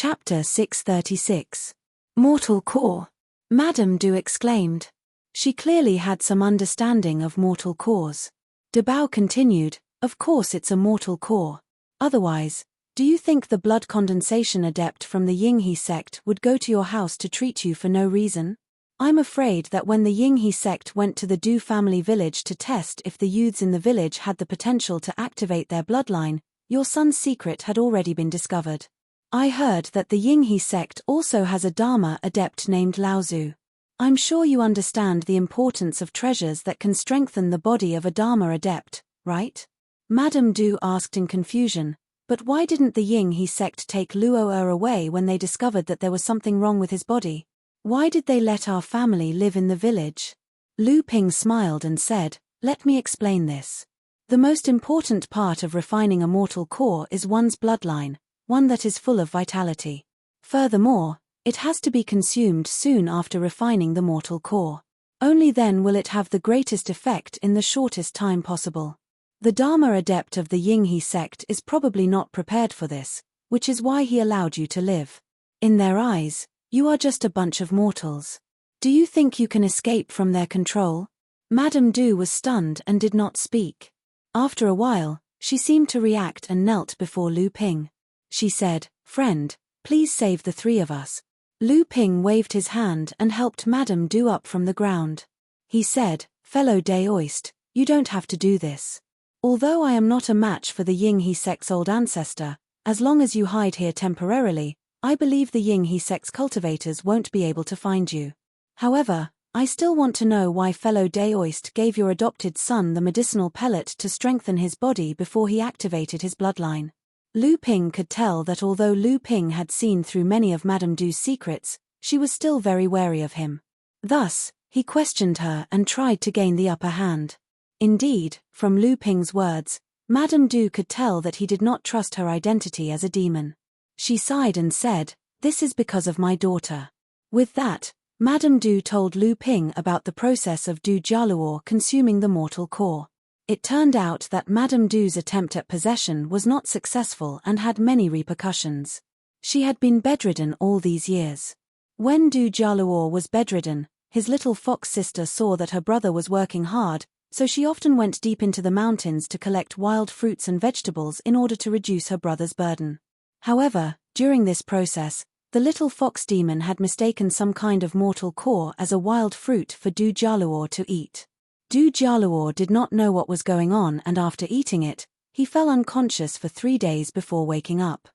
Chapter 636. Mortal Core. Madame Du exclaimed. She clearly had some understanding of mortal cores. De Bao continued, "Of course it's a mortal core. Otherwise, do you think the blood condensation adept from the Yinghe sect would go to your house to treat you for no reason? I'm afraid that when the Yinghe sect went to the Du family village to test if the youths in the village had the potential to activate their bloodline, your son's secret had already been discovered. I heard that the Yinghe sect also has a Dharma adept named Laozu. I'm sure you understand the importance of treasures that can strengthen the body of a Dharma adept, right?" Madame Du asked in confusion, "But why didn't the Yinghe sect take Luo away when they discovered that there was something wrong with his body? Why did they let our family live in the village?" Lu Ping smiled and said, "Let me explain this. The most important part of refining a mortal core is one's bloodline, one that is full of vitality. Furthermore, it has to be consumed soon after refining the mortal core. Only then will it have the greatest effect in the shortest time possible. The Dharma adept of the Yinghe sect is probably not prepared for this, which is why he allowed you to live. In their eyes, you are just a bunch of mortals. Do you think you can escape from their control?" Madame Du was stunned and did not speak. After a while, she seemed to react and knelt before Lu Ping. She said, "Friend, please save the three of us." Lu Ping waved his hand and helped Madame Du up from the ground. He said, "Fellow Daoist, you don't have to do this. Although I am not a match for the Yinghe sect's old ancestor, as long as you hide here temporarily, I believe the Yinghe sect's cultivators won't be able to find you. However, I still want to know why fellow Daoist gave your adopted son the medicinal pellet to strengthen his body before he activated his bloodline." Lu Ping could tell that although Lu Ping had seen through many of Madame Du's secrets, she was still very wary of him. Thus, he questioned her and tried to gain the upper hand. Indeed, from Lu Ping's words, Madame Du could tell that he did not trust her identity as a demon. She sighed and said, "This is because of my daughter." With that, Madame Du told Lu Ping about the process of Du Jialuo consuming the mortal core. It turned out that Madame Du's attempt at possession was not successful and had many repercussions. She had been bedridden all these years. When Du Jialuo was bedridden, his little fox sister saw that her brother was working hard, so she often went deep into the mountains to collect wild fruits and vegetables in order to reduce her brother's burden. However, during this process, the little fox demon had mistaken some kind of mortal core as a wild fruit for Du Jialuo to eat. Du Jialuo did not know what was going on, and after eating it, he fell unconscious for 3 days before waking up.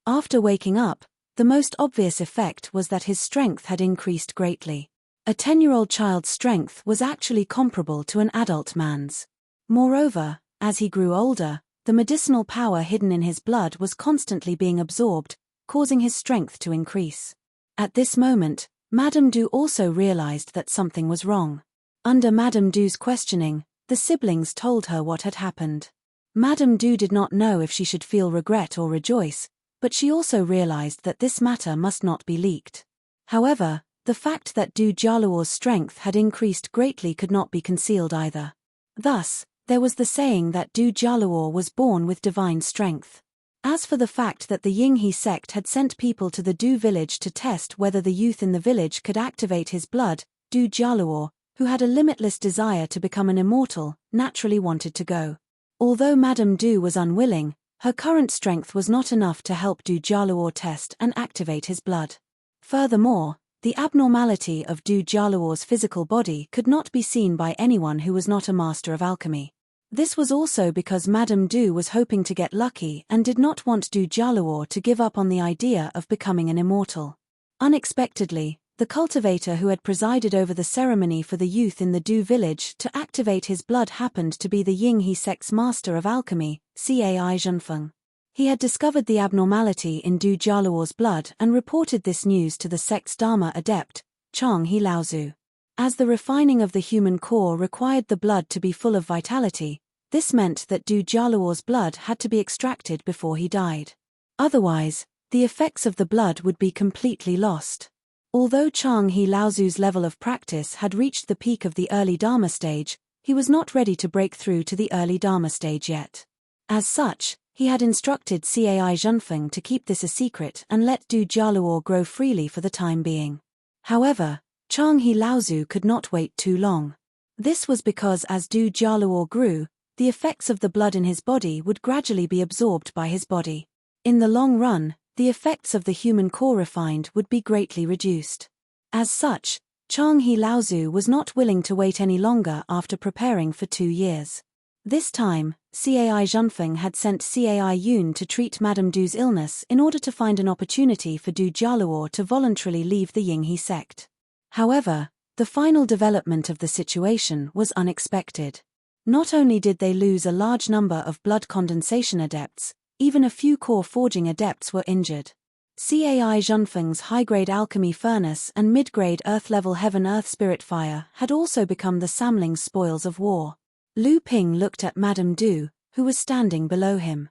After waking up, the most obvious effect was that his strength had increased greatly. A 10-year-old child's strength was actually comparable to an adult man's. Moreover, as he grew older, the medicinal power hidden in his blood was constantly being absorbed, causing his strength to increase. At this moment, Madame Du also realized that something was wrong. Under Madame Du's questioning, the siblings told her what had happened. Madame Du did not know if she should feel regret or rejoice, but she also realized that this matter must not be leaked. However, the fact that Du Jialuo's strength had increased greatly could not be concealed either. Thus, there was the saying that Du Jialuo was born with divine strength. As for the fact that the Yinghe sect had sent people to the Du village to test whether the youth in the village could activate his blood, Du Jialuo, who had a limitless desire to become an immortal, naturally wanted to go. Although Madame Du was unwilling, her current strength was not enough to help Du Jialuo test and activate his blood. Furthermore, the abnormality of Du Jialuo's physical body could not be seen by anyone who was not a master of alchemy. This was also because Madame Du was hoping to get lucky and did not want Du Jialuo to give up on the idea of becoming an immortal. Unexpectedly, the cultivator who had presided over the ceremony for the youth in the Du village to activate his blood happened to be the Yinghe sect's master of alchemy, Cai Zhenfeng. He had discovered the abnormality in Du Jialuo's blood and reported this news to the sect's Dharma adept, Changhe Laozu. As the refining of the human core required the blood to be full of vitality, this meant that Du Jialuo's blood had to be extracted before he died. Otherwise, the effects of the blood would be completely lost. Although Changhe Laozu's level of practice had reached the peak of the early Dharma stage, he was not ready to break through to the early Dharma stage yet. As such, He had instructed Cai Zhenfeng to keep this a secret and let Du Jialuo grow freely for the time being. However, Chang He Laozu could not wait too long. This was because as Du Jialuo grew, the effects of the blood in his body would gradually be absorbed by his body. In the long run, the effects of the human core refined would be greatly reduced. As such, Chang He Laozu was not willing to wait any longer after preparing for 2 years. This time, Cai Zhenfeng had sent Cai Yun to treat Madame Du's illness in order to find an opportunity for Du Jialuo to voluntarily leave the Yinghe sect. However, the final development of the situation was unexpected. Not only did they lose a large number of blood condensation adepts, even a few core forging adepts were injured. Cai Zhenfeng's high-grade alchemy furnace and mid-grade earth-level heaven-earth spirit fire had also become the Samling's spoils of war. Lu Ping looked at Madame Du, who was standing below him.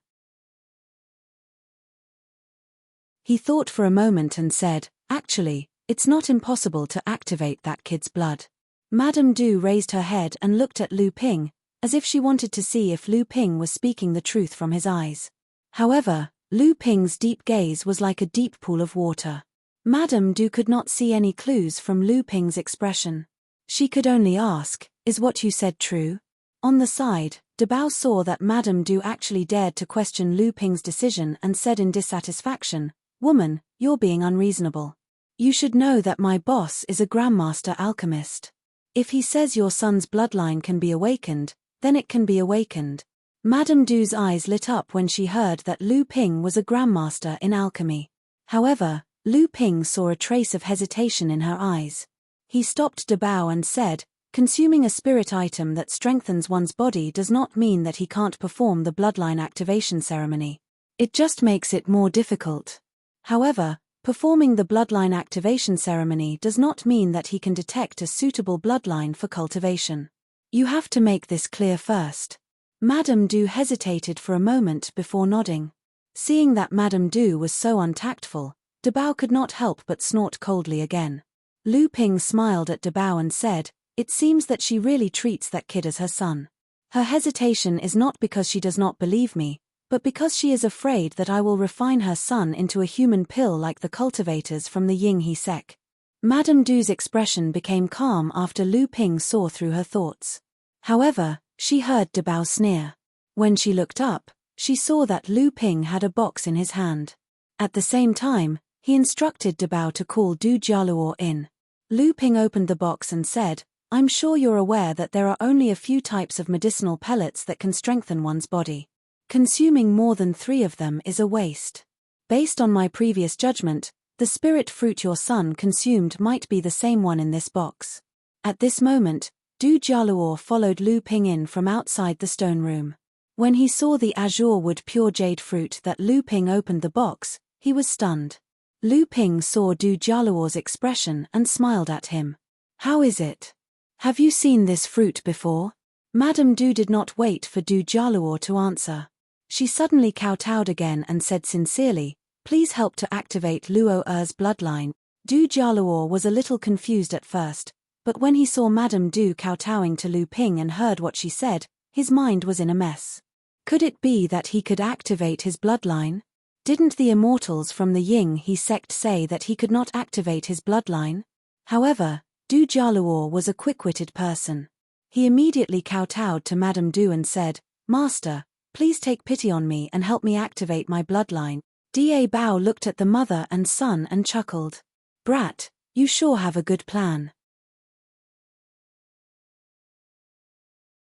He thought for a moment and said, "Actually, it's not impossible to activate that kid's blood." Madame Du raised her head and looked at Lu Ping, as if she wanted to see if Lu Ping was speaking the truth from his eyes. However, Lu Ping's deep gaze was like a deep pool of water. Madame Du could not see any clues from Lu Ping's expression. She could only ask, "Is what you said true?" On the side, Debao saw that Madame Du actually dared to question Lu Ping's decision and said in dissatisfaction, "Woman, you're being unreasonable. You should know that my boss is a Grandmaster alchemist. If he says your son's bloodline can be awakened, then it can be awakened." Madame Du's eyes lit up when she heard that Lu Ping was a Grandmaster in alchemy. However, Lu Ping saw a trace of hesitation in her eyes. He stopped Debao and said, "Consuming a spirit item that strengthens one's body does not mean that he can't perform the bloodline activation ceremony. It just makes it more difficult. However, performing the bloodline activation ceremony does not mean that he can detect a suitable bloodline for cultivation. You have to make this clear first." Madame Du hesitated for a moment before nodding. Seeing that Madame Du was so untactful, Debao could not help but snort coldly again. Lu Ping smiled at Debao and said, "It seems that she really treats that kid as her son. Her hesitation is not because she does not believe me, but because she is afraid that I will refine her son into a human pill like the cultivators from the Yinghe sect." Madame Du's expression became calm after Lu Ping saw through her thoughts. However, she heard Debao sneer. When she looked up, she saw that Lu Ping had a box in his hand. At the same time, he instructed Debao to call Du Jialuo in. Lu Ping opened the box and said, "I'm sure you're aware that there are only a few types of medicinal pellets that can strengthen one's body. Consuming more than 3 of them is a waste. Based on my previous judgment, the spirit fruit your son consumed might be the same one in this box." At this moment, Du Jialuo followed Lu Ping in from outside the stone room. When he saw the azure wood pure jade fruit that Lu Ping opened the box, he was stunned. Lu Ping saw Du Jialuo's expression and smiled at him. "How is it? Have you seen this fruit before?" Madame Du did not wait for Du Jialuo to answer. She suddenly kowtowed again and said sincerely, "Please help to activate Luo Er's bloodline." Du Jialuo was a little confused at first, but when he saw Madame Du kowtowing to Lu Ping and heard what she said, his mind was in a mess. Could it be that he could activate his bloodline? Didn't the immortals from the Yinghe sect say that he could not activate his bloodline? However, Du Jialuo was a quick-witted person. He immediately kowtowed to Madame Du and said, "Master, please take pity on me and help me activate my bloodline." Da Bao looked at the mother and son and chuckled. "Brat, you sure have a good plan.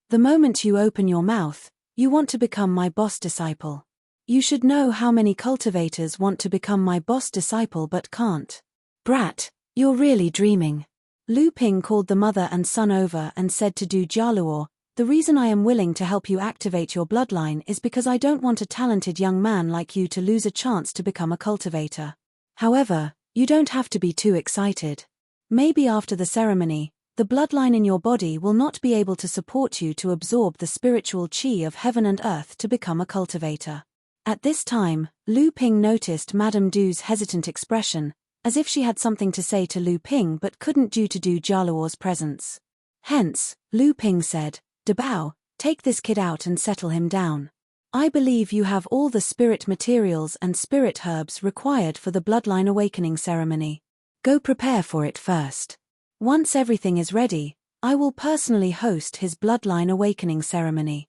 The moment you open your mouth, you want to become my boss disciple. You should know how many cultivators want to become my boss disciple but can't. Brat, you're really dreaming." Lu Ping called the mother and son over and said to Du Jialuo, "The reason I am willing to help you activate your bloodline is because I don't want a talented young man like you to lose a chance to become a cultivator. However, you don't have to be too excited. Maybe after the ceremony, the bloodline in your body will not be able to support you to absorb the spiritual qi of heaven and earth to become a cultivator." At this time, Lu Ping noticed Madame Du's hesitant expression, as if she had something to say to Lu Ping but couldn't due to Du Jialuo's presence. Hence, Lu Ping said, "Debao, take this kid out and settle him down." I believe you have all the spirit materials and spirit herbs required for the bloodline awakening ceremony. Go prepare for it first. Once everything is ready, I will personally host his bloodline awakening ceremony.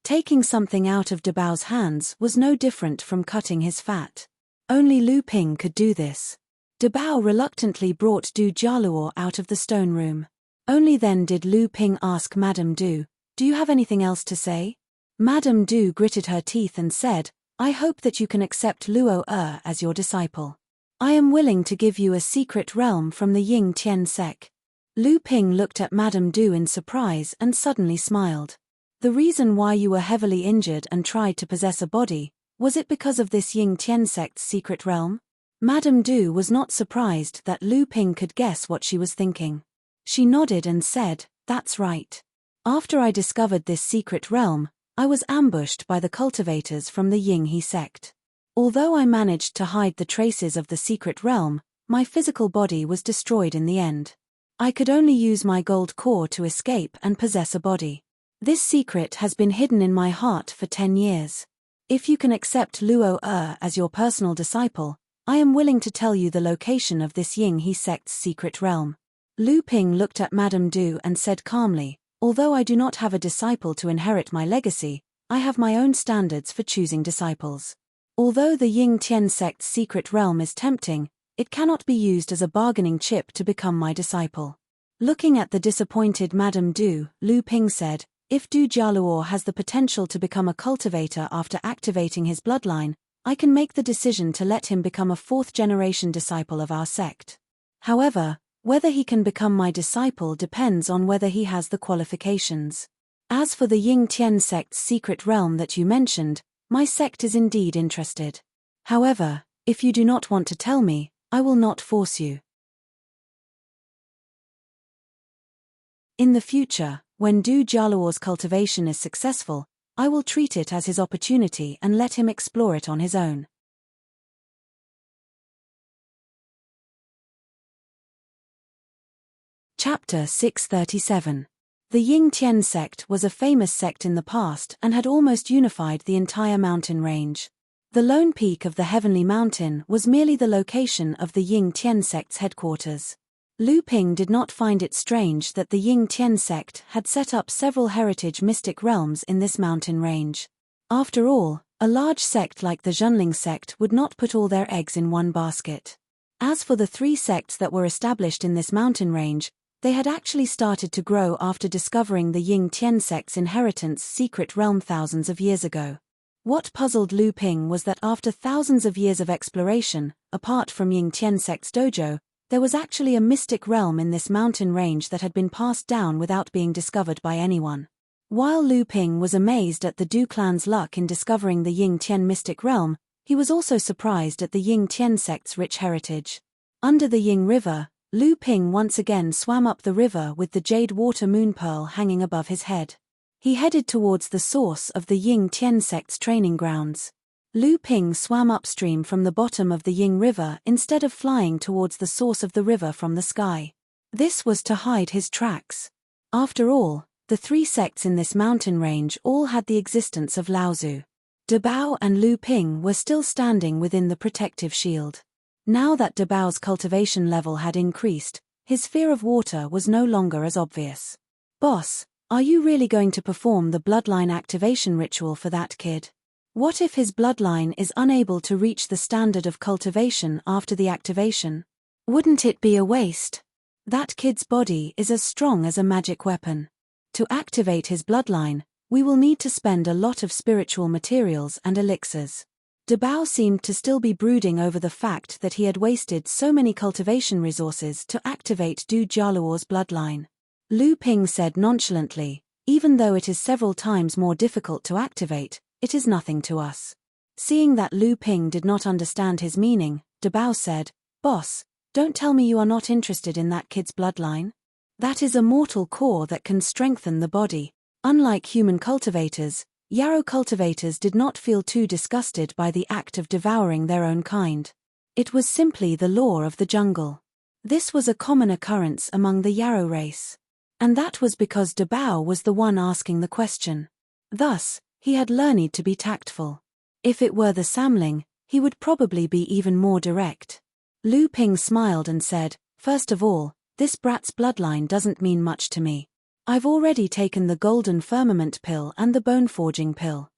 Taking something out of Dabao's hands was no different from cutting his fat. Only Lu Ping could do this. Dabao reluctantly brought Du Jialuo out of the stone room. Only then did Lu Ping ask Madame Du, "Do you have anything else to say?" Madame Du gritted her teeth and said, "I hope that you can accept Luo as your disciple. I am willing to give you a secret realm from the Ying Tian sect." Lu Ping looked at Madame Du in surprise and suddenly smiled. "The reason why you were heavily injured and tried to possess a body, was it because of this Ying Tian sect's secret realm?" Madame Du was not surprised that Lu Ping could guess what she was thinking. She nodded and said, "That's right. After I discovered this secret realm, I was ambushed by the cultivators from the Ying He sect. Although I managed to hide the traces of the secret realm, my physical body was destroyed in the end. I could only use my gold core to escape and possess a body. This secret has been hidden in my heart for 10 years. If you can accept Luo as your personal disciple, I am willing to tell you the location of this Ying He sect's secret realm." Lu Ping looked at Madame Du and said calmly, "Although I do not have a disciple to inherit my legacy, I have my own standards for choosing disciples. Although the Ying Tian sect's secret realm is tempting, it cannot be used as a bargaining chip to become my disciple." Looking at the disappointed Madame Du, Lu Ping said, "If Du Jialuo has the potential to become a cultivator after activating his bloodline, I can make the decision to let him become a 4th-generation disciple of our sect. However, whether he can become my disciple depends on whether he has the qualifications. As for the Ying Tian sect's secret realm that you mentioned, my sect is indeed interested. However, if you do not want to tell me, I will not force you. In the future, when Du Jialuo's cultivation is successful, I will treat it as his opportunity and let him explore it on his own." Chapter 637. The Ying Tian sect was a famous sect in the past and had almost unified the entire mountain range. The lone peak of the Heavenly Mountain was merely the location of the Ying Tian sect's headquarters. Lu Ping did not find it strange that the Ying Tian sect had set up several heritage mystic realms in this mountain range. After all, a large sect like the Zhenling sect would not put all their eggs in one basket. As for the 3 sects that were established in this mountain range, they had actually started to grow after discovering the Ying Tian sect's inheritance secret realm thousands of years ago. What puzzled Lu Ping was that after thousands of years of exploration, apart from Ying Tian sect's dojo, there was actually a mystic realm in this mountain range that had been passed down without being discovered by anyone. While Lu Ping was amazed at the Du clan's luck in discovering the Ying Tian mystic realm, he was also surprised at the Ying Tian sect's rich heritage. Under the Ying River, Lu Ping once again swam up the river with the jade water moon pearl hanging above his head. He headed towards the source of the Ying Tian sect's training grounds. Lu Ping swam upstream from the bottom of the Ying River instead of flying towards the source of the river from the sky. This was to hide his tracks. After all, the 3 sects in this mountain range all had the existence of Laozu. Dabao and Lu Ping were still standing within the protective shield. Now that Dabao's cultivation level had increased, his fear of water was no longer as obvious. "Boss, are you really going to perform the bloodline activation ritual for that kid? What if his bloodline is unable to reach the standard of cultivation after the activation? Wouldn't it be a waste? That kid's body is as strong as a magic weapon. To activate his bloodline, we will need to spend a lot of spiritual materials and elixirs." Dabao seemed to still be brooding over the fact that he had wasted so many cultivation resources to activate Du Jialuo's bloodline. Lu Ping said nonchalantly, "Even though it is several times more difficult to activate, it is nothing to us." Seeing that Lu Ping did not understand his meaning, Dabao said, "Boss, don't tell me you are not interested in that kid's bloodline? That is a mortal core that can strengthen the body." Unlike human cultivators, Yarrow cultivators did not feel too disgusted by the act of devouring their own kind. It was simply the law of the jungle. This was a common occurrence among the Yarrow race. And that was because Dabao was the one asking the question. Thus, He had learned to be tactful. If it were the Samling, he would probably be even more direct. Lu Ping smiled and said, "First of all, this brat's bloodline doesn't mean much to me. I've already taken the golden firmament pill and the bone forging pill.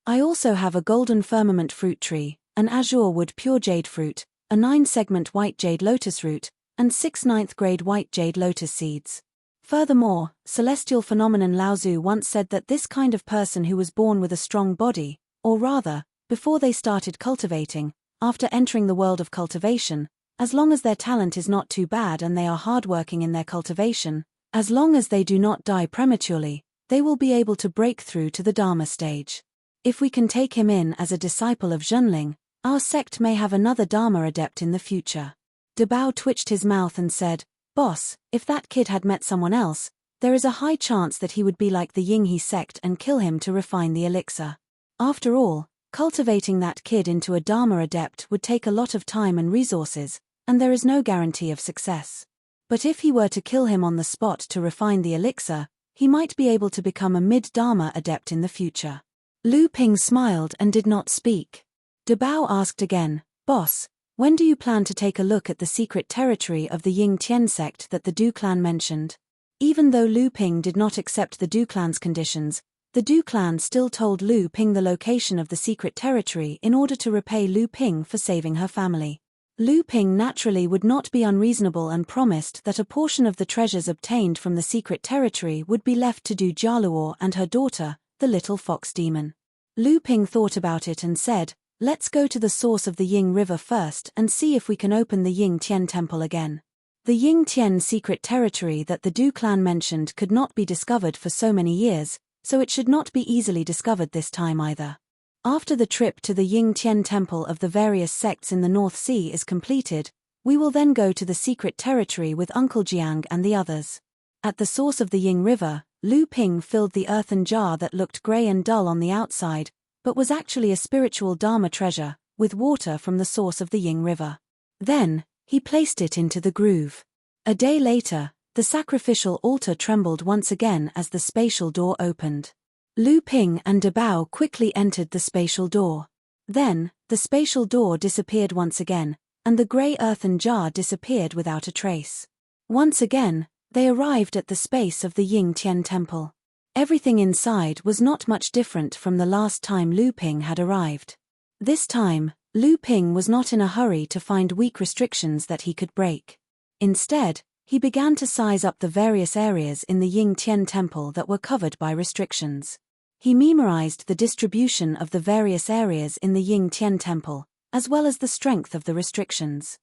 I also have a golden firmament fruit tree, an azure wood pure jade fruit, a 9-segment white jade lotus root, and 6 9th-grade white jade lotus seeds. Furthermore, celestial phenomenon Lao Tzu once said that this kind of person who was born with a strong body, or rather, before they started cultivating, after entering the world of cultivation, as long as their talent is not too bad and they are hardworking in their cultivation, as long as they do not die prematurely, they will be able to break through to the Dharma stage. If we can take him in as a disciple of Zhenling, our sect may have another Dharma adept in the future." De Bao twitched his mouth and said, "Boss, if that kid had met someone else, there is a high chance that he would be like the Yinghe sect and kill him to refine the elixir. After all, cultivating that kid into a Dharma adept would take a lot of time and resources, and there is no guarantee of success. But if he were to kill him on the spot to refine the elixir, he might be able to become a mid-Dharma adept in the future." Lu Ping smiled and did not speak. De Bao asked again, "Boss, when do you plan to take a look at the secret territory of the Ying Tian sect that the Du clan mentioned?" Even though Lu Ping did not accept the Du clan's conditions, the Du clan still told Lu Ping the location of the secret territory in order to repay Lu Ping for saving her family. Lu Ping naturally would not be unreasonable and promised that a portion of the treasures obtained from the secret territory would be left to Du Jialuo and her daughter, the little fox demon. Lu Ping thought about it and said, "Let's go to the source of the Ying River first and see if we can open the Ying Tian temple again." The Ying Tian secret territory that the Du clan mentioned could not be discovered for so many years, so it should not be easily discovered this time either. After the trip to the Ying Tian temple of the various sects in the North Sea is completed, we will then go to the secret territory with Uncle Jiang and the others. At the source of the Ying River, Lu Ping filled the earthen jar that looked grey and dull on the outside, but was actually a spiritual Dharma treasure, with water from the source of the Ying River. Then, he placed it into the groove. A day later, the sacrificial altar trembled once again as the spatial door opened. Lu Ping and De Bao quickly entered the spatial door. Then, the spatial door disappeared once again, and the grey earthen jar disappeared without a trace. Once again, they arrived at the space of the Ying Tian temple. Everything inside was not much different from the last time Lu Ping had arrived. This time, Lu Ping was not in a hurry to find weak restrictions that he could break. Instead, he began to size up the various areas in the Ying Tian temple that were covered by restrictions. He memorized the distribution of the various areas in the Ying Tian temple, as well as the strength of the restrictions.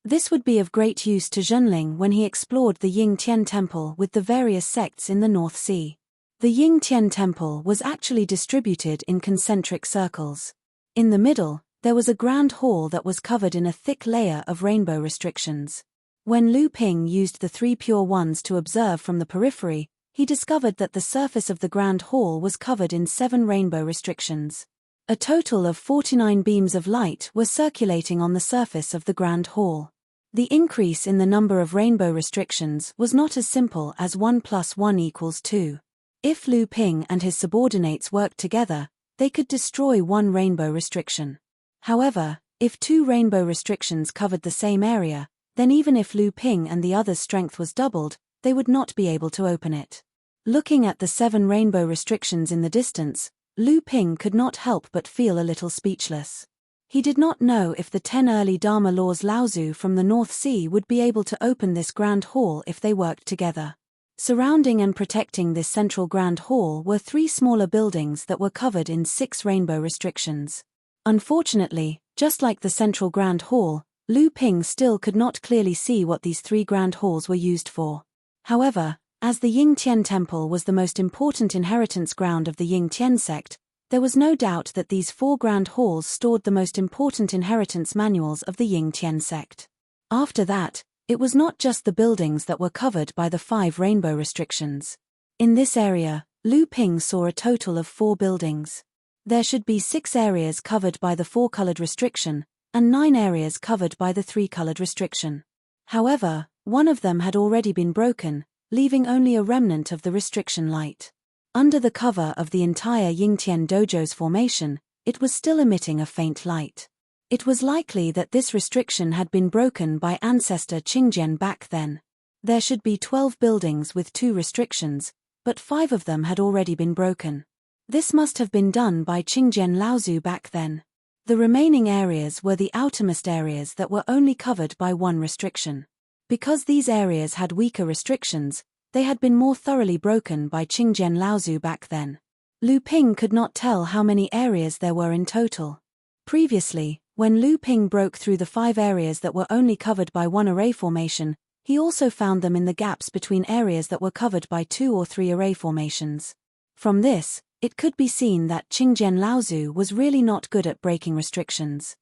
This would be of great use to Zhenling when he explored the Ying Tian temple with the various sects in the North Sea. The Ying Tian temple was actually distributed in concentric circles. In the middle, there was a grand hall that was covered in a thick layer of rainbow restrictions. When Lu Ping used the 3 pure ones to observe from the periphery, he discovered that the surface of the grand hall was covered in 7 rainbow restrictions. A total of 49 beams of light were circulating on the surface of the grand hall. The increase in the number of rainbow restrictions was not as simple as 1 + 1 = 2. If Lu Ping and his subordinates worked together, they could destroy 1 rainbow restriction. However, if 2 rainbow restrictions covered the same area, then even if Lu Ping and the others' strength was doubled, they would not be able to open it. Looking at the 7 rainbow restrictions in the distance, Lu Ping could not help but feel a little speechless. He did not know if the 10 early Dharma laws Lao Tzu from the North Sea would be able to open this grand hall if they worked together. Surrounding and protecting this central grand hall were 3 smaller buildings that were covered in 6 rainbow restrictions. Unfortunately, just like the central grand hall, Lu Ping still could not clearly see what these 3 grand halls were used for. However, as the Ying Tian temple was the most important inheritance ground of the Ying Tian sect, there was no doubt that these 4 grand halls stored the most important inheritance manuals of the Ying Tian sect. After that, it was not just the buildings that were covered by the 5 rainbow restrictions. In this area, Lu Ping saw a total of 4 buildings. There should be 6 areas covered by the 4-colored restriction, and 9 areas covered by the 3-colored restriction. However, One of them had already been broken, leaving only a remnant of the restriction light. Under the cover of the entire Yingtian Dojo's formation, it was still emitting a faint light. It was likely that this restriction had been broken by ancestor Qingjian back then. There should be 12 buildings with 2 restrictions, but 5 of them had already been broken. This must have been done by Qingjian Laozu back then. The remaining areas were the outermost areas that were only covered by 1 restriction. Because these areas had weaker restrictions, they had been more thoroughly broken by Qingjian Laozu back then. Lu Ping could not tell how many areas there were in total. Previously, when Lu Ping broke through the 5 areas that were only covered by 1 array formation, he also found them in the gaps between areas that were covered by 2 or 3 array formations. From this, it could be seen that Qingjian Laozu was really not good at breaking restrictions.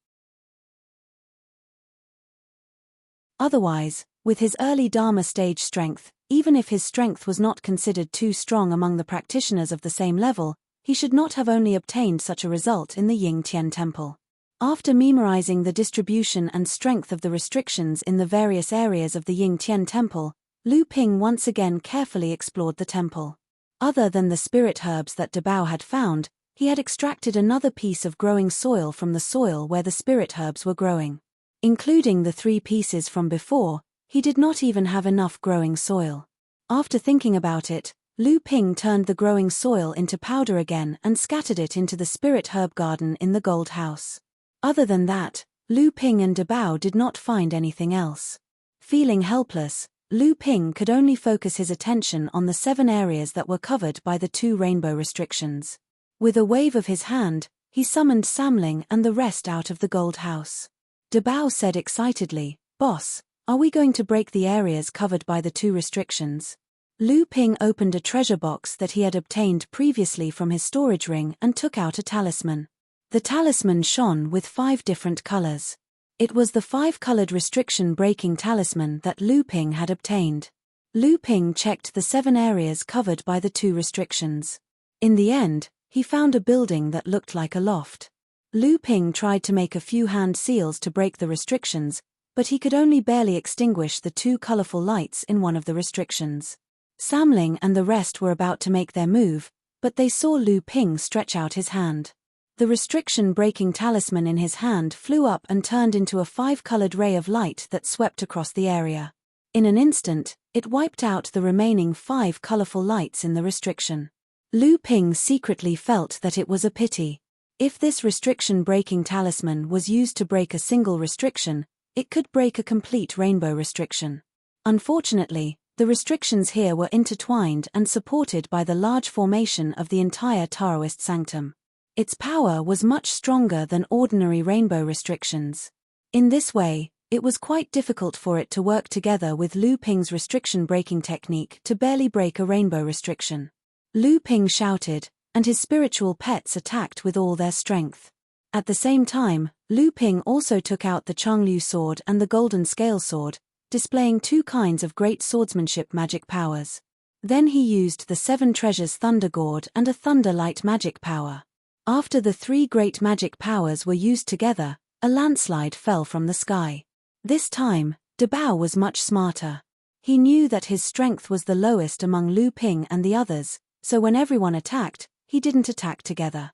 Otherwise, with his early Dharma stage strength, even if his strength was not considered too strong among the practitioners of the same level, he should not have only obtained such a result in the Yingtian temple. After memorizing the distribution and strength of the restrictions in the various areas of the Yingtian temple, Lu Ping once again carefully explored the temple. Other than the spirit herbs that Dabao had found, he had extracted another piece of growing soil from the soil where the spirit herbs were growing. Including the 3 pieces from before, he did not even have enough growing soil. After thinking about it, Lu Ping turned the growing soil into powder again and scattered it into the spirit herb garden in the gold house. Other than that, Lu Ping and Dabao did not find anything else. Feeling helpless, Lu Ping could only focus his attention on the 7 areas that were covered by the 2 rainbow restrictions. With a wave of his hand, he summoned Samling and the rest out of the gold house. Dabao said excitedly, "Boss, are we going to break the areas covered by the 2 restrictions?" Lu Ping opened a treasure box that he had obtained previously from his storage ring and took out a talisman. The talisman shone with 5 different colors. It was the 5-colored restriction-breaking talisman that Lu Ping had obtained. Lu Ping checked the 7 areas covered by the 2 restrictions. In the end, he found a building that looked like a loft. Lu Ping tried to make a few hand seals to break the restrictions, but he could only barely extinguish the 2 colorful lights in one of the restrictions. Samling and the rest were about to make their move, but they saw Lu Ping stretch out his hand. The restriction-breaking talisman in his hand flew up and turned into a 5-colored ray of light that swept across the area. In an instant, it wiped out the remaining 5 colorful lights in the restriction. Lu Ping secretly felt that it was a pity. If this restriction-breaking talisman was used to break a single restriction, it could break a complete rainbow restriction. Unfortunately, the restrictions here were intertwined and supported by the large formation of the entire Taoist sanctum. Its power was much stronger than ordinary rainbow restrictions. In this way, it was quite difficult for it to work together with Lu Ping's restriction-breaking technique to barely break a rainbow restriction. Lu Ping shouted, and his spiritual pets attacked with all their strength. At the same time, Lu Ping also took out the Changlu sword and the golden scale sword, displaying 2 kinds of great swordsmanship magic powers. Then he used the 7 treasures Thunder Gourd and a Thunder Light magic power. After the 3 great magic powers were used together, a landslide fell from the sky. This time, Dabao was much smarter. He knew that his strength was the lowest among Lu Ping and the others, so when everyone attacked, he didn't attack together.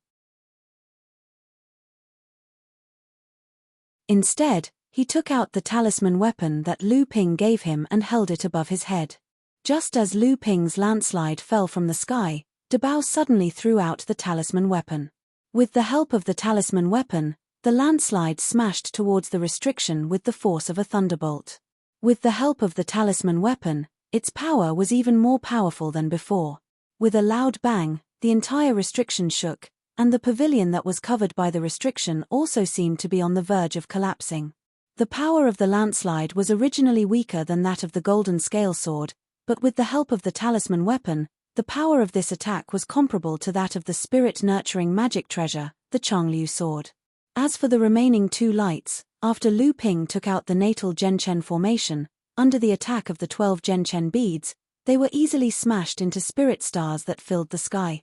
Instead, he took out the talisman weapon that Lu Ping gave him and held it above his head. Just as Lu Ping's landslide fell from the sky, Dabao suddenly threw out the talisman weapon. With the help of the talisman weapon, the landslide smashed towards the restriction with the force of a thunderbolt. With the help of the talisman weapon, its power was even more powerful than before. With a loud bang, the entire restriction shook, and the pavilion that was covered by the restriction also seemed to be on the verge of collapsing. The power of the landslide was originally weaker than that of the golden scale sword, but with the help of the talisman weapon, the power of this attack was comparable to that of the spirit-nurturing magic treasure, the Changlu sword. As for the remaining 2 lights, after Lu Ping took out the natal Zhenchen formation, under the attack of the 12 Zhenchen beads, they were easily smashed into spirit stars that filled the sky.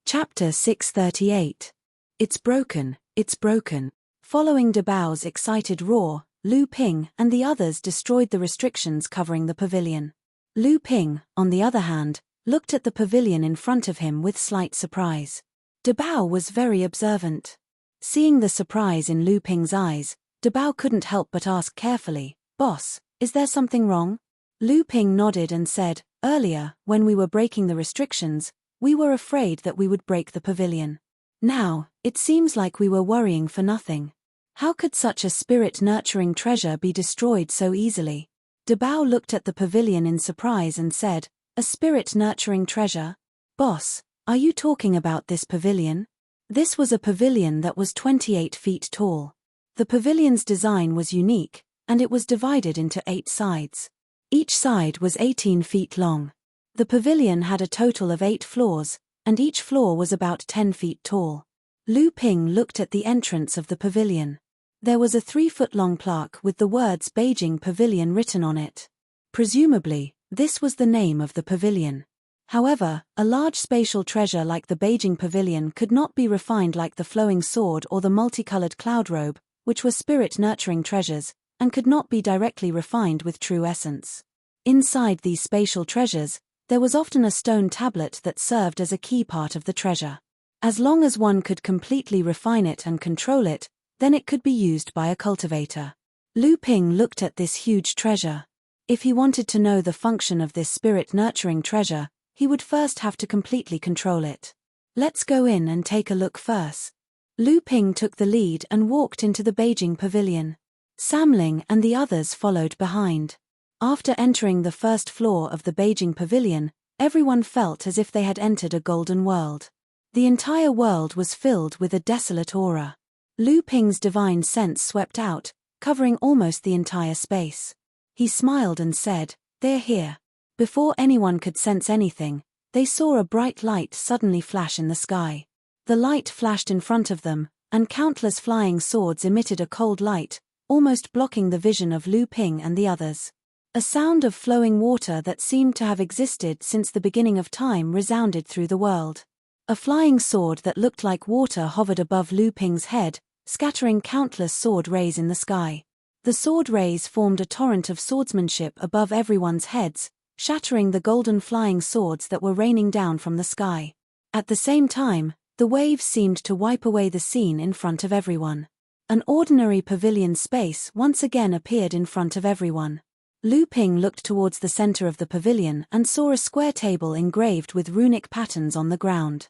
Chapter 638. It's broken, it's broken. Following Dabao's excited roar, Lu Ping and the others destroyed the restrictions covering the pavilion. Lu Ping, on the other hand, looked at the pavilion in front of him with slight surprise. Dabao was very observant. Seeing the surprise in Lu Ping's eyes, Dabao couldn't help but ask carefully, "Boss, is there something wrong?" Lu Ping nodded and said, "Earlier, when we were breaking the restrictions, we were afraid that we would break the pavilion. Now, it seems like we were worrying for nothing. How could such a spirit-nurturing treasure be destroyed so easily?" Dabao looked at the pavilion in surprise and said, "A spirit-nurturing treasure? Boss, are you talking about this pavilion?" This was a pavilion that was 28 feet tall. The pavilion's design was unique, and it was divided into 8 sides. Each side was 18 feet long. The pavilion had a total of 8 floors, and each floor was about 10 feet tall. Lu Ping looked at the entrance of the pavilion. There was a 3-foot-long plaque with the words Beijing Pavilion written on it. Presumably, this was the name of the pavilion. However, a large spatial treasure like the Beijing Pavilion could not be refined like the flowing sword or the multicolored cloud robe, which were spirit-nurturing treasures, and could not be directly refined with true essence. Inside these spatial treasures, there was often a stone tablet that served as a key part of the treasure. As long as one could completely refine it and control it, then it could be used by a cultivator. Lu Ping looked at this huge treasure. If he wanted to know the function of this spirit-nurturing treasure, he would first have to completely control it. "Let's go in and take a look first." Lu Ping took the lead and walked into the Beijing Pavilion. Samling and the others followed behind. After entering the first floor of the Beijing Pavilion, everyone felt as if they had entered a golden world. The entire world was filled with a desolate aura. Lu Ping's divine sense swept out, covering almost the entire space. He smiled and said, "They're here." Before anyone could sense anything, they saw a bright light suddenly flash in the sky. The light flashed in front of them, and countless flying swords emitted a cold light, almost blocking the vision of Lu Ping and the others. A sound of flowing water that seemed to have existed since the beginning of time resounded through the world. A flying sword that looked like water hovered above Lu Ping's head, scattering countless sword rays in the sky. The sword rays formed a torrent of swordsmanship above everyone's heads, shattering the golden flying swords that were raining down from the sky. At the same time, the waves seemed to wipe away the scene in front of everyone. An ordinary pavilion space once again appeared in front of everyone. Lu Ping looked towards the center of the pavilion and saw a square table engraved with runic patterns on the ground.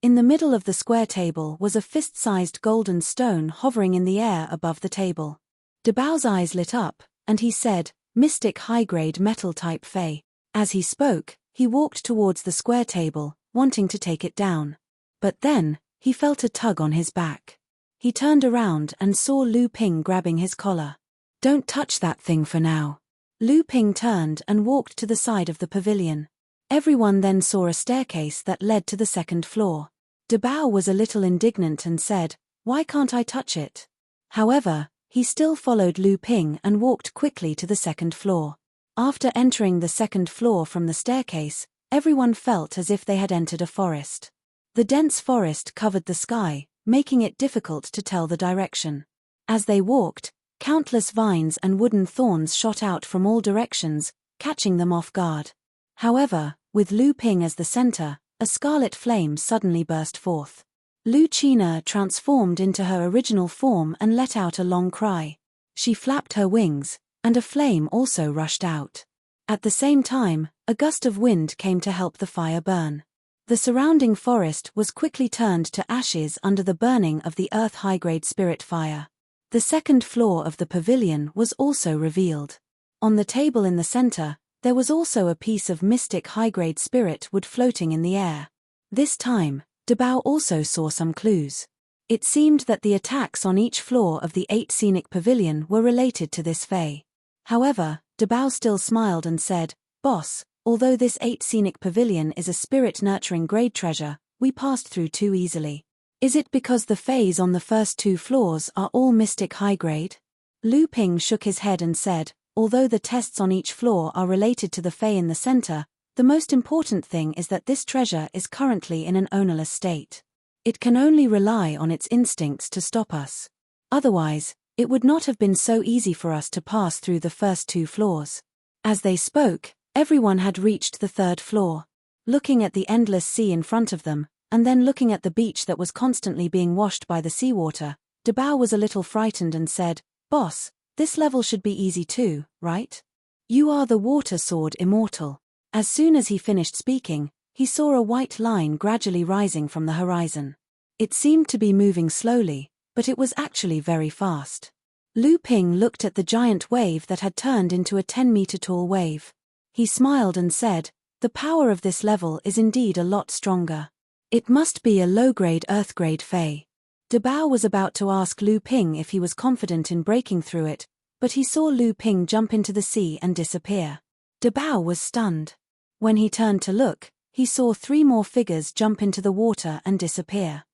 In the middle of the square table was a fist-sized golden stone hovering in the air above the table. Dabao's eyes lit up, and he said, "Mystic high-grade metal-type Fey." As he spoke, he walked towards the square table, wanting to take it down. But then, he felt a tug on his back. He turned around and saw Lu Ping grabbing his collar. "Don't touch that thing for now." Lu Ping turned and walked to the side of the pavilion. Everyone then saw a staircase that led to the second floor. Dabao was a little indignant and said, "Why can't I touch it?" However, he still followed Lu Ping and walked quickly to the second floor. After entering the second floor from the staircase, everyone felt as if they had entered a forest. The dense forest covered the sky, making it difficult to tell the direction. As they walked, countless vines and wooden thorns shot out from all directions, catching them off guard. However, with Lu Ping as the center, a scarlet flame suddenly burst forth. Lu China transformed into her original form and let out a long cry. She flapped her wings, and a flame also rushed out. At the same time, a gust of wind came to help the fire burn. The surrounding forest was quickly turned to ashes under the burning of the earth high-grade spirit fire. The second floor of the pavilion was also revealed. On the table in the center, there was also a piece of mystic high-grade spirit wood floating in the air. This time, Dabao also saw some clues. It seemed that the attacks on each floor of the 8 scenic pavilion were related to this Fey. However, Dabao still smiled and said, "Boss, although this 8 scenic pavilion is a spirit-nurturing grade treasure, we passed through too easily. Is it because the Feys on the first 2 floors are all mystic high-grade?" Lu Ping shook his head and said, "Although the tests on each floor are related to the Fey in the center, the most important thing is that this treasure is currently in an ownerless state. It can only rely on its instincts to stop us. Otherwise, it would not have been so easy for us to pass through the first 2 floors. As they spoke, everyone had reached the 3rd floor. Looking at the endless sea in front of them, and then looking at the beach that was constantly being washed by the seawater, Debao was a little frightened and said, "Boss, this level should be easy too, right? You are the water sword immortal." As soon as he finished speaking, he saw a white line gradually rising from the horizon. It seemed to be moving slowly, but it was actually very fast. Lu Ping looked at the giant wave that had turned into a 10-meter-tall wave. He smiled and said, "The power of this level is indeed a lot stronger. It must be a low-grade Earth-grade Fey." Debao was about to ask Lu Ping if he was confident in breaking through it, but he saw Lu Ping jump into the sea and disappear. Debao was stunned. When he turned to look, he saw 3 more figures jump into the water and disappear.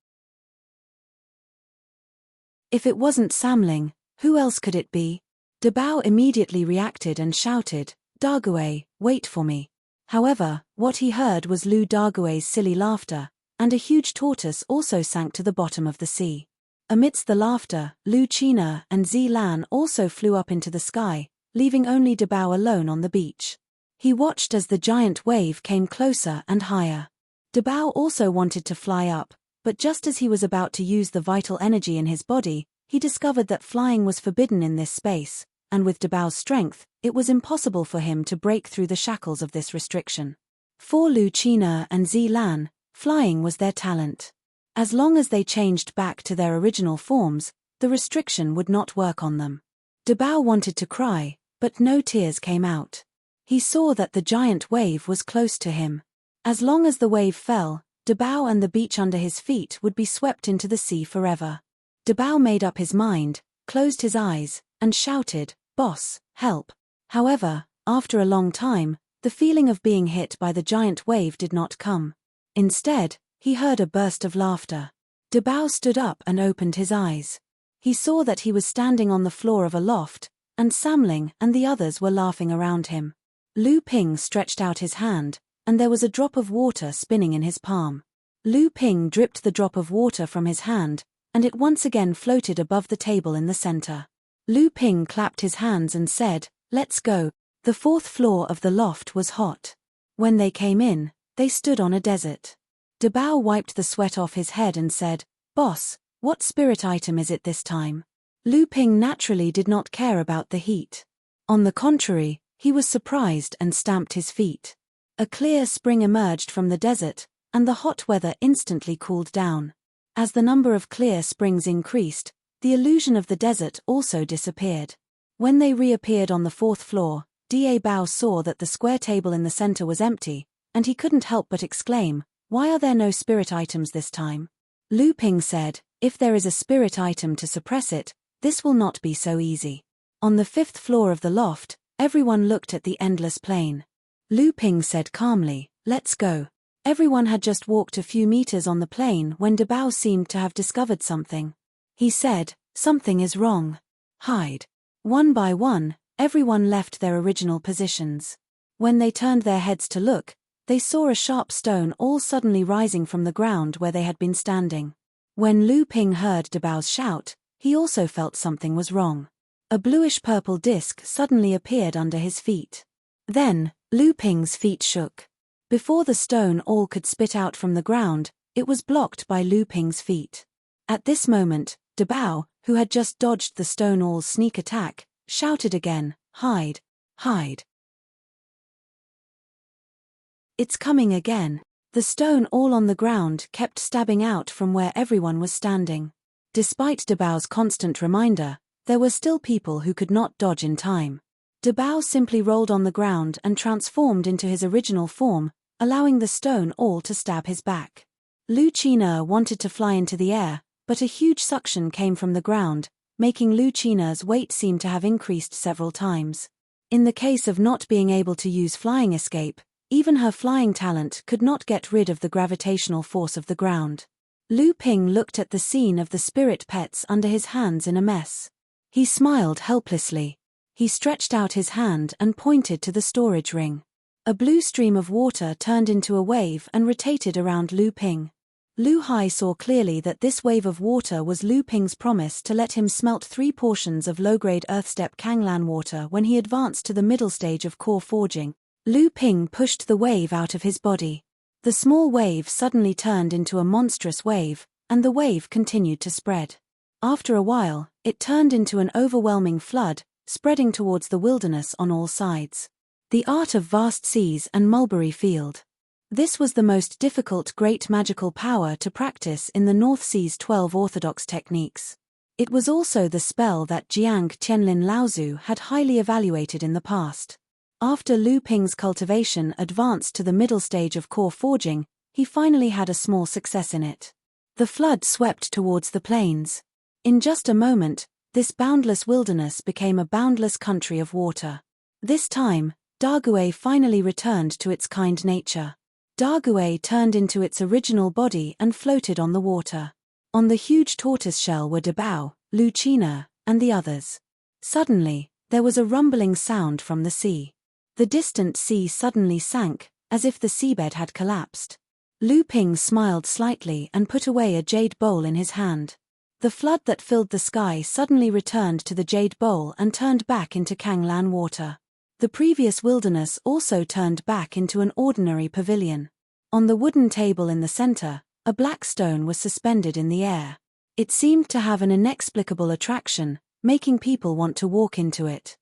If it wasn't Samling, who else could it be? Debao immediately reacted and shouted, "Dargaway, wait for me." However, what he heard was Lu Dargaway's silly laughter, and a huge tortoise also sank to the bottom of the sea. Amidst the laughter, Lu China and Zi Lan also flew up into the sky, leaving only Debao alone on the beach. He watched as the giant wave came closer and higher. Debao also wanted to fly up, but just as he was about to use the vital energy in his body, he discovered that flying was forbidden in this space, and with Debao's strength, it was impossible for him to break through the shackles of this restriction. For Lu China and Zi Lan, flying was their talent. As long as they changed back to their original forms, the restriction would not work on them. Debao wanted to cry, but no tears came out. He saw that the giant wave was close to him. As long as the wave fell, Debao and the beach under his feet would be swept into the sea forever. Debao made up his mind, closed his eyes, and shouted, "Boss, help." However, after a long time, the feeling of being hit by the giant wave did not come. Instead, he heard a burst of laughter. Debao stood up and opened his eyes. He saw that he was standing on the floor of a loft, and Samling and the others were laughing around him. Lu Ping stretched out his hand, and there was a drop of water spinning in his palm. Lu Ping dripped the drop of water from his hand, and it once again floated above the table in the center. Lu Ping clapped his hands and said, "Let's go." The 4th floor of the loft was hot. When they came in, they stood on a desert. Debao wiped the sweat off his head and said, "Boss, what spirit item is it this time?" Lu Ping naturally did not care about the heat. On the contrary, he was surprised and stamped his feet. A clear spring emerged from the desert, and the hot weather instantly cooled down. As the number of clear springs increased, the illusion of the desert also disappeared. When they reappeared on the 4th floor, Bao saw that the square table in the center was empty, and he couldn't help but exclaim, "Why are there no spirit items this time?" Lu Ping said, "If there is a spirit item to suppress it, this will not be so easy." On the 5th floor of the loft, everyone looked at the endless plain. Lu Ping said calmly, "Let's go." Everyone had just walked a few meters on the plain when Debao seemed to have discovered something. He said, "Something is wrong. Hide." One by one, everyone left their original positions. When they turned their heads to look, they saw a sharp stone all suddenly rising from the ground where they had been standing. When Lu Ping heard Debao's shout, he also felt something was wrong. A bluish-purple disc suddenly appeared under his feet. Then, Lu Ping's feet shook. Before the stone all could spit out from the ground, it was blocked by Lu Ping's feet. At this moment, Debao, who had just dodged the stone all's sneak attack, shouted again, "Hide! Hide!" It's coming again. The stone all on the ground kept stabbing out from where everyone was standing. Despite Debao's constant reminder, there were still people who could not dodge in time. Debao simply rolled on the ground and transformed into his original form, allowing the stone all to stab his back. Lu China wanted to fly into the air, but a huge suction came from the ground, making Lu China's weight seem to have increased several times. In the case of not being able to use flying escape, even her flying talent could not get rid of the gravitational force of the ground. Lu Ping looked at the scene of the spirit pets under his hands in a mess. He smiled helplessly. He stretched out his hand and pointed to the storage ring. A blue stream of water turned into a wave and rotated around Lu Ping. Lu Hai saw clearly that this wave of water was Lu Ping's promise to let him smelt 3 portions of low-grade earthstep Kanglan water when he advanced to the middle stage of core forging. Lu Ping pushed the wave out of his body. The small wave suddenly turned into a monstrous wave, and the wave continued to spread. After a while, it turned into an overwhelming flood, spreading towards the wilderness on all sides. The art of vast seas and mulberry field. This was the most difficult great magical power to practice in the North Sea's 12 orthodox techniques. It was also the spell that Jiang Tianlin Laozu had highly evaluated in the past. After Lu Ping's cultivation advanced to the middle stage of core forging, he finally had a small success in it. The flood swept towards the plains. In just a moment, this boundless wilderness became a boundless country of water. This time, Daguay finally returned to its kind nature. Daguay turned into its original body and floated on the water. On the huge tortoise shell were Dabao, Lu China, and the others. Suddenly, there was a rumbling sound from the sea. The distant sea suddenly sank, as if the seabed had collapsed. Lu Ping smiled slightly and put away a jade bowl in his hand. The flood that filled the sky suddenly returned to the jade bowl and turned back into Kanglan water. The previous wilderness also turned back into an ordinary pavilion. On the wooden table in the center, a black stone was suspended in the air. It seemed to have an inexplicable attraction, making people want to walk into it.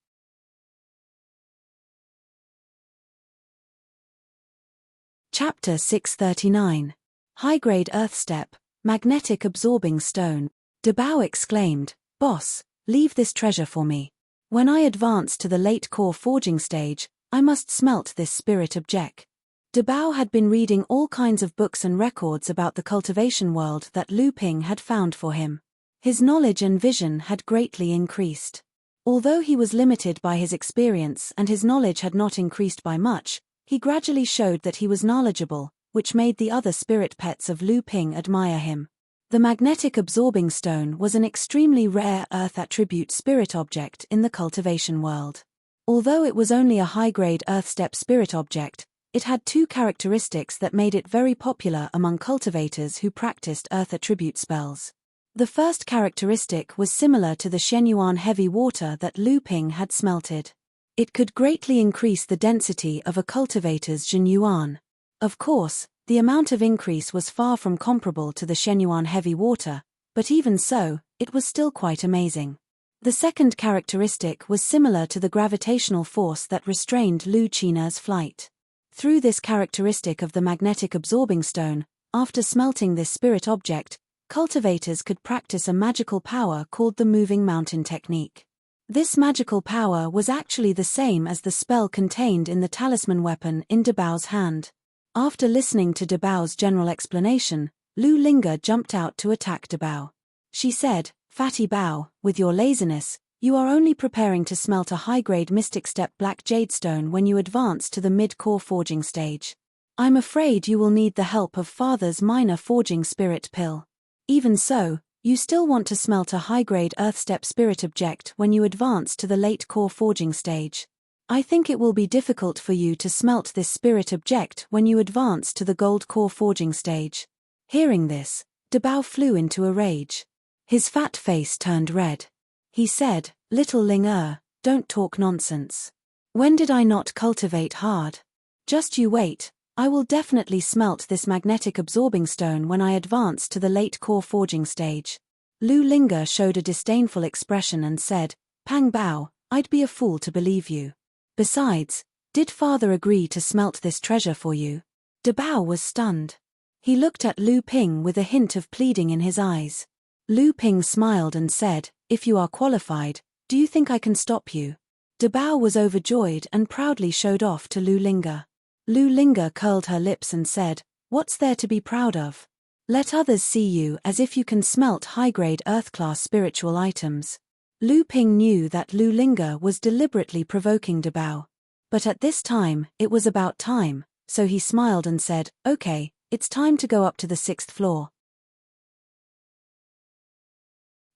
Chapter 639. High-grade earthstep, magnetic absorbing stone. Dabao exclaimed, "Boss, leave this treasure for me. When I advance to the late core forging stage, I must smelt this spirit object." Dabao had been reading all kinds of books and records about the cultivation world that Lu Ping had found for him. His knowledge and vision had greatly increased. Although he was limited by his experience and his knowledge had not increased by much, he gradually showed that he was knowledgeable, which made the other spirit pets of Lu Ping admire him. The magnetic absorbing stone was an extremely rare earth attribute spirit object in the cultivation world. Although it was only a high-grade earthstep spirit object, it had 2 characteristics that made it very popular among cultivators who practiced earth attribute spells. The first characteristic was similar to the Shenyuan heavy water that Lu Ping had smelted. It could greatly increase the density of a cultivator's Shenyuan. Of course, the amount of increase was far from comparable to the Shenyuan heavy water, but even so, it was still quite amazing. The second characteristic was similar to the gravitational force that restrained Lu China's flight. Through this characteristic of the magnetic absorbing stone, after smelting this spirit object, cultivators could practice a magical power called the moving mountain technique. This magical power was actually the same as the spell contained in the talisman weapon in Dabao's hand. After listening to Dabao's general explanation, Lu Linga jumped out to attack Dabao. She said, "Fatty Bao, with your laziness, you are only preparing to smelt a high-grade mystic step black jade stone when you advance to the mid-core forging stage. I'm afraid you will need the help of Father's minor forging spirit pill. Even so, you still want to smelt a high-grade earthstep spirit object when you advance to the late core forging stage. I think it will be difficult for you to smelt this spirit object when you advance to the gold core forging stage." Hearing this, Dabao flew into a rage. His fat face turned red. He said, "Little Ling don't talk nonsense. When did I not cultivate hard? Just you wait, I will definitely smelt this magnetic absorbing stone when I advance to the late core forging stage." Lu Linga showed a disdainful expression and said, "Pang Bao, I'd be a fool to believe you. Besides, did Father agree to smelt this treasure for you?" Dabao was stunned. He looked at Lu Ping with a hint of pleading in his eyes. Lu Ping smiled and said, "If you are qualified, do you think I can stop you?" Dabao was overjoyed and proudly showed off to Lu Linga. Lu Linga curled her lips and said, "What's there to be proud of? Let others see you as if you can smelt high-grade earth-class spiritual items." Lu Ping knew that Lu Linga was deliberately provoking Dabao. But at this time, it was about time, so he smiled and said, "Okay, it's time to go up to the 6th floor.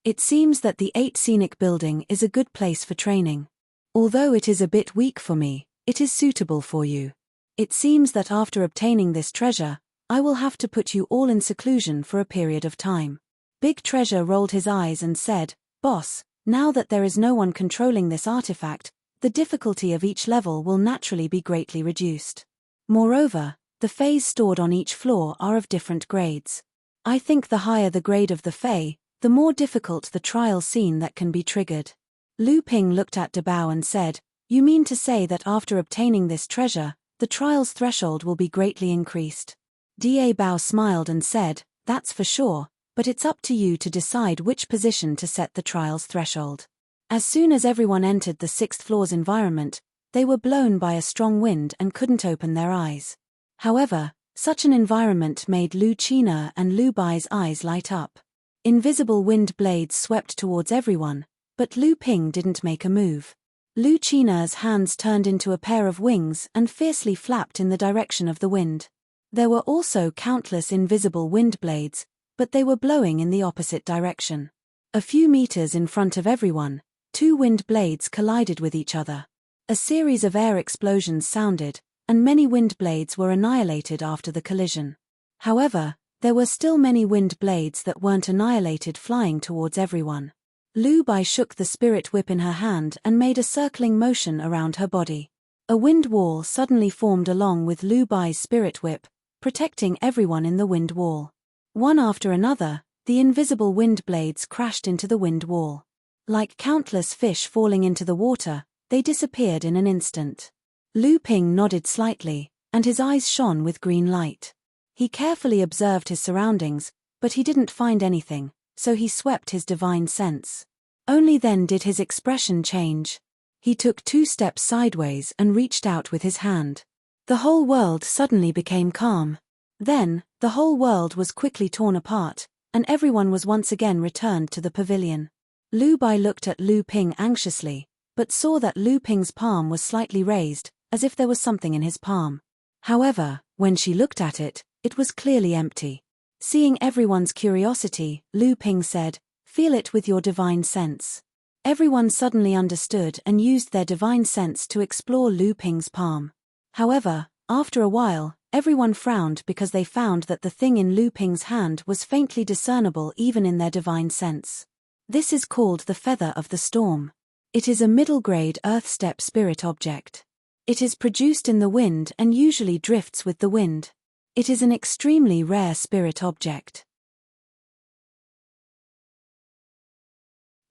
It seems that the 8 Scenic building is a good place for training. Although it is a bit weak for me, it is suitable for you. It seems that after obtaining this treasure, I will have to put you all in seclusion for a period of time. Big Treasure rolled his eyes and said, Boss, now that there is no one controlling this artifact, the difficulty of each level will naturally be greatly reduced. Moreover, the Fays stored on each floor are of different grades. I think the higher the grade of the Fey, the more difficult the trial scene that can be triggered. Lu Ping looked at Dabao and said, You mean to say that after obtaining this treasure, the trial's threshold will be greatly increased? Bao smiled and said, That's for sure, but it's up to you to decide which position to set the trial's threshold. As soon as everyone entered the 6th floor's environment, they were blown by a strong wind and couldn't open their eyes. However, such an environment made Lu Qina and Lu Bai's eyes light up. Invisible wind blades swept towards everyone, but Lu Ping didn't make a move. Lu Qina's hands turned into a pair of wings and fiercely flapped in the direction of the wind. There were also countless invisible wind blades, but they were blowing in the opposite direction. A few meters in front of everyone, 2 wind blades collided with each other. A series of air explosions sounded, and many wind blades were annihilated after the collision. However, there were still many wind blades that weren't annihilated flying towards everyone. Lu Bai shook the spirit whip in her hand and made a circling motion around her body. A wind wall suddenly formed along with Lu Bai's spirit whip, protecting everyone in the wind wall. One after another, the invisible wind blades crashed into the wind wall. Like countless fish falling into the water, they disappeared in an instant. Lu Ping nodded slightly, and his eyes shone with green light. He carefully observed his surroundings, but he didn't find anything, so he swept his divine sense. Only then did his expression change. He took 2 steps sideways and reached out with his hand. The whole world suddenly became calm. Then, the whole world was quickly torn apart, and everyone was once again returned to the pavilion. Lu Bai looked at Lu Ping anxiously, but saw that Lu Ping's palm was slightly raised, as if there was something in his palm. However, when she looked at it, it was clearly empty. Seeing everyone's curiosity, Lu Ping said, Feel it with your divine sense. Everyone suddenly understood and used their divine sense to explore Lu Ping's palm. However, after a while, everyone frowned because they found that the thing in Lu Ping's hand was faintly discernible even in their divine sense. This is called the Feather of the Storm. It is a middle-grade earth step spirit object. It is produced in the wind and usually drifts with the wind. It is an extremely rare spirit object.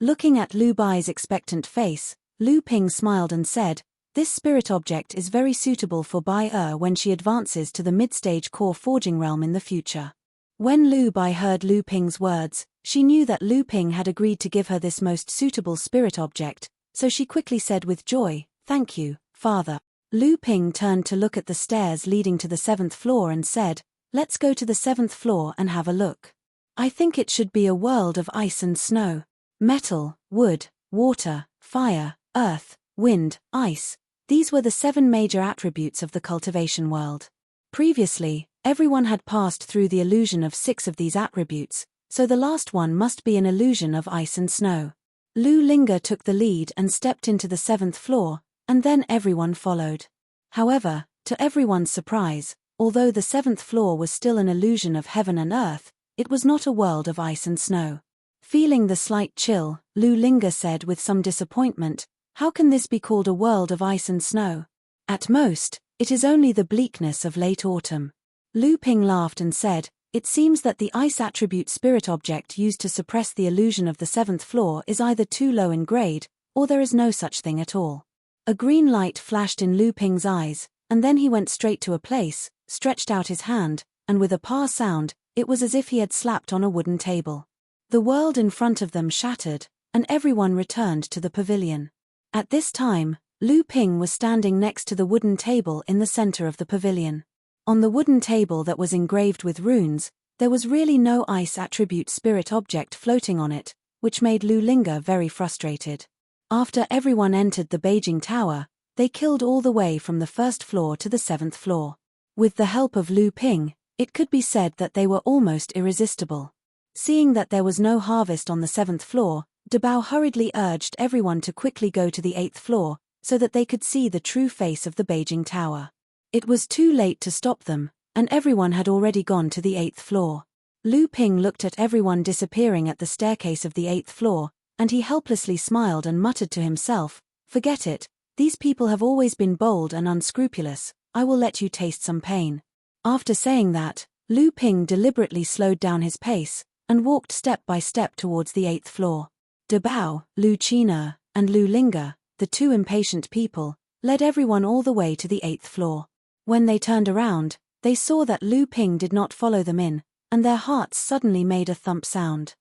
Looking at Lu Bai's expectant face, Lu Ping smiled and said, This spirit object is very suitable for Bai when she advances to the mid-stage core forging realm in the future. When Lu Bai heard Lu Ping's words, she knew that Lu Ping had agreed to give her this most suitable spirit object, so she quickly said with joy, Thank you, Father. Lu Ping turned to look at the stairs leading to the 7th floor and said, Let's go to the 7th floor and have a look. I think it should be a world of ice and snow. Metal, wood, water, fire, earth, wind, ice. These were the 7 major attributes of the cultivation world. Previously, everyone had passed through the illusion of 6 of these attributes, so the last one must be an illusion of ice and snow. Lu Linga took the lead and stepped into the 7th floor, and then everyone followed. However, to everyone's surprise, although the 7th floor was still an illusion of heaven and earth, it was not a world of ice and snow. Feeling the slight chill, Lu Linga said with some disappointment, How can this be called a world of ice and snow? At most, it is only the bleakness of late autumn. Lu Ping laughed and said, It seems that the ice attribute spirit object used to suppress the illusion of the 7th floor is either too low in grade, or there is no such thing at all. A green light flashed in Lu Ping's eyes, and then he went straight to a place, stretched out his hand, and with a pa sound, it was as if he had slapped on a wooden table. The world in front of them shattered, and everyone returned to the pavilion. At this time, Lu Ping was standing next to the wooden table in the center of the pavilion. On the wooden table that was engraved with runes, there was really no ice attribute spirit object floating on it, which made Lu Linga very frustrated. After everyone entered the Beijing Tower, they killed all the way from the 1st floor to the 7th floor. With the help of Lu Ping, it could be said that they were almost irresistible. Seeing that there was no harvest on the 7th floor, Dabao hurriedly urged everyone to quickly go to the 8th floor, so that they could see the true face of the Beijing Tower. It was too late to stop them, and everyone had already gone to the 8th floor. Lu Ping looked at everyone disappearing at the staircase of the 8th floor, and he helplessly smiled and muttered to himself, "Forget it, these people have always been bold and unscrupulous, I will let you taste some pain." After saying that, Lu Ping deliberately slowed down his pace, and walked step by step towards the 8th floor. De Bao, Lu Qina, and Lu Linga, the two impatient people, led everyone all the way to the 8th floor. When they turned around, they saw that Lu Ping did not follow them in, and their hearts suddenly made a thump sound.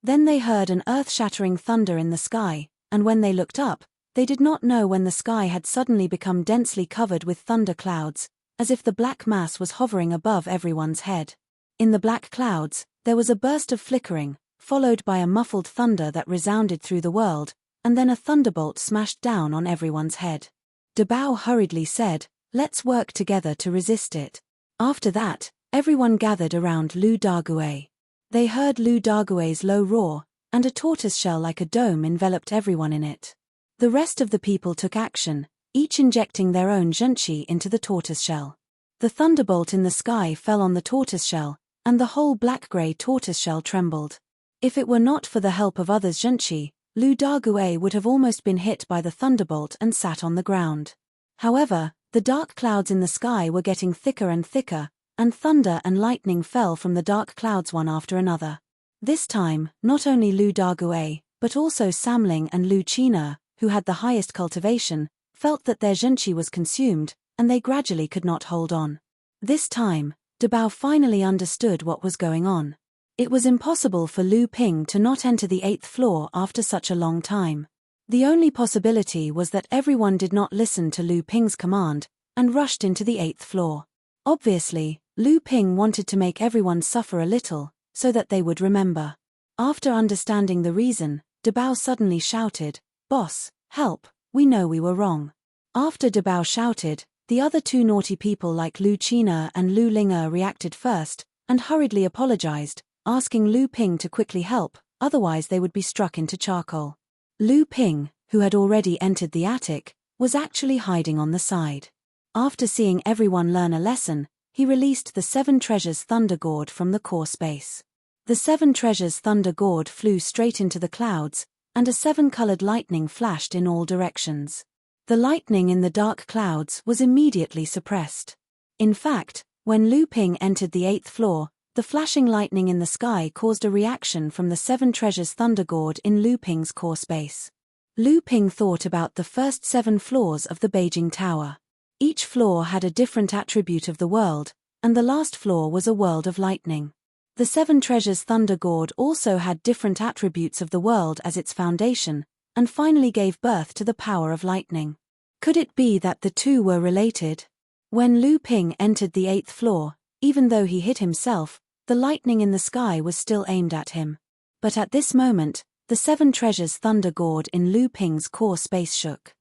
Then they heard an earth-shattering thunder in the sky, and when they looked up, they did not know when the sky had suddenly become densely covered with thunder clouds, as if the black mass was hovering above everyone's head. In the black clouds, there was a burst of flickering, followed by a muffled thunder that resounded through the world, and then a thunderbolt smashed down on everyone's head. De Bao hurriedly said, "Let's work together to resist it." After that, everyone gathered around Lu Dagui. They heard Lu Dagui's low roar, and a tortoiseshell like a dome enveloped everyone in it. The rest of the people took action, each injecting their own zhenqi into the tortoiseshell. The thunderbolt in the sky fell on the tortoiseshell, and the whole black-grey tortoiseshell trembled. If it were not for the help of others' zhenqi, Lu Dagui would have almost been hit by the thunderbolt and sat on the ground. However, the dark clouds in the sky were getting thicker and thicker, and thunder and lightning fell from the dark clouds one after another. This time, not only Lu Dagui, but also Samling and Lu Qina, who had the highest cultivation, felt that their zhenqi was consumed, and they gradually could not hold on. This time, De Bao finally understood what was going on. It was impossible for Lu Ping to not enter the 8th floor after such a long time. The only possibility was that everyone did not listen to Lu Ping's command, and rushed into the 8th floor. Obviously, Lu Ping wanted to make everyone suffer a little, so that they would remember. After understanding the reason, De Bao suddenly shouted, "Boss, help, we know we were wrong." After De Bao shouted, the other two naughty people like Lu Qina and Lu Linga reacted first, and hurriedly apologized, asking Lu Ping to quickly help, otherwise they would be struck into charcoal. Lu Ping, who had already entered the attic, was actually hiding on the side. After seeing everyone learn a lesson, he released the 7 treasures thunder gourd from the core space. The 7 treasures thunder gourd flew straight into the clouds, and a 7-colored lightning flashed in all directions. The lightning in the dark clouds was immediately suppressed. In fact, when Lu Ping entered the 8th floor, the flashing lightning in the sky caused a reaction from the 7 treasures thunder gourd in Lu Ping's core space. Lu Ping thought about the first 7 floors of the Beijing Tower. Each floor had a different attribute of the world, and the last floor was a world of lightning. The 7 treasures thunder gourd also had different attributes of the world as its foundation, and finally gave birth to the power of lightning. Could it be that the two were related? When Lu Ping entered the 8th floor, even though he hid himself, the lightning in the sky was still aimed at him. But at this moment, the 7 treasures thunder gourd in Lu Ping's core space shook.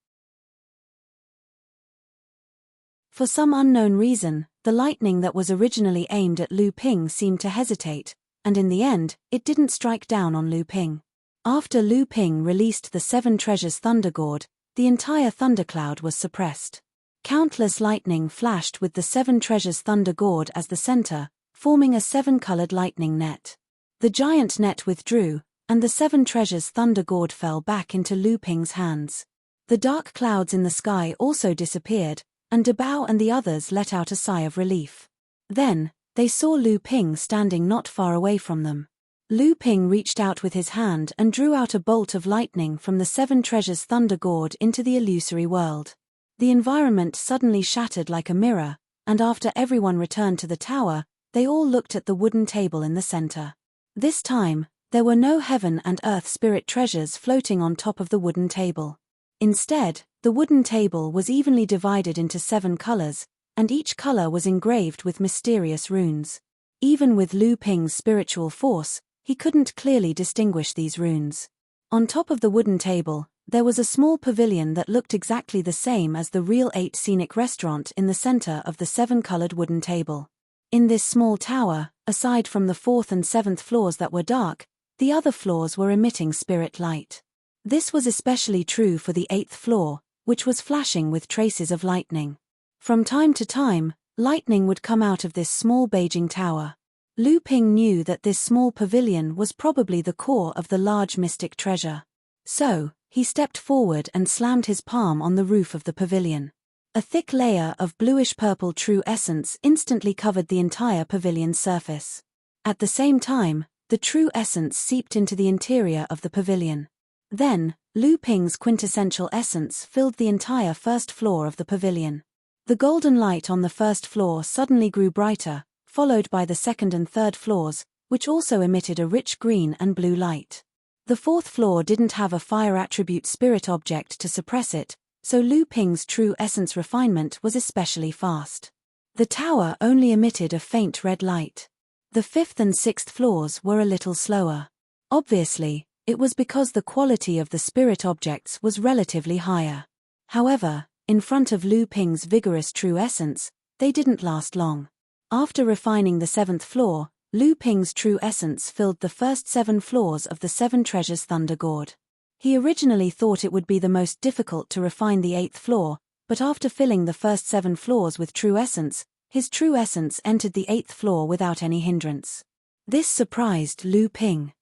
For some unknown reason, the lightning that was originally aimed at Lu Ping seemed to hesitate, and in the end, it didn't strike down on Lu Ping. After Lu Ping released the 7 treasures thunder gourd, the entire thundercloud was suppressed. Countless lightning flashed with the 7 treasures thunder gourd as the center, forming a 7-colored lightning net. The giant net withdrew, and the 7 treasures thunder gourd fell back into Lu Ping's hands. The dark clouds in the sky also disappeared, and De Bao and the others let out a sigh of relief. Then, they saw Lu Ping standing not far away from them. Lu Ping reached out with his hand and drew out a bolt of lightning from the 7 treasures thunder gourd into the illusory world. The environment suddenly shattered like a mirror, and after everyone returned to the tower, they all looked at the wooden table in the center. This time, there were no heaven and earth spirit treasures floating on top of the wooden table. Instead, the wooden table was evenly divided into 7 colors, and each color was engraved with mysterious runes. Even with Lu Ping's spiritual force, he couldn't clearly distinguish these runes. On top of the wooden table, there was a small pavilion that looked exactly the same as the real 8 scenic restaurant in the center of the 7-colored wooden table. In this small tower, aside from the 4th and 7th floors that were dark, the other floors were emitting spirit light. This was especially true for the 8th floor, which was flashing with traces of lightning. From time to time, lightning would come out of this small Beijing tower. Lu Ping knew that this small pavilion was probably the core of the large mystic treasure. So, he stepped forward and slammed his palm on the roof of the pavilion. A thick layer of bluish-purple true essence instantly covered the entire pavilion's surface. At the same time, the true essence seeped into the interior of the pavilion. Then, Lu Ping's quintessential essence filled the entire first floor of the pavilion. The golden light on the first floor suddenly grew brighter, followed by the second and third floors, which also emitted a rich green and blue light. The fourth floor didn't have a fire attribute spirit object to suppress it, so Lu Ping's true essence refinement was especially fast. The tower only emitted a faint red light. The fifth and sixth floors were a little slower. Obviously, it was because the quality of the spirit objects was relatively higher. However, in front of Lu Ping's vigorous true essence, they didn't last long. After refining the seventh floor, Lu Ping's true essence filled the first 7 floors of the 7 treasures Thunder Gourd. He originally thought it would be the most difficult to refine the 8th floor, but after filling the first 7 floors with true essence, his true essence entered the 8th floor without any hindrance. This surprised Lu Ping.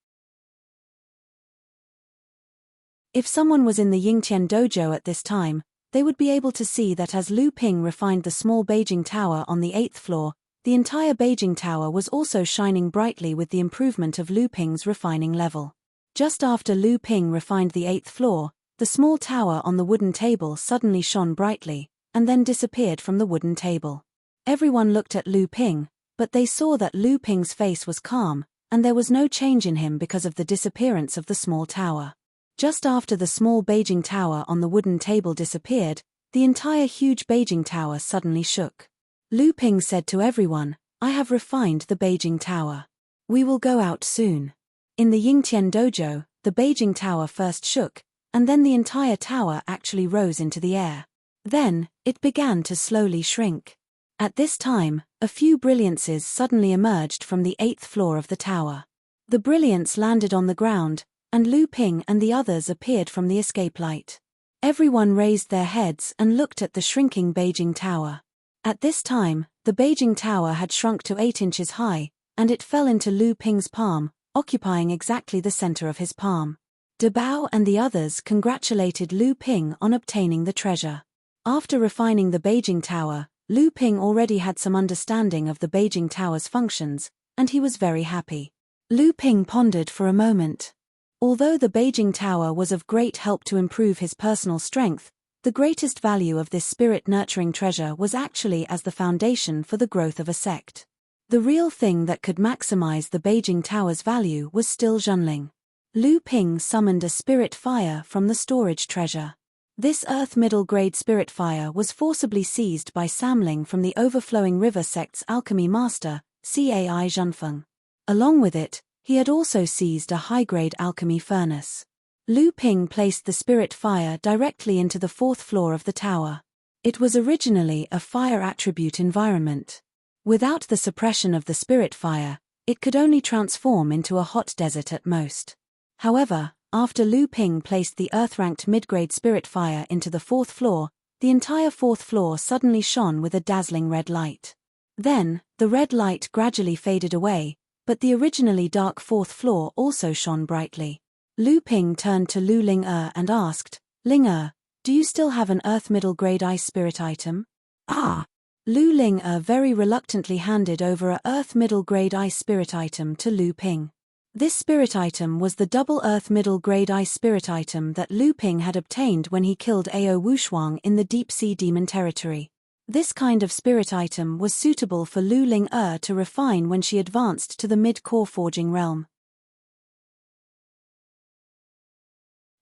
If someone was in the Yingtian dojo at this time, they would be able to see that as Lu Ping refined the small Beijing tower on the 8th floor, the entire Beijing tower was also shining brightly with the improvement of Lu Ping's refining level. Just after Lu Ping refined the 8th floor, the small tower on the wooden table suddenly shone brightly, and then disappeared from the wooden table. Everyone looked at Lu Ping, but they saw that Lu Ping's face was calm, and there was no change in him because of the disappearance of the small tower. Just after the small Beijing tower on the wooden table disappeared, the entire huge Beijing tower suddenly shook. Lu Ping said to everyone, "I have refined the Beijing tower. We will go out soon." In the Yingtian dojo, the Beijing tower first shook, and then the entire tower actually rose into the air. Then, it began to slowly shrink. At this time, a few brilliances suddenly emerged from the 8th floor of the tower. The brilliance landed on the ground, and Lu Ping and the others appeared from the escape light. Everyone raised their heads and looked at the shrinking Beijing tower. At this time, the Beijing tower had shrunk to 8 inches high, and it fell into Lu Ping's palm, occupying exactly the center of his palm. De Bao and the others congratulated Lu Ping on obtaining the treasure. After refining the Beijing tower, Lu Ping already had some understanding of the Beijing tower's functions, and he was very happy. Lu Ping pondered for a moment. Although the Beijing tower was of great help to improve his personal strength, the greatest value of this spirit-nurturing treasure was actually as the foundation for the growth of a sect. The real thing that could maximize the Beijing tower's value was still Zhenling. Lu Ping summoned a spirit fire from the storage treasure. This earth middle-grade spirit fire was forcibly seized by Samling from the overflowing river sect's alchemy master, Cai Zhenfeng. Along with it, he had also seized a high-grade alchemy furnace. Lu Ping placed the spirit fire directly into the 4th floor of the tower. It was originally a fire attribute environment. Without the suppression of the spirit fire, it could only transform into a hot desert at most. However, after Lu Ping placed the earth-ranked mid-grade spirit fire into the 4th floor, the entire 4th floor suddenly shone with a dazzling red light. Then, the red light gradually faded away, but the originally dark 4th floor also shone brightly. Lu Ping turned to Lu Ling and asked, "Ling, do you still have an earth middle-grade ice spirit item?" "Ah!" Lu Ling very reluctantly handed over a earth middle-grade ice spirit item to Lu Ping. This spirit item was the double earth middle-grade ice spirit item that Lu Ping had obtained when he killed Ao Wushuang in the deep-sea demon territory. This kind of spirit item was suitable for Lu Ling to refine when she advanced to the mid-core forging realm.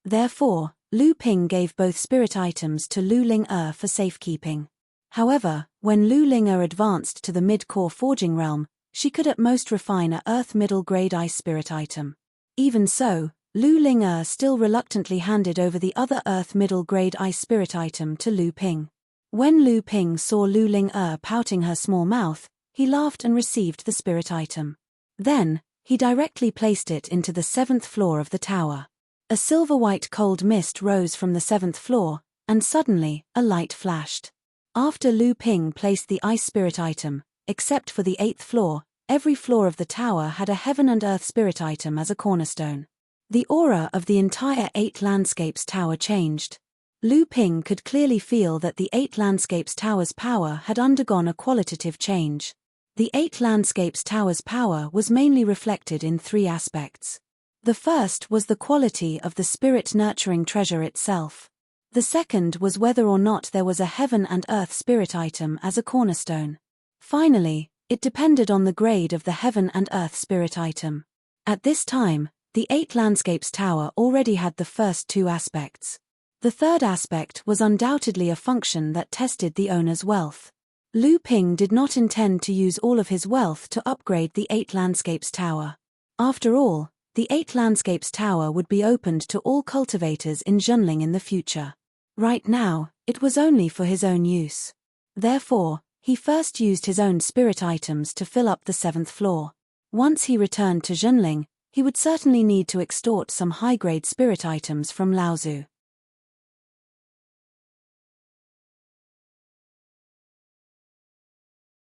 Therefore, Lu Ping gave both spirit items to Lu Ling for safekeeping. However, when Lu Ling advanced to the mid-core forging realm, she could at most refine a earth middle-grade ice spirit item. Even so, Lu Ling still reluctantly handed over the other earth middle-grade ice spirit item to Lu Ping. When Lu Ping saw Lu Ling pouting her small mouth, he laughed and received the spirit item. Then, he directly placed it into the 7th floor of the tower. A silver-white cold mist rose from the 7th floor, and suddenly, a light flashed. After Lu Ping placed the ice spirit item, except for the 8th floor, every floor of the tower had a heaven and earth spirit item as a cornerstone. The aura of the entire 8 landscapes tower changed. Lu Ping could clearly feel that the 8 landscapes tower's power had undergone a qualitative change. The 8 landscapes tower's power was mainly reflected in 3 aspects. The first was the quality of the spirit-nurturing treasure itself. The second was whether or not there was a heaven and earth spirit item as a cornerstone. Finally, it depended on the grade of the heaven and earth spirit item. At this time, the 8 landscapes tower already had the first 2 aspects. The third aspect was undoubtedly a function that tested the owner's wealth. Lu Ping did not intend to use all of his wealth to upgrade the 8 landscapes tower. After all, the 8 landscapes tower would be opened to all cultivators in Zhenling in the future. Right now, it was only for his own use. Therefore, he first used his own spirit items to fill up the 7th floor. Once he returned to Zhenling, he would certainly need to extort some high-grade spirit items from Laozu.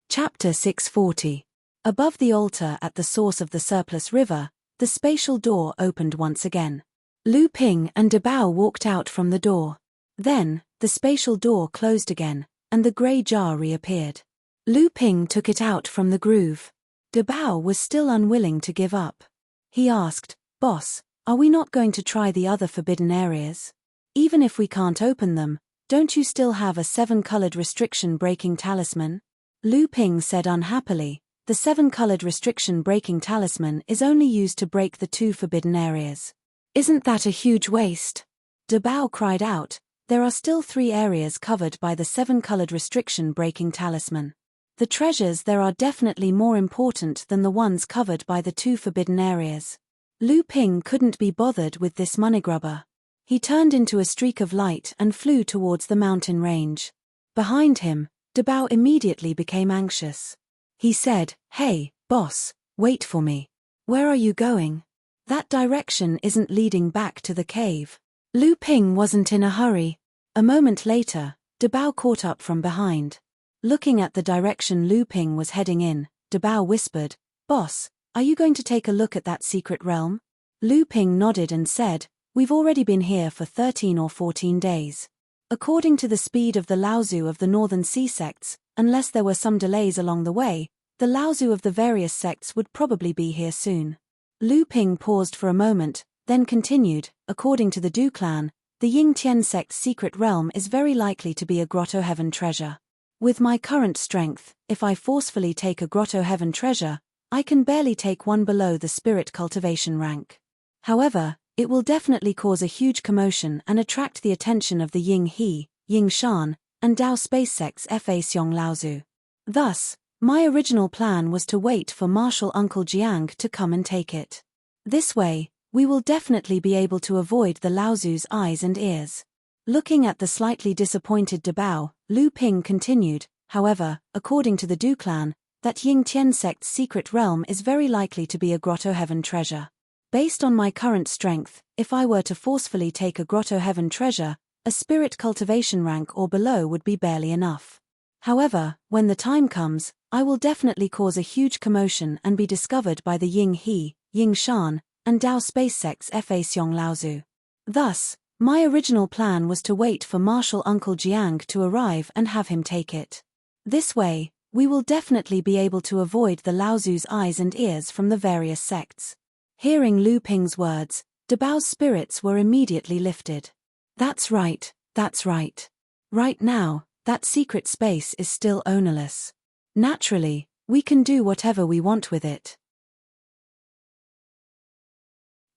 Chapter 640. Above the altar at the source of the surplus river, the spatial door opened once again. Lu Ping and De Bao walked out from the door. Then, the spatial door closed again, and the grey jar reappeared. Lu Ping took it out from the groove. De Bao was still unwilling to give up. He asked, "Boss, are we not going to try the other forbidden areas? Even if we can't open them, don't you still have a 7-colored restriction-breaking talisman?" Lu Ping said unhappily, "The 7-colored restriction-breaking talisman is only used to break the 2 forbidden areas. Isn't that a huge waste?" De Bao cried out, "There are still 3 areas covered by the 7-colored restriction-breaking talisman. The treasures there are definitely more important than the ones covered by the 2 forbidden areas." Lu Ping couldn't be bothered with this moneygrubber. He turned into a streak of light and flew towards the mountain range. Behind him, De Bao immediately became anxious. He said, "Hey, boss, wait for me. Where are you going? That direction isn't leading back to the cave." Lu Ping wasn't in a hurry. A moment later, De Bao caught up from behind. Looking at the direction Lu Ping was heading in, De Bao whispered, "Boss, are you going to take a look at that secret realm?" Lu Ping nodded and said, "We've already been here for 13 or 14 days. According to the speed of the Laozu of the northern sea sects, unless there were some delays along the way, the Laozu of the various sects would probably be here soon." Lu Ping paused for a moment, then continued, "According to the Du clan, the Ying Tian sect's secret realm is very likely to be a Grotto Heaven treasure. With my current strength, if I forcefully take a Grotto Heaven treasure, I can barely take one below the spirit cultivation rank. However, it will definitely cause a huge commotion and attract the attention of the Ying He, Ying Shan, and Dao Space sects Fa Xiong Laozu. Thus, my original plan was to wait for Marshal Uncle Jiang to come and take it. This way, we will definitely be able to avoid the Laozu's eyes and ears." Looking at the slightly disappointed De Bao, Lu Ping continued, "However, according to the Du clan, that Ying Tian sect's secret realm is very likely to be a Grotto Heaven treasure. Based on my current strength, if I were to forcefully take a Grotto Heaven treasure, a spirit cultivation rank or below would be barely enough. However, when the time comes, I will definitely cause a huge commotion and be discovered by the Ying He, Ying Shan, and Dao Space sects Fa Xiong Laozu. Thus, my original plan was to wait for Marshal Uncle Jiang to arrive and have him take it. This way, we will definitely be able to avoid the Laozu's eyes and ears from the various sects." Hearing Lu Ping's words, De Bao's spirits were immediately lifted. That's right, that's right. Right now, that secret space is still ownerless. Naturally, we can do whatever we want with it."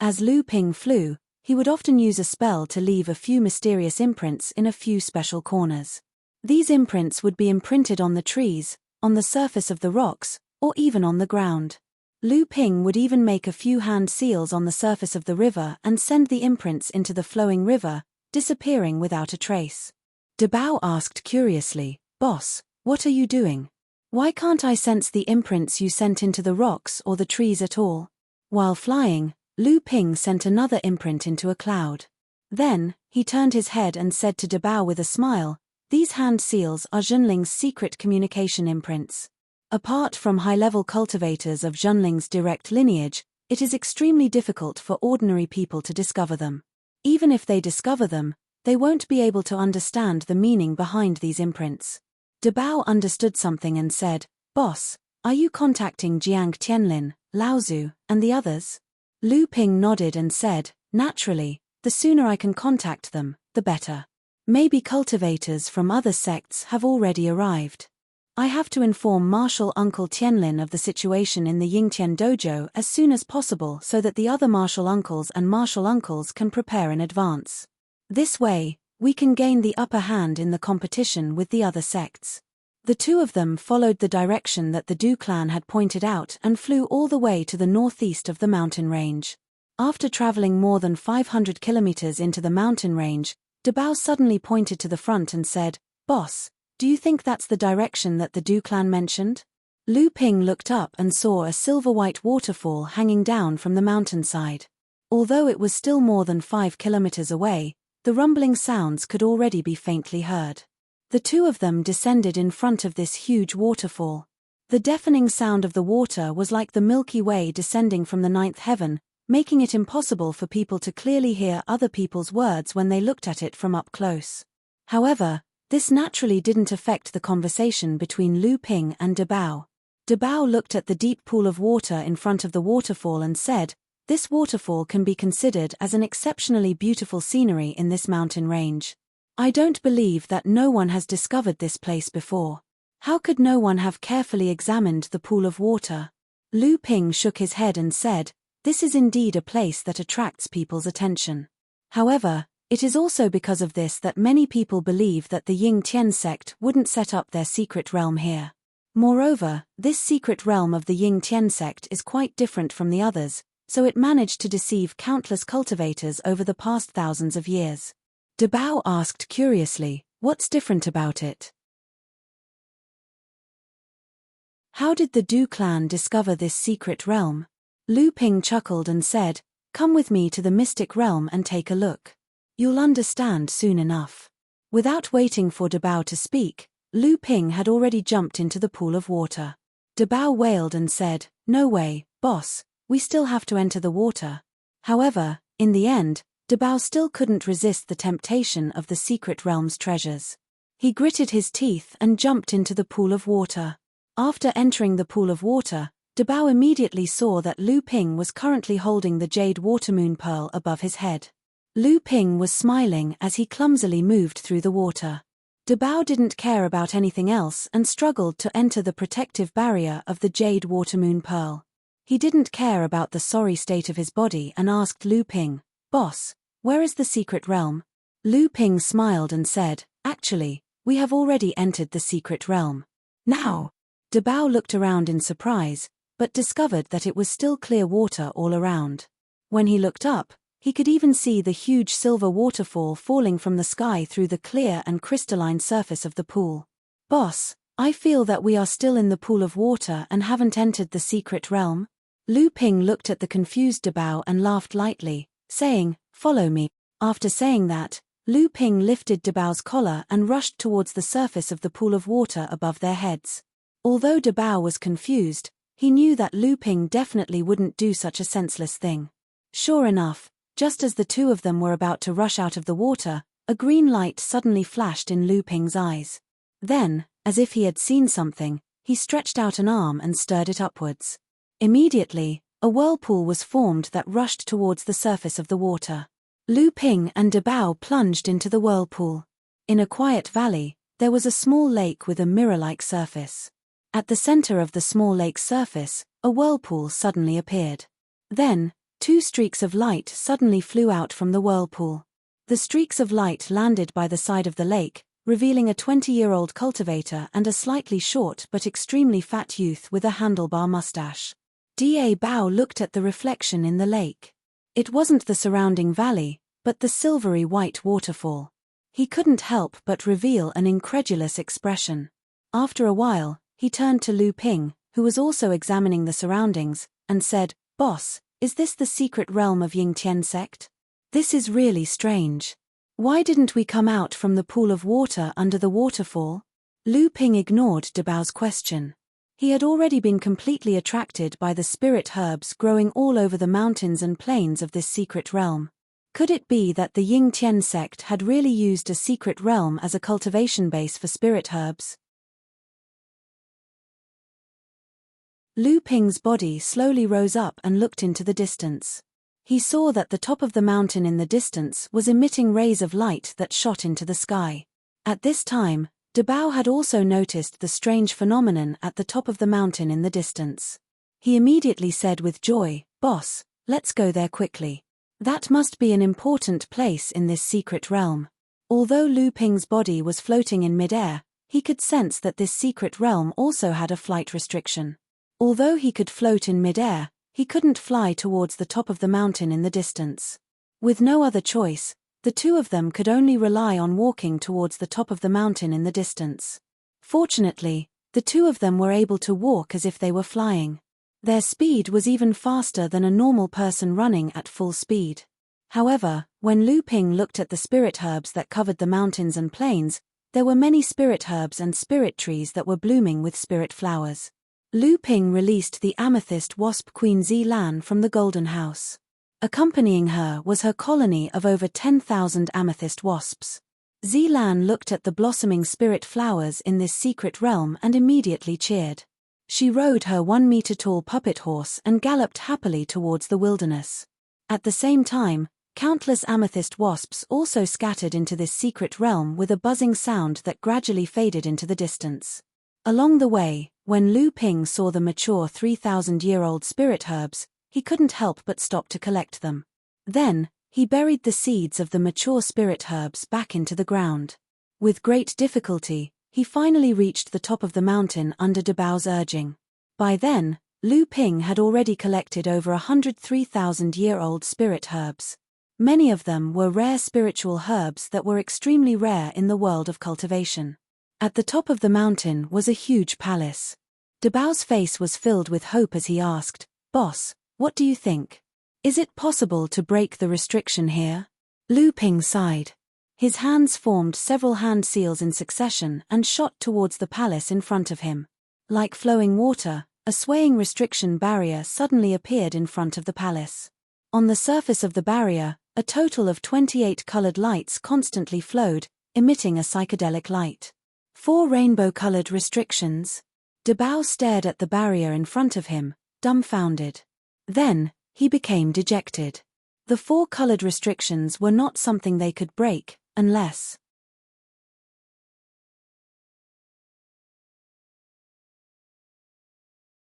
As Lu Ping flew, he would often use a spell to leave a few mysterious imprints in a few special corners. These imprints would be imprinted on the trees, on the surface of the rocks, or even on the ground. Lu Ping would even make a few hand seals on the surface of the river and send the imprints into the flowing river, disappearing without a trace. De Bao asked curiously, "Boss, what are you doing? Why can't I sense the imprints you sent into the rocks or the trees at all?" While flying, Lu Ping sent another imprint into a cloud. Then, he turned his head and said to De Bao with a smile, These hand seals are Zhenling's secret communication imprints. Apart from high-level cultivators of Zhenling's direct lineage, it is extremely difficult for ordinary people to discover them. Even if they discover them, they won't be able to understand the meaning behind these imprints. Dabao understood something and said, "Boss, are you contacting Jiang Tianlin, Laozu, and the others?" Lu Ping nodded and said, "Naturally, the sooner I can contact them, the better. Maybe cultivators from other sects have already arrived. I have to inform Martial Uncle Tianlin of the situation in the Yingtian dojo as soon as possible so that the other martial uncles can prepare in advance. This way, we can gain the upper hand in the competition with the other sects." The two of them followed the direction that the Du clan had pointed out and flew all the way to the northeast of the mountain range. After traveling more than 500 kilometers into the mountain range, Dabao suddenly pointed to the front and said, "Boss, do you think that's the direction that the Du clan mentioned?" Lu Ping looked up and saw a silver-white waterfall hanging down from the mountainside. Although it was still more than 5 kilometers away, the rumbling sounds could already be faintly heard. The two of them descended in front of this huge waterfall. The deafening sound of the water was like the Milky Way descending from the ninth heaven, making it impossible for people to clearly hear other people's words when they looked at it from up close. However, this naturally didn't affect the conversation between Lu Ping and Dabao. Dabao looked at the deep pool of water in front of the waterfall and said, "This waterfall can be considered as an exceptionally beautiful scenery in this mountain range. I don't believe that no one has discovered this place before. How could no one have carefully examined the pool of water?" Lu Ping shook his head and said, "This is indeed a place that attracts people's attention. However, it is also because of this that many people believe that the Ying Tian sect wouldn't set up their secret realm here. Moreover, this secret realm of the Ying Tian sect is quite different from the others, so it managed to deceive countless cultivators over the past thousands of years." Dabao asked curiously, "What's different about it?" How did the Du clan discover this secret realm? Lu Ping chuckled and said, "Come with me to the mystic realm and take a look. You'll understand soon enough." Without waiting for Dabao to speak, Lu Ping had already jumped into the pool of water. Dabao wailed and said, "No way, boss, we still have to enter the water." However, in the end, Dabao still couldn't resist the temptation of the secret realm's treasures. He gritted his teeth and jumped into the pool of water. After entering the pool of water, Dabao immediately saw that Lu Ping was currently holding the jade watermoon pearl above his head. Lu Ping was smiling as he clumsily moved through the water. Dabao didn't care about anything else and struggled to enter the protective barrier of the jade watermoon pearl. He didn't care about the sorry state of his body and asked Lu Ping, "Boss, where is the secret realm?" Lu Ping smiled and said, "Actually, we have already entered the secret realm. Now." Dabao looked around in surprise, but discovered that it was still clear water all around. When he looked up, he could even see the huge silver waterfall falling from the sky through the clear and crystalline surface of the pool. "Boss, I feel that we are still in the pool of water and haven't entered the secret realm." Lu Ping looked at the confused Dabao and laughed lightly, saying, "Follow me." After saying that, Lu Ping lifted Dabao's collar and rushed towards the surface of the pool of water above their heads. Although Dabao was confused, he knew that Lu Ping definitely wouldn't do such a senseless thing. Sure enough, just as the two of them were about to rush out of the water, a green light suddenly flashed in Lu Ping's eyes. Then, as if he had seen something, he stretched out an arm and stirred it upwards. Immediately, a whirlpool was formed that rushed towards the surface of the water. Lu Ping and Dabao plunged into the whirlpool. In a quiet valley, there was a small lake with a mirror-like surface. At the center of the small lake's surface, a whirlpool suddenly appeared. Then, two streaks of light suddenly flew out from the whirlpool. The streaks of light landed by the side of the lake, revealing a 20-year-old cultivator and a slightly short but extremely fat youth with a handlebar mustache. Dabao looked at the reflection in the lake. It wasn't the surrounding valley, but the silvery white waterfall. He couldn't help but reveal an incredulous expression. After a while, he turned to Lu Ping, who was also examining the surroundings, and said, "Boss, is this the secret realm of Ying Tian sect? This is really strange. Why didn't we come out from the pool of water under the waterfall? Lu Ping ignored Dabao's question. He had already been completely attracted by the spirit herbs growing all over the mountains and plains of this secret realm. Could it be that the Ying Tian sect had really used a secret realm as a cultivation base for spirit herbs? Lu Ping's body slowly rose up and looked into the distance. He saw that the top of the mountain in the distance was emitting rays of light that shot into the sky. At this time, Dabao had also noticed the strange phenomenon at the top of the mountain in the distance. He immediately said with joy, "Boss, let's go there quickly. That must be an important place in this secret realm." Although Lu Ping's body was floating in midair, he could sense that this secret realm also had a flight restriction. Although he could float in midair, he couldn't fly towards the top of the mountain in the distance. With no other choice, the two of them could only rely on walking towards the top of the mountain in the distance. Fortunately, the two of them were able to walk as if they were flying. Their speed was even faster than a normal person running at full speed. However, when Lu Ping looked at the spirit herbs that covered the mountains and plains, there were many spirit herbs and spirit trees that were blooming with spirit flowers. Lu Ping released the amethyst wasp Queen Zilan from the golden house. Accompanying her was her colony of over 10,000 amethyst wasps. Zilan looked at the blossoming spirit flowers in this secret realm and immediately cheered. She rode her 1-meter-tall puppet horse and galloped happily towards the wilderness. At the same time, countless amethyst wasps also scattered into this secret realm with a buzzing sound that gradually faded into the distance. Along the way, when Lu Ping saw the mature 3,000-year-old spirit herbs, he couldn't help but stop to collect them. Then, he buried the seeds of the mature spirit herbs back into the ground. With great difficulty, he finally reached the top of the mountain under Dabao's urging. By then, Lu Ping had already collected over 103,000-year-old spirit herbs. Many of them were rare spiritual herbs that were extremely rare in the world of cultivation. At the top of the mountain was a huge palace. Dabao's face was filled with hope as he asked, "Boss, what do you think? Is it possible to break the restriction here?" Lu Ping sighed. His hands formed several hand seals in succession and shot towards the palace in front of him. Like flowing water, a swaying restriction barrier suddenly appeared in front of the palace. On the surface of the barrier, a total of 28 colored lights constantly flowed, emitting a psychedelic light. 4 rainbow-colored restrictions. Dabao stared at the barrier in front of him, dumbfounded. Then, he became dejected. The 4 colored restrictions were not something they could break, unless...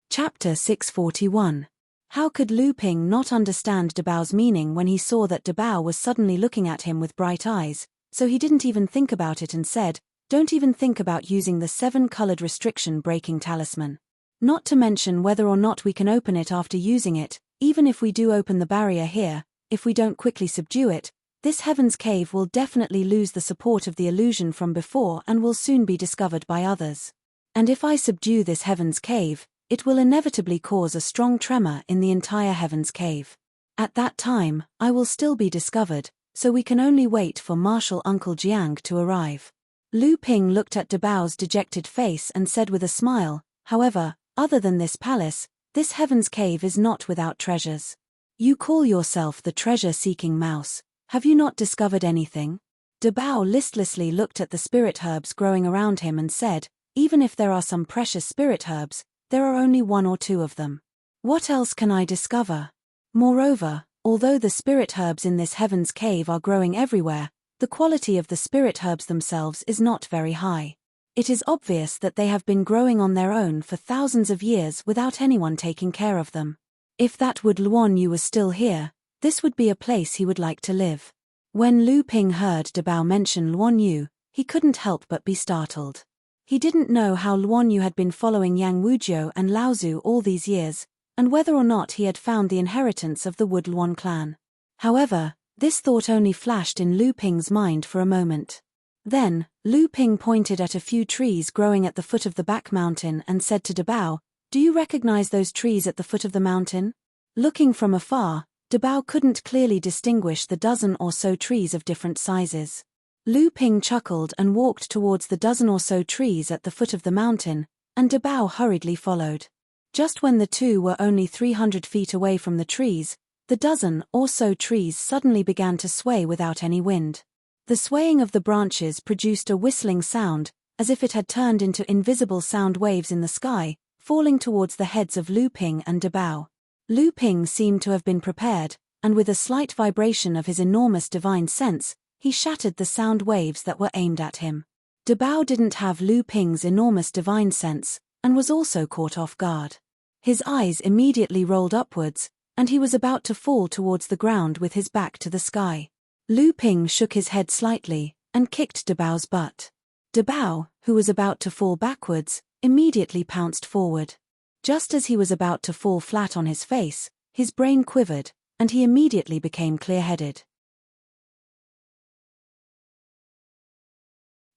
Chapter 641. How could Lu Ping not understand Dabao's meaning when he saw that Dabao was suddenly looking at him with bright eyes, so he didn't even think about it and said, "Don't even think about using the 7-colored restriction-breaking talisman. Not to mention whether or not we can open it after using it, even if we do open the barrier here, if we don't quickly subdue it, this Heaven's Cave will definitely lose the support of the illusion from before and will soon be discovered by others. And if I subdue this Heaven's Cave, it will inevitably cause a strong tremor in the entire Heaven's Cave. At that time, I will still be discovered, so we can only wait for Marshal Uncle Jiang to arrive." Lu Ping looked at Dabao's dejected face and said with a smile, "However, other than this palace, this Heaven's Cave is not without treasures. You call yourself the treasure-seeking mouse. Have you not discovered anything?" Dabao listlessly looked at the spirit herbs growing around him and said, "Even if there are some precious spirit herbs, there are only 1 or 2 of them. What else can I discover? Moreover, although the spirit herbs in this Heaven's Cave are growing everywhere, the quality of the spirit herbs themselves is not very high. It is obvious that they have been growing on their own for thousands of years without anyone taking care of them. If that Wood Luan Yu was still here, this would be a place he would like to live." When Lu Ping heard Dabao mention Luan Yu, he couldn't help but be startled. He didn't know how Luan Yu had been following Yang Wujiu and Lao Zu all these years, and whether or not he had found the inheritance of the Wood Luan clan. However, this thought only flashed in Lu Ping's mind for a moment. Then, Lu Ping pointed at a few trees growing at the foot of the back mountain and said to Dabao, "Do you recognize those trees at the foot of the mountain?" Looking from afar, Dabao couldn't clearly distinguish the dozen or so trees of different sizes. Lu Ping chuckled and walked towards the dozen or so trees at the foot of the mountain, and Dabao hurriedly followed. Just when the two were only 300 feet away from the trees, the dozen or so trees suddenly began to sway without any wind. The swaying of the branches produced a whistling sound, as if it had turned into invisible sound waves in the sky, falling towards the heads of Lu Ping and Dabao. Lu Ping seemed to have been prepared, and with a slight vibration of his enormous divine sense, he shattered the sound waves that were aimed at him. Dabao didn't have Lu Ping's enormous divine sense, and was also caught off guard. His eyes immediately rolled upwards, and he was about to fall towards the ground with his back to the sky. Lu Ping shook his head slightly, and kicked Dabao's butt. Dabao, who was about to fall backwards, immediately pounced forward. Just as he was about to fall flat on his face, his brain quivered, and he immediately became clear-headed.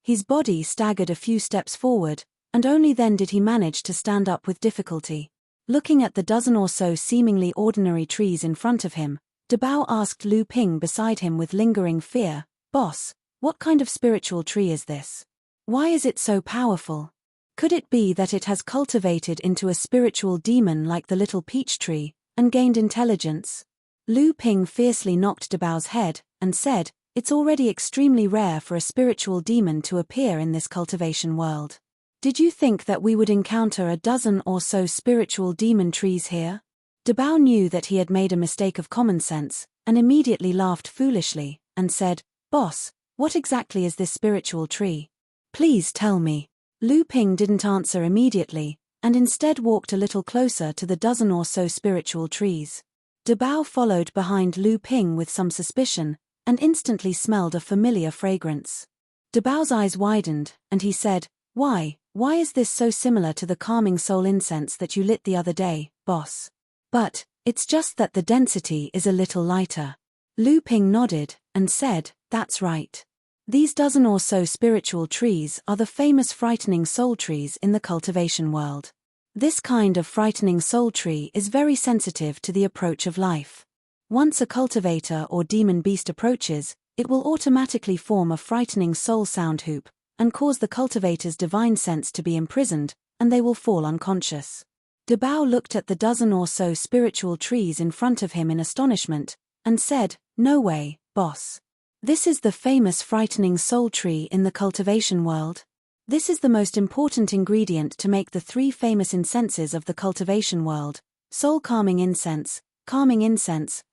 His body staggered a few steps forward, and only then did he manage to stand up with difficulty. Looking at the dozen or so seemingly ordinary trees in front of him, Dabao asked Lu Ping beside him with lingering fear, "Boss, what kind of spiritual tree is this? Why is it so powerful? Could it be that it has cultivated into a spiritual demon like the little peach tree, and gained intelligence?" Lu Ping fiercely knocked Dabao's head, and said, "It's already extremely rare for a spiritual demon to appear in this cultivation world. Did you think that we would encounter a dozen or so spiritual demon trees here?" Dabao knew that he had made a mistake of common sense, and immediately laughed foolishly, and said, "Boss, what exactly is this spiritual tree? Please tell me." Lu Ping didn't answer immediately, and instead walked a little closer to the dozen or so spiritual trees. Dabao followed behind Lu Ping with some suspicion, and instantly smelled a familiar fragrance. Dabao's eyes widened, and he said, Why is this so similar to the calming soul incense that you lit the other day, boss?" "But, it's just that the density is a little lighter." Lu Ping nodded, and said, "That's right. These dozen or so spiritual trees are the famous frightening soul trees in the cultivation world. This kind of frightening soul tree is very sensitive to the approach of life. Once a cultivator or demon beast approaches, it will automatically form a frightening soul sound hoop, and cause the cultivator's divine sense to be imprisoned, and they will fall unconscious." Dabao looked at the dozen or so spiritual trees in front of him in astonishment, and said, "No way, boss. This is the famous frightening soul tree in the cultivation world. This is the most important ingredient to make the three famous incenses of the cultivation world: soul-calming incense,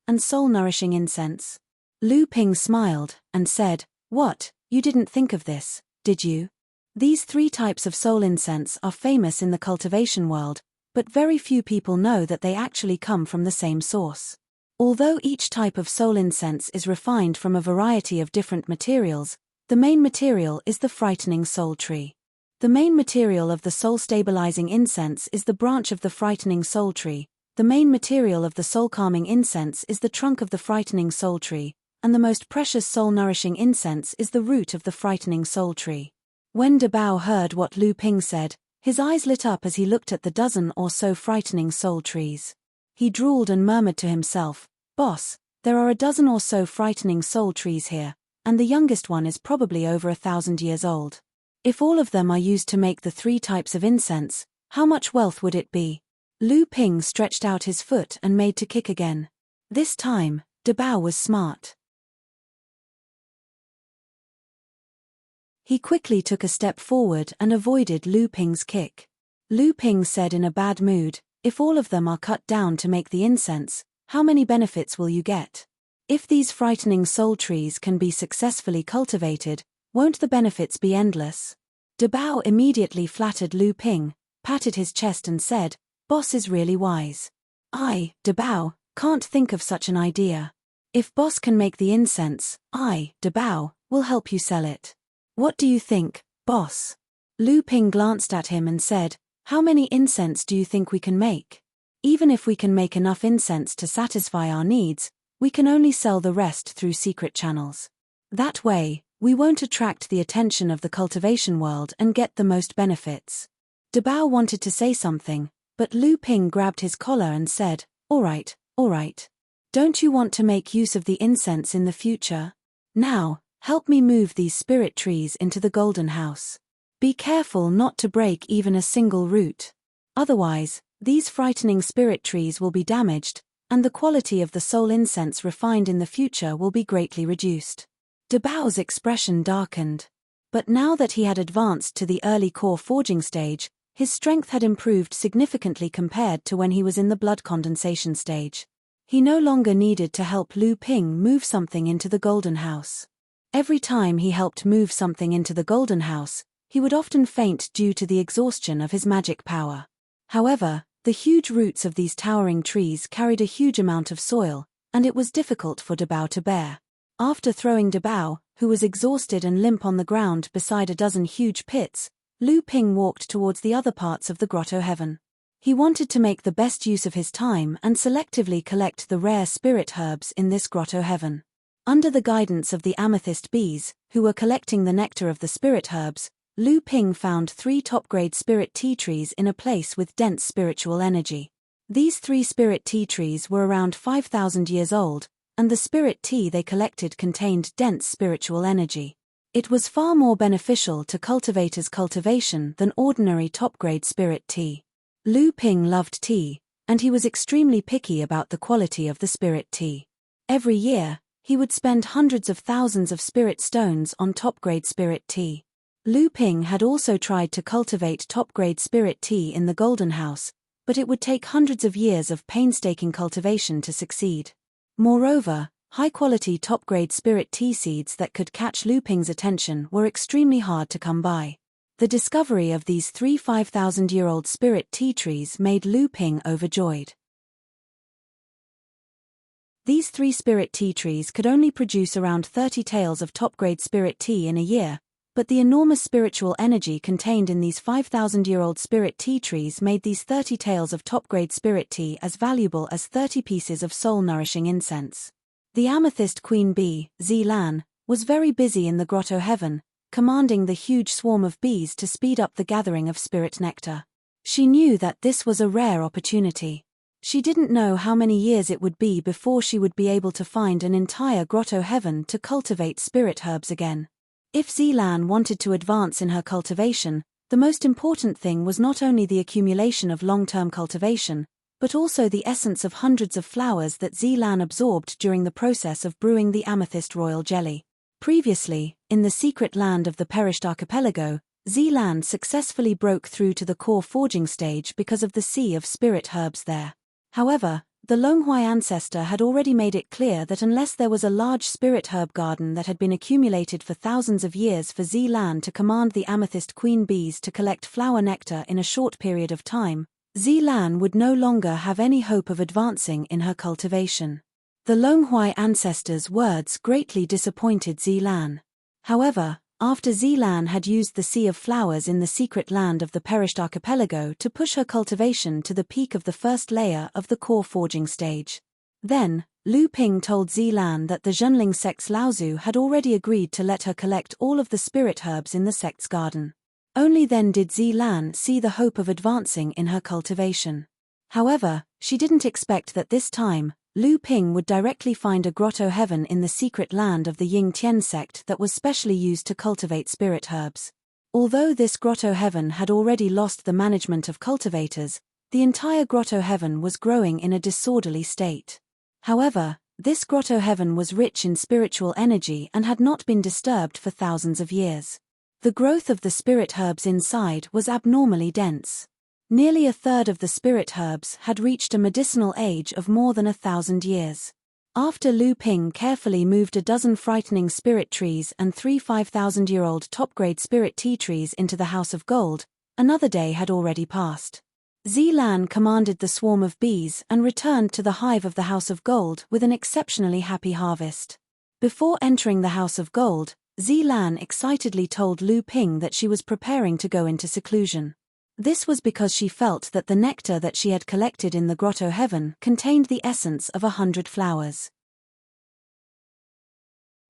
and soul-nourishing incense." Lu Ping smiled, and said, "What, you didn't think of this, did you? These three types of soul incense are famous in the cultivation world, but very few people know that they actually come from the same source. Although each type of soul incense is refined from a variety of different materials, the main material is the frightening soul tree. The main material of the soul-stabilizing incense is the branch of the frightening soul tree, the main material of the soul-calming incense is the trunk of the frightening soul tree, and the most precious soul-nourishing incense is the root of the frightening soul tree." When Dabao heard what Lu Ping said, his eyes lit up as he looked at the dozen or so frightening soul trees. He drooled and murmured to himself, "Boss, there are a dozen or so frightening soul trees here, and the youngest one is probably over 1,000 years old. If all of them are used to make the three types of incense, how much wealth would it be?" Lu Ping stretched out his foot and made to kick again. This time, Dabao was smart. He quickly took a step forward and avoided Lu Ping's kick. Lu Ping said in a bad mood, "If all of them are cut down to make the incense, how many benefits will you get? If these frightening soul trees can be successfully cultivated, won't the benefits be endless?" Dabao immediately flattered Lu Ping, patted his chest and said, "Boss is really wise. I, Dabao, can't think of such an idea. If Boss can make the incense, I, Dabao, will help you sell it. What do you think, boss?" Lu Ping glanced at him and said, "How many incense do you think we can make? Even if we can make enough incense to satisfy our needs, we can only sell the rest through secret channels. That way, we won't attract the attention of the cultivation world and get the most benefits." Dabao wanted to say something, but Lu Ping grabbed his collar and said, All right. Don't you want to make use of the incense in the future? Now, help me move these spirit trees into the golden house. Be careful not to break even a single root. Otherwise, these frightening spirit trees will be damaged, and the quality of the soul incense refined in the future will be greatly reduced. Debao's expression darkened. But now that he had advanced to the early core forging stage, his strength had improved significantly compared to when he was in the blood condensation stage. He no longer needed to help Lu Ping move something into the golden house. Every time he helped move something into the golden house, he would often faint due to the exhaustion of his magic power. However, the huge roots of these towering trees carried a huge amount of soil, and it was difficult for Debao to bear. After throwing Debao, who was exhausted and limp on the ground beside a dozen huge pits, Lu Ping walked towards the other parts of the grotto heaven. He wanted to make the best use of his time and selectively collect the rare spirit herbs in this grotto heaven. Under the guidance of the amethyst bees, who were collecting the nectar of the spirit herbs, Lu Ping found 3 top-grade spirit tea trees in a place with dense spiritual energy. These 3 spirit tea trees were around 5,000 years old, and the spirit tea they collected contained dense spiritual energy. It was far more beneficial to cultivators' cultivation than ordinary top-grade spirit tea. Lu Ping loved tea, and he was extremely picky about the quality of the spirit tea. Every year, he would spend hundreds of thousands of spirit stones on top-grade spirit tea. Lu Ping had also tried to cultivate top-grade spirit tea in the Golden House, but it would take hundreds of years of painstaking cultivation to succeed. Moreover, high-quality top-grade spirit tea seeds that could catch Lu Ping's attention were extremely hard to come by. The discovery of these 3 5,000-year-old spirit tea trees made Lu Ping overjoyed. These 3 spirit tea trees could only produce around 30 taels of top-grade spirit tea in a year, but the enormous spiritual energy contained in these 5,000-year-old spirit tea trees made these 30 taels of top-grade spirit tea as valuable as 30 pieces of soul-nourishing incense. The amethyst queen bee, Zilan, was very busy in the grotto heaven, commanding the huge swarm of bees to speed up the gathering of spirit nectar. She knew that this was a rare opportunity. She didn't know how many years it would be before she would be able to find an entire grotto heaven to cultivate spirit herbs again. If Zilan wanted to advance in her cultivation, the most important thing was not only the accumulation of long-term cultivation, but also the essence of hundreds of flowers that Zilan absorbed during the process of brewing the amethyst royal jelly. Previously, in the secret land of the perished archipelago, Zilan successfully broke through to the core forging stage because of the sea of spirit herbs there. However, the Longhui ancestor had already made it clear that unless there was a large spirit herb garden that had been accumulated for thousands of years for Zilan to command the amethyst queen bees to collect flower nectar in a short period of time, Zilan would no longer have any hope of advancing in her cultivation. The Longhui ancestor's words greatly disappointed Zilan. However, after Zilan had used the Sea of Flowers in the secret land of the perished archipelago to push her cultivation to the peak of the first layer of the core forging stage. Then, Lu Ping told Zilan that the Zhenling sect's Laozu had already agreed to let her collect all of the spirit herbs in the sect's garden. Only then did Zilan see the hope of advancing in her cultivation. However, she didn't expect that this time, Lu Ping would directly find a grotto heaven in the secret land of the Ying Tian sect that was specially used to cultivate spirit herbs. Although this grotto heaven had already lost the management of cultivators, the entire grotto heaven was growing in a disorderly state. However, this grotto heaven was rich in spiritual energy and had not been disturbed for thousands of years. The growth of the spirit herbs inside was abnormally dense. Nearly a third of the spirit herbs had reached a medicinal age of more than 1,000 years. After Lu Ping carefully moved a dozen frightening spirit trees and 3 5,000-year-old top-grade spirit tea trees into the House of Gold, another day had already passed. Zilan commanded the swarm of bees and returned to the hive of the House of Gold with an exceptionally happy harvest. Before entering the House of Gold, Zilan excitedly told Lu Ping that she was preparing to go into seclusion. This was because she felt that the nectar that she had collected in the grotto heaven contained the essence of 100 flowers.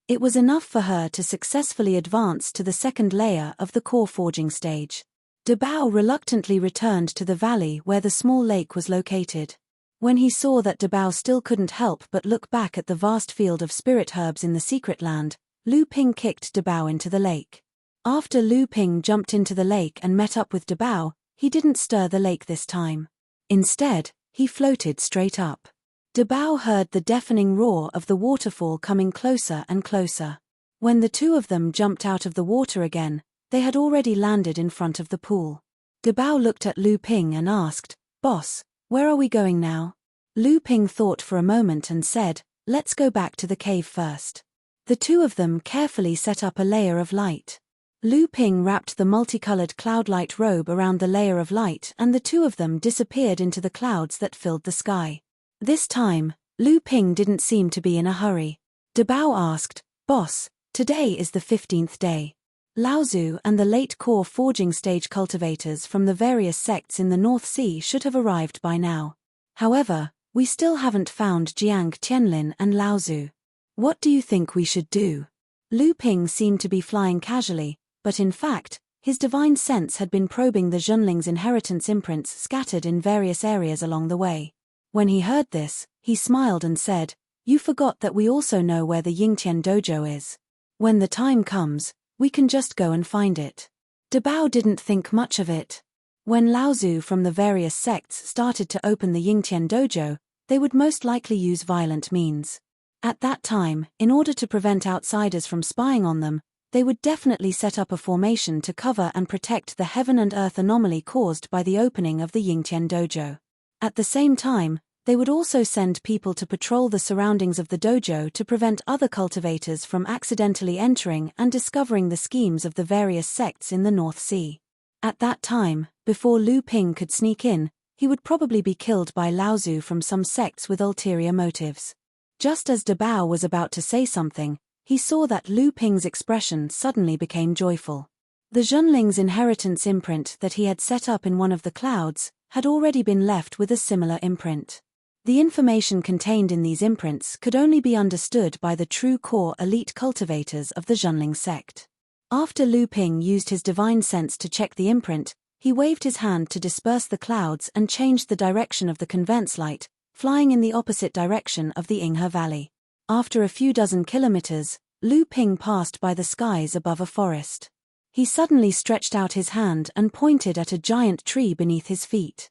It was enough for her to successfully advance to the second layer of the core forging stage. Debao reluctantly returned to the valley where the small lake was located. When he saw that Dabao still couldn't help but look back at the vast field of spirit herbs in the secret land, Lu Ping kicked Dabao into the lake. After Lu Ping jumped into the lake and met up with Dabao, he didn't stir the lake this time. Instead, he floated straight up. Dabao heard the deafening roar of the waterfall coming closer and closer. When the two of them jumped out of the water again, they had already landed in front of the pool. Dabao looked at Lu Ping and asked, "Boss, where are we going now?" Lu Ping thought for a moment and said, "Let's go back to the cave first." The two of them carefully set up a layer of light. Lu Ping wrapped the multicolored cloud-light robe around the layer of light and the two of them disappeared into the clouds that filled the sky. This time, Lu Ping didn't seem to be in a hurry. Dabao asked, "Boss, today is the 15th day. Lao Tzu and the late core forging stage cultivators from the various sects in the North Sea should have arrived by now. However, we still haven't found Jiang Tianlin and Lao Tzu. What do you think we should do?" Lu Ping seemed to be flying casually, but in fact, his divine sense had been probing the Zhenling's inheritance imprints scattered in various areas along the way. When he heard this, he smiled and said, "You forgot that we also know where the Yingtian dojo is. When the time comes, we can just go and find it." Dabao didn't think much of it. When Lao Tzu from the various sects started to open the Yingtian dojo, they would most likely use violent means. At that time, in order to prevent outsiders from spying on them, they would definitely set up a formation to cover and protect the heaven and earth anomaly caused by the opening of the Yingtian dojo. At the same time, they would also send people to patrol the surroundings of the dojo to prevent other cultivators from accidentally entering and discovering the schemes of the various sects in the North Sea. At that time, before Lu Ping could sneak in, he would probably be killed by Lao Tzu from some sects with ulterior motives. Just as Dabao was about to say something, he saw that Lu Ping's expression suddenly became joyful. The Zhenling's inheritance imprint that he had set up in one of the clouds had already been left with a similar imprint. The information contained in these imprints could only be understood by the true core elite cultivators of the Zhenling sect. After Lu Ping used his divine sense to check the imprint, he waved his hand to disperse the clouds and changed the direction of the conveyance light, flying in the opposite direction of the Inghe Valley. After a few dozen kilometers, Lu Ping passed by the skies above a forest. He suddenly stretched out his hand and pointed at a giant tree beneath his feet.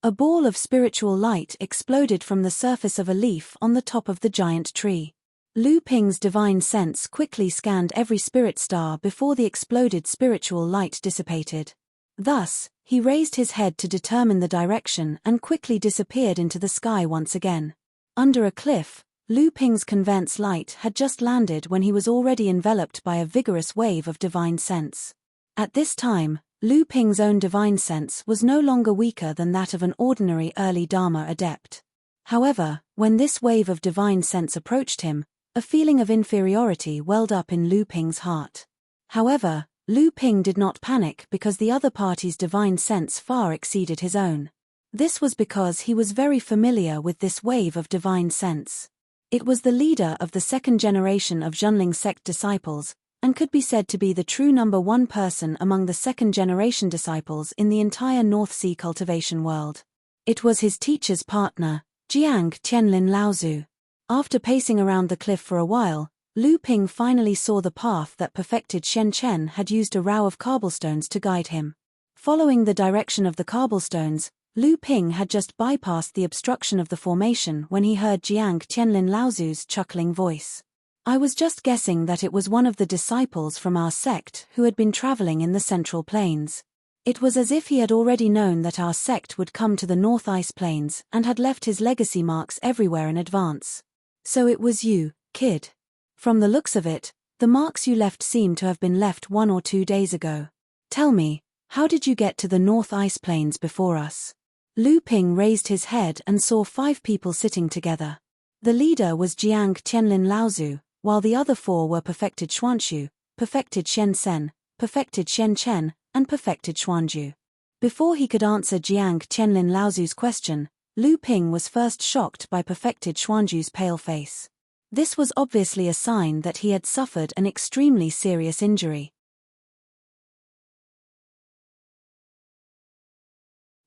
A ball of spiritual light exploded from the surface of a leaf on the top of the giant tree. Lu Ping's divine sense quickly scanned every spirit star before the exploded spiritual light dissipated. Thus, he raised his head to determine the direction and quickly disappeared into the sky once again. Under a cliff, Lu Ping's conveyance light had just landed when he was already enveloped by a vigorous wave of divine sense. At this time, Lu Ping's own divine sense was no longer weaker than that of an ordinary early Dharma adept. However, when this wave of divine sense approached him, a feeling of inferiority welled up in Lu Ping's heart. However, Lu Ping did not panic because the other party's divine sense far exceeded his own. This was because he was very familiar with this wave of divine sense. It was the leader of the second generation of Zhenling sect disciples, and could be said to be the true number one person among the second generation disciples in the entire North Sea cultivation world. It was his teacher's partner, Jiang Tianlin Lao Tzu. After pacing around the cliff for a while, Lu Ping finally saw the path that perfected Shen Chen had used a row of cobblestones to guide him. Following the direction of the cobblestones, Lu Ping had just bypassed the obstruction of the formation when he heard Jiang Tianlin Lao Tzu's chuckling voice. "I was just guessing that it was one of the disciples from our sect who had been traveling in the Central Plains." It was as if he had already known that our sect would come to the North Ice Plains and had left his legacy marks everywhere in advance. "So it was you, kid. From the looks of it, the marks you left seem to have been left 1 or 2 days ago. Tell me, how did you get to the North Ice Plains before us?" Lu Ping raised his head and saw 5 people sitting together. The leader was Jiang Tianlin Lao Tzu, while the other 4 were perfected Xuanxu, perfected Shen Sen, perfected Shen Chen, and perfected Xuanju. Before he could answer Jiang Tianlin Lao Tzu's question, Lu Ping was first shocked by perfected Xuanju's pale face. This was obviously a sign that he had suffered an extremely serious injury.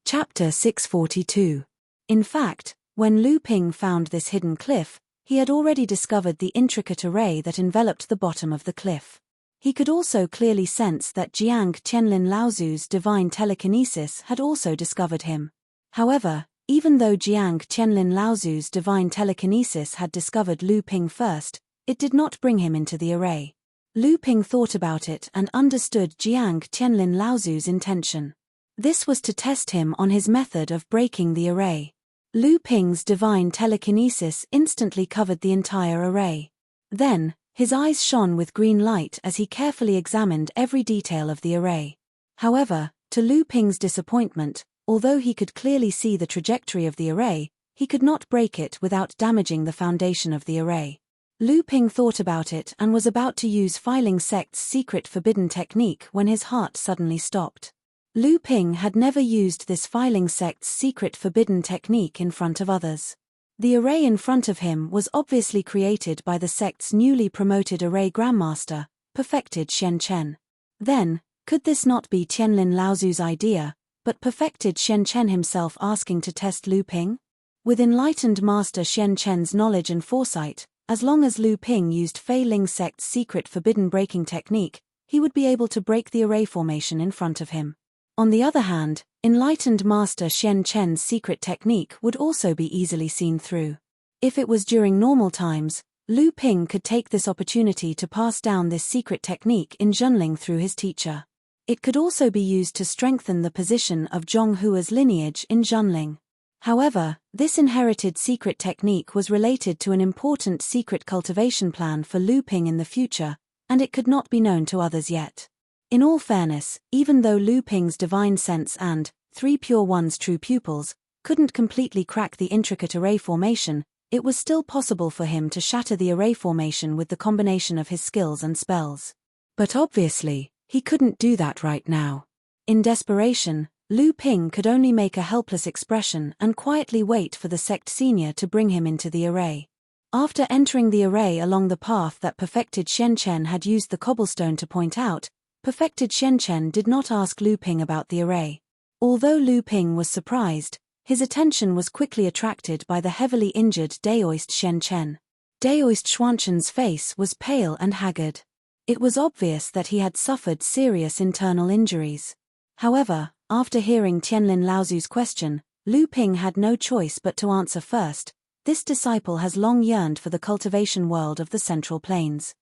Chapter 642. In fact, when Lu Ping found this hidden cliff, he had already discovered the intricate array that enveloped the bottom of the cliff. He could also clearly sense that Jiang Qianlin Laozu's divine telekinesis had also discovered him. However, even though Jiang Qianlin Laozu's divine telekinesis had discovered Lu Ping first, it did not bring him into the array. Lu Ping thought about it and understood Jiang Qianlin Laozu's intention. This was to test him on his method of breaking the array. Lu Ping's divine telekinesis instantly covered the entire array. Then, his eyes shone with green light as he carefully examined every detail of the array. However, to Lu Ping's disappointment, although he could clearly see the trajectory of the array, he could not break it without damaging the foundation of the array. Lu Ping thought about it and was about to use Filing Sect's secret forbidden technique when his heart suddenly stopped. Lu Ping had never used this Filing Sect's secret forbidden technique in front of others. The array in front of him was obviously created by the sect's newly promoted array grandmaster, perfected Shen Chen. Then, could this not be Qianlin Laozu's idea, but perfected Shen Chen himself asking to test Lu Ping? With enlightened master Shen Chen's knowledge and foresight, as long as Lu Ping used Filing Sect's secret forbidden breaking technique, he would be able to break the array formation in front of him. On the other hand, enlightened master Shen Chen's secret technique would also be easily seen through. If it was during normal times, Lu Ping could take this opportunity to pass down this secret technique in Zhenling through his teacher. It could also be used to strengthen the position of Zhonghua's lineage in Zhenling. However, this inherited secret technique was related to an important secret cultivation plan for Lu Ping in the future, and it could not be known to others yet. In all fairness, even though Lu Ping's divine sense and, 3 Pure One's true pupils, couldn't completely crack the intricate array formation, it was still possible for him to shatter the array formation with the combination of his skills and spells. But obviously, he couldn't do that right now. In desperation, Lu Ping could only make a helpless expression and quietly wait for the sect senior to bring him into the array. After entering the array along the path that perfected Shen Chen had used the cobblestone to point out, perfected Shen Chen did not ask Lu Ping about the array. Although Lu Ping was surprised, his attention was quickly attracted by the heavily injured Daoist Shen Chen. Daoist Xuanchen's face was pale and haggard. It was obvious that he had suffered serious internal injuries. However, after hearing Qianlin Laozu's question, Lu Ping had no choice but to answer first. This disciple has long yearned for the cultivation world of the Central Plains.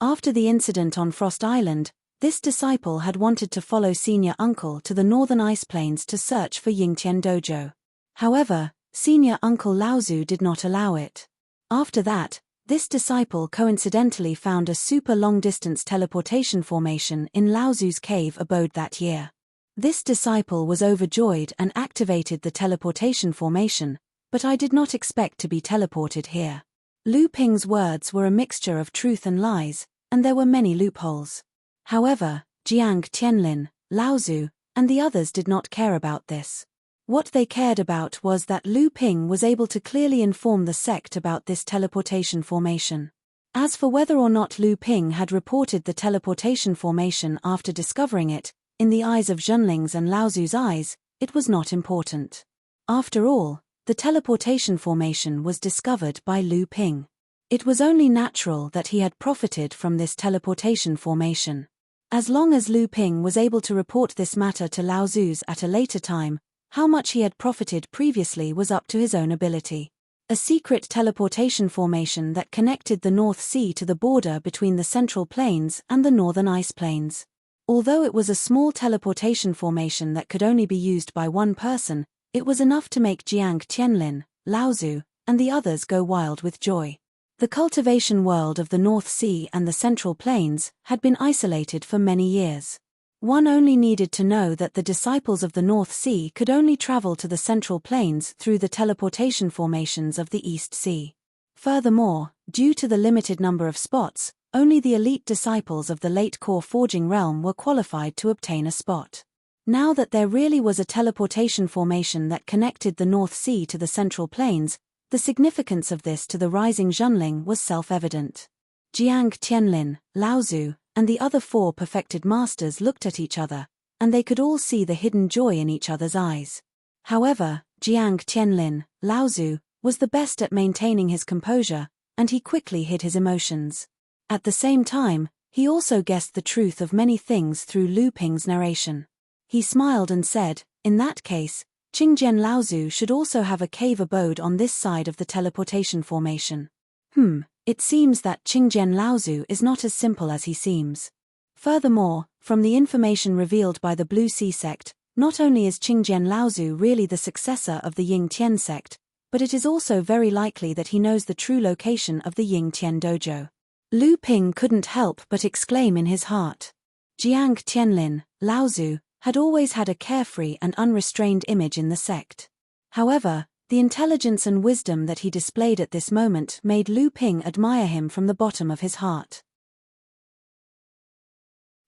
After the incident on Frost Island, this disciple had wanted to follow senior uncle to the northern ice plains to search for Yingtian Dojo. However, senior uncle Laozu did not allow it. After that, this disciple coincidentally found a super long-distance teleportation formation in Laozu's cave abode that year. This disciple was overjoyed and activated the teleportation formation, but I did not expect to be teleported here. Lu Ping's words were a mixture of truth and lies, and there were many loopholes. However, Jiang Qianlin, Laozu, and the others did not care about this. What they cared about was that Lu Ping was able to clearly inform the sect about this teleportation formation. As for whether or not Lu Ping had reported the teleportation formation after discovering it, in the eyes of Zhenling's and Laozu's eyes, it was not important. After all, the teleportation formation was discovered by Lu Ping. It was only natural that he had profited from this teleportation formation. As long as Lu Ping was able to report this matter to Laozu's at a later time, how much he had profited previously was up to his own ability. A secret teleportation formation that connected the North Sea to the border between the Central Plains and the Northern Ice Plains. Although it was a small teleportation formation that could only be used by one person, it was enough to make Jiang Qianlin, Laozu, and the others go wild with joy. The cultivation world of the North Sea and the Central Plains had been isolated for many years. One only needed to know that the disciples of the North Sea could only travel to the Central Plains through the teleportation formations of the East Sea. Furthermore, due to the limited number of spots, only the elite disciples of the late core forging realm were qualified to obtain a spot. Now that there really was a teleportation formation that connected the North Sea to the Central Plains, the significance of this to the rising Zhenling was self-evident. Jiang Qianlin, Laozu, and the other 4 perfected masters looked at each other, and they could all see the hidden joy in each other's eyes. However, Jiang Tianlin, Laozu, was the best at maintaining his composure, and he quickly hid his emotions. At the same time, he also guessed the truth of many things through Lu Ping's narration. He smiled and said, "In that case, Qingjian Laozu should also have a cave abode on this side of the teleportation formation." It seems that Qingjian Laozu is not as simple as he seems. Furthermore, from the information revealed by the Blue Sea sect, not only is Qingjian Laozu really the successor of the Ying Tian sect, but it is also very likely that he knows the true location of the Ying Tian dojo. Lu Ping couldn't help but exclaim in his heart. Jiang Tianlin, Laozu, had always had a carefree and unrestrained image in the sect. However, the intelligence and wisdom that he displayed at this moment made Lu Ping admire him from the bottom of his heart.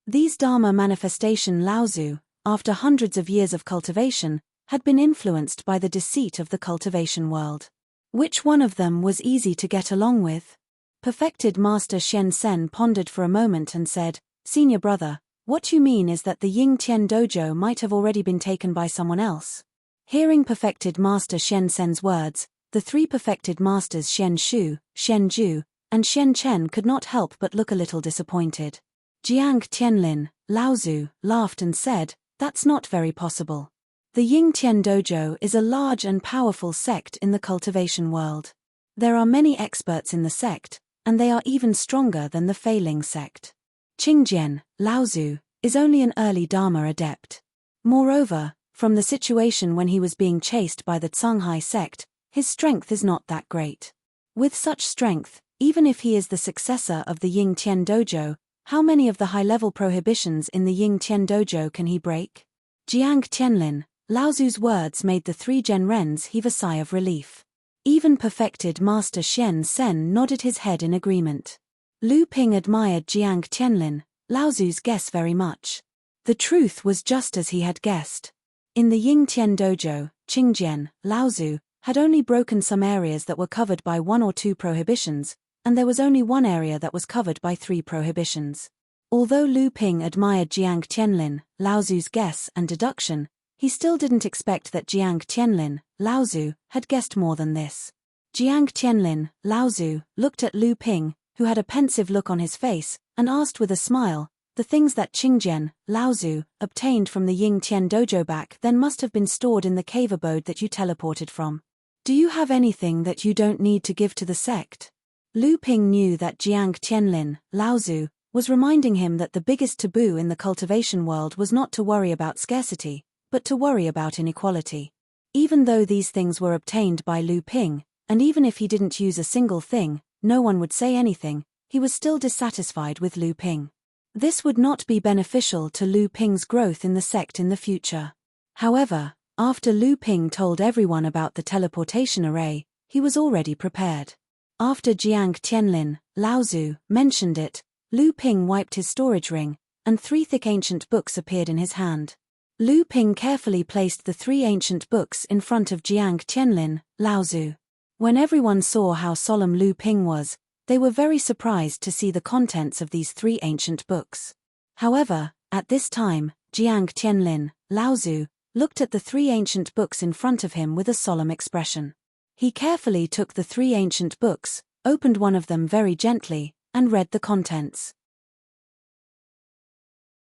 These Dharma manifestation Laozu, after hundreds of years of cultivation, had been influenced by the deceit of the cultivation world. Which one of them was easy to get along with? Perfected Master Shen Sen pondered for a moment and said, "Senior brother, what you mean is that the Ying Tian dojo might have already been taken by someone else." Hearing Perfected Master Shen Sen's words, the three perfected masters Shen Shu, Shen Ju, and Shen Chen could not help but look a little disappointed. Jiang Tianlin, Laozu, laughed and said, "That's not very possible. The Ying Tian dojo is a large and powerful sect in the cultivation world. There are many experts in the sect, and they are even stronger than the Feiling sect. Qingjian, Laozu, is only an early Dharma adept. Moreover, from the situation when he was being chased by the Cunghai sect, his strength is not that great. With such strength, even if he is the successor of the Ying Tian dojo, how many of the high-level prohibitions in the Ying Tian dojo can he break?" Jiang Tianlin, Laozu's words made the three Genrens heave a sigh of relief. Even perfected Master Shen Sen nodded his head in agreement. Lu Ping admired Jiang Tianlin, Laozu's guess very much. The truth was just as he had guessed. In the Ying Tian dojo, Qingjian, Laozu, had only broken some areas that were covered by 1 or 2 prohibitions, and there was only one area that was covered by 3 prohibitions. Although Lu Ping admired Jiang Tianlin, Laozu's guess and deduction, he still didn't expect that Jiang Tianlin, Laozu, had guessed more than this. Jiang Tianlin, Laozu, looked at Lu Ping, who had a pensive look on his face, and asked with a smile, "The things that Qingjian, Laozu, obtained from the Ying Tian dojo back then must have been stored in the cave abode that you teleported from. Do you have anything that you don't need to give to the sect?" Lu Ping knew that Jiang Tianlin, Laozu, was reminding him that the biggest taboo in the cultivation world was not to worry about scarcity, but to worry about inequality. Even though these things were obtained by Lu Ping, and even if he didn't use a single thing, no one would say anything, he was still dissatisfied with Lu Ping. This would not be beneficial to Lu Ping's growth in the sect in the future. However, after Lu Ping told everyone about the teleportation array, he was already prepared. After Jiang Tianlin, Laozu, mentioned it, Lu Ping wiped his storage ring, and 3 thick ancient books appeared in his hand. Lu Ping carefully placed the 3 ancient books in front of Jiang Tianlin, Laozu. When everyone saw how solemn Lu Ping was, they were very surprised to see the contents of these 3 ancient books. However, at this time, Jiang Tianlin, Laozu, looked at the 3 ancient books in front of him with a solemn expression. He carefully took the 3 ancient books, opened one of them very gently, and read the contents.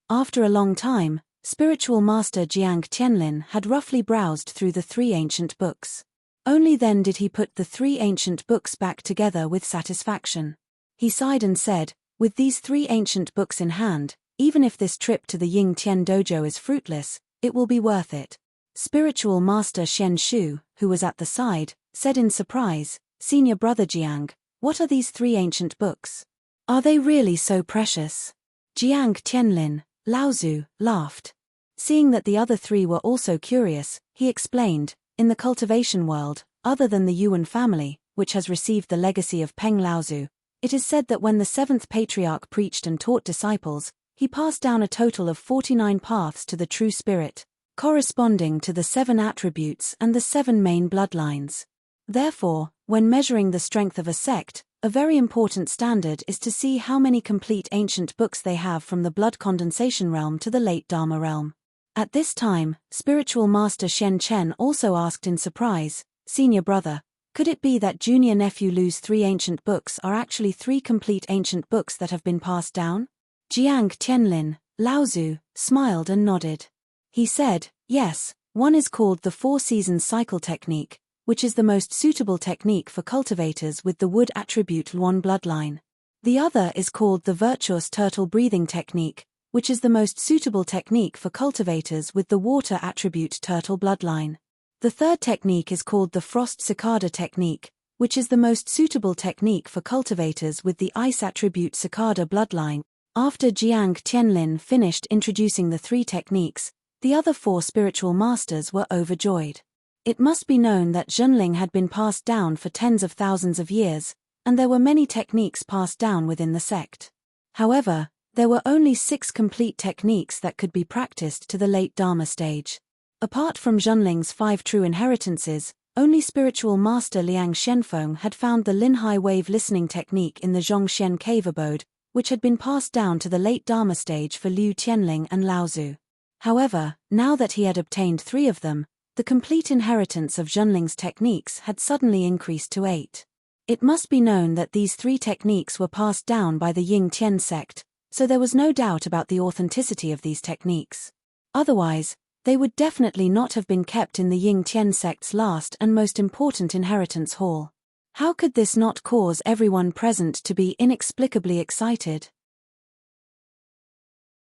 After a long time, spiritual master Jiang Tianlin had roughly browsed through the 3 ancient books. Only then did he put the 3 ancient books back together with satisfaction. He sighed and said, "With these 3 ancient books in hand, even if this trip to the Ying Tian dojo is fruitless, it will be worth it." Spiritual master Shen Shu, who was at the side, said in surprise, "Senior brother Jiang, what are these 3 ancient books? Are they really so precious?" Jiang Tianlin, Laozu, laughed. Seeing that the other 3 were also curious, he explained, "In the cultivation world, other than the Yuan family, which has received the legacy of Peng Laozu, it is said that when the 7th patriarch preached and taught disciples, he passed down a total of 49 paths to the true spirit, corresponding to the 7 attributes and the 7 main bloodlines. Therefore, when measuring the strength of a sect, a very important standard is to see how many complete ancient books they have from the blood condensation realm to the late Dharma realm. At this time, spiritual master Shen Chen also asked in surprise, "Senior brother, could it be that junior nephew Lu's 3 ancient books are actually 3 complete ancient books that have been passed down?" Jiang Tianlin, Laozu, smiled and nodded. He said, "Yes, one is called the 4 seasons cycle technique, which is the most suitable technique for cultivators with the wood attribute Luan bloodline. The other is called the virtuous turtle breathing technique, which is the most suitable technique for cultivators with the water attribute turtle bloodline. The third technique is called the frost cicada technique, which is the most suitable technique for cultivators with the ice attribute cicada bloodline." After Jiang Tianlin finished introducing the 3 techniques, the other 4 spiritual masters were overjoyed. It must be known that Zhenling had been passed down for tens of thousands of years, and there were many techniques passed down within the sect. However, there were only 6 complete techniques that could be practiced to the late Dharma stage. Apart from Zhenling's 5 true inheritances, only spiritual master Liang Shenfeng had found the Linhai wave listening technique in the Zhongshen cave abode, which had been passed down to the late Dharma stage for Liu Tianling and Laozu. However, now that he had obtained 3 of them, the complete inheritance of Zhenling's techniques had suddenly increased to 8. It must be known that these 3 techniques were passed down by the Ying Tian sect, so there was no doubt about the authenticity of these techniques. Otherwise, they would definitely not have been kept in the Ying Tian sect's last and most important inheritance hall. How could this not cause everyone present to be inexplicably excited?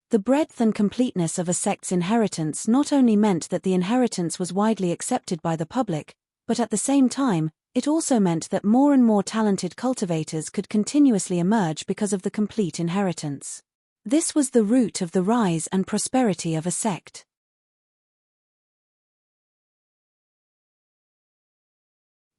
The breadth and completeness of a sect's inheritance not only meant that the inheritance was widely accepted by the public, but at the same time, it also meant that more and more talented cultivators could continuously emerge because of the complete inheritance. This was the root of the rise and prosperity of a sect.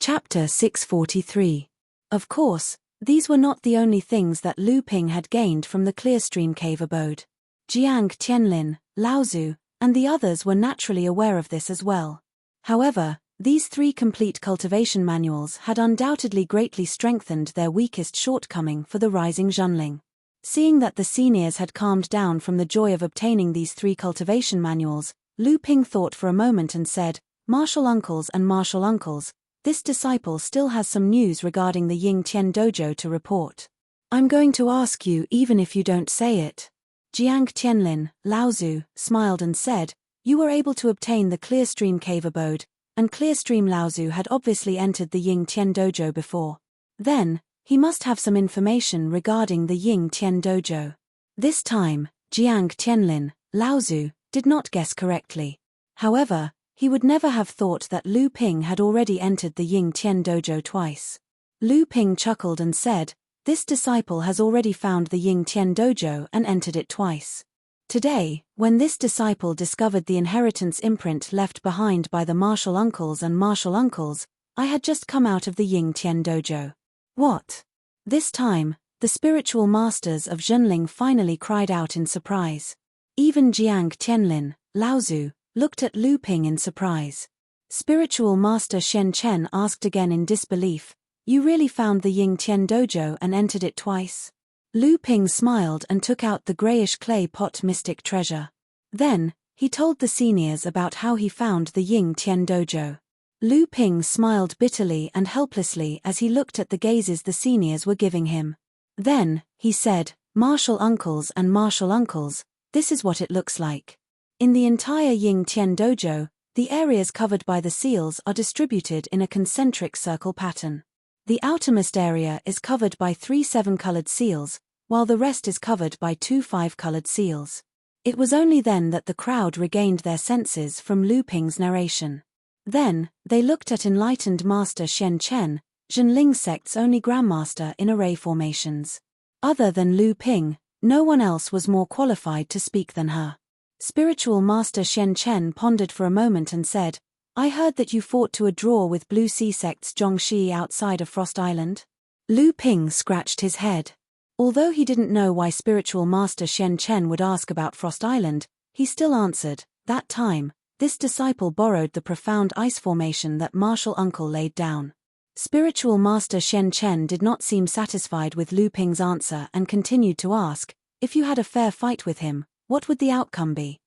Chapter 643. Of course, these were not the only things that Lu Ping had gained from the Clearstream cave abode. Jiang Tianlin, Laozu, and the others were naturally aware of this as well. However, these 3 complete cultivation manuals had undoubtedly greatly strengthened their weakest shortcoming for the rising Zhenling. Seeing that the seniors had calmed down from the joy of obtaining these 3 cultivation manuals, Lu Ping thought for a moment and said, "Martial uncles and martial uncles, this disciple still has some news regarding the Ying Tian dojo to report. I'm going to ask you even if you don't say it." Jiang Tianlin, Laozu, smiled and said, "You were able to obtain the Clearstream cave abode, and Clearstream Laozu had obviously entered the Ying Tian dojo before. Then, he must have some information regarding the Ying Tian dojo." This time, Jiang Tianlin, Laozu, did not guess correctly. However, he would never have thought that Lu Ping had already entered the Ying Tian dojo twice. Lu Ping chuckled and said, "This disciple has already found the Ying Tian dojo and entered it twice. Today, when this disciple discovered the inheritance imprint left behind by the martial uncles and martial uncles, I had just come out of the Ying Tian dojo." "What?" This time, the spiritual masters of Zhenling finally cried out in surprise. Even Jiang Tianlin, Laozu, looked at Lu Ping in surprise. Spiritual master Shen Chen asked again in disbelief, "You really found the Ying Tian dojo and entered it twice?" Lu Ping smiled and took out the grayish clay pot mystic treasure. Then, he told the seniors about how he found the Ying Tian dojo. Lu Ping smiled bitterly and helplessly as he looked at the gazes the seniors were giving him. Then, he said, "Martial uncles and martial uncles, this is what it looks like. In the entire Ying Tian dojo, the areas covered by the seals are distributed in a concentric circle pattern. The outermost area is covered by 3 7-colored seals, while the rest is covered by 2 5-colored seals." It was only then that the crowd regained their senses from Lu Ping's narration. Then, they looked at enlightened Master Shen Chen, Zhenling sect's only grandmaster in array formations. Other than Lu Ping, no one else was more qualified to speak than her. Spiritual Master Shen Chen pondered for a moment and said, "I heard that you fought to a draw with Blue Sea Sect's Zhongxi outside of Frost Island?" Lu Ping scratched his head. Although he didn't know why Spiritual Master Shen Chen would ask about Frost Island, he still answered, "That time, this disciple borrowed the profound ice formation that Martial Uncle laid down." Spiritual Master Shen Chen did not seem satisfied with Lu Ping's answer and continued to ask, "If you had a fair fight with him, what would the outcome be?"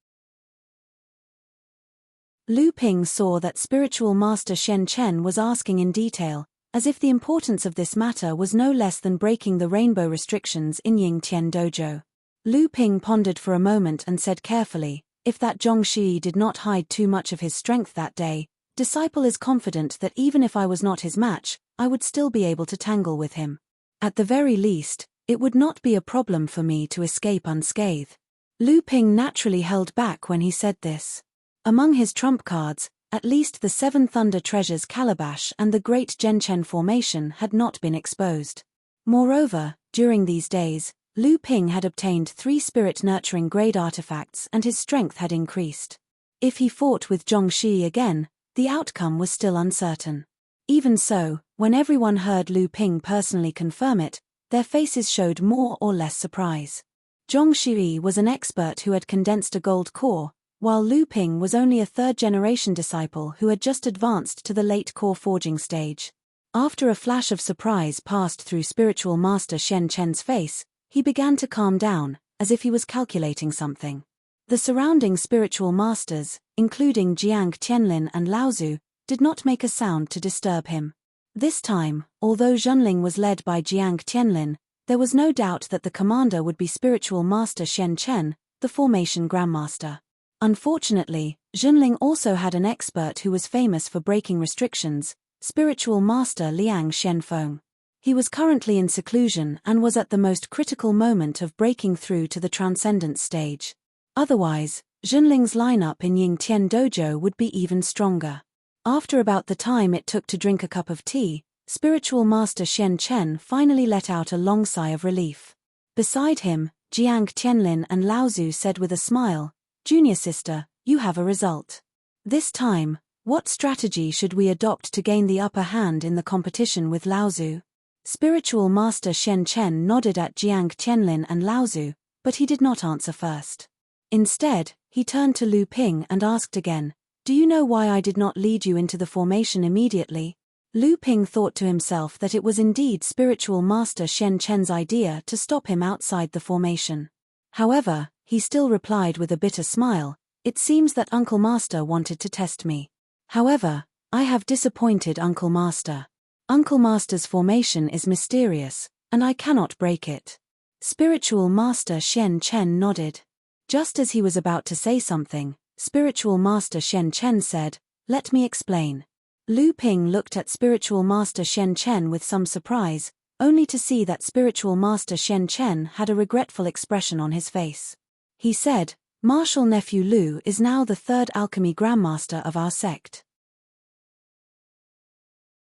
Lu Ping saw that spiritual master Shen Chen was asking in detail, as if the importance of this matter was no less than breaking the rainbow restrictions in Ying Tian Dojo. Lu Ping pondered for a moment and said carefully, if that Zhong Shi did not hide too much of his strength that day, disciple is confident that even if I was not his match, I would still be able to tangle with him. At the very least, it would not be a problem for me to escape unscathed. Lu Ping naturally held back when he said this. Among his trump cards, at least the Seven Thunder Treasures Calabash and the Great Zhenchen Formation had not been exposed. Moreover, during these days, Lu Ping had obtained 3 spirit-nurturing grade artifacts and his strength had increased. If he fought with Zhong Shi again, the outcome was still uncertain. Even so, when everyone heard Lu Ping personally confirm it, their faces showed more or less surprise. Zhong Shi was an expert who had condensed a gold core, while Lu Ping was only a third-generation disciple who had just advanced to the late core forging stage. After a flash of surprise passed through spiritual master Shen Chen's face, he began to calm down, as if he was calculating something. The surrounding spiritual masters, including Jiang Tianlin and Laozu, did not make a sound to disturb him. This time, although Zhenling was led by Jiang Tianlin, there was no doubt that the commander would be spiritual master Shen Chen, the formation grandmaster. Unfortunately, Zhenling also had an expert who was famous for breaking restrictions, spiritual master Liang Shenfeng. He was currently in seclusion and was at the most critical moment of breaking through to the transcendence stage. Otherwise, Zhenling's lineup in Ying Tian Dojo would be even stronger. After about the time it took to drink a cup of tea, spiritual master Shen Chen finally let out a long sigh of relief. Beside him, Jiang Tianlin and Laozu said with a smile, "Junior sister, you have a result. This time, what strategy should we adopt to gain the upper hand in the competition with Laozu?" Spiritual master Shen Chen nodded at Jiang Tianlin and Laozu, but he did not answer first. Instead, he turned to Lu Ping and asked again, "Do you know why I did not lead you into the formation immediately?" Lu Ping thought to himself that it was indeed spiritual master Shen Chen's idea to stop him outside the formation. However, he still replied with a bitter smile, "It seems that Uncle Master wanted to test me. However, I have disappointed Uncle Master. Uncle Master's formation is mysterious, and I cannot break it." Spiritual master Shen Chen nodded. Just as he was about to say something, spiritual master Shen Chen said, "Let me explain." Lu Ping looked at spiritual master Shen Chen with some surprise, only to see that spiritual master Shen Chen had a regretful expression on his face. He said, "Martial nephew Lu is now the 3rd alchemy grandmaster of our sect.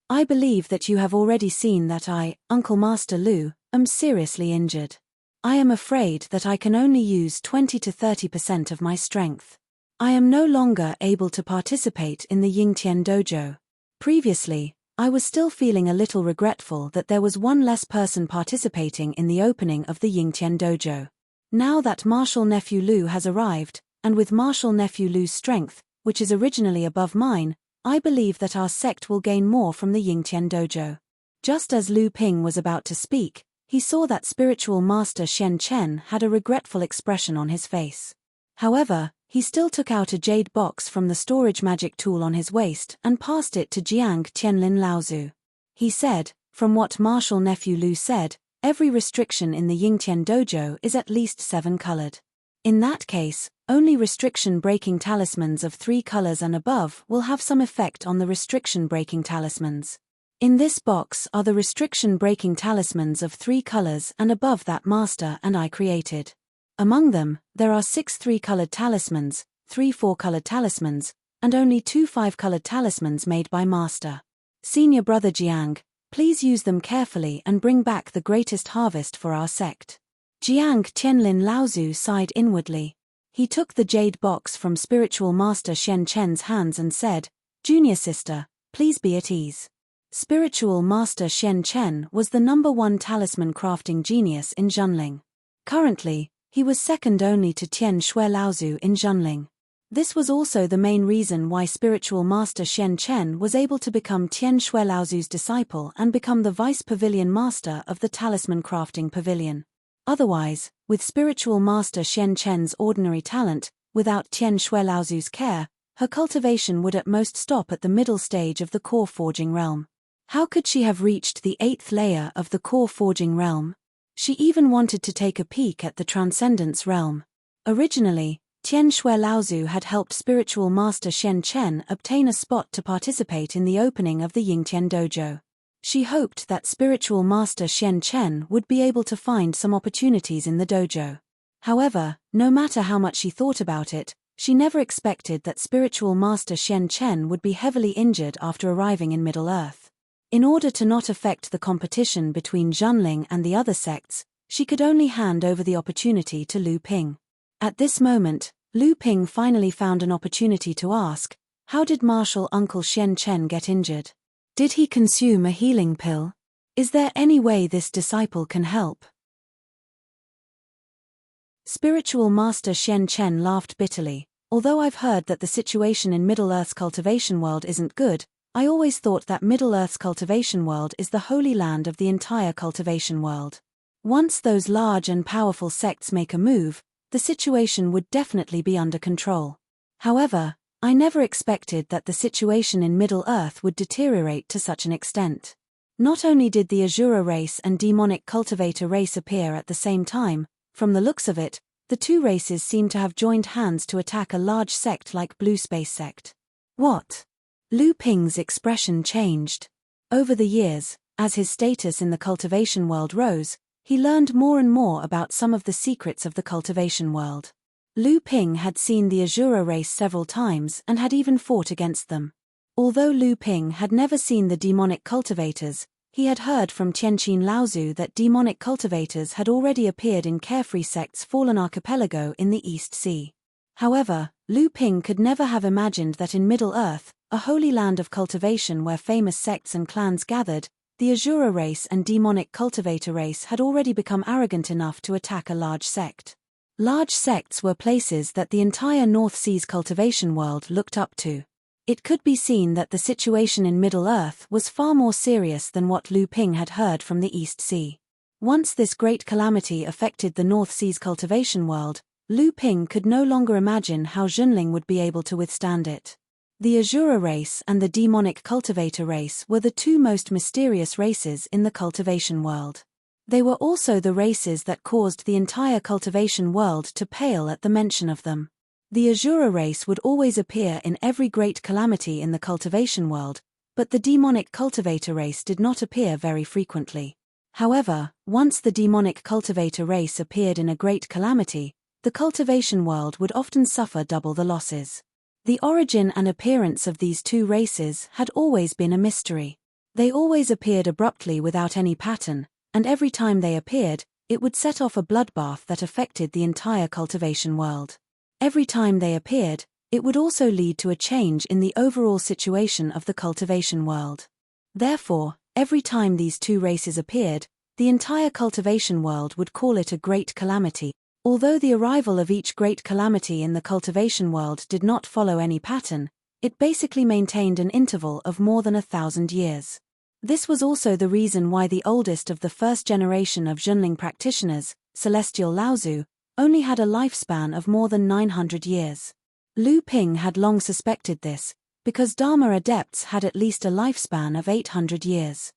I believe that you have already seen that I, Uncle Master Lu, am seriously injured. I am afraid that I can only use 20 to 30% of my strength. I am no longer able to participate in the Yingtian Dojo. Previously, I was still feeling a little regretful that there was one less person participating in the opening of the Yingtian Dojo. Now that Martial Nephew Lu has arrived, and with Martial Nephew Lu's strength, which is originally above mine, I believe that our sect will gain more from the Yingtian Dojo." Just as Lu Ping was about to speak, he saw that spiritual master Shen Chen had a regretful expression on his face. However, he still took out a jade box from the storage magic tool on his waist and passed it to Jiang Tianlin Laozu. He said, "From what Martial Nephew Lu said, every restriction in the Yingtian Dojo is at least 7-colored. In that case, only restriction-breaking talismans of 3 colors and above will have some effect on the restriction-breaking talismans. In this box are the restriction-breaking talismans of 3 colors and above that Master and I created. Among them, there are 6 3-colored talismans, 3 4-colored talismans, and only 2 5-colored talismans made by Master. Senior Brother Jiang, please use them carefully and bring back the greatest harvest for our sect." Jiang Tianlin Laozu sighed inwardly. He took the jade box from spiritual master Shen Chen's hands and said, "Junior sister, please be at ease." Spiritual master Shen Chen was the #1 talisman crafting genius in Zhenling. Currently, he was second only to Tian Shui Laozu in Zhenling. This was also the main reason why spiritual master Shen Chen was able to become Tian Shui Laozu's disciple and become the vice pavilion master of the talisman crafting pavilion. Otherwise, with spiritual master Shen Chen's ordinary talent, without Tian Shui Laozu's care, her cultivation would at most stop at the middle stage of the core forging realm. How could she have reached the 8th layer of the core forging realm? She even wanted to take a peek at the transcendence realm. Originally, Tian Shui Laozu had helped spiritual master Shen Chen obtain a spot to participate in the opening of the Yingtian dojo. She hoped that spiritual master Shen Chen would be able to find some opportunities in the dojo. However, no matter how much she thought about it, she never expected that spiritual master Shen Chen would be heavily injured after arriving in Middle-earth. In order to not affect the competition between Zhenling and the other sects, she could only hand over the opportunity to Lu Ping. At this moment, Lu Ping finally found an opportunity to ask, how did Martial Uncle Shen Chen get injured? Did he consume a healing pill? Is there any way this disciple can help? Spiritual Master Shen Chen laughed bitterly. Although I've heard that the situation in Middle-earth's cultivation world isn't good, I always thought that Middle-earth's cultivation world is the holy land of the entire cultivation world. Once those large and powerful sects make a move, the situation would definitely be under control. However, I never expected that the situation in Middle-earth would deteriorate to such an extent. Not only did the Azura race and demonic cultivator race appear at the same time, from the looks of it, the two races seem to have joined hands to attack a large sect like Blue Space Sect. What? Lu Ping's expression changed. Over the years, as his status in the cultivation world rose, he learned more and more about some of the secrets of the cultivation world. Lu Ping had seen the Azura race several times and had even fought against them. Although Lu Ping had never seen the demonic cultivators, he had heard from Tianqin Laozu that demonic cultivators had already appeared in Carefree Sect's fallen archipelago in the East Sea. However, Lu Ping could never have imagined that in Middle-earth, a holy land of cultivation where famous sects and clans gathered, the Azura race and demonic cultivator race had already become arrogant enough to attack a large sect. Large sects were places that the entire North Sea's cultivation world looked up to. It could be seen that the situation in Middle-earth was far more serious than what Lu Ping had heard from the East Sea. Once this great calamity affected the North Sea's cultivation world, Lu Ping could no longer imagine how Zhenling would be able to withstand it. The Azura race and the demonic cultivator race were the two most mysterious races in the cultivation world. They were also the races that caused the entire cultivation world to pale at the mention of them. The Azura race would always appear in every great calamity in the cultivation world, but the demonic cultivator race did not appear very frequently. However, once the demonic cultivator race appeared in a great calamity, the cultivation world would often suffer double the losses. The origin and appearance of these two races had always been a mystery. They always appeared abruptly without any pattern, and every time they appeared, it would set off a bloodbath that affected the entire cultivation world. Every time they appeared, it would also lead to a change in the overall situation of the cultivation world. Therefore, every time these two races appeared, the entire cultivation world would call it a great calamity. Although the arrival of each great calamity in the cultivation world did not follow any pattern, it basically maintained an interval of more than 1,000 years. This was also the reason why the oldest of the first generation of Zhenling practitioners, Celestial Laozu, only had a lifespan of more than 900 years. Lu Ping had long suspected this, because Dharma adepts had at least a lifespan of 800 years.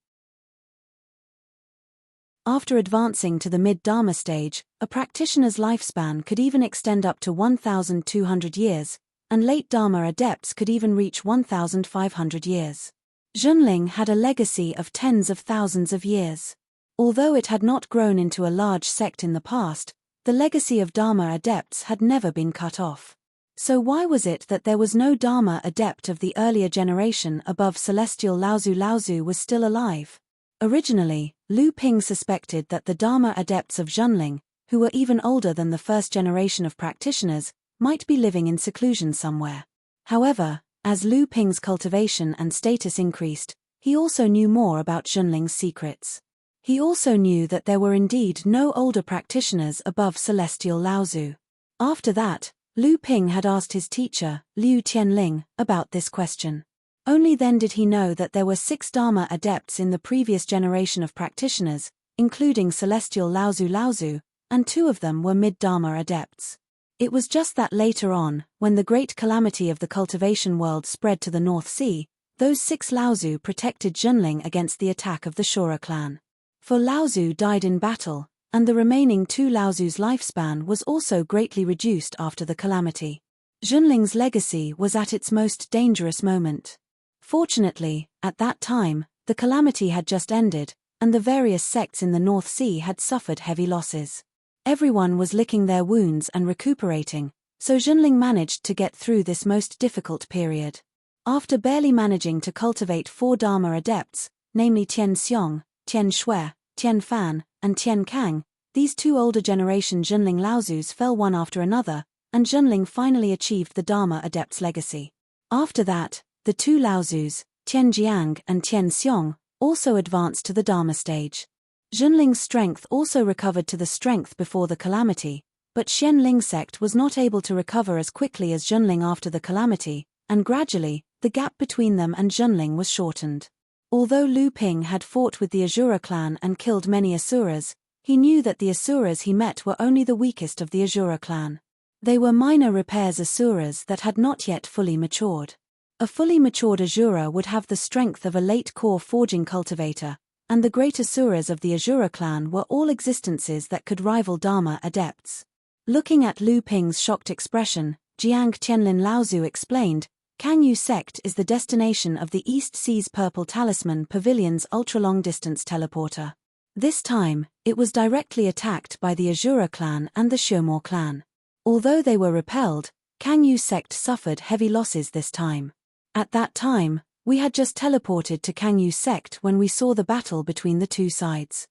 After advancing to the mid-Dharma stage, a practitioner's lifespan could even extend up to 1,200 years, and late Dharma adepts could even reach 1,500 years. Zhenling had a legacy of tens of thousands of years. Although it had not grown into a large sect in the past, the legacy of Dharma adepts had never been cut off. So why was it that there was no Dharma adept of the earlier generation above Celestial Laozu? Laozu was still alive. Originally, Lu Ping suspected that the Dharma adepts of Zhenling, who were even older than the first generation of practitioners, might be living in seclusion somewhere. However, as Lu Ping's cultivation and status increased, he also knew more about Zhenling's secrets. He also knew that there were indeed no older practitioners above Celestial Laozu. After that, Lu Ping had asked his teacher, Liu Tianling, about this question. Only then did he know that there were 6 Dharma adepts in the previous generation of practitioners, including Celestial Laozu, and 2 of them were mid-Dharma adepts. It was just that later on, when the great calamity of the cultivation world spread to the North Sea, those 6 Laozu protected Junling against the attack of the Shura clan. For Laozu died in battle, and the remaining 2 Laozu's lifespan was also greatly reduced after the calamity. Junling's legacy was at its most dangerous moment. Fortunately, at that time, the calamity had just ended, and the various sects in the North Sea had suffered heavy losses. Everyone was licking their wounds and recuperating, so Junling managed to get through this most difficult period. After barely managing to cultivate 4 Dharma adepts, namely Tian Xiong, Tian Shui, Tian Fan, and Tian Kang, these 2 older generation Junling Laozus fell one after another, and Junling finally achieved the Dharma adept's legacy. After that, the 2 Laozus, Tian Jiang and Tian Xiong, also advanced to the Dharma stage. Junling's strength also recovered to the strength before the calamity, but Xianling sect was not able to recover as quickly as Junling after the calamity, and gradually, the gap between them and Junling was shortened. Although Lu Ping had fought with the Asura clan and killed many Asuras, he knew that the Asuras he met were only the weakest of the Asura clan. They were minor repairs Asuras that had not yet fully matured. A fully matured Asura would have the strength of a late core forging cultivator, and the great Asuras of the Asura clan were all existences that could rival Dharma adepts. Looking at Lu Ping's shocked expression, Jiang Tianlin Laozu explained, Kangyu sect is the destination of the East Sea's Purple Talisman Pavilion's ultra-long-distance teleporter. This time, it was directly attacked by the Asura clan and the Shurmur clan. Although they were repelled, Kangyu sect suffered heavy losses this time. At that time, we had just teleported to Kangyu sect when we saw the battle between the 2 sides.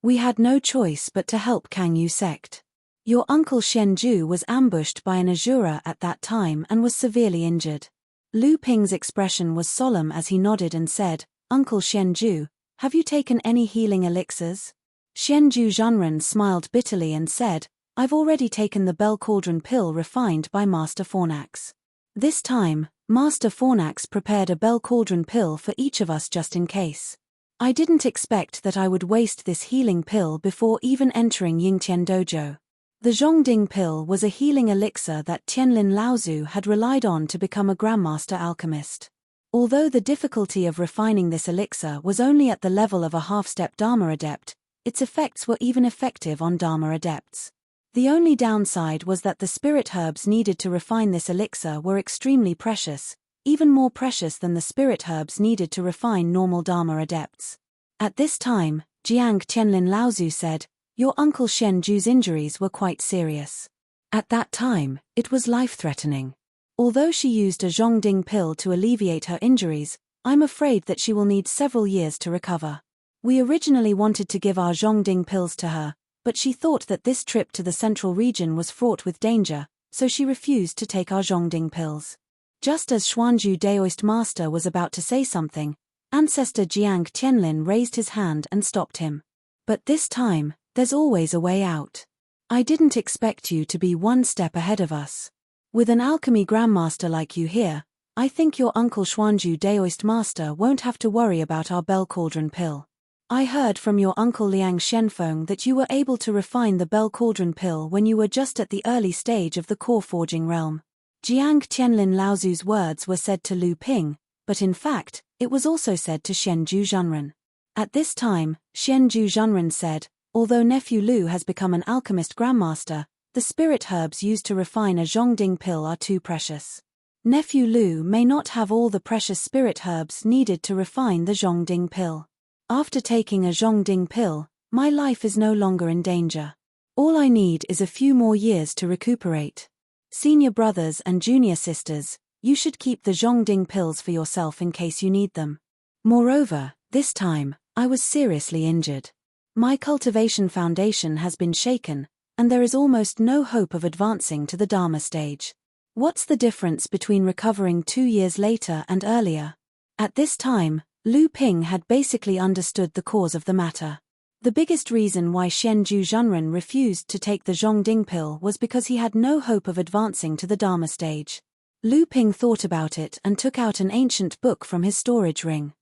We had no choice but to help Kangyu sect. Your uncle Shenju was ambushed by an Asura at that time and was severely injured. Lu Ping's expression was solemn as he nodded and said, Uncle Shenju, have you taken any healing elixirs? Shenju Zhanren smiled bitterly and said, I've already taken the Bell Cauldron pill refined by Master Fornax. This time, Master Fornax prepared a Bell Cauldron pill for each of us just in case. I didn't expect that I would waste this healing pill before even entering Yingtian Dojo. The Zhongding pill was a healing elixir that Tianlin Laozu had relied on to become a Grandmaster alchemist. Although the difficulty of refining this elixir was only at the level of a half-step Dharma adept, its effects were even effective on Dharma adepts. The only downside was that the spirit herbs needed to refine this elixir were extremely precious, even more precious than the spirit herbs needed to refine normal Dharma adepts. At this time, Jiang Tianlin Laozu said, Your uncle Shenju's injuries were quite serious. At that time, it was life-threatening. Although she used a Zhongding pill to alleviate her injuries, I'm afraid that she will need several years to recover. We originally wanted to give our Zhongding pills to her, but she thought that this trip to the central region was fraught with danger, so she refused to take our Zhongding pills. Just as Xuanzhu Daoist Master was about to say something, Ancestor Jiang Tianlin raised his hand and stopped him. But this time, there's always a way out. I didn't expect you to be one step ahead of us. With an alchemy grandmaster like you here, I think your uncle Xuanzhu Daoist Master won't have to worry about our Bell Cauldron pill. I heard from your uncle Liang Shenfeng that you were able to refine the Bell Cauldron pill when you were just at the early stage of the core forging realm. Jiang Tianlin Laozu's words were said to Lu Ping, but in fact, it was also said to Shenju Zhanren. At this time, Shenju Zhanren said, although nephew Lu has become an alchemist grandmaster, the spirit herbs used to refine a Zhongding pill are too precious. Nephew Lu may not have all the precious spirit herbs needed to refine the Zhongding pill. After taking a Zhongding pill, my life is no longer in danger. All I need is a few more years to recuperate. Senior brothers and junior sisters, you should keep the Zhongding pills for yourself in case you need them. Moreover, this time, I was seriously injured. My cultivation foundation has been shaken, and there is almost no hope of advancing to the Dharma stage. What's the difference between recovering 2 years later and earlier? At this time, Lu Ping had basically understood the cause of the matter. The biggest reason why Shenju Zhanren refused to take the Zhongding pill was because he had no hope of advancing to the Dharma stage. Lu Ping thought about it and took out an ancient book from his storage ring.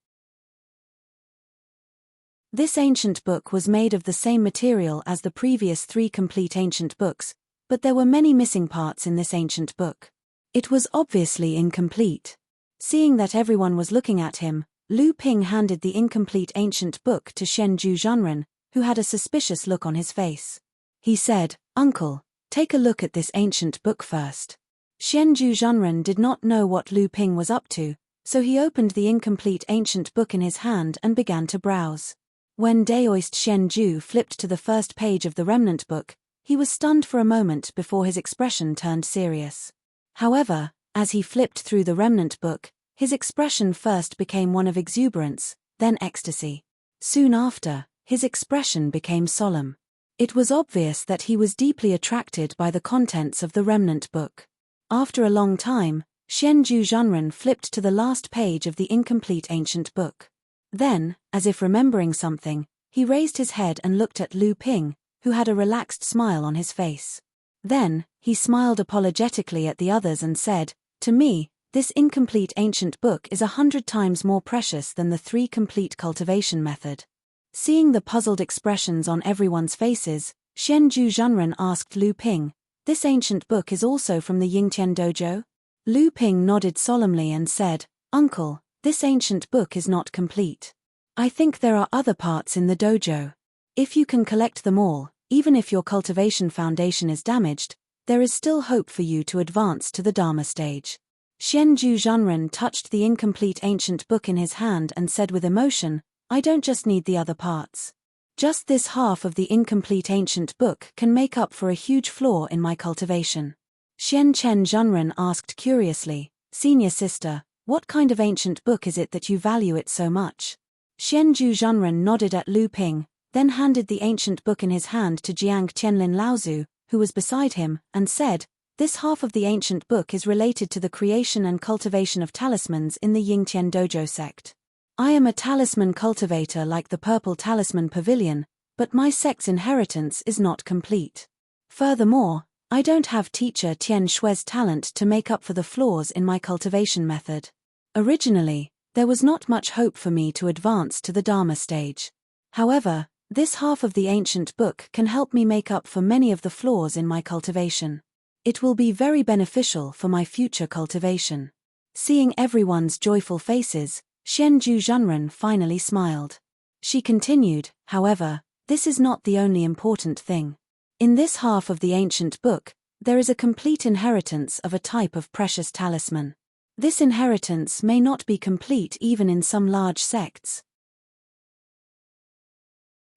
This ancient book was made of the same material as the previous 3 complete ancient books, but there were many missing parts in this ancient book. It was obviously incomplete. Seeing that everyone was looking at him, Lu Ping handed the incomplete ancient book to Xianzhu Zhenren, who had a suspicious look on his face. He said, "Uncle, take a look at this ancient book first." Xianzhu Zhenren did not know what Lu Ping was up to, so he opened the incomplete ancient book in his hand and began to browse. When Daoist Xianzhu flipped to the first page of the remnant book, he was stunned for a moment before his expression turned serious. However, as he flipped through the remnant book, his expression first became one of exuberance, then ecstasy. Soon after, his expression became solemn. It was obvious that he was deeply attracted by the contents of the remnant book. After a long time, Xianzhu Zhenren flipped to the last page of the incomplete ancient book. Then, as if remembering something, he raised his head and looked at Lu Ping, who had a relaxed smile on his face. Then, he smiled apologetically at the others and said, "To me, this incomplete ancient book is 100 times more precious than the 3 complete cultivation method." Seeing the puzzled expressions on everyone's faces, Xianzhu Zhenren asked Lu Ping, "This ancient book is also from the Yingtian dojo?" Lu Ping nodded solemnly and said, "Uncle, this ancient book is not complete. I think there are other parts in the dojo. If you can collect them all, even if your cultivation foundation is damaged, there is still hope for you to advance to the Dharma stage." Xianzhu Zhenren touched the incomplete ancient book in his hand and said with emotion, "I don't just need the other parts. Just this half of the incomplete ancient book can make up for a huge flaw in my cultivation." Xianchen Zhenren asked curiously, "Senior sister, what kind of ancient book is it that you value it so much?" Xianzhu Zhenren nodded at Lu Ping, then handed the ancient book in his hand to Jiang Qianlin Laozu, who was beside him, and said, "This half of the ancient book is related to the creation and cultivation of talismans in the Yingtian Dojo sect. I am a talisman cultivator like the Purple Talisman Pavilion, but my sect's inheritance is not complete. Furthermore, I don't have teacher Tian Shui's talent to make up for the flaws in my cultivation method. Originally, there was not much hope for me to advance to the Dharma stage. However, this half of the ancient book can help me make up for many of the flaws in my cultivation. It will be very beneficial for my future cultivation." Seeing everyone's joyful faces, Xianzhu Zhenren finally smiled. She continued, "However, this is not the only important thing. In this half of the ancient book, there is a complete inheritance of a type of precious talisman. This inheritance may not be complete even in some large sects."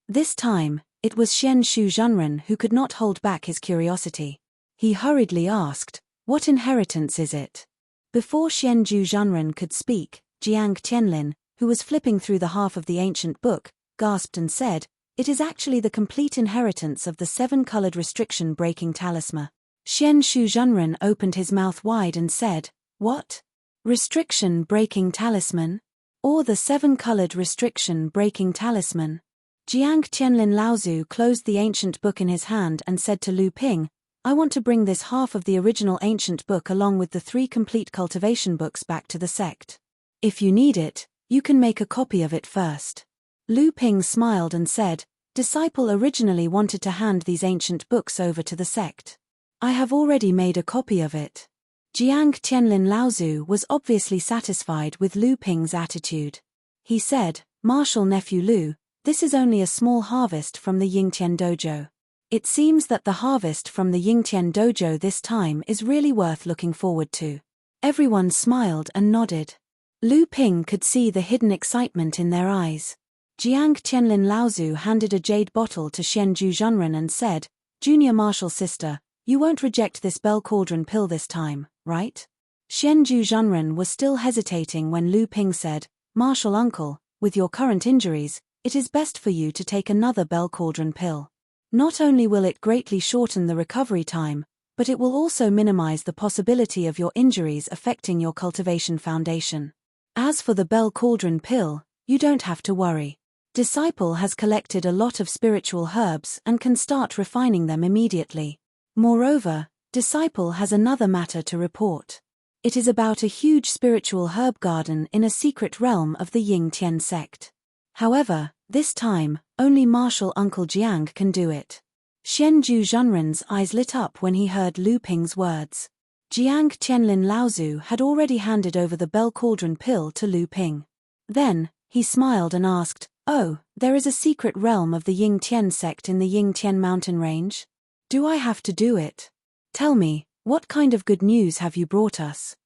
This time, it was Xianzhu Zhenren who could not hold back his curiosity. He hurriedly asked, "What inheritance is it?" Before Xianzhu Zhenren could speak, Jiang Tianlin, who was flipping through the half of the ancient book, gasped and said, "It is actually the complete inheritance of the 7-colored restriction-breaking talisman." Xianzhu Zhenren opened his mouth wide and said, "What? Restriction-breaking talisman? Or the 7-colored restriction-breaking talisman?" Jiang Tianlin Laozu closed the ancient book in his hand and said to Lu Ping, "I want to bring this half of the original ancient book along with the 3 complete cultivation books back to the sect. If you need it, you can make a copy of it first." Lu Ping smiled and said, "Disciple originally wanted to hand these ancient books over to the sect. I have already made a copy of it." Jiang Tianlin Laozu was obviously satisfied with Lu Ping's attitude. He said, "Martial nephew Lu, this is only a small harvest from the Yingtian dojo. It seems that the harvest from the Yingtian dojo this time is really worth looking forward to." Everyone smiled and nodded. Lu Ping could see the hidden excitement in their eyes. Jiang Tianlin Laozu handed a jade bottle to Xianzhu Zhenren and said, "Junior martial sister, you won't reject this bell cauldron pill this time, right?" Xianzhu Zhenren was still hesitating when Lu Ping said, "Martial uncle, with your current injuries, it is best for you to take another bell cauldron pill. Not only will it greatly shorten the recovery time, but it will also minimize the possibility of your injuries affecting your cultivation foundation. As for the bell cauldron pill, you don't have to worry. Disciple has collected a lot of spiritual herbs and can start refining them immediately. Moreover, Disciple has another matter to report. It is about a huge spiritual herb garden in a secret realm of the Ying Tian sect. However, This time, only martial Uncle Jiang can do it. Xianju Zhenren's eyes lit up when he heard Lu Ping's words. Jiang Qianlin Laozu had already handed over the Bell Cauldron pill to Lu Ping. Then, he smiled and asked, "Oh, there is a secret realm of the Ying Tian sect in the Ying Tian mountain range? Do I have to do it? Tell me, what kind of good news have you brought us?"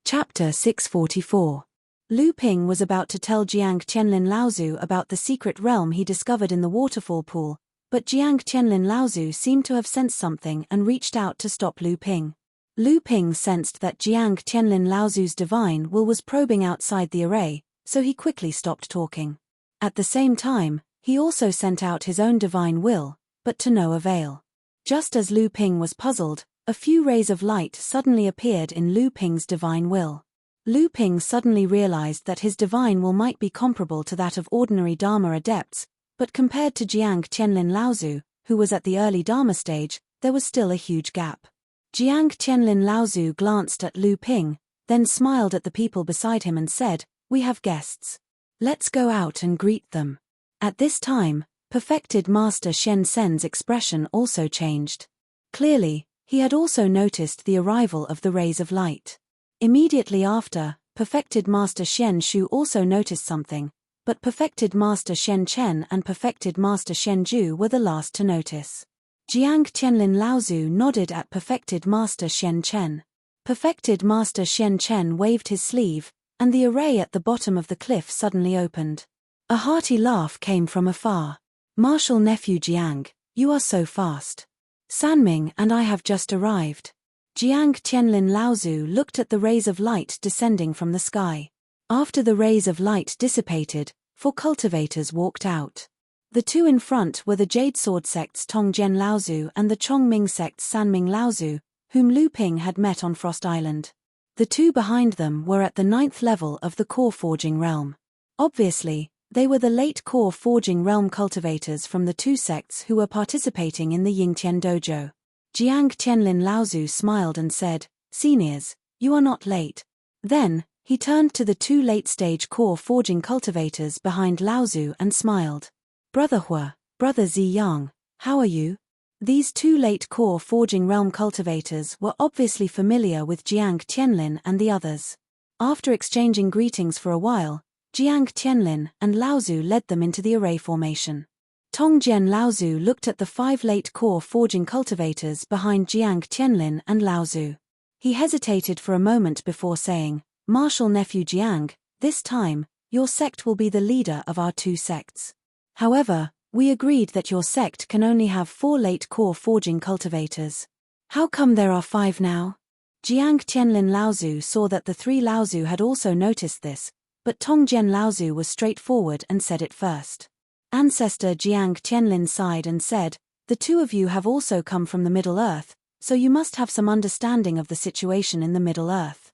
Chapter 644. Lu Ping was about to tell Jiang Qianlin Laozu about the secret realm he discovered in the waterfall pool, but Jiang Qianlin Laozu seemed to have sensed something and reached out to stop Lu Ping. Lu Ping sensed that Jiang Qianlin Laozu's divine will was probing outside the array, so he quickly stopped talking. At the same time, he also sent out his own divine will, but to no avail. Just as Lu Ping was puzzled, a few rays of light suddenly appeared in Lu Ping's divine will. Lu Ping suddenly realized that his divine will might be comparable to that of ordinary Dharma adepts, but compared to Jiang Qianlin Laozu, who was at the early Dharma stage, there was still a huge gap. Jiang Qianlin Laozu glanced at Lu Ping, then smiled at the people beside him and said, "We have guests. Let's go out and greet them." At this time, perfected Master Shen Sen's expression also changed. Clearly, he had also noticed the arrival of the rays of light. Immediately after, perfected Master Shen Shu also noticed something, but perfected Master Shen Chen and perfected Master Shen Ju were the last to notice. Jiang Qianlin Laozu nodded at perfected Master Shen Chen. Perfected Master Shen Chen waved his sleeve, and the array at the bottom of the cliff suddenly opened. A hearty laugh came from afar. "Martial nephew Jiang, you are so fast. Sanming and I have just arrived." Jiang Qianlin Laozu looked at the rays of light descending from the sky. After the rays of light dissipated, 4 cultivators walked out. The 2 in front were the Jade Sword sect's Tongjian Laozu and the Chongming sect's Sanming Laozu, whom Lu Ping had met on Frost Island. The 2 behind them were at the 9th level of the core forging realm. Obviously, they were the late core forging realm cultivators from the 2 sects who were participating in the Yingtian dojo. Jiang Qianlin Laozu smiled and said, "Seniors, you are not late." Then, he turned to the 2 late-stage core forging cultivators behind Laozu and smiled. "Brother Hua, Brother Ziyang, how are you?" These 2 late core forging realm cultivators were obviously familiar with Jiang Qianlin and the others. After exchanging greetings for a while, Jiang Qianlin and Laozu led them into the array formation. Tongjian Laozu looked at the 5 late core forging cultivators behind Jiang Qianlin and Laozu. He hesitated for a moment before saying, "Martial nephew Jiang, this time, your sect will be the leader of our 2 sects. However, we agreed that your sect can only have 4 late core forging cultivators. How come there are 5 now?" Jiang Qianlin Laozu saw that the 3 Laozu had also noticed this, but Tongjian Laozu was straightforward and said it first. Ancestor Jiang Qianlin sighed and said, "The 2 of you have also come from the Middle Earth, so you must have some understanding of the situation in the Middle Earth."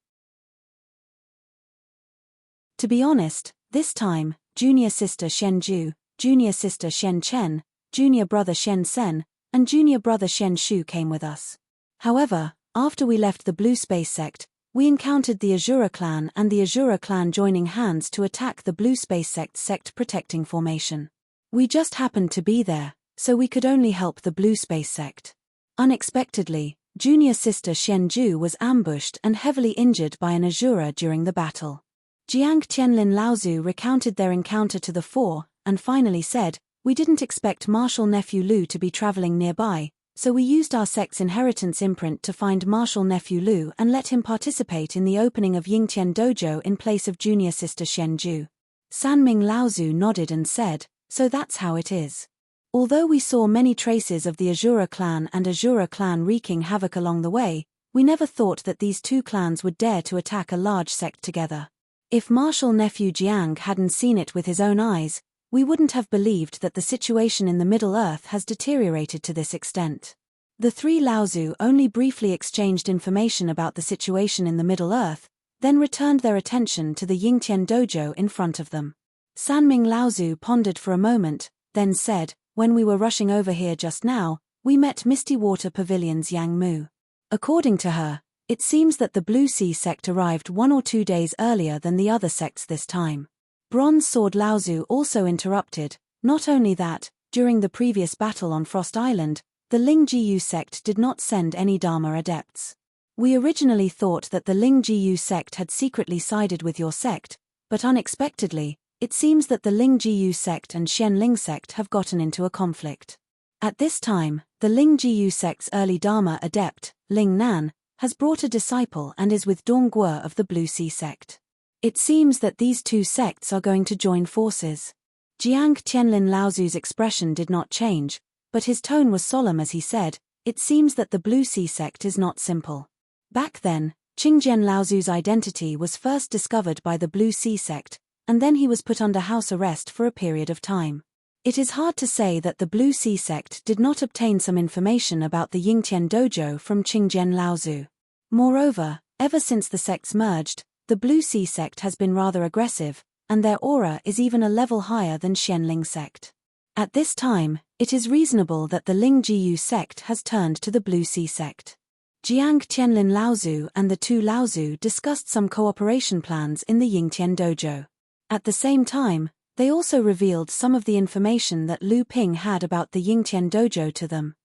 To be honest, this time, junior sister Shen Ju, junior sister Shen Chen, junior brother Shen Sen, and junior brother Shen Shu came with us. However, after we left the Blue Space sect, we encountered the Azura clan and the Azura clan joining hands to attack the Blue Space sect protecting formation. We just happened to be there, so we could only help the Blue Space sect. Unexpectedly, junior sister Shen Ju was ambushed and heavily injured by an Azura during the battle. Jiang Qianlin Laozu recounted their encounter to the 4, and finally said, "We didn't expect martial nephew Lu to be traveling nearby, so we used our sect's inheritance imprint to find martial nephew Lu and let him participate in the opening of Yingtian dojo in place of junior sister Shen Ju." Sanming Laozu nodded and said, "So that's how it is." Although we saw many traces of the Azura clan and Azura clan wreaking havoc along the way, we never thought that these 2 clans would dare to attack a large sect together. If martial nephew Jiang hadn't seen it with his own eyes, we wouldn't have believed that the situation in the Middle Earth has deteriorated to this extent. The 3 Laozu only briefly exchanged information about the situation in the Middle Earth, then returned their attention to the Yingtian dojo in front of them. Sanming Laozu pondered for a moment, then said, "When we were rushing over here just now, we met Misty Water Pavilion's Yang Mu. According to her, It seems that the Blue Sea sect arrived 1 or 2 days earlier than the other sects this time. Bronze Sword Laozu also interrupted. Not only that, during the previous battle on Frost Island, the Ling Jiyu sect did not send any Dharma adepts. We originally thought that the Ling Jiyu sect had secretly sided with your sect, but unexpectedly, it seems that the Ling Jiyu sect and Xian Ling sect have gotten into a conflict. At this time, the Ling Jiyu sect's early Dharma adept, Ling Nan, has brought a disciple and is with Dongguo of the Blue Sea sect. It seems that these two sects are going to join forces. Jiang Qianlin Laozu's expression did not change, but his tone was solemn as he said, "It seems that the Blue Sea sect is not simple." Back then, Qingjian Laozu's identity was first discovered by the Blue Sea sect, and then he was put under house arrest for a period of time. It is hard to say that the Blue Sea sect did not obtain some information about the Yingtian dojo from Qingjian Laozu. Moreover, ever since the sects merged, the Blue Sea sect has been rather aggressive, and their aura is even a level higher than Xianling sect. At this time, it is reasonable that the Ling Jiyu sect has turned to the Blue Sea sect. Jiang Qianlin Laozu and the two Laozu discussed some cooperation plans in the Yingtian dojo. At the same time, they also revealed some of the information that Lu Ping had about the Yingtian dojo to them.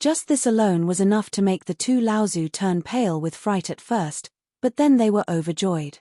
Just this alone was enough to make the two Laozu turn pale with fright at first, but then they were overjoyed.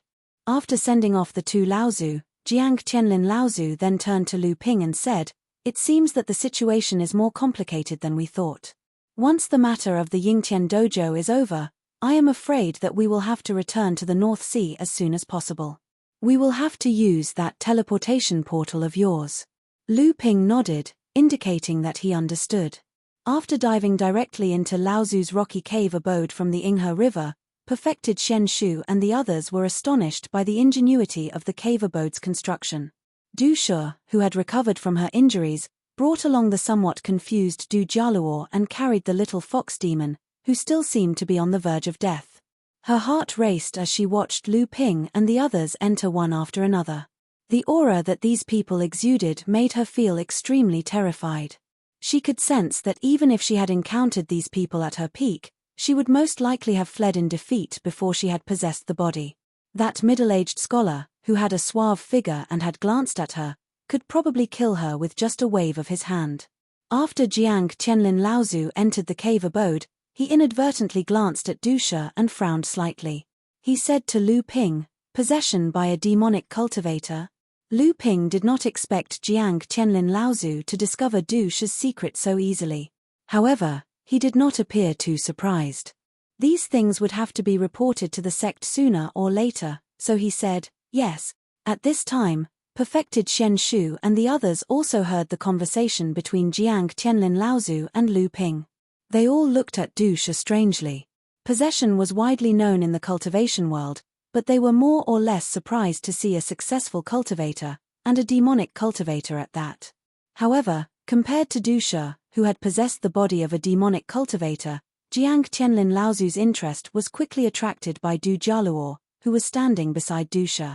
After sending off the two Laozu, Jiang Qianlin Laozu then turned to Lu Ping and said, "It seems that the situation is more complicated than we thought. Once the matter of the Yingtian dojo is over, I am afraid that we will have to return to the North Sea as soon as possible. We will have to use that teleportation portal of yours." Lu Ping nodded, indicating that he understood. After diving directly into Laozu's rocky cave abode from the Inghe River, perfected Shen Shu and the others were astonished by the ingenuity of the cave abode's construction. Du Shu, who had recovered from her injuries, brought along the somewhat confused Du Jialuo and carried the little fox demon, who still seemed to be on the verge of death. Her heart raced as she watched Lu Ping and the others enter one after another. The aura that these people exuded made her feel extremely terrified. She could sense that even if she had encountered these people at her peak, she would most likely have fled in defeat before she had possessed the body. That middle-aged scholar, who had a suave figure and had glanced at her, could probably kill her with just a wave of his hand. After Jiang Qianlin Laozu entered the cave abode, he inadvertently glanced at Du Shu and frowned slightly. He said to Lu Ping, "Possession by a demonic cultivator?" Lu Ping did not expect Jiang Qianlin Laozu to discover Du Shu's secret so easily. However, he did not appear too surprised. These things would have to be reported to the sect sooner or later, so he said, "Yes." At this time, perfected Shen Shu and the others also heard the conversation between Jiang Qianlin Laozu and Lu Ping. They all looked at Du Shu strangely. Possession was widely known in the cultivation world, but they were more or less surprised to see a successful cultivator, and a demonic cultivator at that. However, compared to Du Shu, who had possessed the body of a demonic cultivator, Jiang Qianlin Laozu's interest was quickly attracted by Du Jialuo, who was standing beside Du Shu.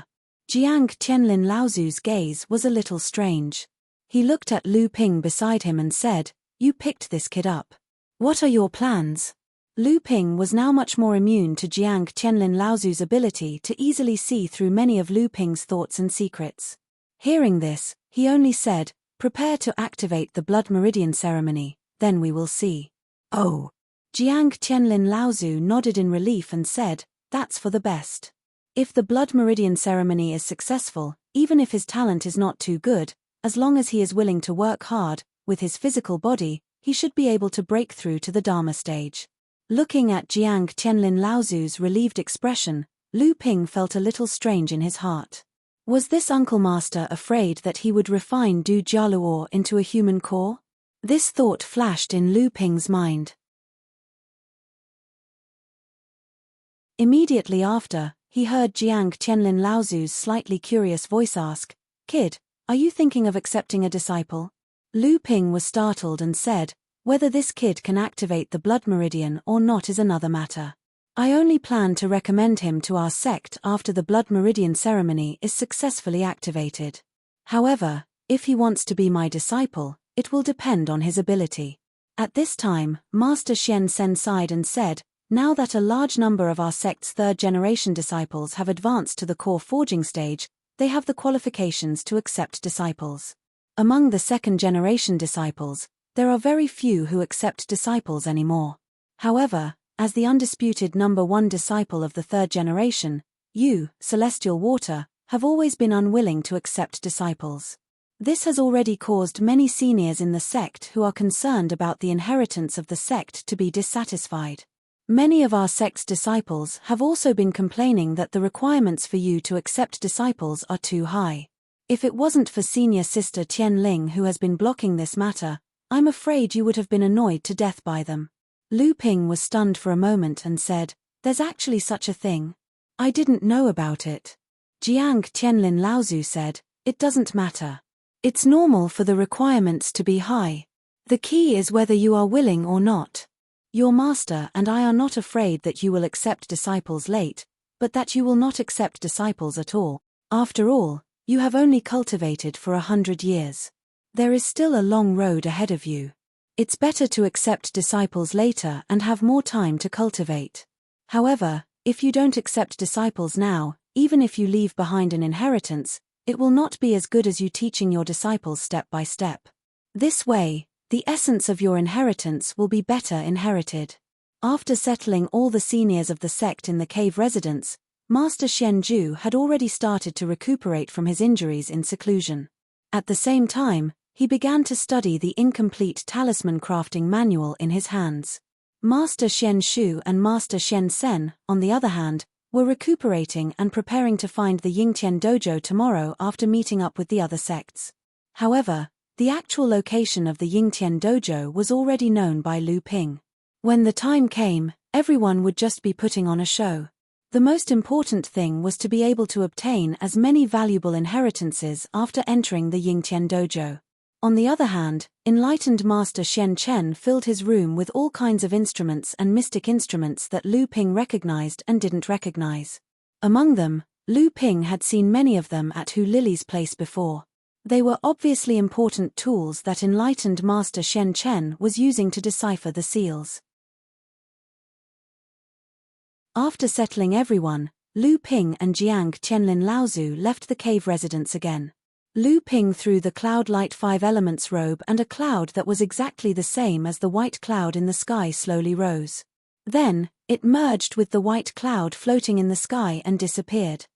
Jiang Qianlin Laozu's gaze was a little strange. He looked at Lu Ping beside him and said, "You picked this kid up. What are your plans?" Lu Ping was now much more immune to Jiang Qianlin Laozu's ability to easily see through many of Lu Ping's thoughts and secrets. Hearing this, he only said, "Prepare to activate the Blood Meridian ceremony, then we will see." "Oh." Jiang Qianlin Laozu nodded in relief and said, "That's for the best. If the Blood Meridian ceremony is successful, even if his talent is not too good, as long as he is willing to work hard, with his physical body, he should be able to break through to the Dharma stage." Looking at Jiang Qianlin Laozu's relieved expression, Lu Ping felt a little strange in his heart. Was this Uncle Master afraid that he would refine Du Jialuo into a human core? This thought flashed in Lu Ping's mind. Immediately after, he heard Jiang Qianlin Laozu's slightly curious voice ask, "Kid, are you thinking of accepting a disciple?" Lu Ping was startled and said, "Whether this kid can activate the Blood Meridian or not is another matter. I only plan to recommend him to our sect after the Blood Meridian ceremony is successfully activated. However, if he wants to be my disciple, it will depend on his ability." At this time, Master Xian Sen sighed and said, "Now that a large number of our sect's third-generation disciples have advanced to the core forging stage, they have the qualifications to accept disciples. Among the second-generation disciples, there are very few who accept disciples anymore. However, as the undisputed number one disciple of the third generation, you, Celestial Water, have always been unwilling to accept disciples. This has already caused many seniors in the sect who are concerned about the inheritance of the sect to be dissatisfied. Many of our sect's disciples have also been complaining that the requirements for you to accept disciples are too high. If it wasn't for Senior Sister Tian Ling who has been blocking this matter, I'm afraid you would have been annoyed to death by them." Lu Ping was stunned for a moment and said, "There's actually such a thing? I didn't know about it." Jiang Tianlin Laozu said, "It doesn't matter. It's normal for the requirements to be high. The key is whether you are willing or not. Your master and I are not afraid that you will accept disciples late, but that you will not accept disciples at all. After all, you have only cultivated for 100 years. There is still a long road ahead of you. It's better to accept disciples later and have more time to cultivate. However, if you don't accept disciples now, even if you leave behind an inheritance, it will not be as good as you teaching your disciples step by step. This way, the essence of your inheritance will be better inherited." After settling all the seniors of the sect in the cave residence, Master Xian Ju had already started to recuperate from his injuries in seclusion. At the same time, he began to study the incomplete talisman crafting manual in his hands. Master Xian Shu and Master Xian Sen, on the other hand, were recuperating and preparing to find the Yingtian dojo tomorrow after meeting up with the other sects. However, the actual location of the Yingtian dojo was already known by Lu Ping. When the time came, everyone would just be putting on a show. The most important thing was to be able to obtain as many valuable inheritances after entering the Yingtian dojo. On the other hand, enlightened Master Xian Chen filled his room with all kinds of instruments and mystic instruments that Lu Ping recognized and didn't recognize. Among them, Lu Ping had seen many of them at Hu Lily's place before. They were obviously important tools that enlightened Master Xian Chen was using to decipher the seals. After settling everyone, Lu Ping and Jiang Tianlin Laozu left the cave residence again. Lu Ping threw the cloud light 5 elements robe, and a cloud that was exactly the same as the white cloud in the sky slowly rose. Then, it merged with the white cloud floating in the sky and disappeared.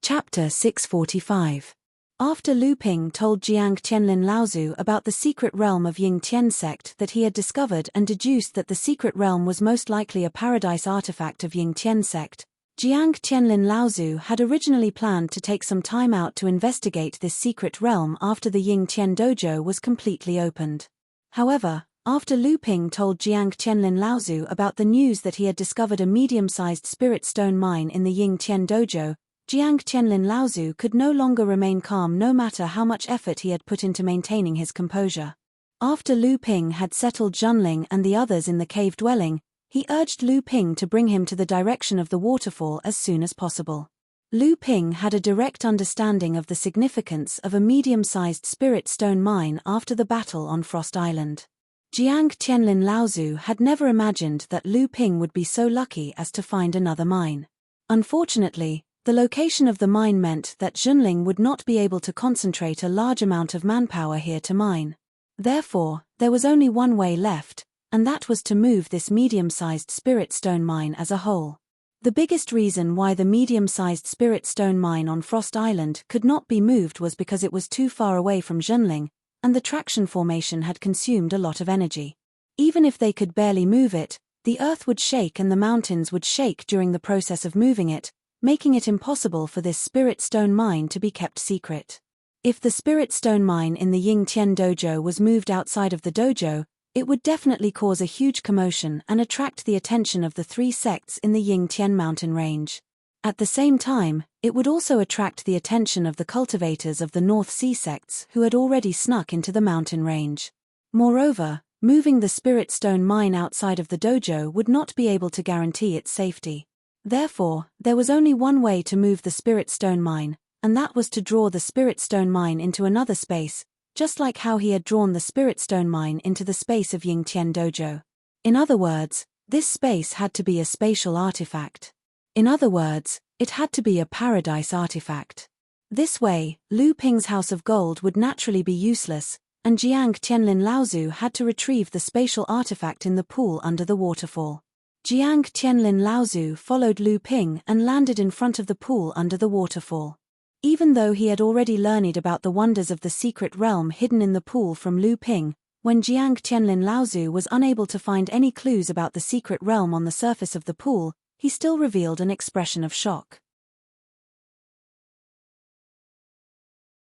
Chapter 645. After Lu Ping told Jiang Tianlin Laozu about the secret realm of Ying Tian sect that he had discovered and deduced that the secret realm was most likely a paradise artifact of Ying Tian sect, Jiang Tianlin Laozu had originally planned to take some time out to investigate this secret realm after the Ying Tian dojo was completely opened. However, after Lu Ping told Jiang Tianlin Laozu about the news that he had discovered a medium-sized spirit stone mine in the Ying Tian dojo, Jiang Tianlin Laozu could no longer remain calm no matter how much effort he had put into maintaining his composure. After Lu Ping had settled Junling and the others in the cave dwelling, he urged Lu Ping to bring him to the direction of the waterfall as soon as possible. Lu Ping had a direct understanding of the significance of a medium-sized spirit stone mine after the battle on Frost Island. Jiang Tianlin Laozu had never imagined that Lu Ping would be so lucky as to find another mine. Unfortunately, the location of the mine meant that Junling would not be able to concentrate a large amount of manpower here to mine. Therefore, there was only one way left, and that was to move this medium-sized spirit stone mine as a whole. The biggest reason why the medium-sized spirit stone mine on Frost Island could not be moved was because it was too far away from Junling, and the traction formation had consumed a lot of energy. Even if they could barely move it, the earth would shake and the mountains would shake during the process of moving it, making it impossible for this spirit stone mine to be kept secret. If the spirit stone mine in the Ying Tian dojo was moved outside of the dojo, it would definitely cause a huge commotion and attract the attention of the 3 sects in the Ying Tian mountain range. At the same time, it would also attract the attention of the cultivators of the North Sea sects who had already snuck into the mountain range. Moreover, moving the spirit stone mine outside of the dojo would not be able to guarantee its safety. Therefore, there was only one way to move the spirit stone mine, and that was to draw the Spirit Stone Mine into another space, just like how he had drawn the Spirit Stone Mine into the space of Yingtian Dojo. In other words, this space had to be a spatial artifact. In other words, it had to be a paradise artifact. This way, Lu Ping's House of Gold would naturally be useless, and Jiang Tianlin Laozu had to retrieve the spatial artifact in the pool under the waterfall. Jiang Tianlin Laozu followed Lu Ping and landed in front of the pool under the waterfall. Even though he had already learned about the wonders of the secret realm hidden in the pool from Lu Ping, when Jiang Tianlin Laozu was unable to find any clues about the secret realm on the surface of the pool, he still revealed an expression of shock.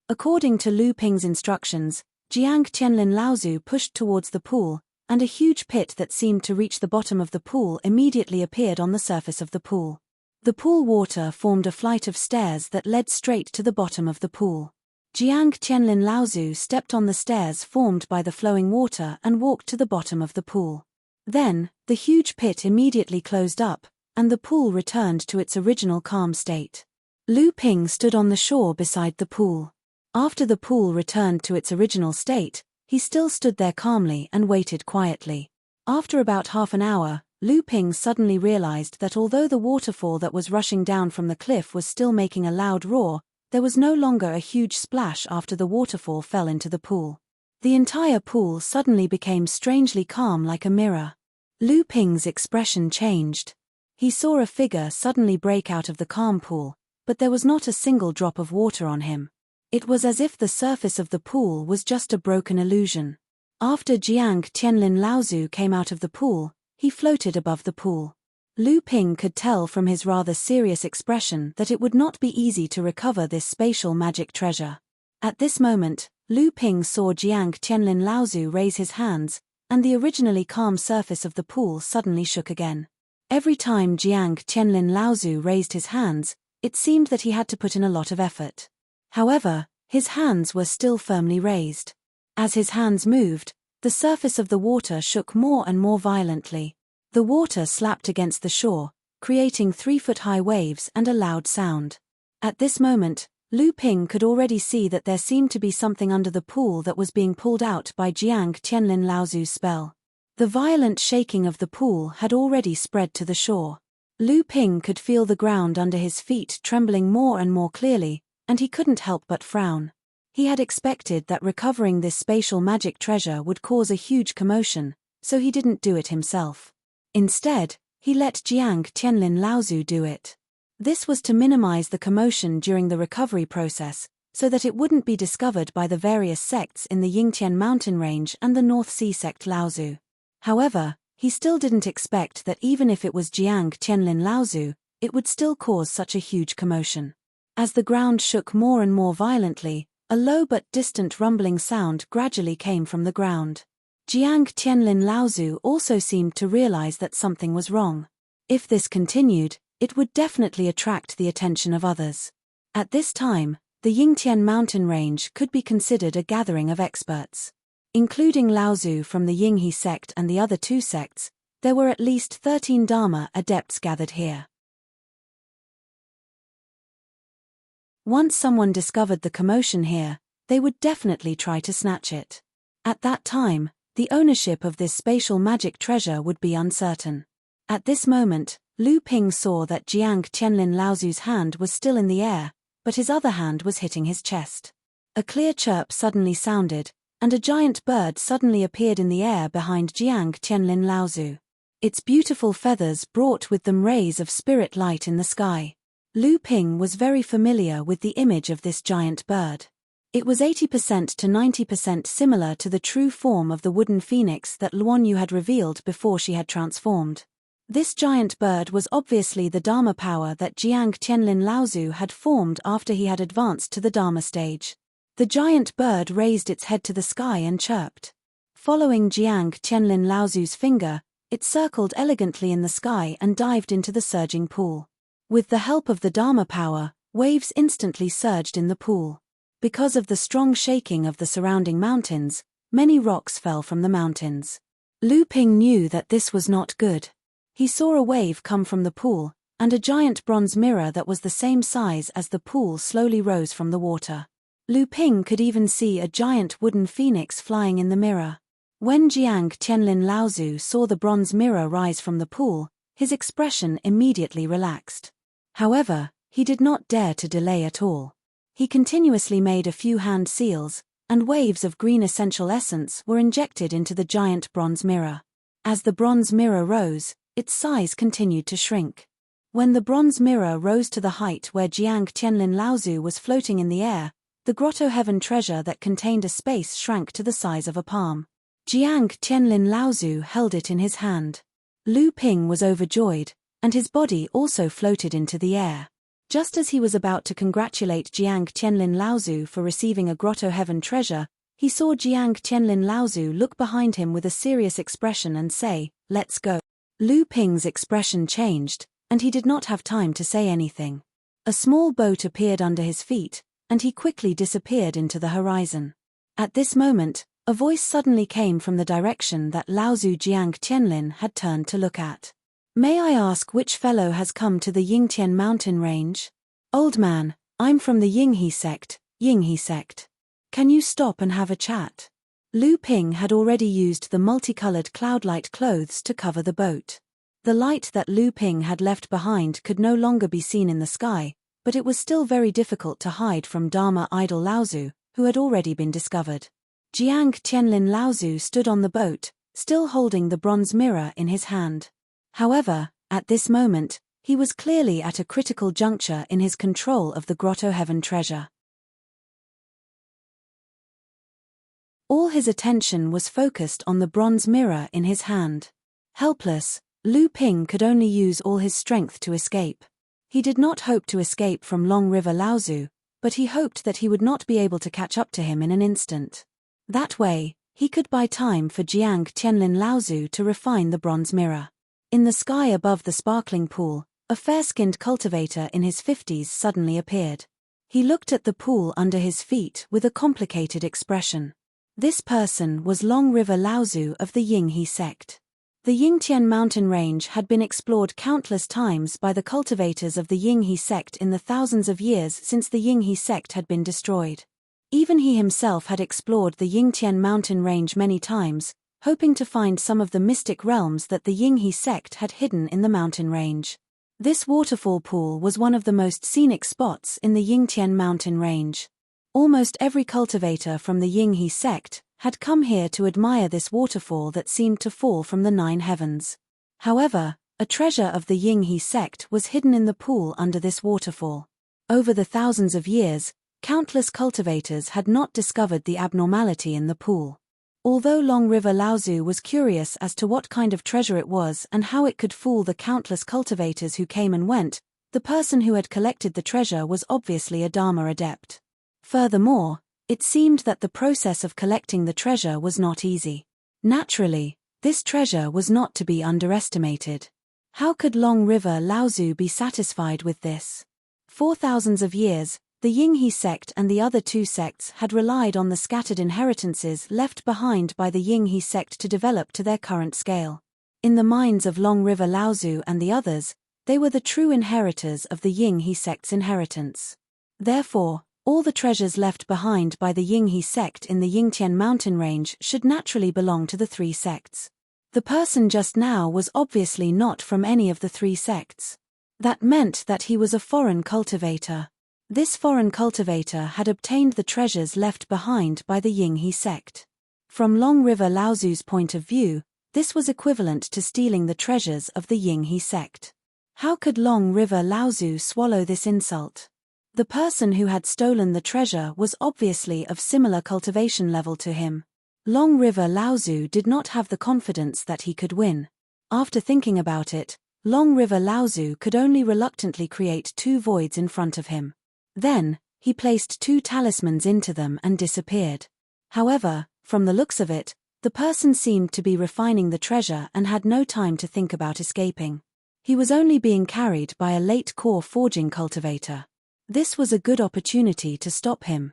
According to Lu Ping's instructions, Jiang Tianlin Laozu pushed towards the pool, and a huge pit that seemed to reach the bottom of the pool immediately appeared on the surface of the pool. The pool water formed a flight of stairs that led straight to the bottom of the pool. Jiang Tianlin Laozu stepped on the stairs formed by the flowing water and walked to the bottom of the pool. Then, the huge pit immediately closed up, and the pool returned to its original calm state. Lu Ping stood on the shore beside the pool. After the pool returned to its original state, he still stood there calmly and waited quietly. After about half an hour, Lu Ping suddenly realized that although the waterfall that was rushing down from the cliff was still making a loud roar, there was no longer a huge splash after the waterfall fell into the pool. The entire pool suddenly became strangely calm like a mirror. Lu Ping's expression changed. He saw a figure suddenly break out of the calm pool, but there was not a single drop of water on him. It was as if the surface of the pool was just a broken illusion. After Jiang Tianlin Laozu came out of the pool, he floated above the pool. Lu Ping could tell from his rather serious expression that it would not be easy to recover this spatial magic treasure. At this moment, Lu Ping saw Jiang Tianlin Laozu raise his hands, and the originally calm surface of the pool suddenly shook again. Every time Jiang Tianlin Laozu raised his hands, it seemed that he had to put in a lot of effort. However, his hands were still firmly raised. As his hands moved, the surface of the water shook more and more violently. The water slapped against the shore, creating 3-foot-high waves and a loud sound. At this moment, Lu Ping could already see that there seemed to be something under the pool that was being pulled out by Jiang Tianlin Laozu's spell. The violent shaking of the pool had already spread to the shore. Lu Ping could feel the ground under his feet trembling more and more clearly, and he couldn't help but frown. He had expected that recovering this spatial magic treasure would cause a huge commotion, so he didn't do it himself. Instead, he let Jiang Tianlin Laozu do it. This was to minimize the commotion during the recovery process, so that it wouldn't be discovered by the various sects in the Yingtian mountain range and the North Sea sect Laozu. However, he still didn't expect that even if it was Jiang Tianlin Laozu, it would still cause such a huge commotion. As the ground shook more and more violently, a low but distant rumbling sound gradually came from the ground. Jiang Tianlin Laozu also seemed to realize that something was wrong. If this continued, it would definitely attract the attention of others. At this time, the Yingtian mountain range could be considered a gathering of experts. Including Laozu from the Yinghe sect and the other two sects, there were at least 13 Dharma adepts gathered here. Once someone discovered the commotion here, they would definitely try to snatch it. At that time, the ownership of this spatial magic treasure would be uncertain. At this moment, Lu Ping saw that Jiang Tianlin Laozu's hand was still in the air, but his other hand was hitting his chest. A clear chirp suddenly sounded, and a giant bird suddenly appeared in the air behind Jiang Tianlin Laozu. Its beautiful feathers brought with them rays of spirit light in the sky. Lu Ping was very familiar with the image of this giant bird. It was 80% to 90% similar to the true form of the wooden phoenix that Luonyu had revealed before she had transformed. This giant bird was obviously the Dharma power that Jiang Tianlin Laozu had formed after he had advanced to the Dharma stage. The giant bird raised its head to the sky and chirped. Following Jiang Tianlin Laozu's finger, it circled elegantly in the sky and dived into the surging pool. With the help of the Dharma power, waves instantly surged in the pool. Because of the strong shaking of the surrounding mountains, many rocks fell from the mountains. Lu Ping knew that this was not good. He saw a wave come from the pool, and a giant bronze mirror that was the same size as the pool slowly rose from the water. Lu Ping could even see a giant wooden phoenix flying in the mirror. When Jiang Tianlin Laozu saw the bronze mirror rise from the pool, his expression immediately relaxed. However, he did not dare to delay at all. He continuously made a few hand seals, and waves of green essential essence were injected into the giant bronze mirror. As the bronze mirror rose, its size continued to shrink. When the bronze mirror rose to the height where Jiang Tianlin Laozu was floating in the air, the grotto heaven treasure that contained a space shrank to the size of a palm. Jiang Tianlin Laozu held it in his hand. Lu Ping was overjoyed, and his body also floated into the air. Just as he was about to congratulate Jiang Tianlin Laozu for receiving a grotto heaven treasure, he saw Jiang Tianlin Laozu look behind him with a serious expression and say, "Let's go." Lu Ping's expression changed, and he did not have time to say anything. A small boat appeared under his feet, and he quickly disappeared into the horizon. At this moment, a voice suddenly came from the direction that Laozu Jiang Tianlin had turned to look at. "May I ask which fellow has come to the Yingtian mountain range?" "Old man, I'm from the Yinghe sect. Can you stop and have a chat?" Lu Ping had already used the multicolored cloudlight clothes to cover the boat. The light that Lu Ping had left behind could no longer be seen in the sky, but it was still very difficult to hide from Dharma idol Laozu, who had already been discovered. Jiang Tianlin Laozu stood on the boat, still holding the bronze mirror in his hand. However, at this moment, he was clearly at a critical juncture in his control of the grotto heaven treasure. All his attention was focused on the bronze mirror in his hand. Helpless, Lu Ping could only use all his strength to escape. He did not hope to escape from Long River Laozu, but he hoped that he would not be able to catch up to him in an instant. That way, he could buy time for Jiang Tianlin Laozu to refine the bronze mirror. In the sky above the sparkling pool, a fair-skinned cultivator in his 50s suddenly appeared. He looked at the pool under his feet with a complicated expression. This person was Long River Laozu of the Yinghe sect. The Yingtian mountain range had been explored countless times by the cultivators of the Yinghe sect in the thousands of years since the Yinghe sect had been destroyed. Even he himself had explored the Yingtian mountain range many times, hoping to find some of the mystic realms that the Yinghe sect had hidden in the mountain range. This waterfall pool was one of the most scenic spots in the Yingtian mountain range. Almost every cultivator from the Yinghe sect had come here to admire this waterfall that seemed to fall from the 9 heavens. However, a treasure of the Yinghe sect was hidden in the pool under this waterfall. Over the thousands of years, countless cultivators had not discovered the abnormality in the pool. Although Long River Laozu was curious as to what kind of treasure it was and how it could fool the countless cultivators who came and went, the person who had collected the treasure was obviously a Dharma adept. Furthermore, it seemed that the process of collecting the treasure was not easy. Naturally, this treasure was not to be underestimated. How could Long River Laozu be satisfied with this? For thousands of years, the Yinghe sect and the other 2 sects had relied on the scattered inheritances left behind by the Yinghe sect to develop to their current scale. In the minds of Long River Laozu and the others, they were the true inheritors of the Yinghe sect's inheritance. Therefore, all the treasures left behind by the Yinghe sect in the Yingtian mountain range should naturally belong to the 3 sects. The person just now was obviously not from any of the 3 sects. That meant that he was a foreign cultivator. This foreign cultivator had obtained the treasures left behind by the Yinghe sect. From Long River Laozu's point of view, this was equivalent to stealing the treasures of the Yinghe sect. How could Long River Laozu swallow this insult? The person who had stolen the treasure was obviously of similar cultivation level to him. Long River Laozu did not have the confidence that he could win. After thinking about it, Long River Laozu could only reluctantly create 2 voids in front of him. Then, he placed 2 talismans into them and disappeared. However, from the looks of it, the person seemed to be refining the treasure and had no time to think about escaping. He was only being carried by a late core forging cultivator. This was a good opportunity to stop him.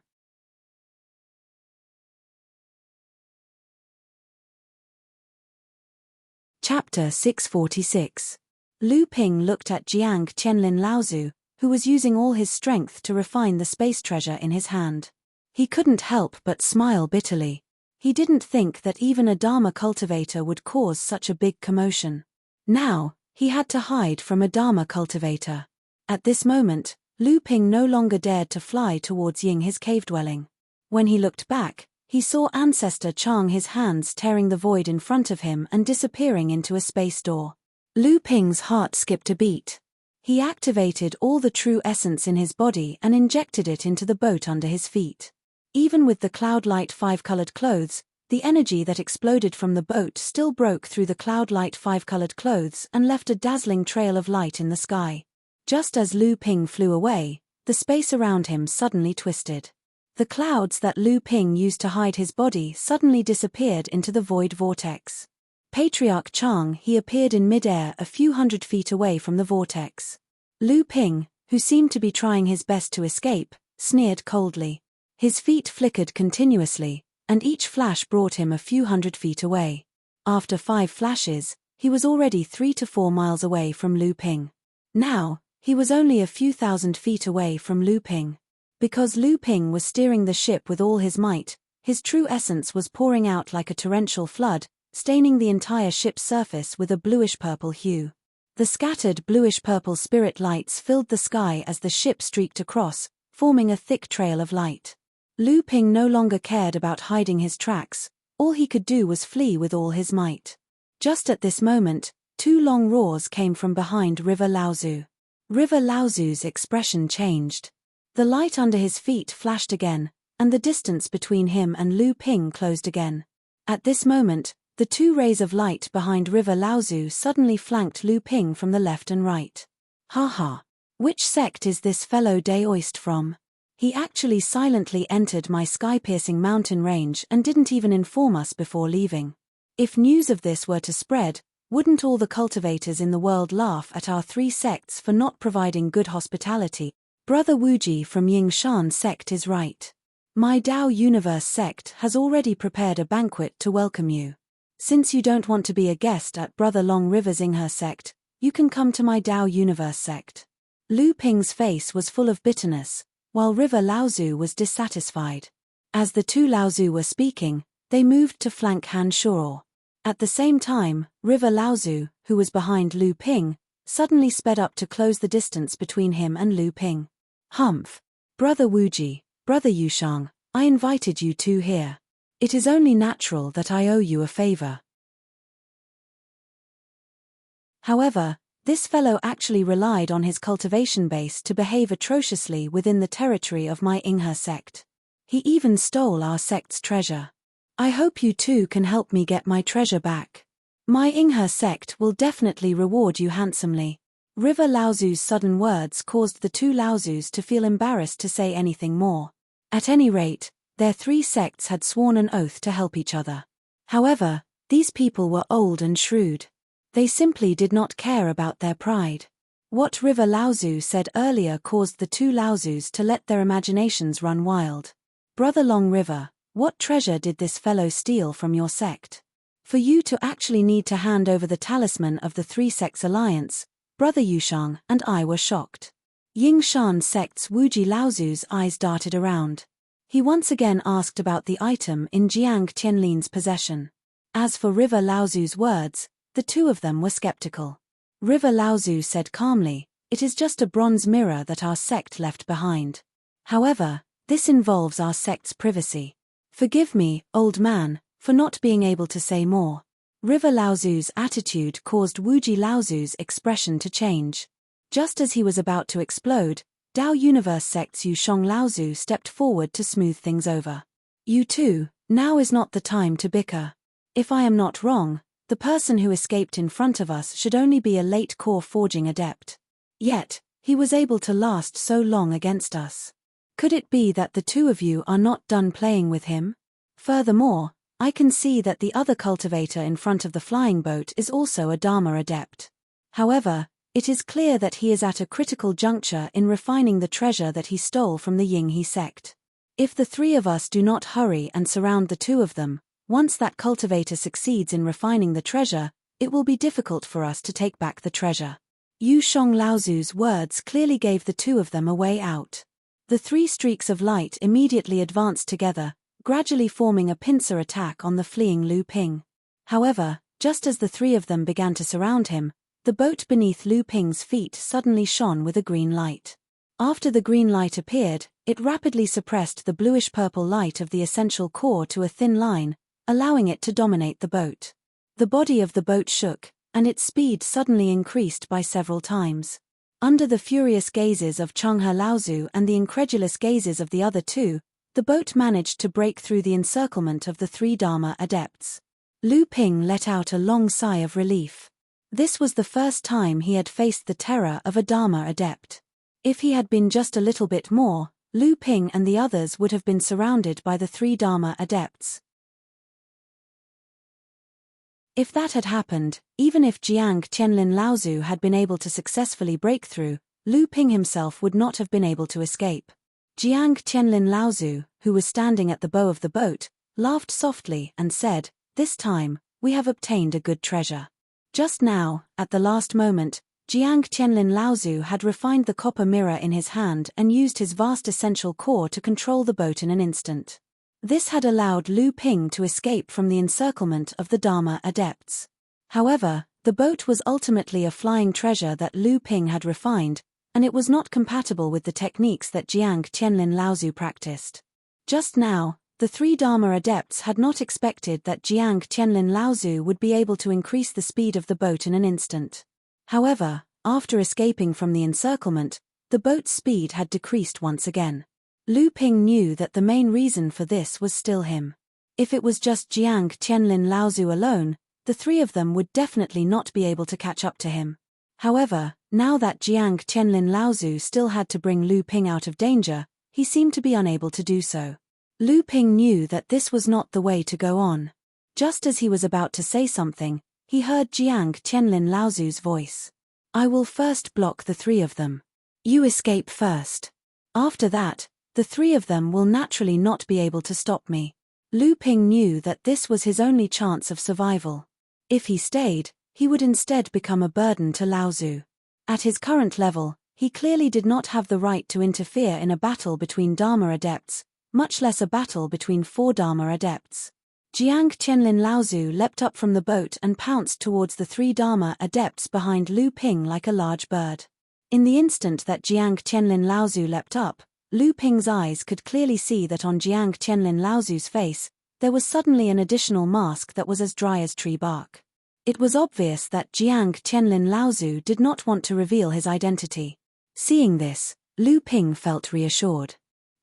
Chapter 646. Lu Ping looked at Jiang Qianlin Laozu, who was using all his strength to refine the space treasure in his hand. He couldn't help but smile bitterly. He didn't think that even a Dharma cultivator would cause such a big commotion. Now, he had to hide from a Dharma cultivator. At this moment, Lu Ping no longer dared to fly towards Ying, his cave dwelling. When he looked back, he saw Ancestor Chang, his hands tearing the void in front of him and disappearing into a space door. Lu Ping's heart skipped a beat. He activated all the true essence in his body and injected it into the boat under his feet. Even with the cloud light 5-colored clothes, the energy that exploded from the boat still broke through the cloud light 5-colored clothes and left a dazzling trail of light in the sky. Just as Lu Ping flew away, the space around him suddenly twisted. The clouds that Lu Ping used to hide his body suddenly disappeared into the void vortex. Patriarch Chang, he appeared in midair a few hundred feet away from the vortex. Lu Ping, who seemed to be trying his best to escape, sneered coldly. His feet flickered continuously, and each flash brought him a few hundred feet away. After 5 flashes, he was already 3 to 4 miles away from Lu Ping. Now, he was only a few thousand feet away from Lu Ping. Because Lu Ping was steering the ship with all his might, his true essence was pouring out like a torrential flood, staining the entire ship's surface with a bluish-purple hue. The scattered bluish-purple spirit lights filled the sky as the ship streaked across, forming a thick trail of light. Lu Ping no longer cared about hiding his tracks. All he could do was flee with all his might. Just at this moment, 2 long roars came from behind River Laozu. River Laozu's expression changed. The light under his feet flashed again, and the distance between him and Lu Ping closed again. At this moment, the 2 rays of light behind River Laozu suddenly flanked Lu Ping from the left and right. Ha ha! Which sect is this fellow Daoist from? He actually silently entered my sky-piercing mountain range and didn't even inform us before leaving. If news of this were to spread, wouldn't all the cultivators in the world laugh at our 3 sects for not providing good hospitality? Brother Wuji from Yingshan sect is right. My Dao Universe sect has already prepared a banquet to welcome you. Since you don't want to be a guest at Brother Long River's Inghe sect, you can come to my Dao Universe sect. Lu Ping's face was full of bitterness, while River Laozu was dissatisfied. As the 2 Laozu were speaking, they moved to flank Han Shuo. At the same time, River Laozu, who was behind Lu Ping, suddenly sped up to close the distance between him and Lu Ping. Humph! Brother Wuji, Brother Yushang, I invited you 2 here. It is only natural that I owe you a favor. However, this fellow actually relied on his cultivation base to behave atrociously within the territory of my Inghe sect. He even stole our sect's treasure. I hope you 2 can help me get my treasure back. My Inghe sect will definitely reward you handsomely. River Laozu's sudden words caused the 2 Laozus to feel embarrassed to say anything more. At any rate, their 3 sects had sworn an oath to help each other. However, these people were old and shrewd. They simply did not care about their pride. What River Laozu said earlier caused the 2 Laozus to let their imaginations run wild. Brother Long River, what treasure did this fellow steal from your sect? For you to actually need to hand over the talisman of the 3 sects alliance, Brother Yushang and I were shocked. Yingshan sect's Wuji Laozu's eyes darted around. He once again asked about the item in Jiang Tianlin's possession. As for River Laozu's words, the 2 of them were skeptical. River Laozu said calmly, "It is just a bronze mirror that our sect left behind. However, this involves our sect's privacy. Forgive me, old man, for not being able to say more." River Laozu's attitude caused Wuji Laozu's expression to change. Just as he was about to explode, Dao Universe sect's Yushang Laozu stepped forward to smooth things over. "You 2, now is not the time to bicker. If I am not wrong, the person who escaped in front of us should only be a late core forging adept. Yet, he was able to last so long against us. Could it be that the 2 of you are not done playing with him? Furthermore, I can see that the other cultivator in front of the flying boat is also a Dharma adept. However, it is clear that he is at a critical juncture in refining the treasure that he stole from the Yinghe sect. If the 3 of us do not hurry and surround the 2 of them, once that cultivator succeeds in refining the treasure, it will be difficult for us to take back the treasure. Yu Shong Laozu's words clearly gave the two of them a way out. The three streaks of light immediately advanced together, gradually forming a pincer attack on the fleeing Lu Ping. However, just as the three of them began to surround him, the boat beneath Lu Ping's feet suddenly shone with a green light. After the green light appeared, it rapidly suppressed the bluish-purple light of the essential core to a thin line, allowing it to dominate the boat. The body of the boat shook, and its speed suddenly increased by several times. Under the furious gazes of Changhe Laozu and the incredulous gazes of the other two, the boat managed to break through the encirclement of the three Dharma adepts. Lu Ping let out a long sigh of relief. This was the first time he had faced the terror of a Dharma adept. If he had been just a little bit more, Lu Ping and the others would have been surrounded by the three Dharma adepts. If that had happened, even if Jiang Qianlin Laozu had been able to successfully break through, Lu Ping himself would not have been able to escape. Jiang Qianlin Laozu, who was standing at the bow of the boat, laughed softly and said, "This time, we have obtained a good treasure." Just now, at the last moment, Jiang Qianlin Laozu had refined the copper mirror in his hand and used his vast essential core to control the boat in an instant. This had allowed Lu Ping to escape from the encirclement of the Dharma adepts. However, the boat was ultimately a flying treasure that Lu Ping had refined, and it was not compatible with the techniques that Jiang Qianlin Laozu practiced. Just now, the three Dharma adepts had not expected that Jiang Qianlin Laozu would be able to increase the speed of the boat in an instant. However, after escaping from the encirclement, the boat's speed had decreased once again. Lu Ping knew that the main reason for this was still him. If it was just Jiang Qianlin Laozu alone, the three of them would definitely not be able to catch up to him. However, now that Jiang Qianlin Laozu still had to bring Lu Ping out of danger, he seemed to be unable to do so. Lu Ping knew that this was not the way to go on. Just as he was about to say something, he heard Jiang Qianlin Laozu's voice. "I will first block the three of them. You escape first. After that, the three of them will naturally not be able to stop me." Lu Ping knew that this was his only chance of survival. If he stayed, he would instead become a burden to Laozu. At his current level, he clearly did not have the right to interfere in a battle between Dharma adepts, much less a battle between four Dharma adepts. Jiang Qianlin Laozu leapt up from the boat and pounced towards the three Dharma adepts behind Lu Ping like a large bird. In the instant that Jiang Qianlin Laozu leapt up, Lu Ping's eyes could clearly see that on Jiang Qianlin Laozu's face, there was suddenly an additional mask that was as dry as tree bark. It was obvious that Jiang Qianlin Laozu did not want to reveal his identity. Seeing this, Lu Ping felt reassured.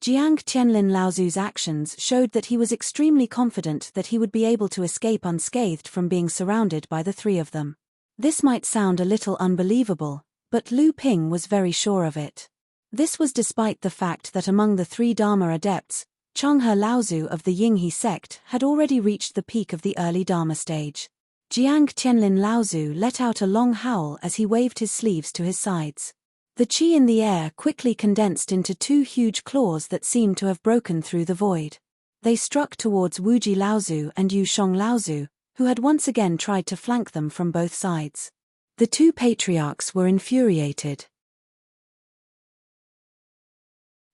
Jiang Qianlin Laozu's actions showed that he was extremely confident that he would be able to escape unscathed from being surrounded by the three of them. This might sound a little unbelievable, but Lu Ping was very sure of it. This was despite the fact that among the three Dharma adepts, Changhe Laozu of the Yinghe sect had already reached the peak of the early Dharma stage. Jiang Qianlin Laozu let out a long howl as he waved his sleeves to his sides. The qi in the air quickly condensed into two huge claws that seemed to have broken through the void. They struck towards Wuji Laozu and Yu Shong Laozu, who had once again tried to flank them from both sides. The two patriarchs were infuriated.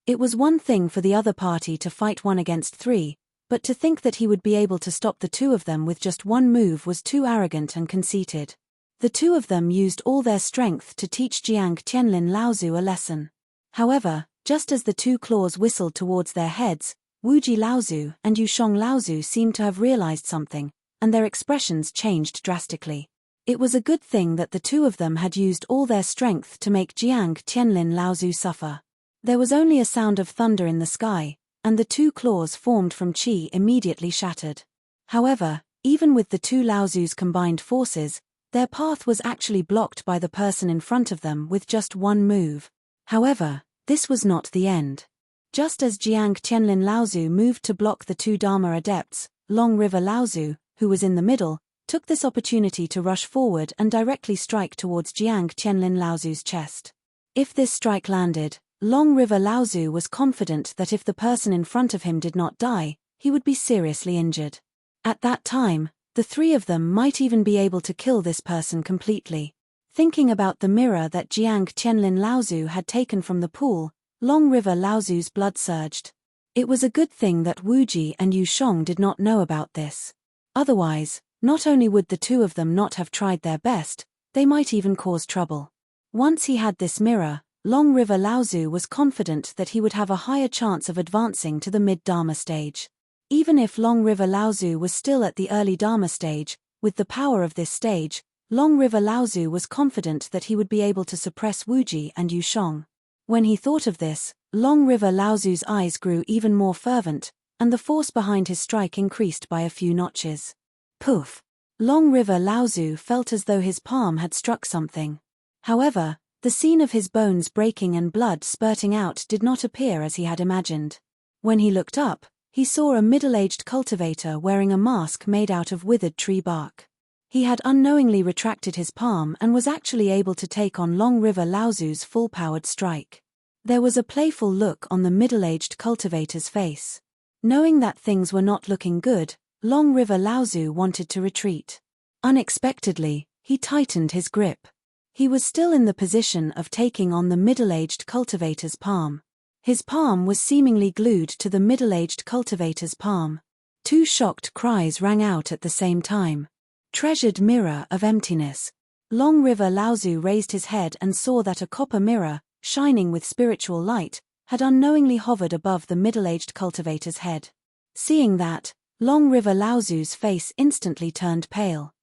It was one thing for the other party to fight 1 against 3, but to think that he would be able to stop the two of them with just one move was too arrogant and conceited. The two of them used all their strength to teach Jiang Qianlin Laozu a lesson. However, just as the two claws whistled towards their heads, Wuji Laozu and Yu Shong Laozu seemed to have realized something, and their expressions changed drastically. It was a good thing that the two of them had used all their strength to make Jiang Qianlin Laozu suffer. There was only a sound of thunder in the sky, and the two claws formed from qi immediately shattered. However, even with the two Laozus' combined forces, their path was actually blocked by the person in front of them with just one move. However, this was not the end. Just as Jiang Qianlin Laozu moved to block the two Dharma adepts, Long River Laozu, who was in the middle, took this opportunity to rush forward and directly strike towards Jiang Qianlin Laozu's chest. If this strike landed, Long River Laozu was confident that if the person in front of him did not die, he would be seriously injured. At that time, the three of them might even be able to kill this person completely. Thinking about the mirror that Jiang Qianlin Laozu had taken from the pool, Long River Laozu's blood surged. It was a good thing that Wuji and Yu Shong did not know about this. Otherwise, not only would the two of them not have tried their best, they might even cause trouble. Once he had this mirror, Long River Laozu was confident that he would have a higher chance of advancing to the mid-Dharma stage. Even if Long River Laozu was still at the early Dharma stage, with the power of this stage, Long River Laozu was confident that he would be able to suppress Wuji and Yu Shong. When he thought of this, Long River Laozu's eyes grew even more fervent, and the force behind his strike increased by a few notches. Poof! Long River Laozu felt as though his palm had struck something. However, the scene of his bones breaking and blood spurting out did not appear as he had imagined. When he looked up, he saw a middle-aged cultivator wearing a mask made out of withered tree bark. He had unknowingly retracted his palm and was actually able to take on Long River Laozu's full-powered strike. There was a playful look on the middle-aged cultivator's face. Knowing that things were not looking good, Long River Laozu wanted to retreat. Unexpectedly, he tightened his grip. He was still in the position of taking on the middle-aged cultivator's palm. His palm was seemingly glued to the middle-aged cultivator's palm. Two shocked cries rang out at the same time. Treasured mirror of emptiness. Long River Laozu raised his head and saw that a copper mirror, shining with spiritual light, had unknowingly hovered above the middle-aged cultivator's head. Seeing that, Long River Laozu's face instantly turned pale.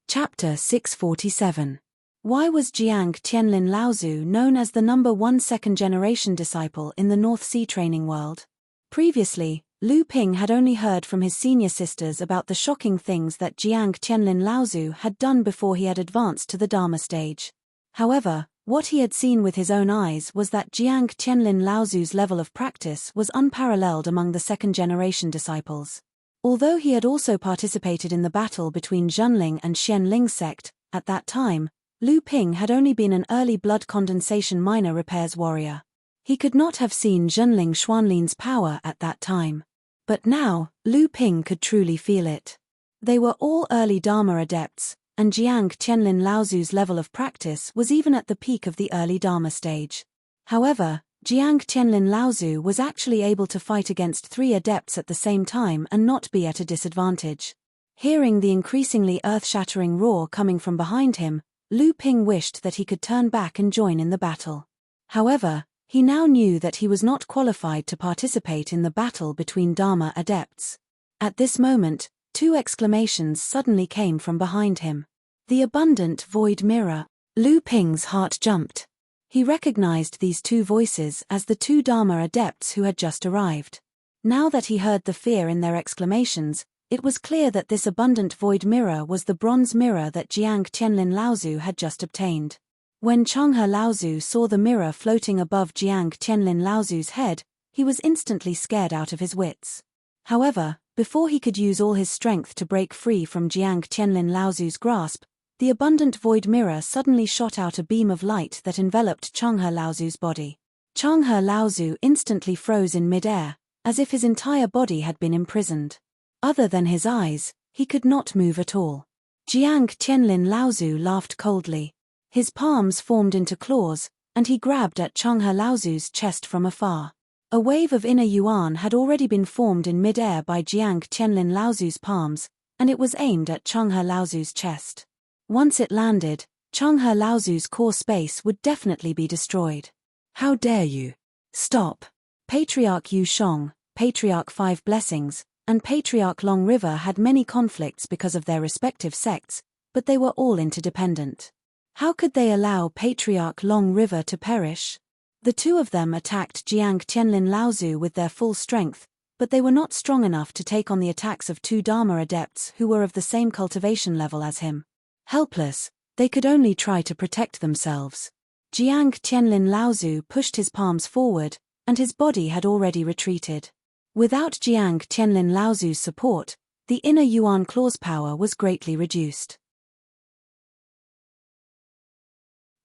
Chapter 647. Why was Jiang Qianlin Laozu known as the number 1 second-generation disciple in the North Sea training world? Previously, Lu Ping had only heard from his senior sisters about the shocking things that Jiang Qianlin Laozu had done before he had advanced to the Dharma stage. However, what he had seen with his own eyes was that Jiang Qianlin Laozu's level of practice was unparalleled among the second-generation disciples. Although he had also participated in the battle between Zhenling and Xianling's sect, at that time, Lu Ping had only been an early blood condensation minor repairs warrior. He could not have seen Zhenling Xuanlin's power at that time. But now, Lu Ping could truly feel it. They were all early Dharma adepts, and Jiang Qianlin Laozu's level of practice was even at the peak of the early Dharma stage. However, Jiang Qianlin Laozu was actually able to fight against 3 adepts at the same time and not be at a disadvantage. Hearing the increasingly earth-shattering roar coming from behind him, Lu Ping wished that he could turn back and join in the battle. However, he now knew that he was not qualified to participate in the battle between Dharma adepts. At this moment, 2 exclamations suddenly came from behind him. The abundant void mirror. Lu Ping's heart jumped. He recognized these 2 voices as the 2 Dharma adepts who had just arrived. Now that he heard the fear in their exclamations, it was clear that this abundant void mirror was the bronze mirror that Jiang Qianlin Laozu had just obtained. When Changhe Laozu saw the mirror floating above Jiang Qianlin Laozu's head, he was instantly scared out of his wits. However, before he could use all his strength to break free from Jiang Qianlin Laozu's grasp, the abundant void mirror suddenly shot out a beam of light that enveloped Changhe Laozu's body. Changhe Laozu instantly froze in mid-air, as if his entire body had been imprisoned. Other than his eyes, he could not move at all. Jiang Qianlin Laozu laughed coldly. His palms formed into claws, and he grabbed at Changhe Laozu's chest from afar. A wave of inner yuan had already been formed in mid-air by Jiang Qianlin Laozu's palms, and it was aimed at Changhe Laozu's chest. Once it landed, Changhe Laozu's core space would definitely be destroyed. How dare you? Stop! Patriarch Yu Shong, Patriarch 5 Blessings, and Patriarch Long River had many conflicts because of their respective sects, but they were all interdependent. How could they allow Patriarch Long River to perish? The 2 of them attacked Jiang Qianlin Laozu with their full strength, but they were not strong enough to take on the attacks of 2 Dharma adepts who were of the same cultivation level as him. Helpless, they could only try to protect themselves. Jiang Qianlin Laozu pushed his palms forward, and his body had already retreated. Without Jiang Qianlin Laozu's support, the inner yuan claw's power was greatly reduced.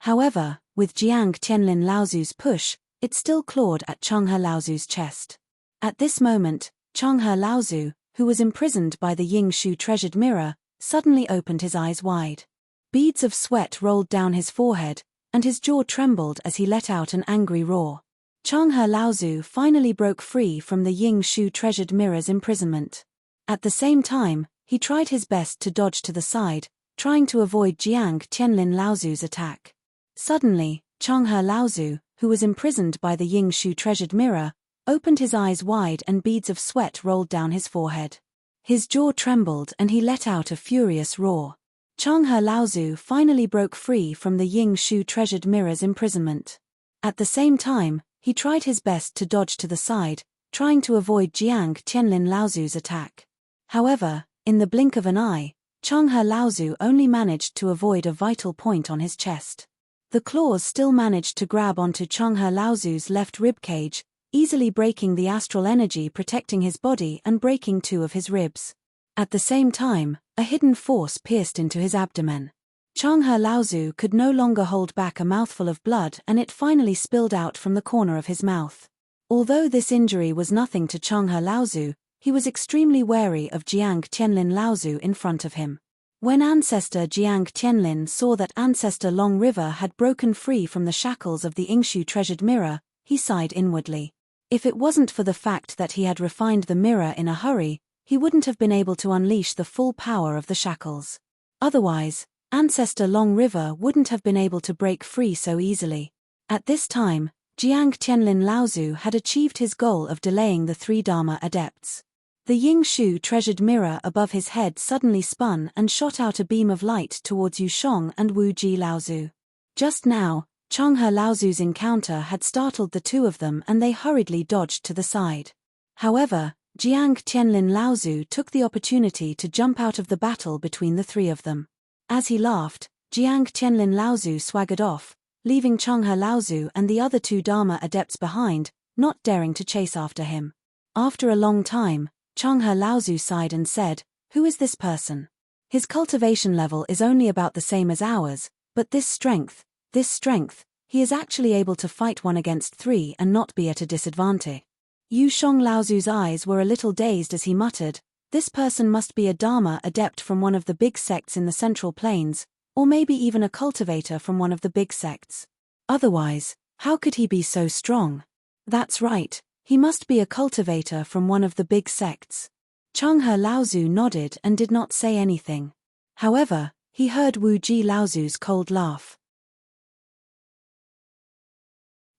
However, with Jiang Qianlin Laozu's push, it still clawed at Changhe Laozu's chest. At this moment, Changhe Laozu, who was imprisoned by the Ying Shu treasured mirror, suddenly opened his eyes wide. Beads of sweat rolled down his forehead, and his jaw trembled as he let out an angry roar. Changhe Laozu finally broke free from the Ying Shu treasured mirror's imprisonment. At the same time, he tried his best to dodge to the side, trying to avoid Jiang Tianlin Laozu's attack. Suddenly, Changhe Laozu, who was imprisoned by the Ying Shu treasured mirror, opened his eyes wide and beads of sweat rolled down his forehead. His jaw trembled and he let out a furious roar. Changhe Laozu finally broke free from the Ying Shu treasured mirror's imprisonment. At the same time, he tried his best to dodge to the side, trying to avoid Jiang Tianlin Laozu's attack. However, in the blink of an eye, Changhe Laozu only managed to avoid a vital point on his chest. The claws still managed to grab onto Changhe Laozu's left ribcage, easily breaking the astral energy protecting his body and breaking 2 of his ribs. At the same time, a hidden force pierced into his abdomen. Changhe Laozu could no longer hold back a mouthful of blood and it finally spilled out from the corner of his mouth. Although this injury was nothing to Changhe Laozu, he was extremely wary of Jiang Tianlin Laozu in front of him. When Ancestor Jiang Tianlin saw that Ancestor Long River had broken free from the shackles of the Yingshu treasured mirror, he sighed inwardly. If it wasn't for the fact that he had refined the mirror in a hurry, he wouldn't have been able to unleash the full power of the shackles. Otherwise, Ancestor Long River wouldn't have been able to break free so easily. At this time, Jiang Tianlin Laozu had achieved his goal of delaying the 3 Dharma adepts. The Ying Shu treasured mirror above his head suddenly spun and shot out a beam of light towards Yu Shong and Wu Ji Laozu. Just now, Changhe Laozu's encounter had startled the 2 of them and they hurriedly dodged to the side. However, Jiang Tianlin Laozu took the opportunity to jump out of the battle between the 3 of them. As he laughed, Jiang Tianlin Laozu swaggered off, leaving Changhe Laozu and the other 2 Dharma adepts behind, not daring to chase after him. After a long time, Changhe Laozu sighed and said, "Who is this person? His cultivation level is only about the same as ours, but this strength, he is actually able to fight 1 against 3 and not be at a disadvantage." Yu Shong Laozu's eyes were a little dazed as he muttered, "This person must be a Dharma adept from one of the big sects in the Central Plains, or maybe even a cultivator from one of the big sects. Otherwise, how could he be so strong? That's right. He must be a cultivator from one of the big sects." Changhe Laozu nodded and did not say anything. However, he heard Wu Ji Laozu's cold laugh.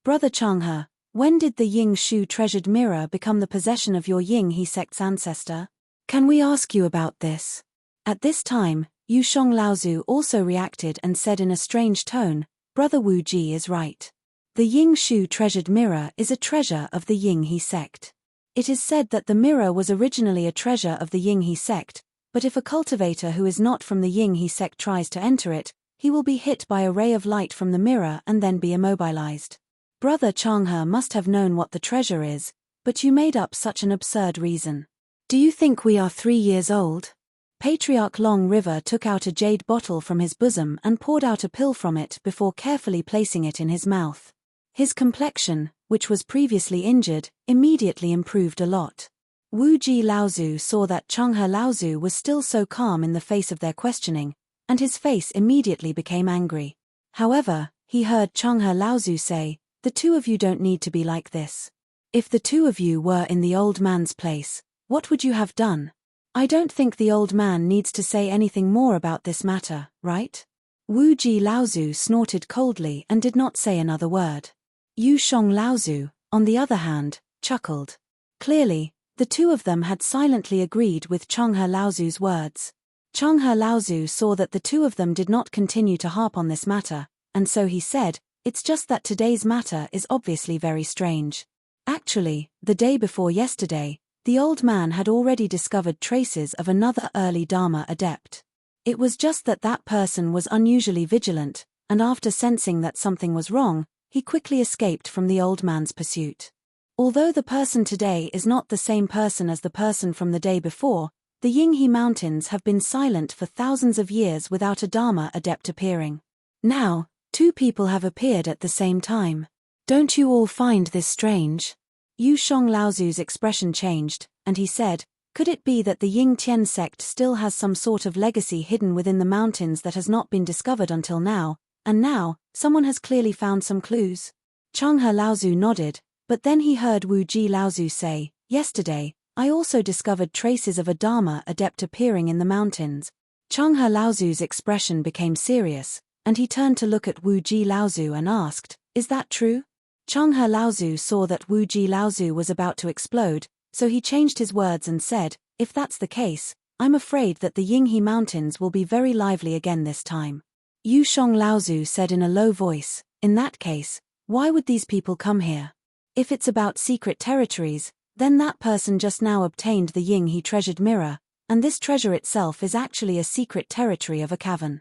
"Brother Changhe, when did the Ying Shu treasured mirror become the possession of your Ying He sect's ancestor? Can we ask you about this?" At this time, Yu Shong Laozu also reacted and said in a strange tone, "Brother Wu Ji is right. The Ying Shu treasured mirror is a treasure of the Ying He sect. It is said that the mirror was originally a treasure of the Ying He sect, but if a cultivator who is not from the Ying He sect tries to enter it, he will be hit by a ray of light from the mirror and then be immobilized. Brother Changhe must have known what the treasure is, but you made up such an absurd reason. Do you think we are 3 years old?" Patriarch Long River took out a jade bottle from his bosom and poured out a pill from it before carefully placing it in his mouth. His complexion, which was previously injured, immediately improved a lot. Wu Ji Laozu saw that Changhe Laozu was still so calm in the face of their questioning, and his face immediately became angry. However, he heard Changhe Laozu say, "The 2 of you don't need to be like this. If the 2 of you were in the old man's place, what would you have done? I don't think the old man needs to say anything more about this matter, right?" Wu Ji Laozu snorted coldly and did not say another word. Yu Shong Laozu, on the other hand, chuckled. Clearly, the 2 of them had silently agreed with Changhe Laozu's words. Changhe Laozu saw that the 2 of them did not continue to harp on this matter, and so he said, "It's just that today's matter is obviously very strange. Actually, the day before yesterday, the old man had already discovered traces of another early Dharma adept. It was just that that person was unusually vigilant, and after sensing that something was wrong, he quickly escaped from the old man's pursuit. Although the person today is not the same person as the person from the day before, the Yinghe Mountains have been silent for thousands of years without a Dharma adept appearing. Now, 2 people have appeared at the same time. Don't you all find this strange?" Yu Shong Laozu's expression changed, and he said, Could it be that the Ying Tian sect still has some sort of legacy hidden within the mountains that has not been discovered until now, and now, someone has clearly found some clues? Changhe Laozu nodded, but then he heard Wu Ji Laozu say, "Yesterday, I also discovered traces of a Dharma adept appearing in the mountains." Changhe Laozu's expression became serious, and he turned to look at Wu Ji Laozu and asked, "Is that true?" Changhe Laozu saw that Wu Ji Laozu was about to explode, so he changed his words and said, "If that's the case, I'm afraid that the Yinghe Mountains will be very lively again this time." Yu Shong Laozu said in a low voice, "In that case, why would these people come here? If it's about secret territories, then that person just now obtained the Yinghe treasured mirror, and this treasure itself is actually a secret territory of a cavern.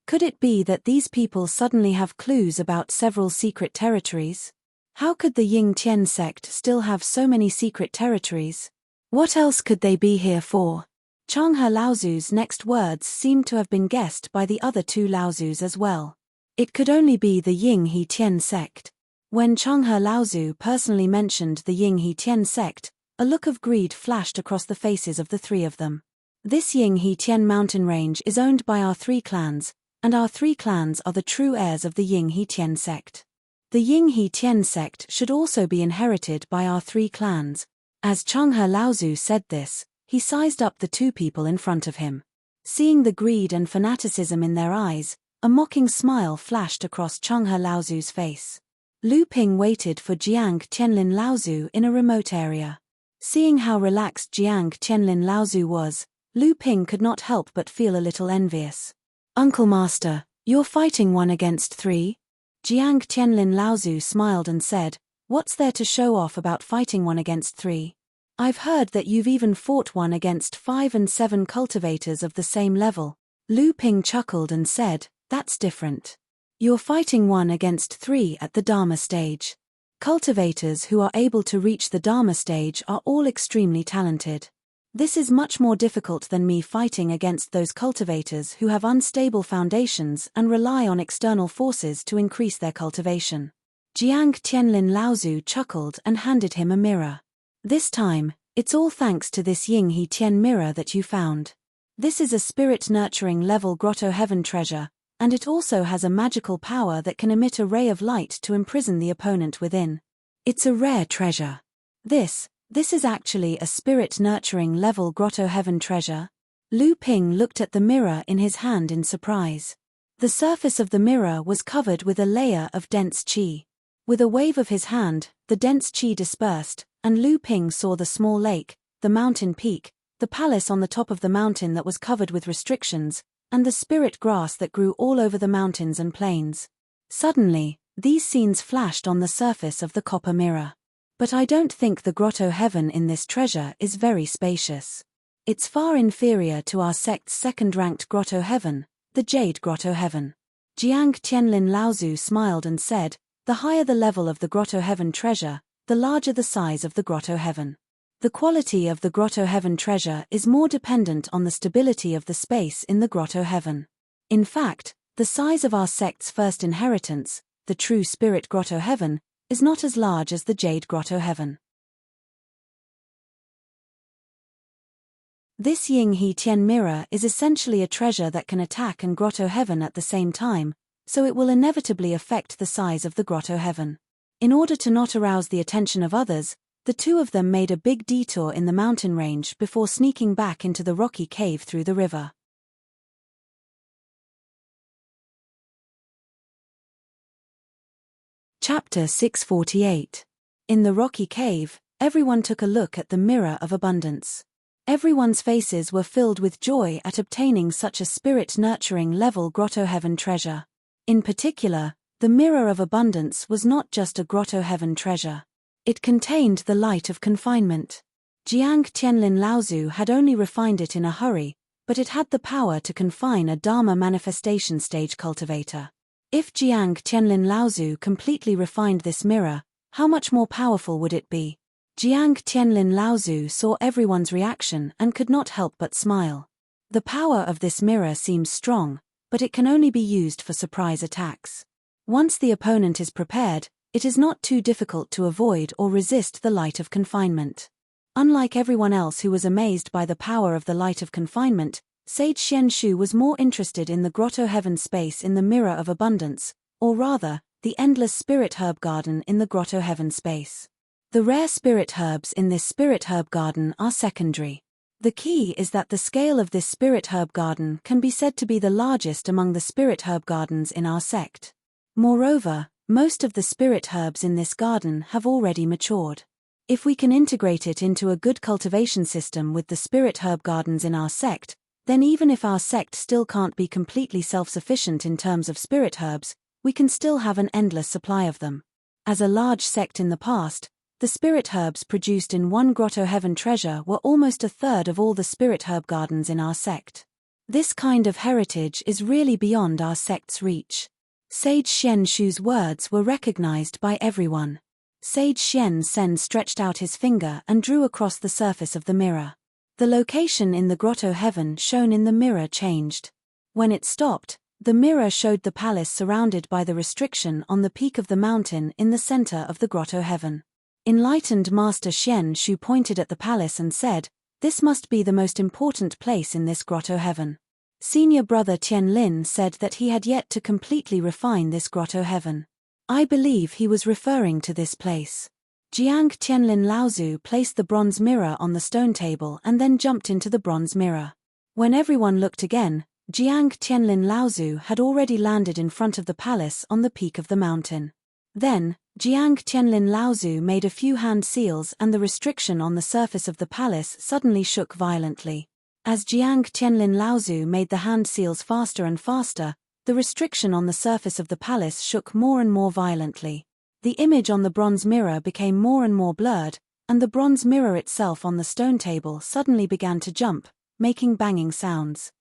Could it be that these people suddenly have clues about several secret territories? How could the Ying Tian sect still have so many secret territories? What else could they be here for?" Changhe Laozu's next words seemed to have been guessed by the other two Laozus as well. It could only be the Yinghe Tian sect. When Changhe Laozu personally mentioned the Yinghe Tian sect, a look of greed flashed across the faces of the three of them. This Yinghe Tian mountain range is owned by our three clans, and our three clans are the true heirs of the Yinghe Tian sect. The Yinghe Tian sect should also be inherited by our three clans. As Changhe Laozu said this, he sized up the two people in front of him. Seeing the greed and fanaticism in their eyes, a mocking smile flashed across Changhe Laozu's face. Lu Ping waited for Jiang Tianlin Laozu in a remote area. Seeing how relaxed Jiang Tianlin Laozu was, Lu Ping could not help but feel a little envious. "Uncle Master, you're fighting 1 against 3? Jiang Tianlin Laozu smiled and said, "What's there to show off about fighting 1 against 3? I've heard that you've even fought 1 against 5 and 7 cultivators of the same level." Lu Ping chuckled and said, "That's different. You're fighting 1 against 3 at the Dharma stage. Cultivators who are able to reach the Dharma stage are all extremely talented. This is much more difficult than me fighting against those cultivators who have unstable foundations and rely on external forces to increase their cultivation." Jiang Tianlin Laozu chuckled and handed him a mirror. "This time, it's all thanks to this Yinghe Tian mirror that you found. This is a spirit-nurturing level grotto heaven treasure, and it also has a magical power that can emit a ray of light to imprison the opponent within. It's a rare treasure. This is actually a spirit-nurturing level grotto heaven treasure." Lu Ping looked at the mirror in his hand in surprise. The surface of the mirror was covered with a layer of dense qi. With a wave of his hand, the dense qi dispersed, and Lu Ping saw the small lake, the mountain peak, the palace on the top of the mountain that was covered with restrictions, and the spirit grass that grew all over the mountains and plains. Suddenly, these scenes flashed on the surface of the copper mirror. "But I don't think the grotto heaven in this treasure is very spacious. It's far inferior to our sect's second-ranked grotto heaven, the Jade Grotto Heaven." Jiang Tianlin Laozu smiled and said, "The higher the level of the grotto heaven treasure, the larger the size of the grotto heaven. The quality of the grotto heaven treasure is more dependent on the stability of the space in the grotto heaven. In fact, the size of our sect's first inheritance, the true spirit grotto heaven, is not as large as the Jade Grotto Heaven. This Yinghe Tian mirror is essentially a treasure that can attack and grotto heaven at the same time, so it will inevitably affect the size of the grotto heaven. In order to not arouse the attention of others, the two of them made a big detour in the mountain range before sneaking back into the rocky cave through the river. Chapter 648. In the rocky cave, everyone took a look at the Mirror of Abundance. Everyone's faces were filled with joy at obtaining such a spirit-nurturing level grotto heaven treasure. In particular, the Mirror of Abundance was not just a grotto heaven treasure. It contained the light of confinement. Jiang Tianlin Laozu had only refined it in a hurry, but it had the power to confine a Dharma manifestation stage cultivator. If Jiang Tianlin Laozu completely refined this mirror, how much more powerful would it be? Jiang Tianlin Laozu saw everyone's reaction and could not help but smile. The power of this mirror seems strong, but it can only be used for surprise attacks. Once the opponent is prepared, It is not too difficult to avoid or resist the light of confinement. Unlike everyone else who was amazed by the power of the light of confinement, Sage Xianshu was more interested in the grotto heaven space in the mirror of abundance, or rather, the endless spirit herb garden in the grotto heaven space. The rare spirit herbs in this spirit herb garden are secondary. The key is that the scale of this spirit herb garden can be said to be the largest among the spirit herb gardens in our sect. Moreover, most of the spirit herbs in this garden have already matured. If we can integrate it into a good cultivation system with the spirit herb gardens in our sect, then even if our sect still can't be completely self-sufficient in terms of spirit herbs, we can still have an endless supply of them. As a large sect in the past, the spirit herbs produced in one grotto heaven treasure were almost a third of all the spirit herb gardens in our sect. This kind of heritage is really beyond our sect's reach. Sage Xianshu's words were recognized by everyone. Sage Xiansen stretched out his finger and drew across the surface of the mirror. The location in the grotto heaven shown in the mirror changed. When it stopped, the mirror showed the palace surrounded by the restriction on the peak of the mountain in the center of the grotto heaven. Enlightened Master Xian Shu pointed at the palace and said, "This must be the most important place in this grotto heaven." Senior brother Tian Lin said that he had yet to completely refine this grotto heaven. I believe he was referring to this place. Jiang Tianlin Laozu placed the bronze mirror on the stone table and then jumped into the bronze mirror. When everyone looked again, Jiang Tianlin Laozu had already landed in front of the palace on the peak of the mountain. Then, Jiang Tianlin Laozu made a few hand seals and the restriction on the surface of the palace suddenly shook violently. As Jiang Tianlin Laozu made the hand seals faster and faster, the restriction on the surface of the palace shook more and more violently. The image on the bronze mirror became more and more blurred, and the bronze mirror itself on the stone table suddenly began to jump, making banging sounds.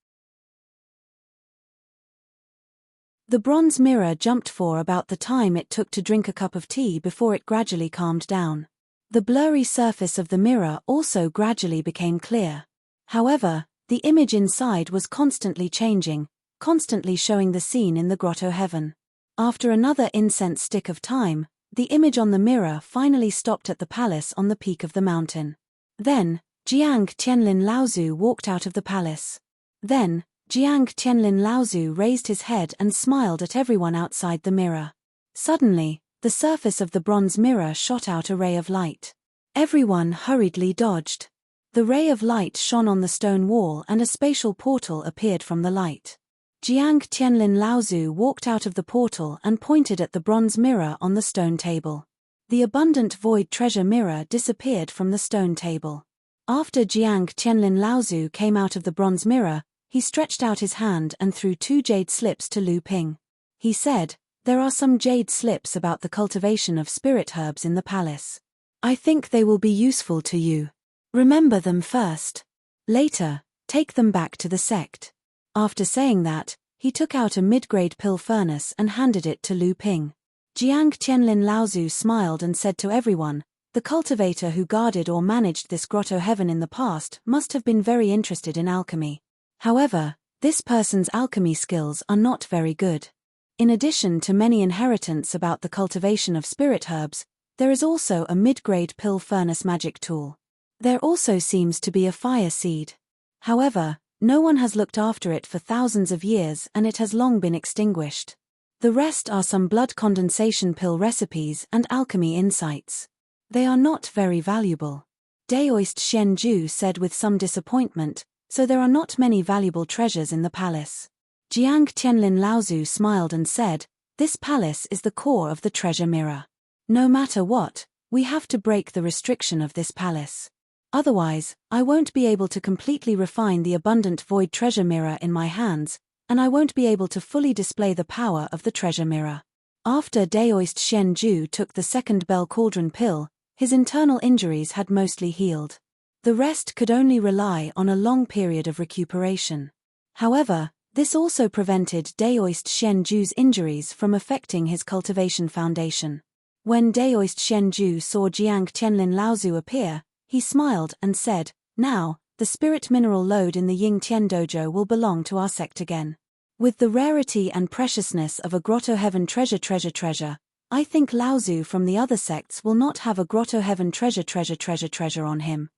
The bronze mirror jumped for about the time it took to drink a cup of tea before it gradually calmed down. The blurry surface of the mirror also gradually became clear. However, the image inside was constantly changing, constantly showing the scene in the grotto heaven. After another incense stick of time, the image on the mirror finally stopped at the palace on the peak of the mountain. Then, Jiang Tianlin Laozu walked out of the palace. Then, Jiang Tianlin Laozu raised his head and smiled at everyone outside the mirror. Suddenly, the surface of the bronze mirror shot out a ray of light. Everyone hurriedly dodged. The ray of light shone on the stone wall and a spatial portal appeared from the light. Jiang Tianlin Laozu walked out of the portal and pointed at the bronze mirror on the stone table. The abundant void treasure mirror disappeared from the stone table. After Jiang Tianlin Laozu came out of the bronze mirror, he stretched out his hand and threw 2 jade slips to Lu Ping. He said, "There are some jade slips about the cultivation of spirit herbs in the palace. I think they will be useful to you. Remember them first. Later, take them back to the sect." After saying that, he took out a mid-grade pill furnace and handed it to Lu Ping. Jiang Tianlin Laozu smiled and said to everyone, "The cultivator who guarded or managed this grotto heaven in the past must have been very interested in alchemy. However, this person's alchemy skills are not very good. In addition to many inheritance about the cultivation of spirit herbs, there is also a mid-grade pill furnace magic tool. There also seems to be a fire seed. However, no one has looked after it for thousands of years and it has long been extinguished. The rest are some blood condensation pill recipes and alchemy insights. They are not very valuable." Daoist Shenju said with some disappointment, "So there are not many valuable treasures in the palace." Jiang Tianlin Laozu smiled and said, "This palace is the core of the treasure mirror. No matter what, we have to break the restriction of this palace. Otherwise, I won't be able to completely refine the abundant void treasure mirror in my hands, and I won't be able to fully display the power of the treasure mirror." After Daoist Shenju took the second bell cauldron pill, his internal injuries had mostly healed. The rest could only rely on a long period of recuperation. However, this also prevented Daoist Shenju's injuries from affecting his cultivation foundation. When Daoist Shenju saw Jiang Tianlin Laozu appear, he smiled and said, "Now, the spirit mineral lode in the Ying Tian dojo will belong to our sect again. With the rarity and preciousness of a grotto heaven treasure, I think Laozu from the other sects will not have a grotto heaven treasure on him.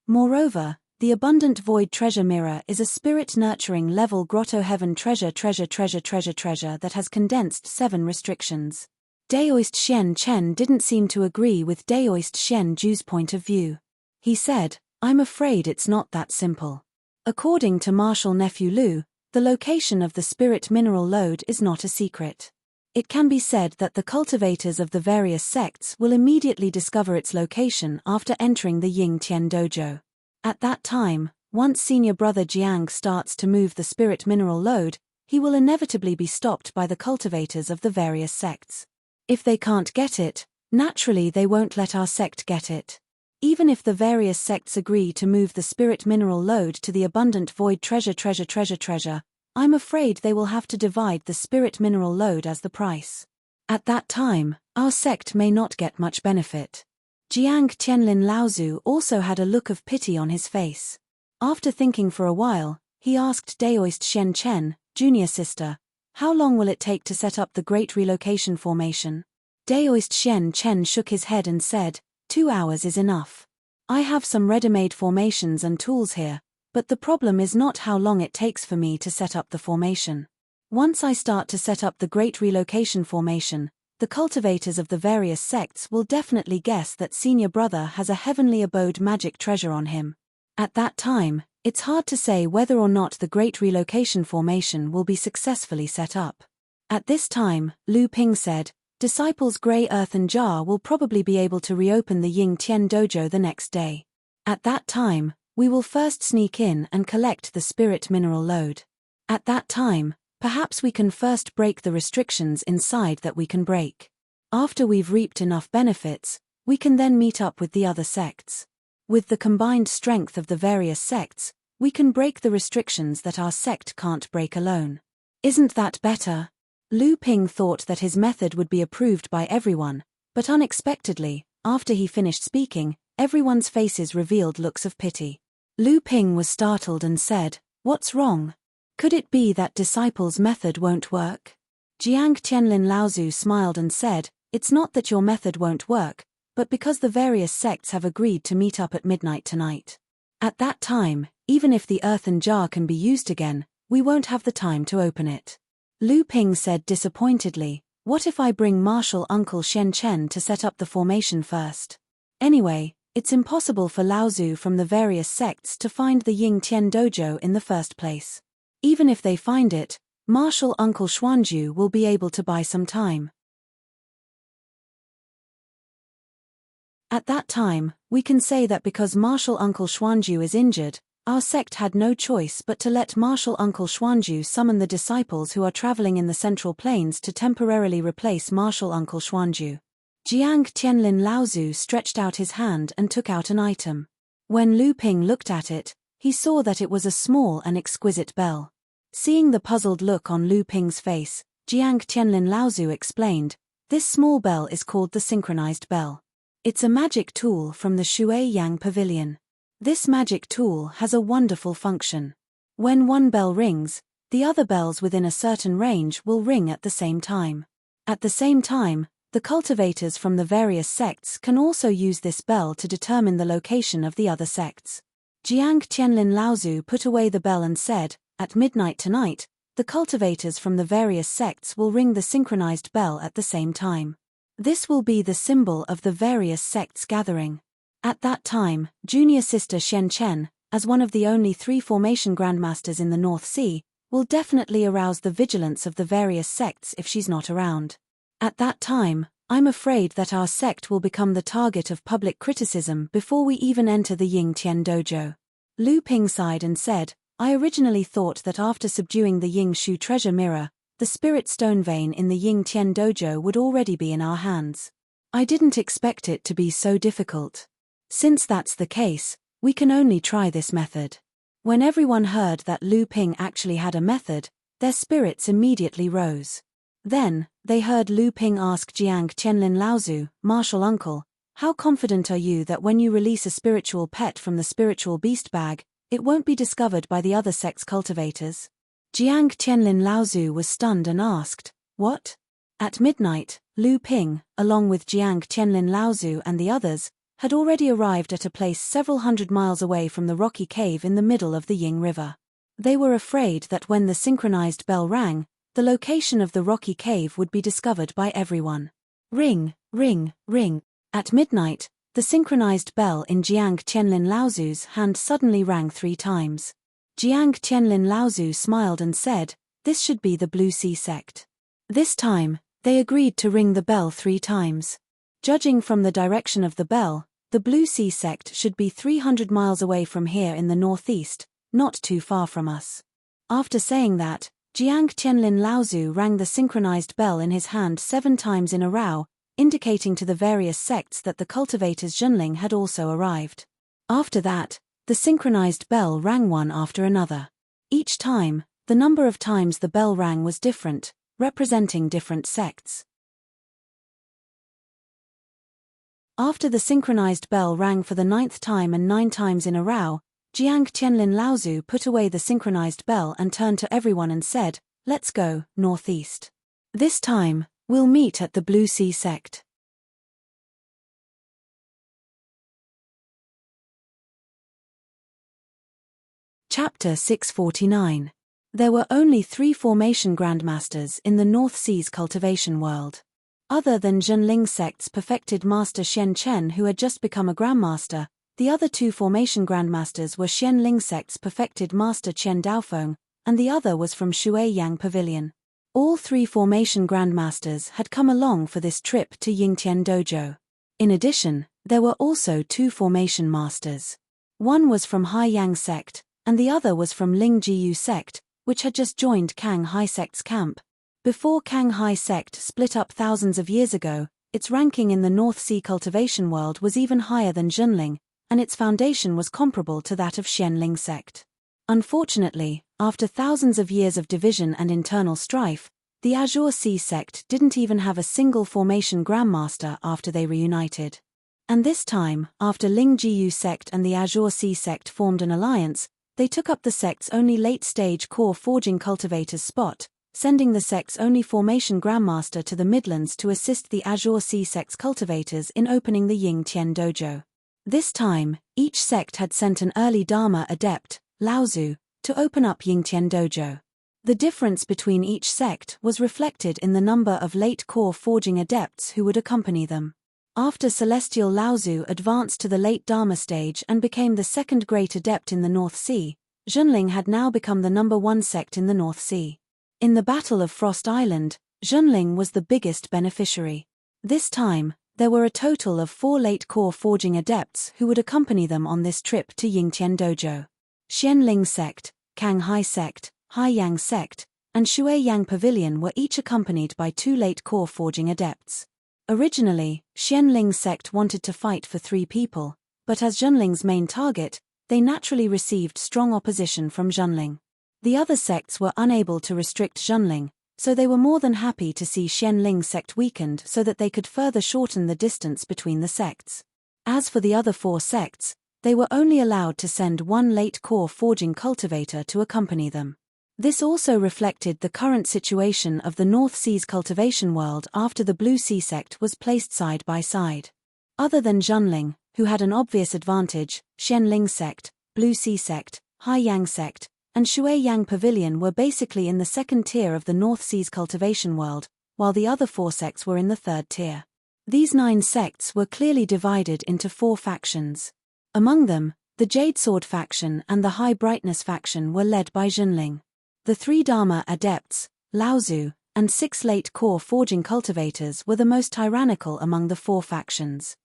Moreover, the abundant void treasure mirror is a spirit-nurturing level grotto heaven treasure that has condensed 7 restrictions. Daoist Xian Chen didn't seem to agree with Daoist Xian Ju's point of view. He said, I'm afraid it's not that simple. According to Marshal Nephew Lu, the location of the spirit mineral lode is not a secret. It can be said that the cultivators of the various sects will immediately discover its location after entering the Ying Tian dojo. At that time, once senior brother Jiang starts to move the spirit mineral lode, he will inevitably be stopped by the cultivators of the various sects. If they can't get it, naturally they won't let our sect get it. Even if the various sects agree to move the spirit mineral lode to the abundant void treasure, I'm afraid they will have to divide the spirit mineral lode as the price. At that time, our sect may not get much benefit. Jiang Tianlin Laozu also had a look of pity on his face. After thinking for a while, he asked Daoist Xian Chen, junior sister, how long will it take to set up the Great Relocation Formation? Daoist Xian Chen shook his head and said, 2 hours is enough. I have some ready-made formations and tools here, but the problem is not how long it takes for me to set up the formation. Once I start to set up the Great Relocation Formation, the cultivators of the various sects will definitely guess that senior brother has a heavenly abode magic treasure on him. At that time, it's hard to say whether or not the Great Relocation Formation will be successfully set up. At this time, Lu Ping said, Disciples' grey earthen jar will probably be able to reopen the Ying Tian dojo the next day. At that time, we will first sneak in and collect the spirit mineral lode. At that time, perhaps we can first break the restrictions inside that we can break. After we've reaped enough benefits, we can then meet up with the other sects. With the combined strength of the various sects, we can break the restrictions that our sect can't break alone. Isn't that better? Lu Ping thought that his method would be approved by everyone, but unexpectedly, after he finished speaking, everyone's faces revealed looks of pity. Lu Ping was startled and said, What's wrong? Could it be that disciples' method won't work? Jiang Tianlin Laozu smiled and said, It's not that your method won't work, but because the various sects have agreed to meet up at midnight tonight. At that time, even if the earthen jar can be used again, we won't have the time to open it. Lu Ping said disappointedly, What if I bring Marshal Uncle Shen Chen to set up the formation first? Anyway, it's impossible for Laozu from the various sects to find the Ying Tian dojo in the first place. Even if they find it, Marshal Uncle Xuanju will be able to buy some time. At that time, we can say that because Marshal Uncle Xuanju is injured, our sect had no choice but to let Marshal Uncle Xuanju summon the disciples who are traveling in the Central Plains to temporarily replace Marshal Uncle Xuanju. Jiang Tianlin Laozu stretched out his hand and took out an item. When Lu Ping looked at it, he saw that it was a small and exquisite bell. Seeing the puzzled look on Lu Ping's face, Jiang Tianlin Laozu explained, This small bell is called the synchronized bell. It's a magic tool from the Shui Yang Pavilion. This magic tool has a wonderful function. When one bell rings, the other bells within a certain range will ring at the same time. At the same time, the cultivators from the various sects can also use this bell to determine the location of the other sects. Jiang Tianlin Laozu put away the bell and said, At midnight tonight, the cultivators from the various sects will ring the synchronized bell at the same time. This will be the symbol of the various sects gathering. At that time, junior sister Shen Chen, as one of the only 3 formation grandmasters in the North Sea, will definitely arouse the vigilance of the various sects if she's not around. At that time, I'm afraid that our sect will become the target of public criticism before we even enter the Ying Tian dojo. Lu Ping sighed and said, I originally thought that after subduing the Ying Shu treasure mirror, the spirit stone vein in the Ying Tian dojo would already be in our hands. I didn't expect it to be so difficult. Since that's the case, we can only try this method. When everyone heard that Lu Ping actually had a method, their spirits immediately rose. Then, they heard Lu Ping ask Jiang Tianlin Laozu, Marshal Uncle, how confident are you that when you release a spiritual pet from the spiritual beast bag, it won't be discovered by the other sect's cultivators? Jiang Qianlin Laozu was stunned and asked, "What?" At midnight, Lu Ping, along with Jiang Qianlin Laozu and the others, had already arrived at a place several hundred miles away from the rocky cave in the middle of the Ying River. They were afraid that when the synchronized bell rang, the location of the rocky cave would be discovered by everyone. Ring, ring, ring. At midnight, the synchronized bell in Jiang Qianlin Laozu's hand suddenly rang 3 times. Jiang Qianlin Laozu smiled and said, "This should be the Blue Sea sect." This time, they agreed to ring the bell 3 times. Judging from the direction of the bell, the Blue Sea sect should be 300 miles away from here in the northeast, not too far from us. After saying that, Jiang Qianlin Laozu rang the synchronized bell in his hand 7 times in a row, indicating to the various sects that the cultivators Zhenling had also arrived. After that, the synchronized bell rang one after another. Each time, the number of times the bell rang was different, representing different sects. After the synchronized bell rang for the 9th time and 9 times in a row, Jiang Qianlin Laozu put away the synchronized bell and turned to everyone and said, "Let's go, northeast. This time, we'll meet at the Blue Sea sect." Chapter 649. There were only 3 formation grandmasters in the North Sea's cultivation world. Other than Zhenling sect's perfected master Xian Chen, who had just become a grandmaster, the other 2 formation grandmasters were Xianling sect's perfected master Chen Daofeng, and the other was from Shui Yang Pavilion. All 3 formation grandmasters had come along for this trip to Yingtian Dojo. In addition, there were also 2 formation masters. One was from Hai Yang sect, and the other was from Ling Jiyu sect, which had just joined Kang Hai sect's camp. Before Kang Hai sect split up thousands of years ago, its ranking in the North Sea cultivation world was even higher than Zhenling, and its foundation was comparable to that of Xianling sect. Unfortunately, after thousands of years of division and internal strife, the Azure Sea sect didn't even have a single formation grandmaster after they reunited. And this time, after Ling Jiyu sect and the Azure Sea sect formed an alliance, they took up the sect's only late-stage core forging cultivator's spot, sending the sect's only formation grandmaster to the Midlands to assist the Azure Sea sect's cultivators in opening the Yingtian Dojo. This time, each sect had sent an early Dharma adept, Laozu, to open up Yingtian Dojo. The difference between each sect was reflected in the number of late core forging adepts who would accompany them. After Celestial Laozu advanced to the late Dharma stage and became the 2nd great adept in the North Sea, Zhenling had now become the number 1 sect in the North Sea. In the Battle of Frost Island, Zhenling was the biggest beneficiary. This time, there were a total of 4 late core forging adepts who would accompany them on this trip to Yingtian Dojo. Xianling sect, Kang Hai sect, Hai Yang sect, and Shui Yang Pavilion were each accompanied by 2 late core forging adepts. Originally, Xianling sect wanted to fight for 3 people, but as Zhenling's main target, they naturally received strong opposition from Zhenling. The other sects were unable to restrict Zhenling, so they were more than happy to see Xianling sect weakened so that they could further shorten the distance between the sects. As for the other 4 sects, they were only allowed to send 1 late core forging cultivator to accompany them. This also reflected the current situation of the North Sea's cultivation world after the Blue Sea sect was placed side by side. Other than Zhenling, who had an obvious advantage, Xianling sect, Blue Sea sect, Hai Yang sect, and Shui Yang Pavilion were basically in the 2nd tier of the North Sea's cultivation world, while the other 4 sects were in the 3rd tier. These 9 sects were clearly divided into 4 factions. Among them, the Jade Sword faction and the High Brightness faction were led by Zhenling. The 3 Dharma adepts, Laozu, and 6 late core forging cultivators were the most tyrannical among the 4 factions.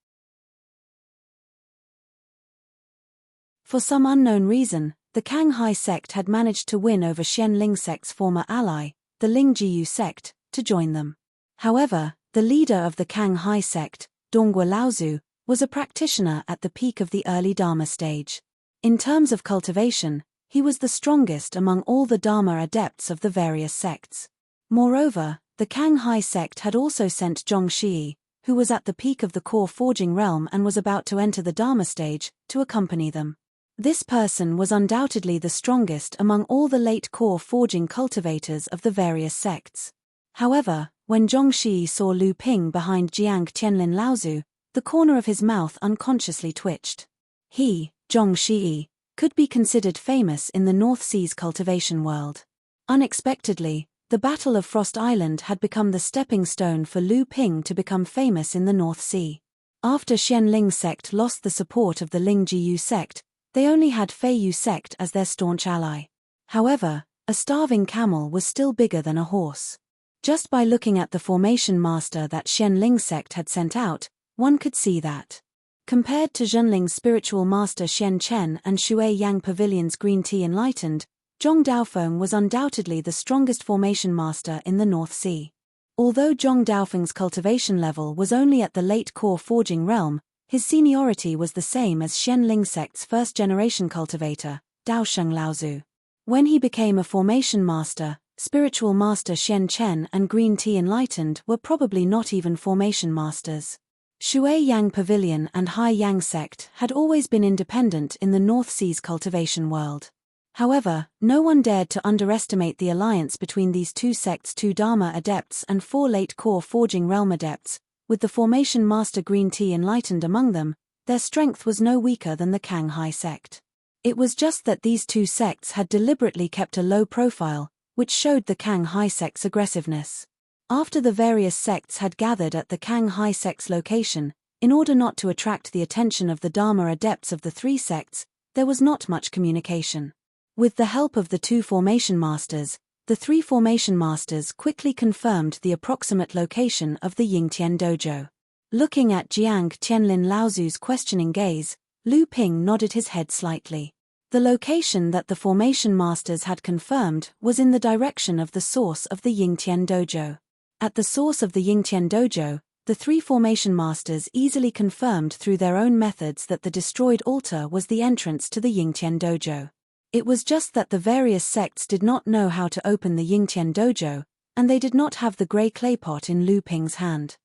For some unknown reason, the Kang Hai sect had managed to win over Xianling sect's former ally, the Ling Jiyu sect, to join them. However, the leader of the Kang Hai sect, Donghua Laozu, was a practitioner at the peak of the early Dharma stage. In terms of cultivation, he was the strongest among all the Dharma adepts of the various sects. Moreover, the Kang Hai sect had also sent Zhong Shi, who was at the peak of the core forging realm and was about to enter the Dharma stage, to accompany them. This person was undoubtedly the strongest among all the late core forging cultivators of the various sects. However, when Zhong Shi saw Lu Ping behind Jiang Qianlin Laozu, the corner of his mouth unconsciously twitched. He, Zhong Shi, could be considered famous in the North Sea's cultivation world. Unexpectedly, the Battle of Frost Island had become the stepping stone for Lu Ping to become famous in the North Sea. After Xianling sect lost the support of the Lingjiyu sect, they only had Feiyu sect as their staunch ally. However, a starving camel was still bigger than a horse. Just by looking at the formation master that Xianling sect had sent out, one could see that. Compared to Zhenling's spiritual master Xian Chen and Shui Yang Pavilion's green tea enlightened, Zhong Daofeng was undoubtedly the strongest formation master in the North Sea. Although Zhong Daofeng's cultivation level was only at the late core forging realm, his seniority was the same as Xianling sect's first-generation cultivator, Daosheng Laozu. When he became a formation master, spiritual master Xian Chen and green tea enlightened were probably not even formation masters. Shui Yang Pavilion and Hai Yang sect had always been independent in the North Sea's cultivation world. However, no one dared to underestimate the alliance between these two sects, 2 Dharma adepts and 4 late core forging realm adepts. With the formation master green tea enlightened among them, their strength was no weaker than the Kang Hai sect. It was just that these two sects had deliberately kept a low profile, which showed the Kang Hai sect's aggressiveness. After the various sects had gathered at the Kang Hai sect's location, in order not to attract the attention of the Dharma adepts of the 3 sects, there was not much communication. With the help of the 2 formation masters, the 3 formation masters quickly confirmed the approximate location of the Yingtian dojo. Looking at Jiang Qianlin Laozu's questioning gaze, Lu Ping nodded his head slightly. The location that the formation masters had confirmed was in the direction of the source of the Yingtian dojo. At the source of the Yingtian dojo, the 3 formation masters easily confirmed through their own methods that the destroyed altar was the entrance to the Yingtian dojo. It was just that the various sects did not know how to open the Yingtian dojo, and they did not have the grey clay pot in Lu Ping's hand.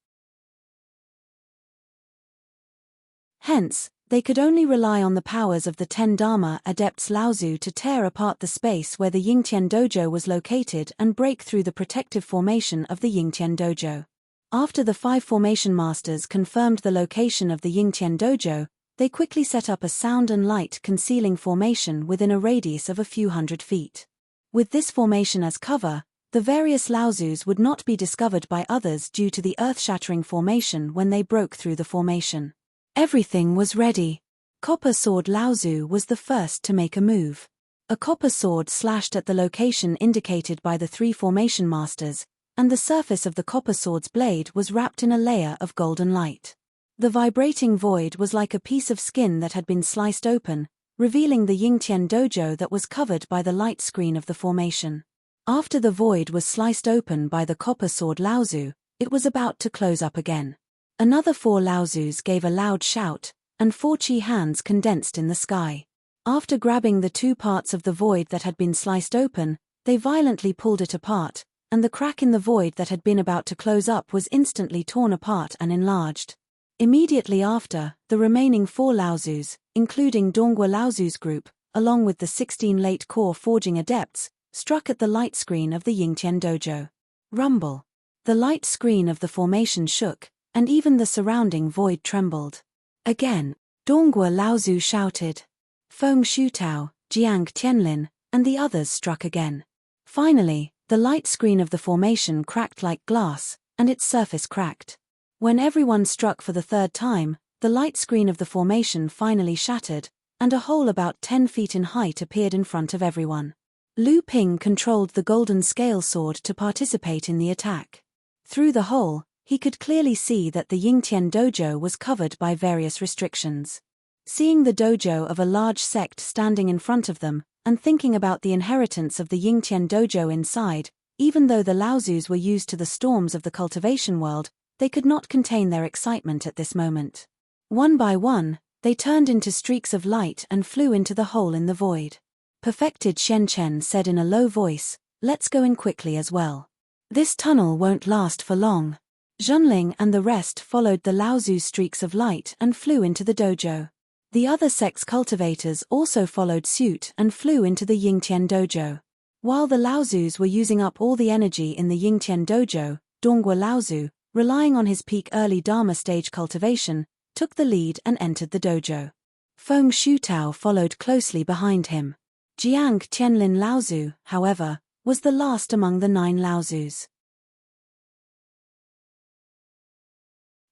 Hence, they could only rely on the powers of the 10 Dharma adepts Laozu to tear apart the space where the Yingtian dojo was located and break through the protective formation of the Yingtian dojo. After the 5 formation masters confirmed the location of the Yingtian dojo, they quickly set up a sound and light concealing formation within a radius of a few hundred feet. With this formation as cover, the various Laozus would not be discovered by others due to the earth-shattering formation when they broke through the formation. Everything was ready. Copper Sword Laozu was the first to make a move. A copper sword slashed at the location indicated by the 3 formation masters, and the surface of the copper sword's blade was wrapped in a layer of golden light. The vibrating void was like a piece of skin that had been sliced open, revealing the Yingtian dojo that was covered by the light screen of the formation. After the void was sliced open by the copper sword Laozu, it was about to close up again. Another 4 Laozus gave a loud shout, and 4 chi hands condensed in the sky. After grabbing the 2 parts of the void that had been sliced open, they violently pulled it apart, and the crack in the void that had been about to close up was instantly torn apart and enlarged. Immediately after, the remaining 4 Laozus, including Donghua Laozu's group, along with the 16 late core forging adepts, struck at the light screen of the Yingtian dojo. Rumble. The light screen of the formation shook, and even the surrounding void trembled. Again, Donghua Laozu shouted. Feng Shutao, Jiang Tianlin, and the others struck again. Finally, the light screen of the formation cracked like glass, and its surface cracked. When everyone struck for the 3rd time, the light screen of the formation finally shattered, and a hole about 10 feet in height appeared in front of everyone. Lu Ping controlled the golden scale sword to participate in the attack. Through the hole, he could clearly see that the Yingtian dojo was covered by various restrictions. Seeing the dojo of a large sect standing in front of them, and thinking about the inheritance of the Yingtian dojo inside, even though the Laozus were used to the storms of the cultivation world, they could not contain their excitement at this moment. One by one, they turned into streaks of light and flew into the hole in the void. Perfected Shen Chen said in a low voice, "Let's go in quickly as well. This tunnel won't last for long." Zhenling and the rest followed the Laozu's streaks of light and flew into the dojo. The other sect's cultivators also followed suit and flew into the Yingtian dojo. While the Laozus were using up all the energy in the Yingtian dojo, Dongguo Laozu, relying on his peak early Dharma stage cultivation, took the lead and entered the dojo. Feng Shutao followed closely behind him. Jiang Qianlin Laozu, however, was the last among the 9 Laozus.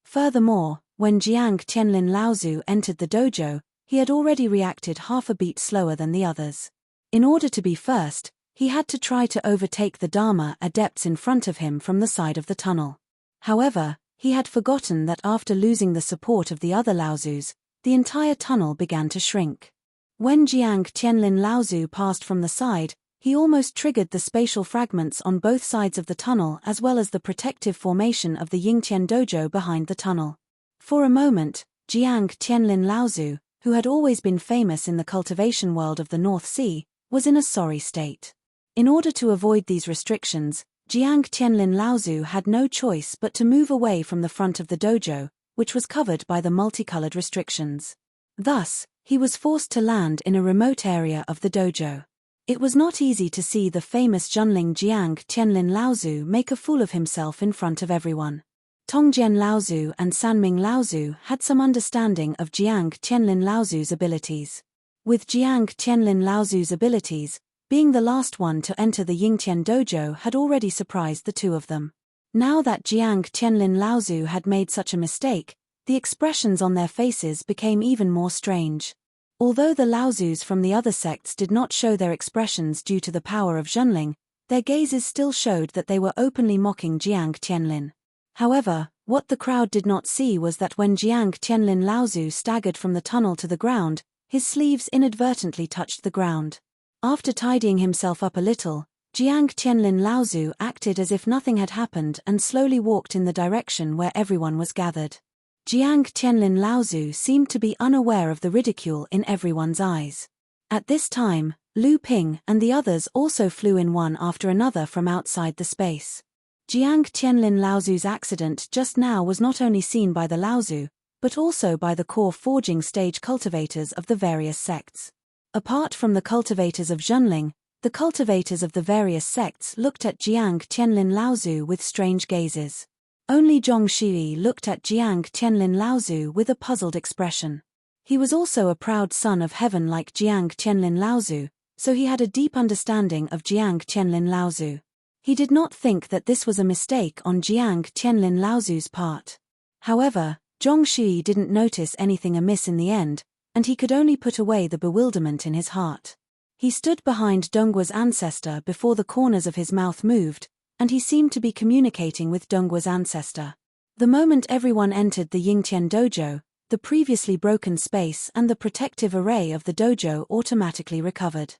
Furthermore, when Jiang Qianlin Laozu entered the dojo, he had already reacted half a beat slower than the others. In order to be first, he had to try to overtake the Dharma adepts in front of him from the side of the tunnel. However, he had forgotten that after losing the support of the other Laozus, the entire tunnel began to shrink. When Jiang Qianlin Laozu passed from the side, he almost triggered the spatial fragments on both sides of the tunnel as well as the protective formation of the Yingtian dojo behind the tunnel. For a moment, Jiang Qianlin Laozu, who had always been famous in the cultivation world of the North Sea, was in a sorry state. In order to avoid these restrictions, Jiang Qianlin Laozu had no choice but to move away from the front of the dojo, which was covered by the multicolored restrictions. Thus, he was forced to land in a remote area of the dojo. It was not easy to see the famous Junling Jiang Qianlin Laozu make a fool of himself in front of everyone. Tongjian Laozu and Sanming Laozu had some understanding of Jiang Qianlin Laozu's abilities. With Jiang Qianlin Laozu's abilities, being the last one to enter the Yingtian dojo had already surprised the two of them. Now that Jiang Qianlin Laozu had made such a mistake, the expressions on their faces became even more strange. Although the Laozus from the other sects did not show their expressions due to the power of Junling, their gazes still showed that they were openly mocking Jiang Qianlin. However, what the crowd did not see was that when Jiang Qianlin Laozu staggered from the tunnel to the ground, his sleeves inadvertently touched the ground. After tidying himself up a little, Jiang Qianlin Laozu acted as if nothing had happened and slowly walked in the direction where everyone was gathered. Jiang Qianlin Laozu seemed to be unaware of the ridicule in everyone's eyes. At this time, Lu Ping and the others also flew in one after another from outside the space. Jiang Qianlin Laozu's accident just now was not only seen by the Laozu, but also by the core forging stage cultivators of the various sects. Apart from the cultivators of Junling, the cultivators of the various sects looked at Jiang Qianlin Laozu with strange gazes. Only Zhong Xi looked at Jiang Qianlin Laozu with a puzzled expression. He was also a proud son of heaven like Jiang Qianlin Laozu, so he had a deep understanding of Jiang Qianlin Laozu. He did not think that this was a mistake on Jiang Qianlin Laozu's part. However, Zhong Xi didn't notice anything amiss in the end, and he could only put away the bewilderment in his heart. He stood behind Dongguo's ancestor before the corners of his mouth moved, and he seemed to be communicating with Dongguo's ancestor. The moment everyone entered the Yingtian dojo, the previously broken space and the protective array of the dojo automatically recovered.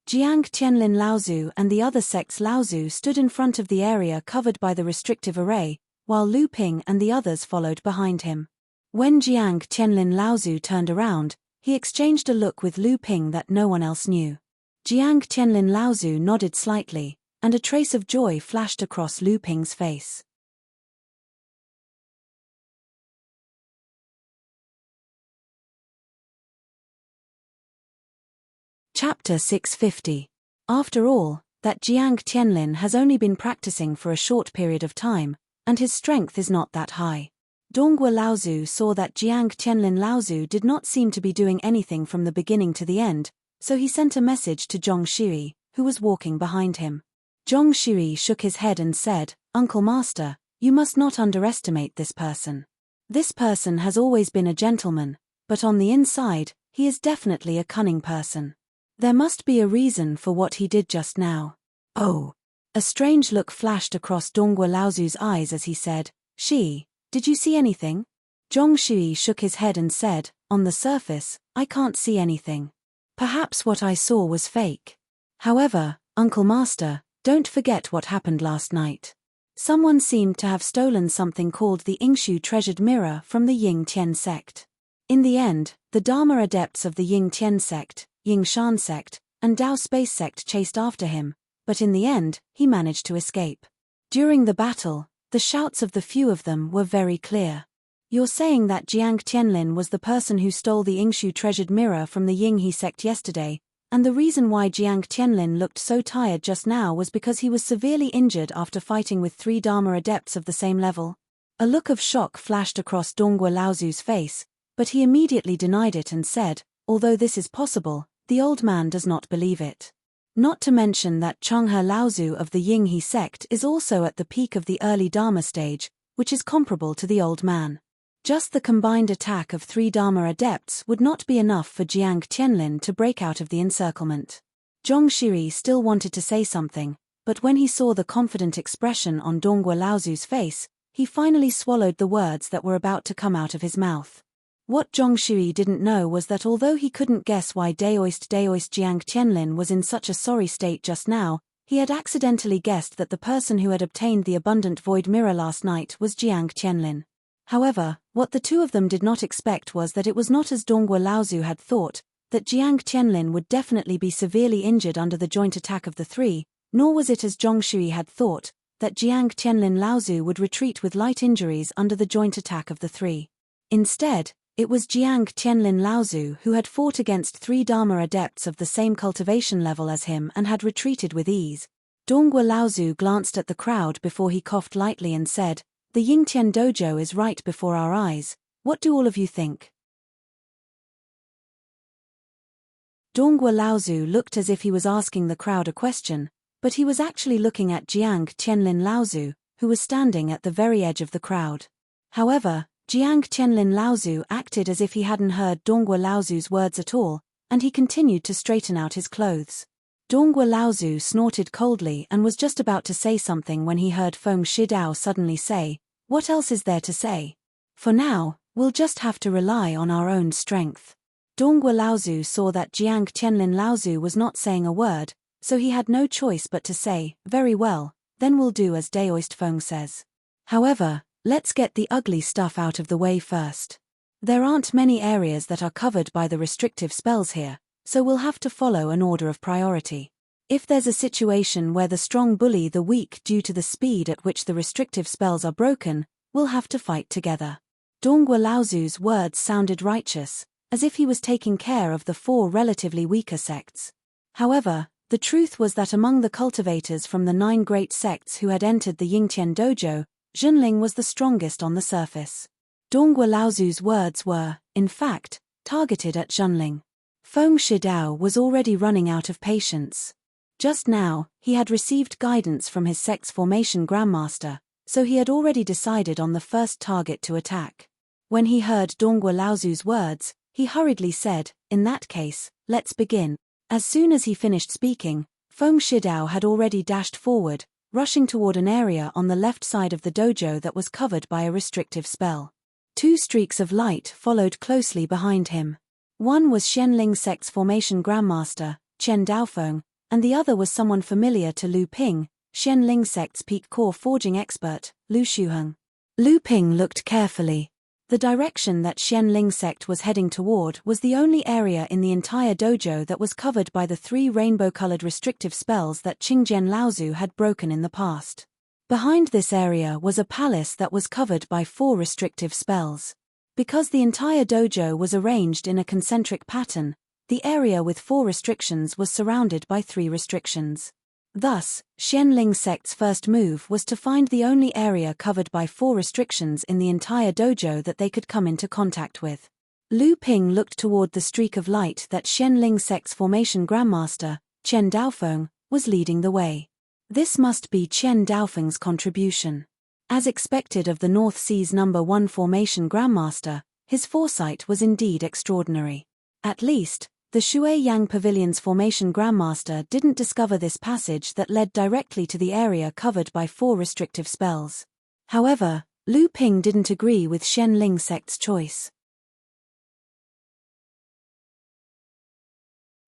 Jiang Qianlin Laozu and the other sect's Laozu stood in front of the area covered by the restrictive array, while Lu Ping and the others followed behind him. When Jiang Qianlin Laozu turned around, he exchanged a look with Lu Ping that no one else knew. Jiang Qianlin Laozu nodded slightly, and a trace of joy flashed across Lu Ping's face. Chapter 650. After all, that Jiang Qianlin has only been practicing for a short period of time, and his strength is not that high. Dongguo Laozu saw that Jiang Qianlin Laozu did not seem to be doing anything from the beginning to the end, so he sent a message to Zhong Xi, who was walking behind him. Zhong Xi shook his head and said, "Uncle Master, you must not underestimate this person. This person has always been a gentleman, but on the inside, he is definitely a cunning person. There must be a reason for what he did just now." Oh! A strange look flashed across Dongguo Laozu's eyes as he said, "Xi, did you see anything?" Zhong Xi shook his head and said, "On the surface, I can't see anything. Perhaps what I saw was fake. However, Uncle Master, don't forget what happened last night. Someone seemed to have stolen something called the Yingshu treasured mirror from the Ying Tian sect. In the end, the Dharma adepts of the Ying Tian sect, Ying Shan sect, and Dao Space sect chased after him, but in the end, he managed to escape. During the battle, the shouts of the few of them were very clear. You're saying that Jiang Tianlin was the person who stole the Yingshu treasured mirror from the Ying-He sect yesterday, and the reason why Jiang Tianlin looked so tired just now was because he was severely injured after fighting with 3 Dharma adepts of the same level? A look of shock flashed across Donghua Laozu's face, but he immediately denied it and said, although this is possible, the old man does not believe it. Not to mention that Changhe Laozu of the Ying-He sect is also at the peak of the early Dharma stage, which is comparable to the old man. Just the combined attack of 3 Dharma adepts would not be enough for Jiang Tianlin to break out of the encirclement. Zhong Shiri still wanted to say something, but when he saw the confident expression on Donghua Laozu's face, he finally swallowed the words that were about to come out of his mouth. What Zhong Shiri didn't know was that although he couldn't guess why Daoist Jiang Tianlin was in such a sorry state just now, he had accidentally guessed that the person who had obtained the abundant void mirror last night was Jiang Tianlin. However, what the two of them did not expect was that it was not as Donghua Laozu had thought, that Jiang Tianlin would definitely be severely injured under the joint attack of the 3, nor was it as Zhong Shiri had thought, that Jiang Tianlin Laozu would retreat with light injuries under the joint attack of the 3. Instead, it was Jiang Tianlin Laozu who had fought against 3 Dharma adepts of the same cultivation level as him and had retreated with ease. Donghua Laozu glanced at the crowd before he coughed lightly and said, "The Yingtian dojo is right before our eyes. What do all of you think?" Donghua Laozu looked as if he was asking the crowd a question, but he was actually looking at Jiang Tianlin Laozu, who was standing at the very edge of the crowd. However, Jiang Tianlin Laozu acted as if he hadn't heard Donghua Laozu's words at all, and he continued to straighten out his clothes. Donghua Laozu snorted coldly and was just about to say something when he heard Feng Shidao suddenly say, "What else is there to say? For now, we'll just have to rely on our own strength." Donghua Laozu saw that Jiang Tianlin Laozu was not saying a word, so he had no choice but to say, "Very well, then we'll do as Daoist Feng says. However, let's get the ugly stuff out of the way first. There aren't many areas that are covered by the restrictive spells here, so we'll have to follow an order of priority. If there's a situation where the strong bully the weak due to the speed at which the restrictive spells are broken, we'll have to fight together." Donghua Laozu's words sounded righteous, as if he was taking care of the 4 relatively weaker sects. However, the truth was that among the cultivators from the 9 great sects who had entered the Yingtian dojo, Zhenling was the strongest on the surface. Donghua Laozu's words were, in fact, targeted at Zhenling. Feng Shidao was already running out of patience. Just now, he had received guidance from his sect's formation grandmaster, so he had already decided on the first target to attack. When he heard Donghua Laozu's words, he hurriedly said, "In that case, let's begin." As soon as he finished speaking, Feng Shidao had already dashed forward, rushing toward an area on the left side of the dojo that was covered by a restrictive spell. 2 streaks of light followed closely behind him. One was Shenling sect's formation grandmaster, Chen Daofeng, and the other was someone familiar to Lu Ping, Shenling sect's peak core forging expert, Lu Shuheng. Lu Ping looked carefully. The direction that Shenling sect was heading toward was the only area in the entire dojo that was covered by the 3 rainbow-colored restrictive spells that Qingjian Laozu had broken in the past. Behind this area was a palace that was covered by 4 restrictive spells. Because the entire dojo was arranged in a concentric pattern, the area with 4 restrictions was surrounded by 3 restrictions. Thus, Shenling sect's first move was to find the only area covered by 4 restrictions in the entire dojo that they could come into contact with. Lu Ping looked toward the streak of light that Shenling sect's formation grandmaster, Chen Daofeng, was leading the way. This must be Chen Daofeng's contribution. As expected of the North Sea's number 1 formation grandmaster, his foresight was indeed extraordinary. At least, the Shuai-Yang Pavilion's formation grandmaster didn't discover this passage that led directly to the area covered by 4 restrictive spells. However, Lu Ping didn't agree with Shenling sect's choice.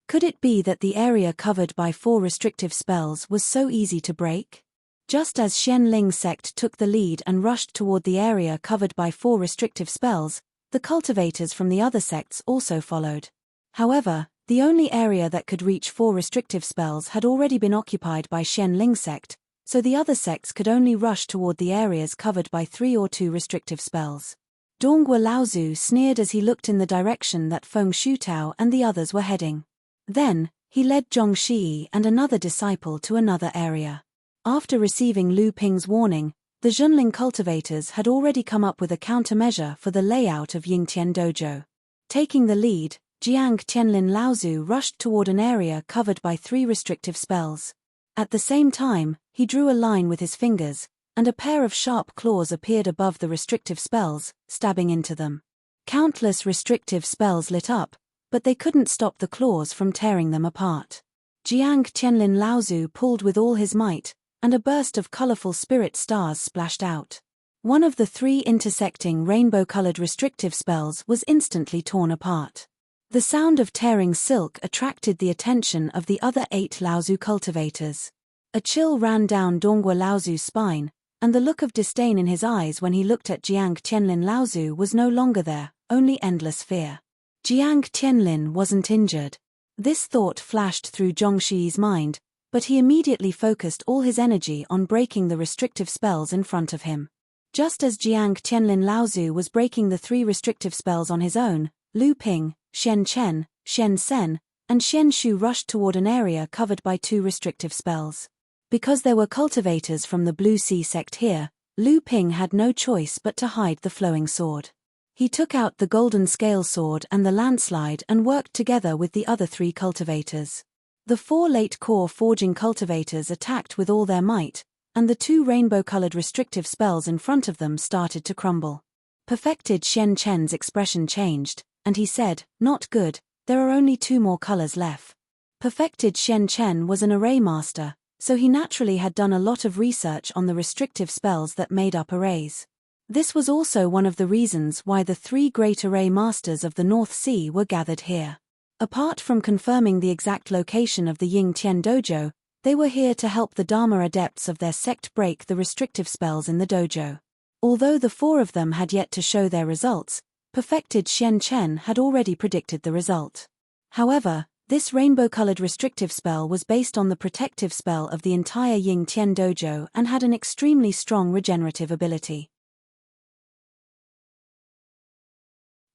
Could it be that the area covered by 4 restrictive spells was so easy to break? Just as Shenling sect took the lead and rushed toward the area covered by 4 restrictive spells, the cultivators from the other sects also followed. However, the only area that could reach 4 restrictive spells had already been occupied by Shenling sect, so the other sects could only rush toward the areas covered by 3 or 2 restrictive spells. Donghua Laozu sneered as he looked in the direction that Feng Shutao and the others were heading. Then, he led Zhong Shi and another disciple to another area. After receiving Lu Ping's warning, the Zhenling cultivators had already come up with a countermeasure for the layout of Yingtian Dojo. Taking the lead, Jiang Tianlin Laozu rushed toward an area covered by 3 restrictive spells. At the same time, he drew a line with his fingers, and a pair of sharp claws appeared above the restrictive spells, stabbing into them. Countless restrictive spells lit up, but they couldn't stop the claws from tearing them apart. Jiang Tianlin Laozu pulled with all his might, and a burst of colorful spirit stars splashed out. One of the 3 intersecting rainbow-colored restrictive spells was instantly torn apart. The sound of tearing silk attracted the attention of the other 8 Laozu cultivators. A chill ran down Donghua Laozu's spine, and the look of disdain in his eyes when he looked at Jiang Tianlin Laozu was no longer there, only endless fear. Jiang Tianlin wasn't injured. This thought flashed through Zhong Shi's mind, but he immediately focused all his energy on breaking the restrictive spells in front of him. Just as Jiang Tianlin Laozu was breaking the 3 restrictive spells on his own, Lu Ping, Shen Chen, Shen Sen, and Shen Shu rushed toward an area covered by 2 restrictive spells. Because there were cultivators from the Blue Sea sect here, Lu Ping had no choice but to hide the flowing sword. He took out the golden scale sword and the landslide and worked together with the other 3 cultivators. The 4 late core forging cultivators attacked with all their might, and the 2 rainbow-colored restrictive spells in front of them started to crumble. Perfected Shen Chen's expression changed, and he said, "Not good, there are only 2 more colors left." Perfected Shen Chen was an array master, so he naturally had done a lot of research on the restrictive spells that made up arrays. This was also one of the reasons why the 3 great array masters of the North Sea were gathered here. Apart from confirming the exact location of the Ying Tian Dojo, they were here to help the Dharma adepts of their sect break the restrictive spells in the dojo. Although the 4 of them had yet to show their results, Perfected Shen Chen had already predicted the result. However, this rainbow-colored restrictive spell was based on the protective spell of the entire Ying Tian Dojo and had an extremely strong regenerative ability.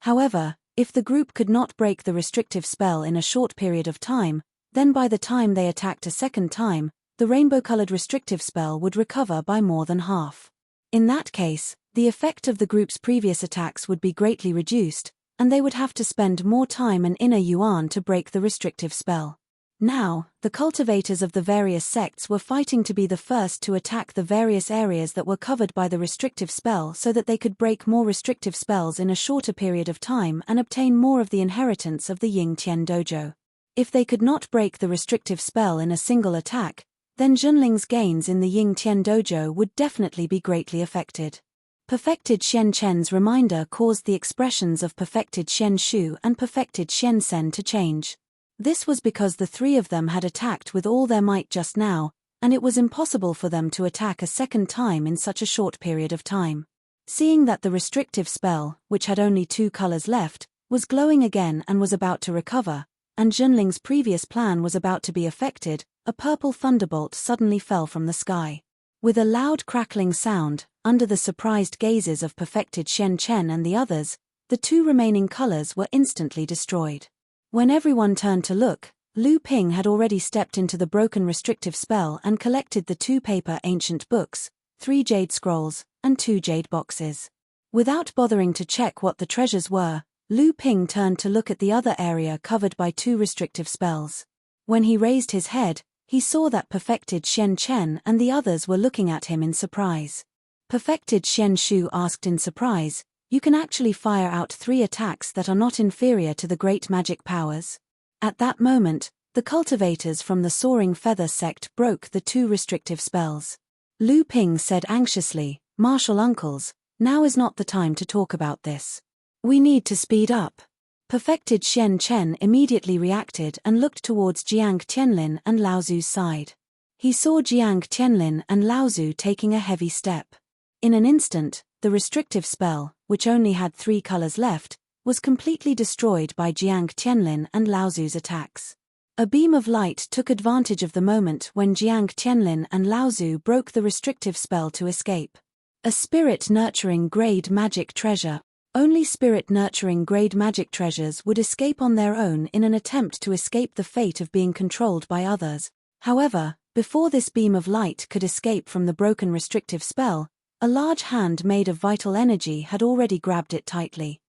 However, if the group could not break the restrictive spell in a short period of time, then by the time they attacked a second time, the rainbow-colored restrictive spell would recover by more than half. In that case, the effect of the group's previous attacks would be greatly reduced, and they would have to spend more time and inner yuan to break the restrictive spell. Now, the cultivators of the various sects were fighting to be the first to attack the various areas that were covered by the restrictive spell so that they could break more restrictive spells in a shorter period of time and obtain more of the inheritance of the Ying Tian Dojo. If they could not break the restrictive spell in a single attack, then Zhenling's gains in the Ying Tian Dojo would definitely be greatly affected. Perfected Shen Chen's reminder caused the expressions of Perfected Shen Shu and Perfected Shen Sen to change. This was because the 3 of them had attacked with all their might just now, and it was impossible for them to attack a second time in such a short period of time. Seeing that the restrictive spell, which had only 2 colors left, was glowing again and was about to recover, and Zhenling's previous plan was about to be affected, a purple thunderbolt suddenly fell from the sky. With a loud crackling sound, under the surprised gazes of Perfected Shen Chen and the others, the 2 remaining colors were instantly destroyed. When everyone turned to look, Lu Ping had already stepped into the broken restrictive spell and collected the 2 paper ancient books, 3 jade scrolls, and 2 jade boxes. Without bothering to check what the treasures were, Lu Ping turned to look at the other area covered by 2 restrictive spells. When he raised his head, he saw that Perfected Shen Chen and the others were looking at him in surprise. Perfected Shen Shu asked in surprise, "You can actually fire out 3 attacks that are not inferior to the great magic powers?" At that moment, the cultivators from the Soaring Feather sect broke the 2 restrictive spells. Lu Ping said anxiously, "Martial uncles, now is not the time to talk about this. We need to speed up." Perfected Shen Chen immediately reacted and looked towards Jiang Tianlin and Laozu's side. He saw Jiang Tianlin and Laozu taking a heavy step. In an instant, the restrictive spell, which only had 3 colors left, was completely destroyed by Jiang Tianlin and Laozu's attacks. A beam of light took advantage of the moment when Jiang Tianlin and Laozu broke the restrictive spell to escape. A spirit-nurturing grade magic treasure. Only spirit-nurturing grade magic treasures would escape on their own in an attempt to escape the fate of being controlled by others. However, before this beam of light could escape from the broken restrictive spell, a large hand made of vital energy had already grabbed it tightly.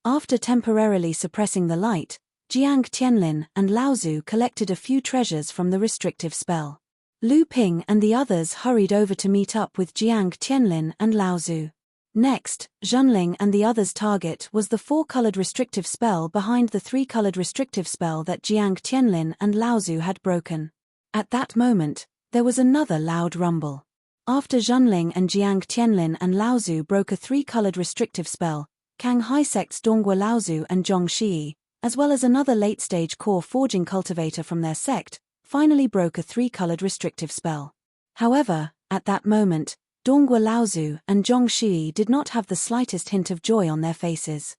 After temporarily suppressing the light, Jiang Tianlin and Laozu collected a few treasures from the restrictive spell. Lu Ping and the others hurried over to meet up with Jiang Tianlin and Laozu. Next, Zhenling and the others' target was the 4-colored restrictive spell behind the 3-colored restrictive spell that Jiang Tianlin and Laozu had broken. At that moment, there was another loud rumble. After Zhenling and Jiang Tianlin and Laozu broke a 3-colored restrictive spell, Kang Hai Sect's Donghua Laozu and Zhong Shi, as well as another late-stage core forging cultivator from their sect, finally broke a 3-colored restrictive spell. However, at that moment, Donghua Laozu and Zhong Shi did not have the slightest hint of joy on their faces.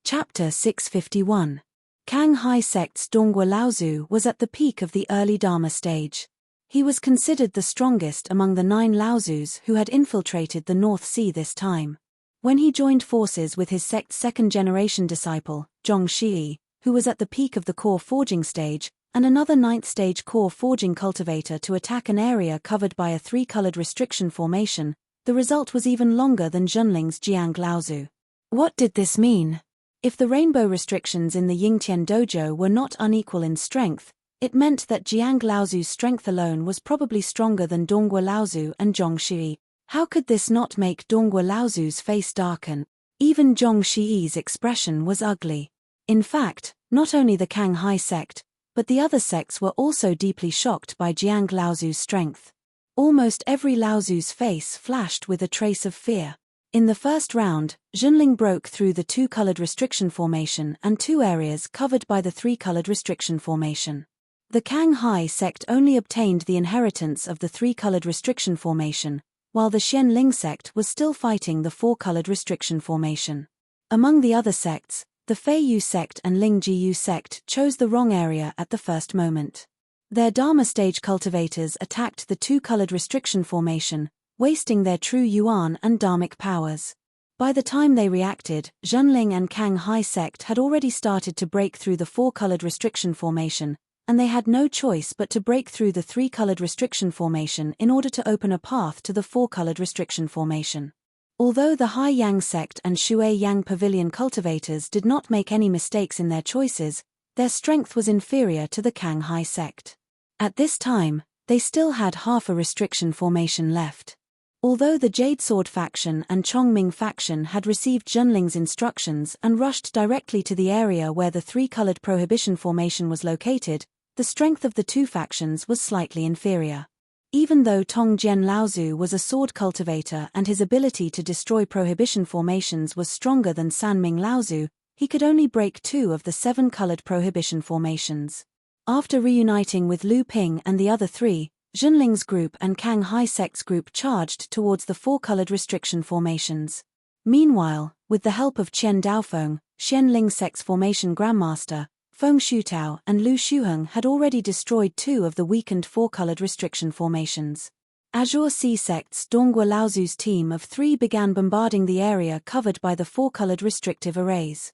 Chapter 651. Kang Hai Sect's Donghua Laozu was at the peak of the early Dharma stage. He was considered the strongest among the 9 Laozus who had infiltrated the North Sea this time. When he joined forces with his sect's second-generation disciple, Zhong Shi, who was at the peak of the core forging stage, and another 9th-stage core forging cultivator to attack an area covered by a 3-colored restriction formation, the result was even longer than Zhenling's Jiang Laozu. What did this mean? If the rainbow restrictions in the Yingtian dojo were not unequal in strength, it meant that Jiang Laozu's strength alone was probably stronger than Donghua Laozu and Zhong Shi. How could this not make Donghua Laozu's face darken? Even Zhong Shi's expression was ugly. In fact, not only the Kang Hai sect, but the other sects were also deeply shocked by Jiang Laozu's strength. Almost every Laozu's face flashed with a trace of fear. In the first round, Zhenling broke through the 2-colored restriction formation and 2 areas covered by the 3-colored restriction formation. The Kang Hai sect only obtained the inheritance of the 3-colored restriction formation, while the Xian Ling sect was still fighting the 4-colored restriction formation. Among the other sects, the Fei Yu sect and Ling Ji Yu sect chose the wrong area at the first moment. Their Dharma stage cultivators attacked the 2-colored restriction formation, wasting their true Yuan and Dharmic powers. By the time they reacted, Zhenling and Kang Hai sect had already started to break through the 4-colored restriction formation, and they had no choice but to break through the 3-colored restriction formation in order to open a path to the 4-colored restriction formation. Although the Hai Yang sect and Shui Yang pavilion cultivators did not make any mistakes in their choices, their strength was inferior to the Kang Hai sect. At this time, they still had half a restriction formation left. Although the Jade Sword faction and Chongming faction had received Zhenling's instructions and rushed directly to the area where the 3-colored prohibition formation was located, the strength of the 2 factions was slightly inferior. Even though Tong Jian Laozu was a sword cultivator and his ability to destroy prohibition formations was stronger than Sanming Laozu, he could only break 2 of the 7-colored prohibition formations. After reuniting with Lu Ping and the other 3, Zhenling's group and Kang Hai sect's group charged towards the 4-colored restriction formations. Meanwhile, with the help of Qian Daofeng, Xian Ling sect's formation grandmaster, Feng Shutao and Lu Shuheng had already destroyed 2 of the weakened 4-colored restriction formations. Azure Sea sect's Donghua Laozu's team of 3 began bombarding the area covered by the 4-colored restrictive arrays.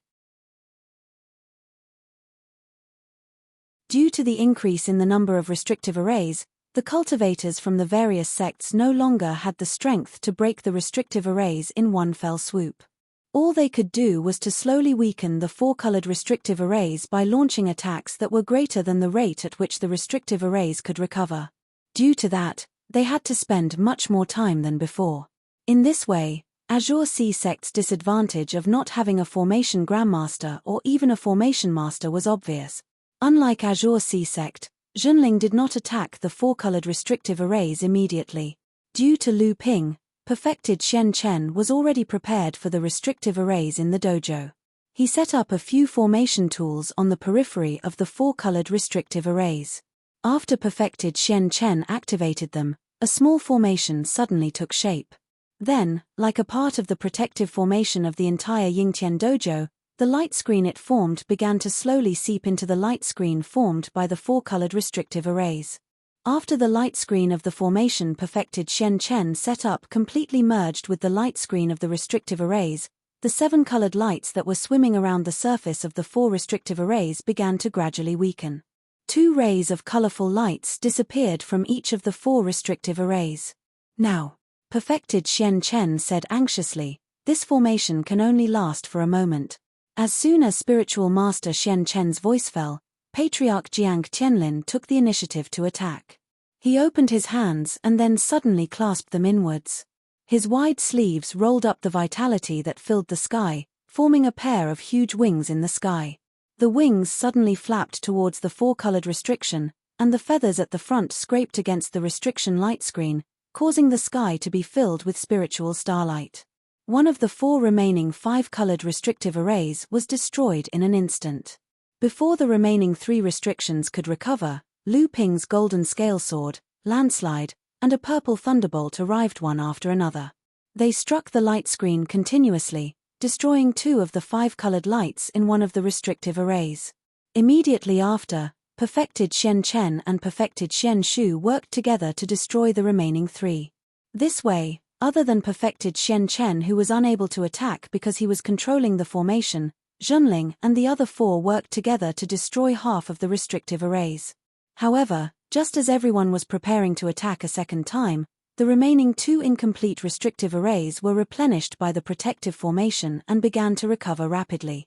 Due to the increase in the number of restrictive arrays, the cultivators from the various sects no longer had the strength to break the restrictive arrays in one fell swoop. All they could do was to slowly weaken the 4-colored restrictive arrays by launching attacks that were greater than the rate at which the restrictive arrays could recover. Due to that, they had to spend much more time than before. In this way, Azure Sea sect's disadvantage of not having a formation grandmaster or even a formation master was obvious. Unlike Azure Sea sect, Zhenling did not attack the 4-colored restrictive arrays immediately. Due to Lu Ping, perfected Shen Chen was already prepared for the restrictive arrays in the dojo. He set up a few formation tools on the periphery of the 4-colored restrictive arrays. After perfected Shen Chen activated them, a small formation suddenly took shape. Then, like a part of the protective formation of the entire Yingtian dojo, The light screen it formed began to slowly seep into the light screen formed by the 4-colored restrictive arrays. After the light screen of the formation perfected Xian Chen set up completely merged with the light screen of the restrictive arrays, the 7-colored lights that were swimming around the surface of the 4 restrictive arrays began to gradually weaken. 2 rays of colorful lights disappeared from each of the 4 restrictive arrays. Now, perfected Xian Chen said anxiously, this formation can only last for a moment. As soon as spiritual master Xian Chen's voice fell, Patriarch Jiang Tianlin took the initiative to attack. He opened his hands and then suddenly clasped them inwards. His wide sleeves rolled up the vitality that filled the sky, forming a pair of huge wings in the sky. The wings suddenly flapped towards the 4-colored restriction, and the feathers at the front scraped against the restriction light screen, causing the sky to be filled with spiritual starlight. One of the 4 remaining 5-colored restrictive arrays was destroyed in an instant. Before the remaining 3 restrictions could recover, Lu Ping's golden scale sword, landslide, and a purple thunderbolt arrived one after another. They struck the light screen continuously, destroying 2 of the 5-colored lights in one of the restrictive arrays. Immediately after, perfected Xian Chen and perfected Xian Shu worked together to destroy the remaining 3. This way, other than perfected Xian Chen who was unable to attack because he was controlling the formation, Zhenling and the other 4 worked together to destroy half of the restrictive arrays. However, just as everyone was preparing to attack a second time, the remaining 2 incomplete restrictive arrays were replenished by the protective formation and began to recover rapidly.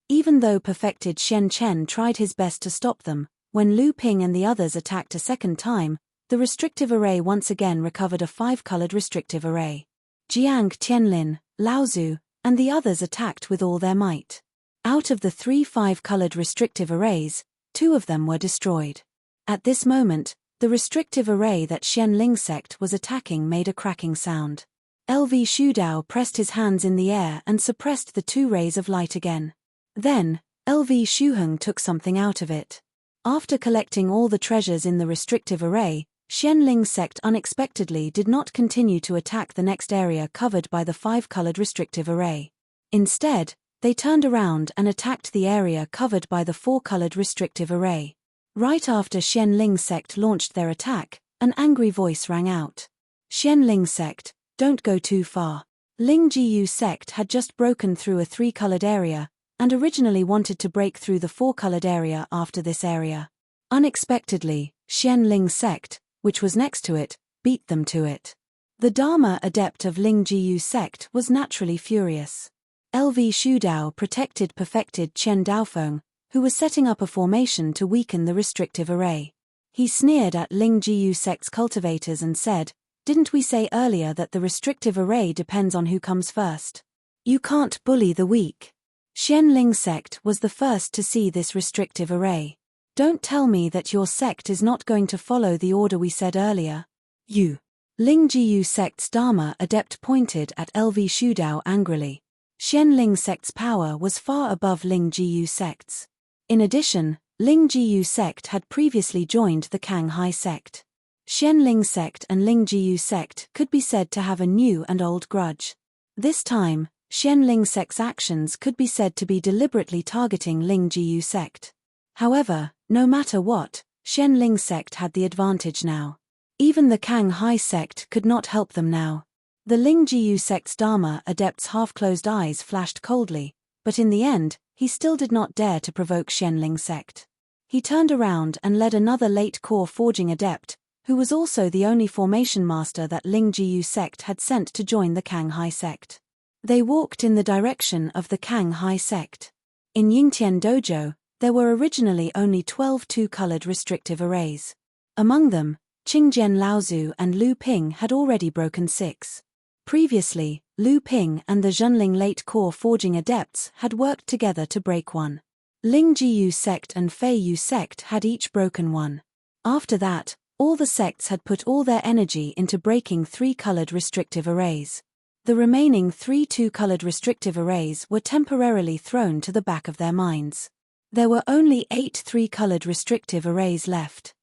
Even though perfected Xian Chen tried his best to stop them, when Lu Ping and the others attacked a second time, the restrictive array once again recovered a 5-colored restrictive array. Jiang Tianlin, Laozu, and the others attacked with all their might. Out of the 3 5-colored restrictive arrays, 2 of them were destroyed. At this moment, the restrictive array that Xianling sect was attacking made a cracking sound. LV Shudao pressed his hands in the air and suppressed the 2 rays of light again. Then, LV Shuheng took something out of it. After collecting all the treasures in the restrictive array, Xianling sect unexpectedly did not continue to attack the next area covered by the 5-colored restrictive array. Instead, they turned around and attacked the area covered by the 4-colored restrictive array. Right after Xianling sect launched their attack, an angry voice rang out. Xianling sect, don't go too far. Ling Jiyu sect had just broken through a 3-colored area, and originally wanted to break through the 4-colored area after this area. Unexpectedly, Xianling sect, which was next to it, beat them to it. The Dharma adept of Ling Jiyu sect was naturally furious. LV Shudao protected perfected Chen Daofeng, who was setting up a formation to weaken the restrictive array. He sneered at Ling Jiyu sect's cultivators and said, "Didn't we say earlier that the restrictive array depends on who comes first? You can't bully the weak." Xianling sect was the first to see this restrictive array. "Don't tell me that your sect is not going to follow the order we said earlier. You." Ling Jiyu sect's Dharma adept pointed at LV Shudao angrily. Xianling sect's power was far above Ling Jiyu sect's. In addition, Ling Jiyu sect had previously joined the Kanghai sect. Xianling sect and Ling Jiyu sect could be said to have a new and old grudge. This time, Xianling sect's actions could be said to be deliberately targeting Ling Jiyu sect. However, no matter what, Xianling sect had the advantage now. Even the Kanghai sect could not help them now. The Ling Jiyu sect's Dharma adept's half-closed eyes flashed coldly, but in the end, he still did not dare to provoke Xianling sect. He turned around and led another late core forging adept, who was also the only formation master that Ling Jiyu sect had sent to join the Kanghai sect. They walked in the direction of the Kanghai sect. In Yingtian Dojo, there were originally only 12 2-colored restrictive arrays. Among them, Qingjian Laozu and Lu Ping had already broken 6. Previously, Lu Ping and the Zhenling late core forging adepts had worked together to break 1. Ling Jiyu sect and Fei Yu sect had each broken 1. After that, all the sects had put all their energy into breaking 3-colored restrictive arrays. The remaining 3 2-colored restrictive arrays were temporarily thrown to the back of their minds. There were only 8 3-colored restrictive arrays left.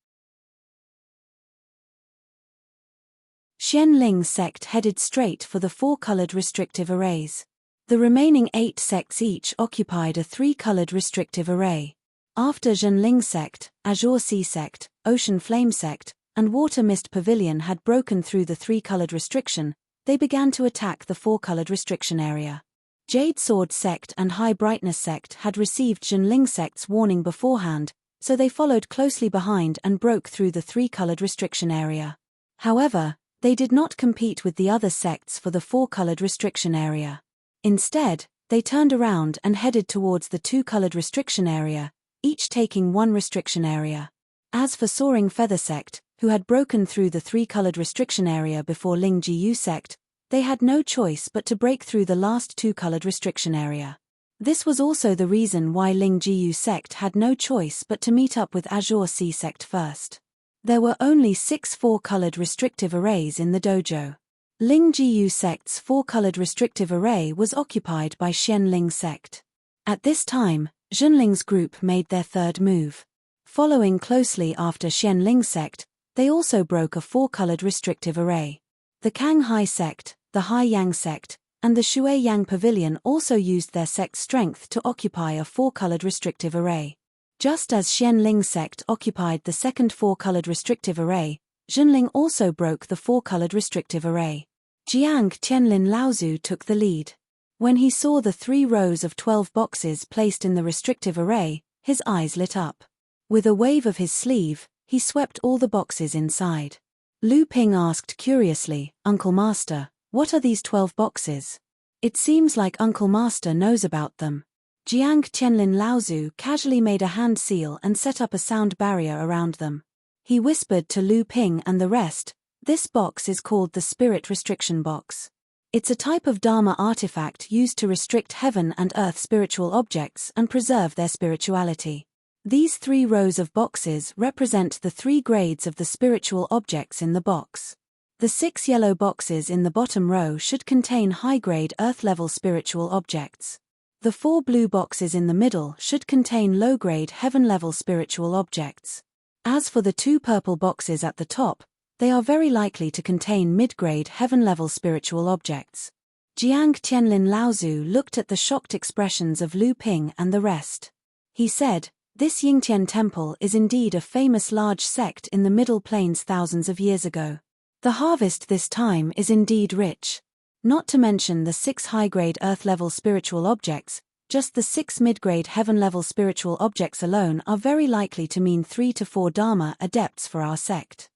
Xianling sect headed straight for the 4-colored restrictive arrays. The remaining 8 sects each occupied a 3-colored restrictive array. After Zhenling sect, Azure Sea sect, Ocean Flame sect, and Water Mist Pavilion had broken through the 3-colored restriction, they began to attack the 4-colored restriction area. Jade Sword sect and High Brightness sect had received Zhenling sect's warning beforehand, so they followed closely behind and broke through the 3-colored restriction area. However, they did not compete with the other sects for the 4-colored restriction area. Instead, they turned around and headed towards the 2-colored restriction area, each taking 1 restriction area. As for Soaring Feather sect, who had broken through the 3-colored restriction area before Ling Jiyu sect, they had no choice but to break through the last 2-colored restriction area. This was also the reason why Ling Jiyu sect had no choice but to meet up with Azure Sea sect first. There were only 6 4-colored restrictive arrays in the dojo. Ling Jiyu sect's 4-colored restrictive array was occupied by Xianling sect. At this time, Zhenling's group made their third move. Following closely after Xianling sect, they also broke a 4-colored restrictive array. The Kanghai sect, the Haiyang sect, and the Shuiyang Pavilion also used their sect strength to occupy a 4-colored restrictive array. Just as Xianling sect occupied the second 4-colored restrictive array, Zhenling also broke the 4-colored restrictive array. Jiang Tianlin Laozu took the lead. When he saw the 3 rows of 12 boxes placed in the restrictive array, his eyes lit up. With a wave of his sleeve, he swept all the boxes inside. Lu Ping asked curiously, "Uncle Master, what are these 12 boxes? It seems like Uncle Master knows about them." Jiang Tianlin Laozu casually made a hand seal and set up a sound barrier around them. He whispered to Lu Ping and the rest, "This box is called the Spirit Restriction Box. It's a type of Dharma artifact used to restrict heaven and earth spiritual objects and preserve their spirituality. These 3 rows of boxes represent the 3 grades of the spiritual objects in the box. The 6 yellow boxes in the bottom row should contain high-grade earth-level spiritual objects. The 4 blue boxes in the middle should contain low-grade heaven-level spiritual objects. As for the 2 purple boxes at the top, they are very likely to contain mid-grade heaven-level spiritual objects." Jiang Tianlin Laozu looked at the shocked expressions of Lu Ping and the rest. He said, "This Yingtian temple is indeed a famous large sect in the Middle Plains thousands of years ago. The harvest this time is indeed rich. Not to mention the 6 high-grade earth-level spiritual objects, just the 6 mid-grade heaven-level spiritual objects alone are very likely to mean 3 to 4 Dharma adepts for our sect."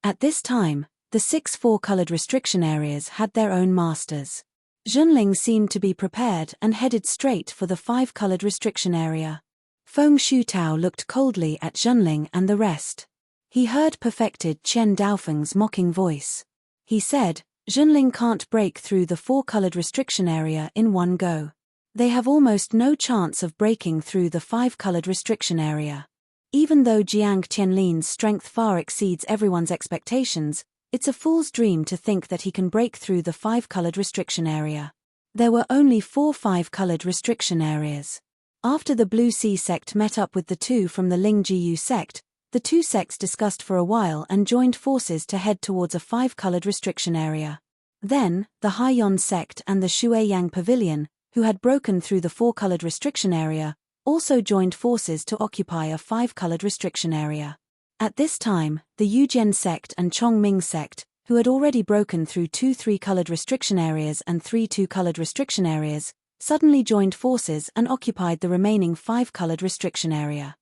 At this time, the 6 4-colored restriction areas had their own masters. Zhenling seemed to be prepared and headed straight for the 5-colored restriction area. Feng Shutao looked coldly at Zhenling and the rest. He heard perfected Chen Daofeng's mocking voice. He said, "Zhenling can't break through the 4-colored restriction area in one go. They have almost no chance of breaking through the 5-colored restriction area. Even though Jiang Tianlin's strength far exceeds everyone's expectations, it's a fool's dream to think that he can break through the 5-colored restriction area." There were only 4 5-colored restriction areas. After the Blue Sea sect met up with the 2 from the Ling Jiyu sect, the 2 sects discussed for a while and joined forces to head towards a 5-colored restriction area. Then, the Haiyan sect and the Shuiyang Pavilion, who had broken through the 4-colored restriction area, also joined forces to occupy a 5-colored restriction area. At this time, the Yujian sect and Chongming sect, who had already broken through 2 3-colored restriction areas and 3 2-colored restriction areas, suddenly joined forces and occupied the remaining 5-colored restriction area.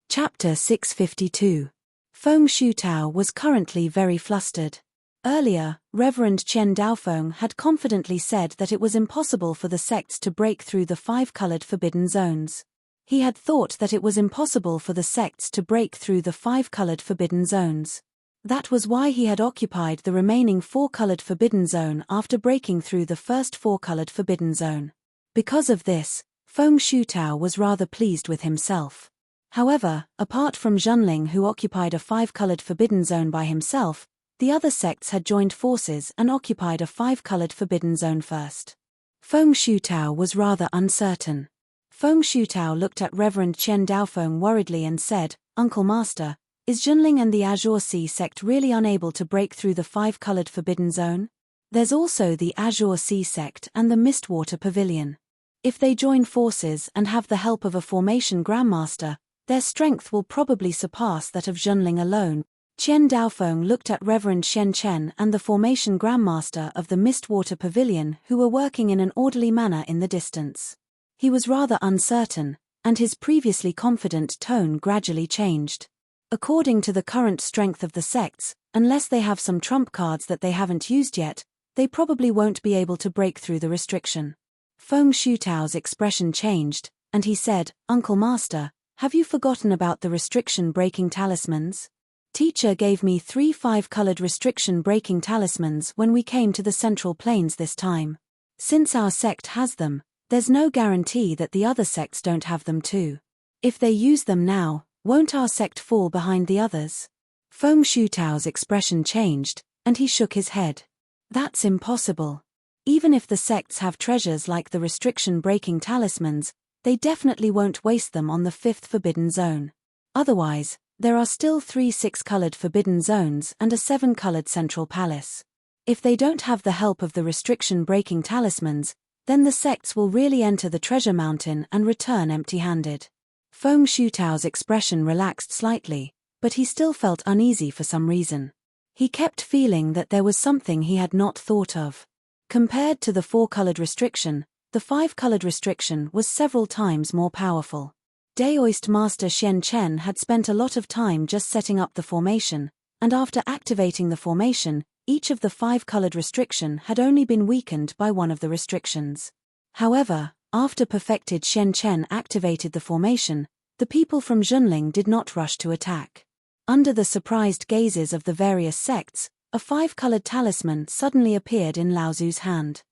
Chapter 652. Feng Shutao was currently very flustered. Earlier, Reverend Chen Daofeng had confidently said that it was impossible for the sects to break through the 5-colored forbidden zones. He had thought that it was impossible for the sects to break through the 5-colored forbidden zones. That was why he had occupied the remaining 4-colored forbidden zone after breaking through the first 4-colored forbidden zone. Because of this, Feng Shutao was rather pleased with himself. However, apart from Zhenling, who occupied a 5-colored forbidden zone by himself, the other sects had joined forces and occupied a 5-colored forbidden zone first. Feng Shutao was rather uncertain. Feng Shutao looked at Reverend Chen Daofeng worriedly and said, "Uncle Master, is Junling and the Azure Sea sect really unable to break through the five-colored Forbidden Zone? There's also the Azure Sea sect and the Mistwater Pavilion. If they join forces and have the help of a formation Grandmaster, their strength will probably surpass that of Junling alone." Chen Daofeng looked at Reverend Shen Chen and the formation Grandmaster of the Mistwater Pavilion, who were working in an orderly manner in the distance. He was rather uncertain, and his previously confident tone gradually changed. According to the current strength of the sects, unless they have some trump cards that they haven't used yet, they probably won't be able to break through the restriction. Feng Shutao's expression changed, and he said, "Uncle Master, have you forgotten about the restriction-breaking talismans? Teacher gave me 3 5-colored restriction-breaking talismans when we came to the Central Plains this time. Since our sect has them, there's no guarantee that the other sects don't have them too. If they use them now, won't our sect fall behind the others?" Feng Shutao's expression changed, and he shook his head. "That's impossible. Even if the sects have treasures like the restriction-breaking talismans, they definitely won't waste them on the 5th Forbidden Zone. Otherwise, there are still 3 6-colored Forbidden Zones and a 7-colored Central Palace. If they don't have the help of the restriction-breaking talismans, then the sects will really enter the treasure mountain and return empty-handed." Feng Shutao's expression relaxed slightly, but he still felt uneasy for some reason. He kept feeling that there was something he had not thought of. Compared to the 4-colored restriction, the 5-colored restriction was several times more powerful. Daoist Master Shen Chen had spent a lot of time just setting up the formation, and after activating the formation, each of the 5-colored restriction had only been weakened by one of the restrictions. However, after perfected Shen Chen activated the formation, the people from Junling did not rush to attack. Under the surprised gazes of the various sects, a 5-colored talisman suddenly appeared in Lao Zu's hand.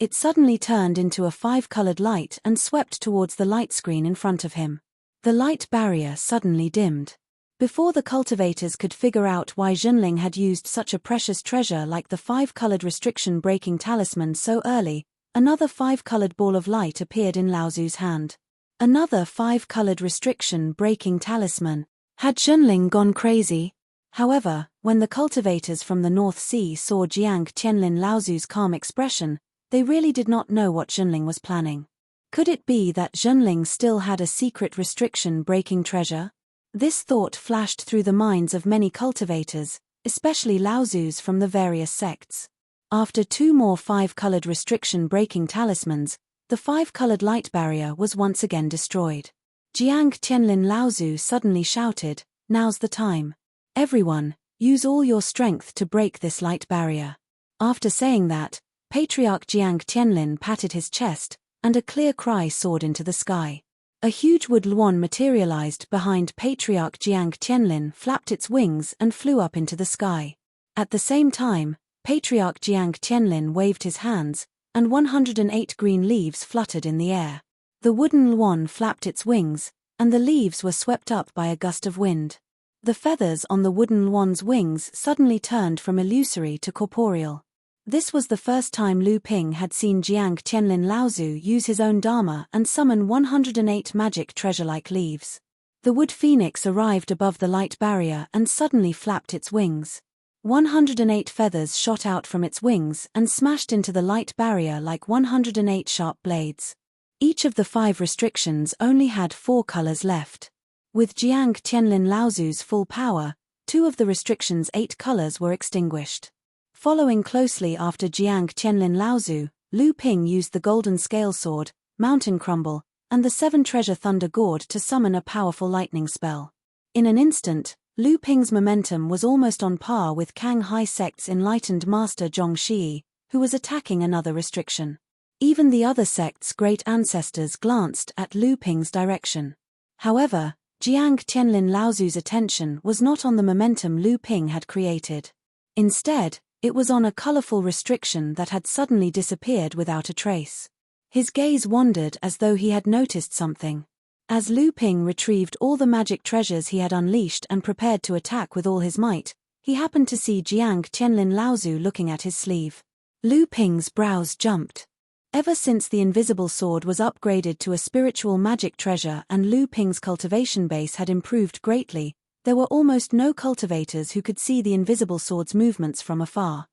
It suddenly turned into a 5-colored light and swept towards the light screen in front of him. The light barrier suddenly dimmed. Before the cultivators could figure out why Junling had used such a precious treasure like the 5-colored restriction-breaking talisman so early, another 5-colored ball of light appeared in Lao Zu's hand. Another 5-colored restriction-breaking talisman. Had Junling gone crazy? However, when the cultivators from the North Sea saw Jiang Tianlin Lao Zu's calm expression, they really did not know what Junling was planning. Could it be that Junling still had a secret restriction-breaking treasure? This thought flashed through the minds of many cultivators, especially LaoZus from the various sects. After 2 more 5-colored restriction-breaking talismans, the 5-colored light barrier was once again destroyed. Jiang Tianlin Lao Zu suddenly shouted, "Now's the time. Everyone, use all your strength to break this light barrier." After saying that, Patriarch Jiang Tianlin patted his chest, and a clear cry soared into the sky. A huge wood luan materialized behind Patriarch Jiang Tianlin, flapped its wings and flew up into the sky. At the same time, Patriarch Jiang Tianlin waved his hands, and 108 green leaves fluttered in the air. The wooden luan flapped its wings, and the leaves were swept up by a gust of wind. The feathers on the wooden luan's wings suddenly turned from illusory to corporeal. This was the first time Lu Ping had seen Jiang Tianlin Lao Zu use his own dharma and summon 108 magic treasure-like leaves. The wood phoenix arrived above the light barrier and suddenly flapped its wings. 108 feathers shot out from its wings and smashed into the light barrier like 108 sharp blades. Each of the 5 restrictions only had 4 colors left. With Jiang Tianlin Lao Zu's full power, 2 of the restrictions' 8 colors were extinguished. Following closely after Jiang Tianlin Lao Zu, Lu Ping used the golden scale sword, Mountain Crumble, and the 7 treasure thunder gourd to summon a powerful lightning spell. In an instant, Lu Ping's momentum was almost on par with Kang Hai Sect's enlightened master Zhong Shi, who was attacking another restriction. Even the other sect's great ancestors glanced at Lu Ping's direction. However, Jiang Tianlin Lao Zu's attention was not on the momentum Lu Ping had created. Instead, it was on a colorful restriction that had suddenly disappeared without a trace. His gaze wandered as though he had noticed something. As Lu Ping retrieved all the magic treasures he had unleashed and prepared to attack with all his might, he happened to see Jiang Tianlin Lao Zu looking at his sleeve. Lu Ping's brows jumped. Ever since the invisible sword was upgraded to a spiritual magic treasure and Lu Ping's cultivation base had improved greatly, there were almost no cultivators who could see the invisible sword's movements from afar.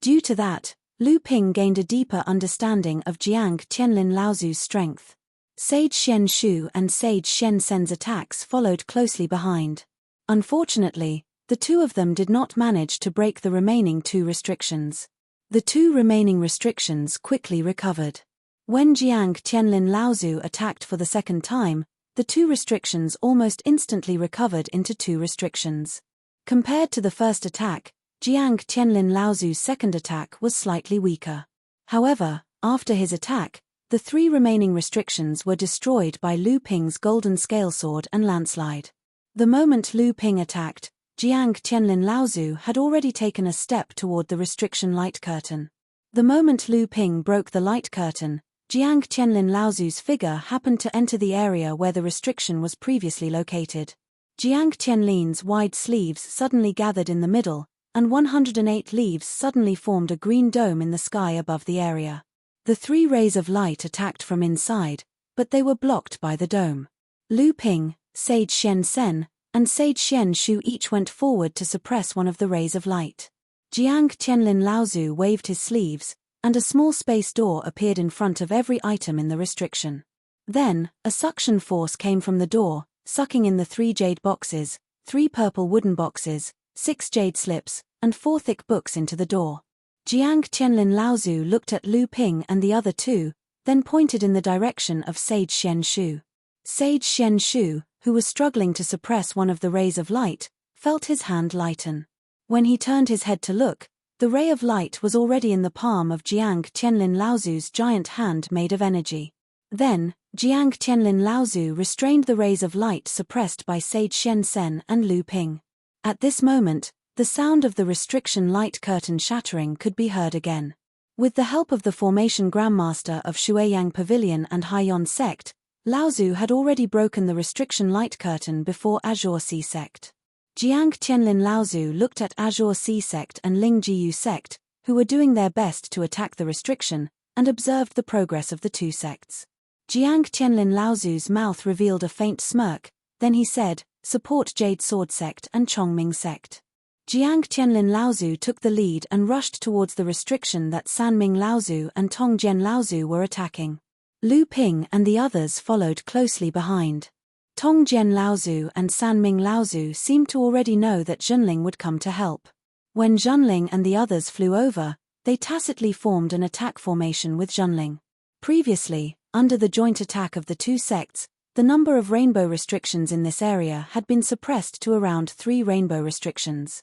Due to that, Lu Ping gained a deeper understanding of Jiang Qianlin Laozu's strength. Sage Xian Shu and Sage Xian Sen's attacks followed closely behind. Unfortunately, the two of them did not manage to break the remaining two restrictions. The two remaining restrictions quickly recovered. When Jiang Qianlin Laozu attacked for the second time, the two restrictions almost instantly recovered into two restrictions. Compared to the first attack, Jiang Qianlin Laozu's second attack was slightly weaker. However, after his attack, the three remaining restrictions were destroyed by Lu Ping's golden scale sword and landslide. The moment Lu Ping attacked, Jiang Qianlin Laozu had already taken a step toward the restriction light curtain. The moment Lu Ping broke the light curtain, Jiang Qianlin Laozu's figure happened to enter the area where the restriction was previously located. Jiang Qianlin's wide sleeves suddenly gathered in the middle, and 108 leaves suddenly formed a green dome in the sky above the area. The three rays of light attacked from inside, but they were blocked by the dome. Lu Ping, Sage Xian Sen, and Sage Xian Shu each went forward to suppress one of the rays of light. Jiang Qianlin Laozu waved his sleeves, and a small space door appeared in front of every item in the restriction. Then, a suction force came from the door, sucking in the 3 jade boxes, 3 purple wooden boxes, 6 jade slips, and 4 thick books into the door. Jiang Qianlin Laozu looked at Lu Ping and the other two, then pointed in the direction of Sage Xian Shu. Sage Xian Shu, who was struggling to suppress one of the rays of light, felt his hand lighten. When he turned his head to look, the ray of light was already in the palm of Jiang Qianlin Laozu's giant hand made of energy. Then, Jiang Qianlin Laozu restrained the rays of light suppressed by Sage Xian Sen and Lu Ping. At this moment, the sound of the restriction light curtain shattering could be heard again. With the help of the formation Grandmaster of Shuiyang Pavilion and Haiyan Sect, Laozu had already broken the restriction light curtain before Azure Sea Sect. Jiang Qianlin Laozu looked at Azure Sea Sect and Ling Jiyu Sect, who were doing their best to attack the restriction, and observed the progress of the two sects. Jiang Qianlin Laozu's mouth revealed a faint smirk, then he said, "Support Jade Sword Sect and Chongming Sect." Jiang Qianlin Laozu took the lead and rushed towards the restriction that Sanming Laozu and Tongjian Laozu were attacking. Lu Ping and the others followed closely behind. Tongjian Laozu and Sanming Laozu seemed to already know that Zhenling would come to help. When Zhenling and the others flew over, they tacitly formed an attack formation with Zhenling. Previously, under the joint attack of the two sects, the number of rainbow restrictions in this area had been suppressed to around 3 rainbow restrictions.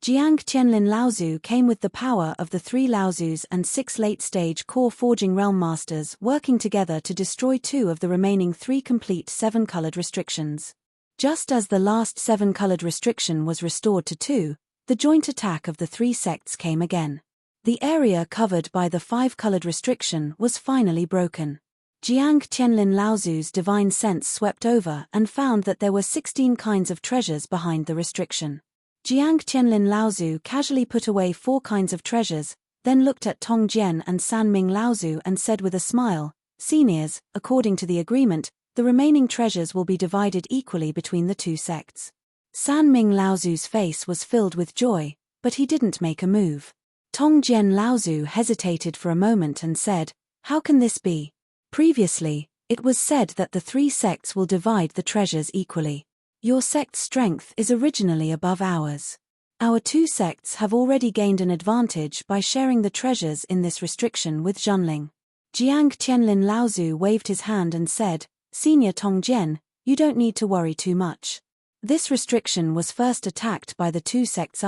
Jiang Qianlin Laozu came with the power of the 3 Laozus and 6 late-stage core forging realm masters working together to destroy 2 of the remaining 3 complete 7-colored restrictions. Just as the last 7-colored restriction was restored to 2, the joint attack of the 3 sects came again. The area covered by the 5-colored restriction was finally broken. Jiang Qianlin Laozu's divine sense swept over and found that there were 16 kinds of treasures behind the restriction. Jiang Qianlin Laozu casually put away 4 kinds of treasures, then looked at Tongjian and Sanming Laozu and said with a smile, "Seniors, according to the agreement, the remaining treasures will be divided equally between the 2 sects." Sanming Laozu's face was filled with joy, but he didn't make a move. Tongjian Laozu hesitated for a moment and said, "How can this be? Previously, it was said that the 3 sects will divide the treasures equally. Your sect's strength is originally above ours. Our 2 sects have already gained an advantage by sharing the treasures in this restriction with Zhenling." Jiang Qianlin Laozu waved his hand and said, "Senior Tongjian, you don't need to worry too much. This restriction was first attacked by the 2 sects.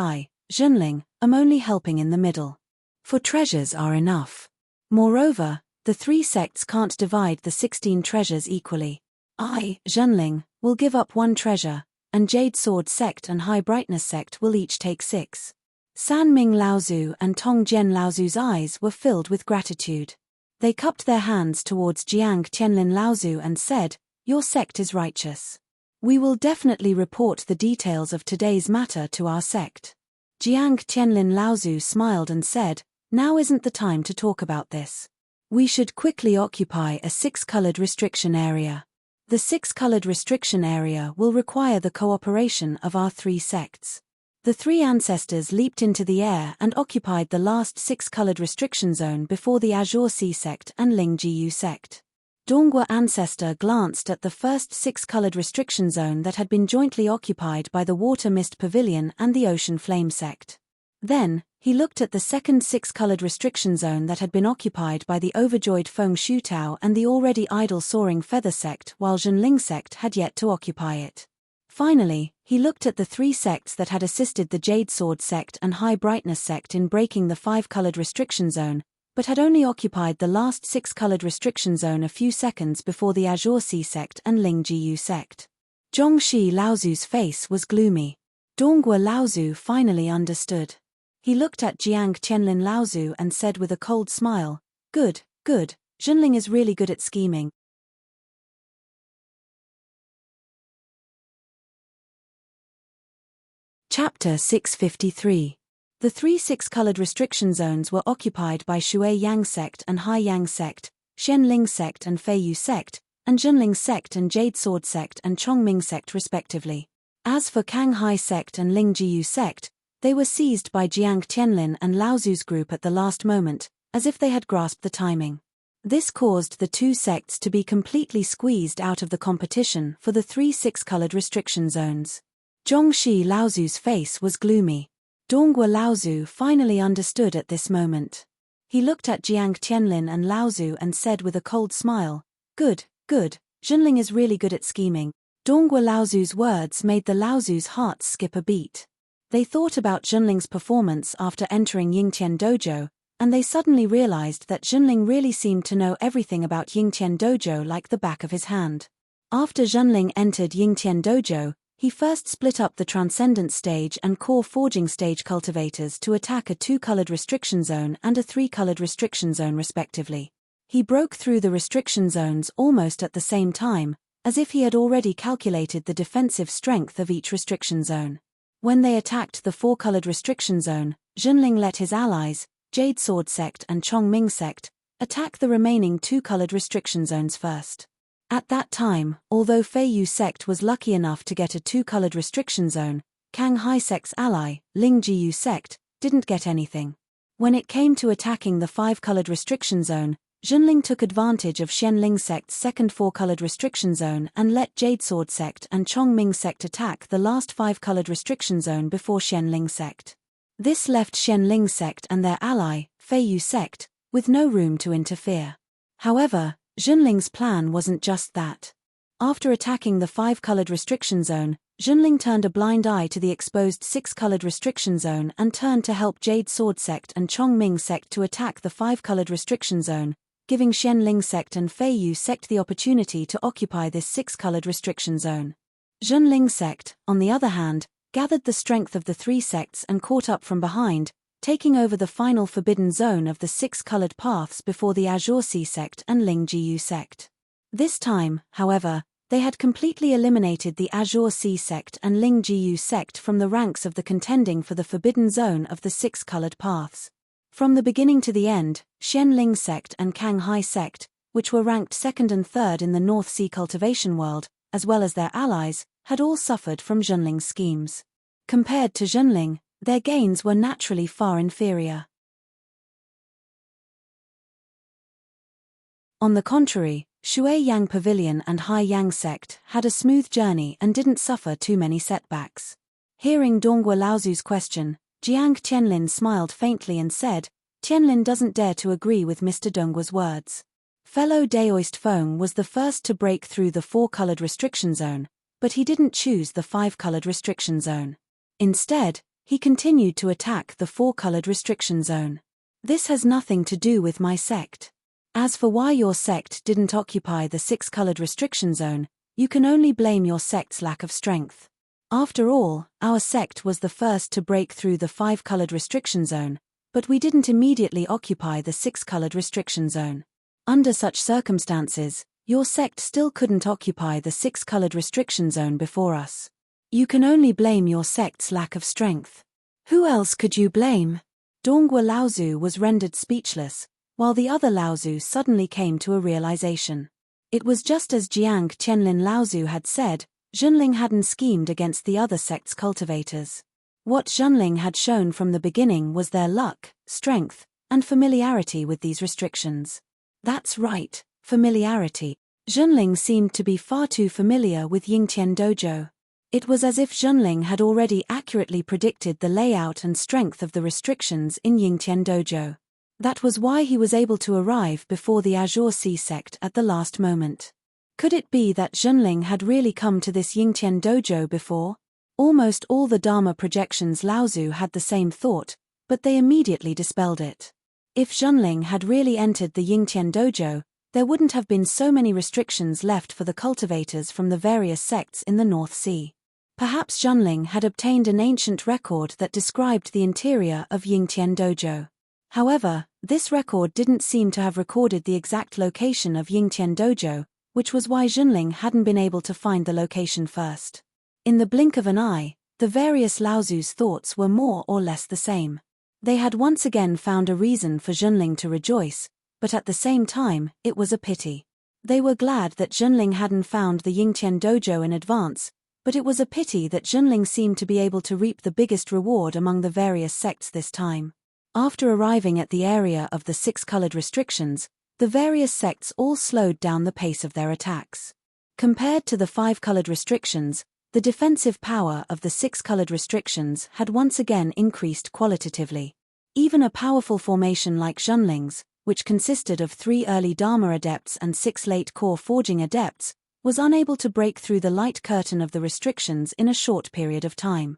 Zhenling, am only helping in the middle. For treasures are enough. Moreover, the 3 sects can't divide the 16 treasures equally. I, Zhenling, will give up 1 treasure, and Jade Sword Sect and High Brightness Sect will each take 6. Sanming Laozu and Tongjian Laozu's eyes were filled with gratitude. They cupped their hands towards Jiang Qianlin Laozu and said, "Your sect is righteous. We will definitely report the details of today's matter to our sect. Jiang Tianlin Laozu smiled and said, now isn't the time to talk about this. We should quickly occupy a 6-colored restriction area. The 6-colored restriction area will require the cooperation of our 3 sects. The 3 ancestors leaped into the air and occupied the last 6-colored restriction zone before the Azure Sea sect and Ling Jiyu sect. Dongwa ancestor glanced at the first 6-colored restriction zone that had been jointly occupied by the Water Mist Pavilion and the Ocean Flame sect. Then, he looked at the second 6-colored restriction zone that had been occupied by the overjoyed Feng Shutao and the already idle Soaring Feather sect, while Zhenling sect had yet to occupy it. Finally, he looked at the 3 sects that had assisted the Jade Sword sect and High Brightness sect in breaking the 5-colored restriction zone, but had only occupied the last 6-colored restriction zone a few seconds before the Azure Sea sect and Ling Jiyu sect. Zhongxi Laozu's face was gloomy. Dongwa Laozu finally understood. He looked at Jiang Tianlin Laozu and said with a cold smile, good, good, Zhenling is really good at scheming. Chapter 653. The 3 6-colored restriction zones were occupied by Shui Yang sect and Hai Yang sect, Xianling sect and Feiyu sect, and Zhenling sect and Jade Sword sect and Chongming sect respectively. As for Kanghai sect and Ling Jiyu sect, they were seized by Jiang Tianlin and Laozu's group at the last moment, as if they had grasped the timing. This caused the 2 sects to be completely squeezed out of the competition for the 3 6-colored restriction zones. Zhongxi Laozu's face was gloomy. Dongwa Laozu finally understood at this moment. He looked at Jiang Tianlin and Laozu and said with a cold smile, good, good, Zhenling is really good at scheming. Dongwa Laozu's words made the Laozu's hearts skip a beat. They thought about Zhenling's performance after entering Yingtian Dojo, and they suddenly realized that Zhenling really seemed to know everything about Yingtian Dojo like the back of his hand. After Zhenling entered Yingtian Dojo, he first split up the Transcendent stage and Core Forging stage cultivators to attack a 2-colored restriction zone and a 3-colored restriction zone respectively. He broke through the restriction zones almost at the same time, as if he had already calculated the defensive strength of each restriction zone. When they attacked the 4-colored restriction zone, Zhenling let his allies, Jade Sword sect and Chongming sect, attack the remaining 2-colored restriction zones first. At that time, although Feiyu sect was lucky enough to get a 2-colored restriction zone, Kanghai sect's ally, Ling Jiyu sect, didn't get anything. When it came to attacking the 5-colored restriction zone, Zhenling took advantage of Xianling sect's second 4-colored restriction zone and let Jade Sword sect and Chongming sect attack the last 5-colored restriction zone before Xianling sect. This left Xianling sect and their ally, Feiyu sect, with no room to interfere. However, Zhenling's plan wasn't just that. After attacking the 5-colored restriction zone, Zhenling turned a blind eye to the exposed 6-colored restriction zone and turned to help Jade Sword sect and Chongming sect to attack the 5-colored restriction zone, giving Xianling sect and Feiyu sect the opportunity to occupy this 6-colored restriction zone. Zhenling sect, on the other hand, gathered the strength of the 3 sects and caught up from behind, taking over the final forbidden zone of the 6-colored paths before the Azure Sea sect and Ling Jiyu sect. This time, however, they had completely eliminated the Azure Sea sect and Ling Jiyu sect from the ranks of the contending for the forbidden zone of the 6-colored paths. From the beginning to the end, Xianling sect and Kanghai sect, which were ranked 2nd and 3rd in the North Sea cultivation world, as well as their allies, had all suffered from Zhenling's schemes. Compared to Zhenling, their gains were naturally far inferior. On the contrary, Shui Yang Pavilion and Hai Yang sect had a smooth journey and didn't suffer too many setbacks. Hearing Dongwa Laozu's question, Jiang Tianlin smiled faintly and said, Tianlin doesn't dare to agree with Mr. Dongwa's words. Fellow Daoist Feng was the first to break through the 4-colored restriction zone, but he didn't choose the 5-colored restriction zone. Instead, he continued to attack the 4-colored restriction zone. This has nothing to do with my sect. As for why your sect didn't occupy the 6-colored restriction zone, you can only blame your sect's lack of strength. After all, our sect was the first to break through the 5-colored restriction zone, but we didn't immediately occupy the 6-colored restriction zone. Under such circumstances, Your sect still couldn't occupy the 6-colored restriction zone before us. You can only blame your sect's lack of strength. Who else could you blame? Donghua Laozu was rendered speechless, while the other Laozu suddenly came to a realization. It was just as Jiang Qianlin Laozu had said, Zhenling hadn't schemed against the other sect's cultivators. What Zhenling had shown from the beginning was their luck, strength, and familiarity with these restrictions. That's right, familiarity. Zhenling seemed to be far too familiar with Yingtian Dojo. It was as if Zhenling had already accurately predicted the layout and strength of the restrictions in Yingtian Dojo. That was why he was able to arrive before the Azure Sea sect at the last moment. Could it be that Zhenling had really come to this Yingtian Dojo before? Almost all the Dharma projections Laozu had the same thought, but they immediately dispelled it. If Zhenling had really entered the Yingtian Dojo, there wouldn't have been so many restrictions left for the cultivators from the various sects in the North Sea. Perhaps Zhenling had obtained an ancient record that described the interior of Yingtian Dojo. However, this record didn't seem to have recorded the exact location of Yingtian Dojo, which was why Zhenling hadn't been able to find the location first. In the blink of an eye, the various Laozu's thoughts were more or less the same. They had once again found a reason for Zhenling to rejoice, but at the same time, it was a pity. They were glad that Zhenling hadn't found the Yingtian Dojo in advance, but it was a pity that Zhenling seemed to be able to reap the biggest reward among the various sects this time. After arriving at the area of the 6-colored restrictions, the various sects all slowed down the pace of their attacks. Compared to the 5-colored restrictions, the defensive power of the 6-colored restrictions had once again increased qualitatively. Even a powerful formation like Zhenling's, which consisted of 3 early Dharma adepts and 6 late core forging adepts, was unable to break through the light curtain of the restrictions in a short period of time.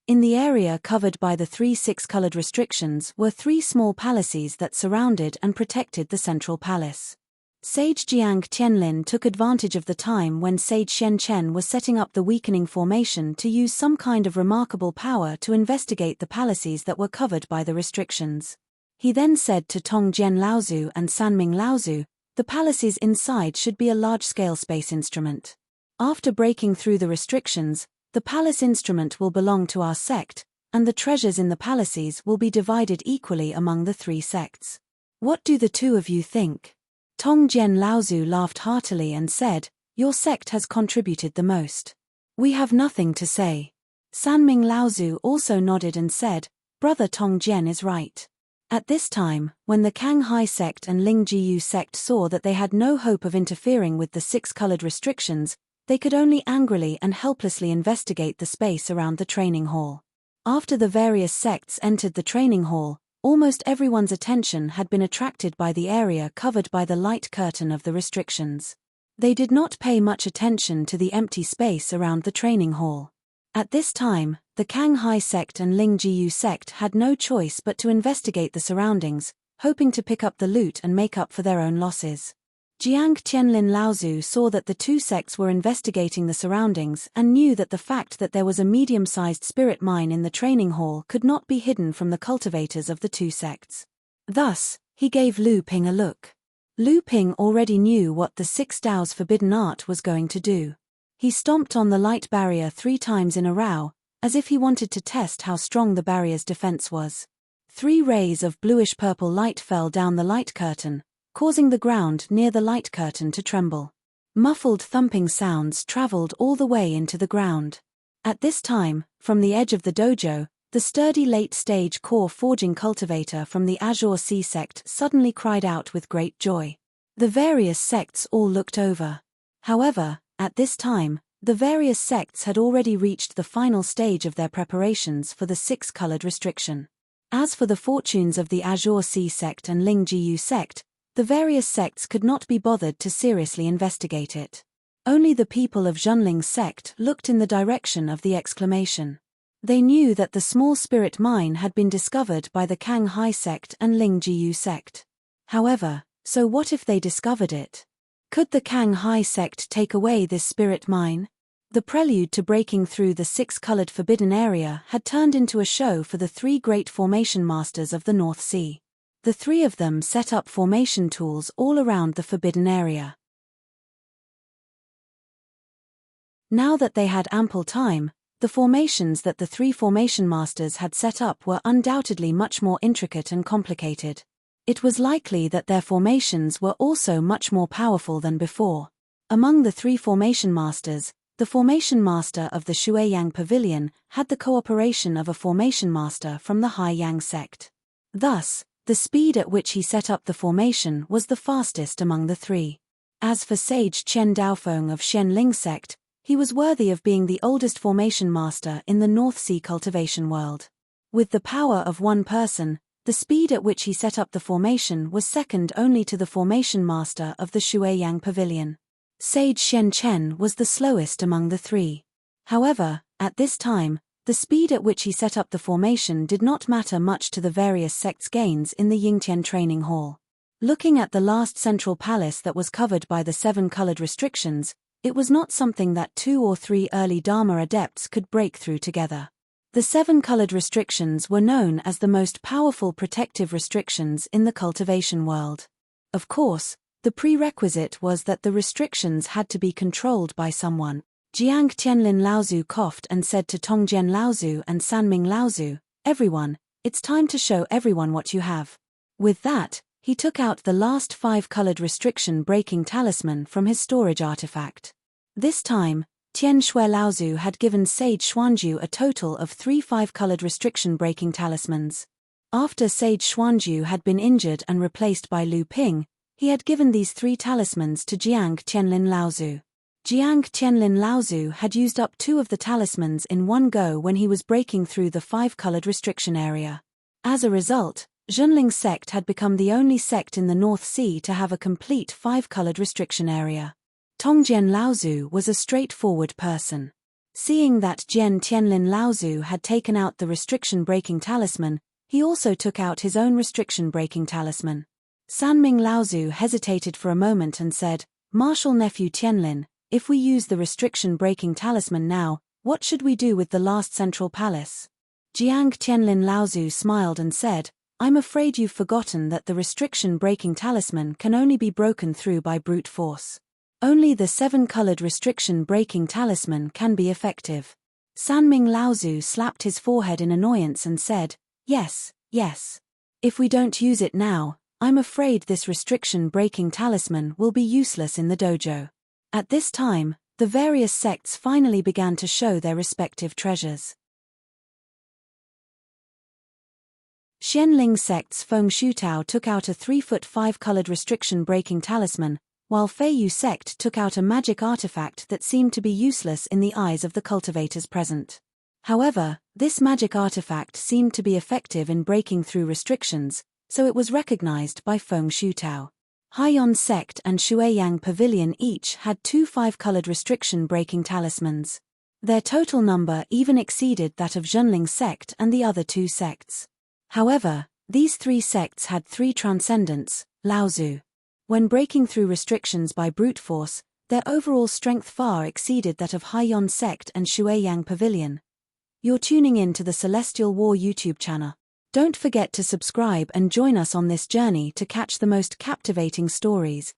In the area covered by the 3 6-colored restrictions were 3 small palaces that surrounded and protected the central palace. Sage Jiang Tianlin took advantage of the time when Sage Shen Chen was setting up the weakening formation to use some kind of remarkable power to investigate the palaces that were covered by the restrictions. He then said to Tong Jian Laozu and Sanming Laozu, the palaces inside should be a large-scale space instrument. After breaking through the restrictions, the palace instrument will belong to our sect, and the treasures in the palaces will be divided equally among the 3 sects. What do the 2 of you think? Tong Jian Laozu laughed heartily and said, your sect has contributed the most. We have nothing to say. Sanming Laozu also nodded and said, Brother Tong Jian is right. At this time, when the Kanghai sect and Lingjiyu sect saw that they had no hope of interfering with the 6-colored restrictions, they could only angrily and helplessly investigate the space around the training hall. After the various sects entered the training hall, almost everyone's attention had been attracted by the area covered by the light curtain of the restrictions. They did not pay much attention to the empty space around the training hall. At this time, the Kanghai sect and Lingjiyu sect had no choice but to investigate the surroundings, hoping to pick up the loot and make up for their own losses. Jiang Tianlin Laozu saw that the 2 sects were investigating the surroundings and knew that the fact that there was a medium-sized spirit mine in the training hall could not be hidden from the cultivators of the 2 sects. Thus, he gave Lu Ping a look. Lu Ping already knew what the 6 Dao's forbidden art was going to do. He stomped on the light barrier 3 times in a row, as if he wanted to test how strong the barrier's defense was. 3 rays of bluish-purple light fell down the light curtain, causing the ground near the light curtain to tremble. Muffled thumping sounds traveled all the way into the ground. At this time, from the edge of the dojo, the sturdy late-stage core forging cultivator from the Azure Sea sect suddenly cried out with great joy. The various sects all looked over. However, at this time, the various sects had already reached the final stage of their preparations for the 6-colored restriction. As for the fortunes of the Azure Sea sect and Lingjiyu sect, the various sects could not be bothered to seriously investigate it. Only the people of Zhenling's sect looked in the direction of the exclamation. They knew that the small spirit mine had been discovered by the Kanghai sect and Lingjiyu sect. However, so what if they discovered it? Could the Kanghai sect take away this spirit mine? The prelude to breaking through the 6-colored forbidden area had turned into a show for the 3 great formation masters of the North Sea. The three of them set up formation tools all around the forbidden area. Now that they had ample time, the formations that the three formation masters had set up were undoubtedly much more intricate and complicated. It was likely that their formations were also much more powerful than before. Among the three formation masters, the formation master of the Shuiyang Pavilion had the cooperation of a formation master from the Haiyang sect. Thus, the speed at which he set up the formation was the fastest among the three. As for Sage Chen Daofeng of Shenling sect, he was worthy of being the oldest formation master in the North Sea cultivation world. With the power of one person, the speed at which he set up the formation was second only to the formation master of the Shuiyang Pavilion. Sage Shen Chen was the slowest among the three. However, at this time, the speed at which he set up the formation did not matter much to the various sects' gains in the Yingtian training hall. Looking at the last central palace that was covered by the 7 colored restrictions, it was not something that 2 or 3 early Dharma adepts could break through together. The 7 colored restrictions were known as the most powerful protective restrictions in the cultivation world. Of course, the prerequisite was that the restrictions had to be controlled by someone. Jiang Tianlin Laozu coughed and said to Tongjian Laozu and Sanming Laozu, "Everyone, it's time to show everyone what you have." With that, he took out the last 5 colored restriction breaking talisman from his storage artifact. This time, Tian Shui Laozu had given Sage Xuanju a total of 3 5-colored restriction breaking talismans. After Sage Xuanju had been injured and replaced by Lu Ping, he had given these 3 talismans to Jiang Tianlin Laozu. Jiang Tianlin Laozu had used up 2 of the talismans in one go when he was breaking through the 5-colored restriction area. As a result, Zhenling sect had become the only sect in the North Sea to have a complete 5-colored restriction area. Tongjian Laozu was a straightforward person. Seeing that Jian Tianlin Laozu had taken out the restriction-breaking talisman, he also took out his own restriction-breaking talisman. Sanming Laozu hesitated for a moment and said, "Martial nephew Tianlin, if we use the restriction-breaking talisman now, what should we do with the last central palace?" Jiang Tianlin Laozu smiled and said, "I'm afraid you've forgotten that the restriction-breaking talisman can only be broken through by brute force. Only the 7-colored restriction-breaking talisman can be effective." Sanming Laozu slapped his forehead in annoyance and said, Yes. If we don't use it now, I'm afraid this restriction-breaking talisman will be useless in the dojo." At this time, the various sects finally began to show their respective treasures. Xianling sect's Feng Shutao took out a 3-foot 5-colored restriction-breaking talisman, while Feiyu sect took out a magic artifact that seemed to be useless in the eyes of the cultivators present. However, this magic artifact seemed to be effective in breaking through restrictions, so it was recognized by Feng Shutao. Haiyan sect and Shuiyang Pavilion each had 2 5-colored restriction-breaking talismans. Their total number even exceeded that of Zhenling sect and the other 2 sects. However, these 3 sects had 3 transcendents, Laozu. When breaking through restrictions by brute force, their overall strength far exceeded that of Haiyan sect and Shuiyang Pavilion. You're tuning in to the Celestial War YouTube channel. Don't forget to subscribe and join us on this journey to catch the most captivating stories.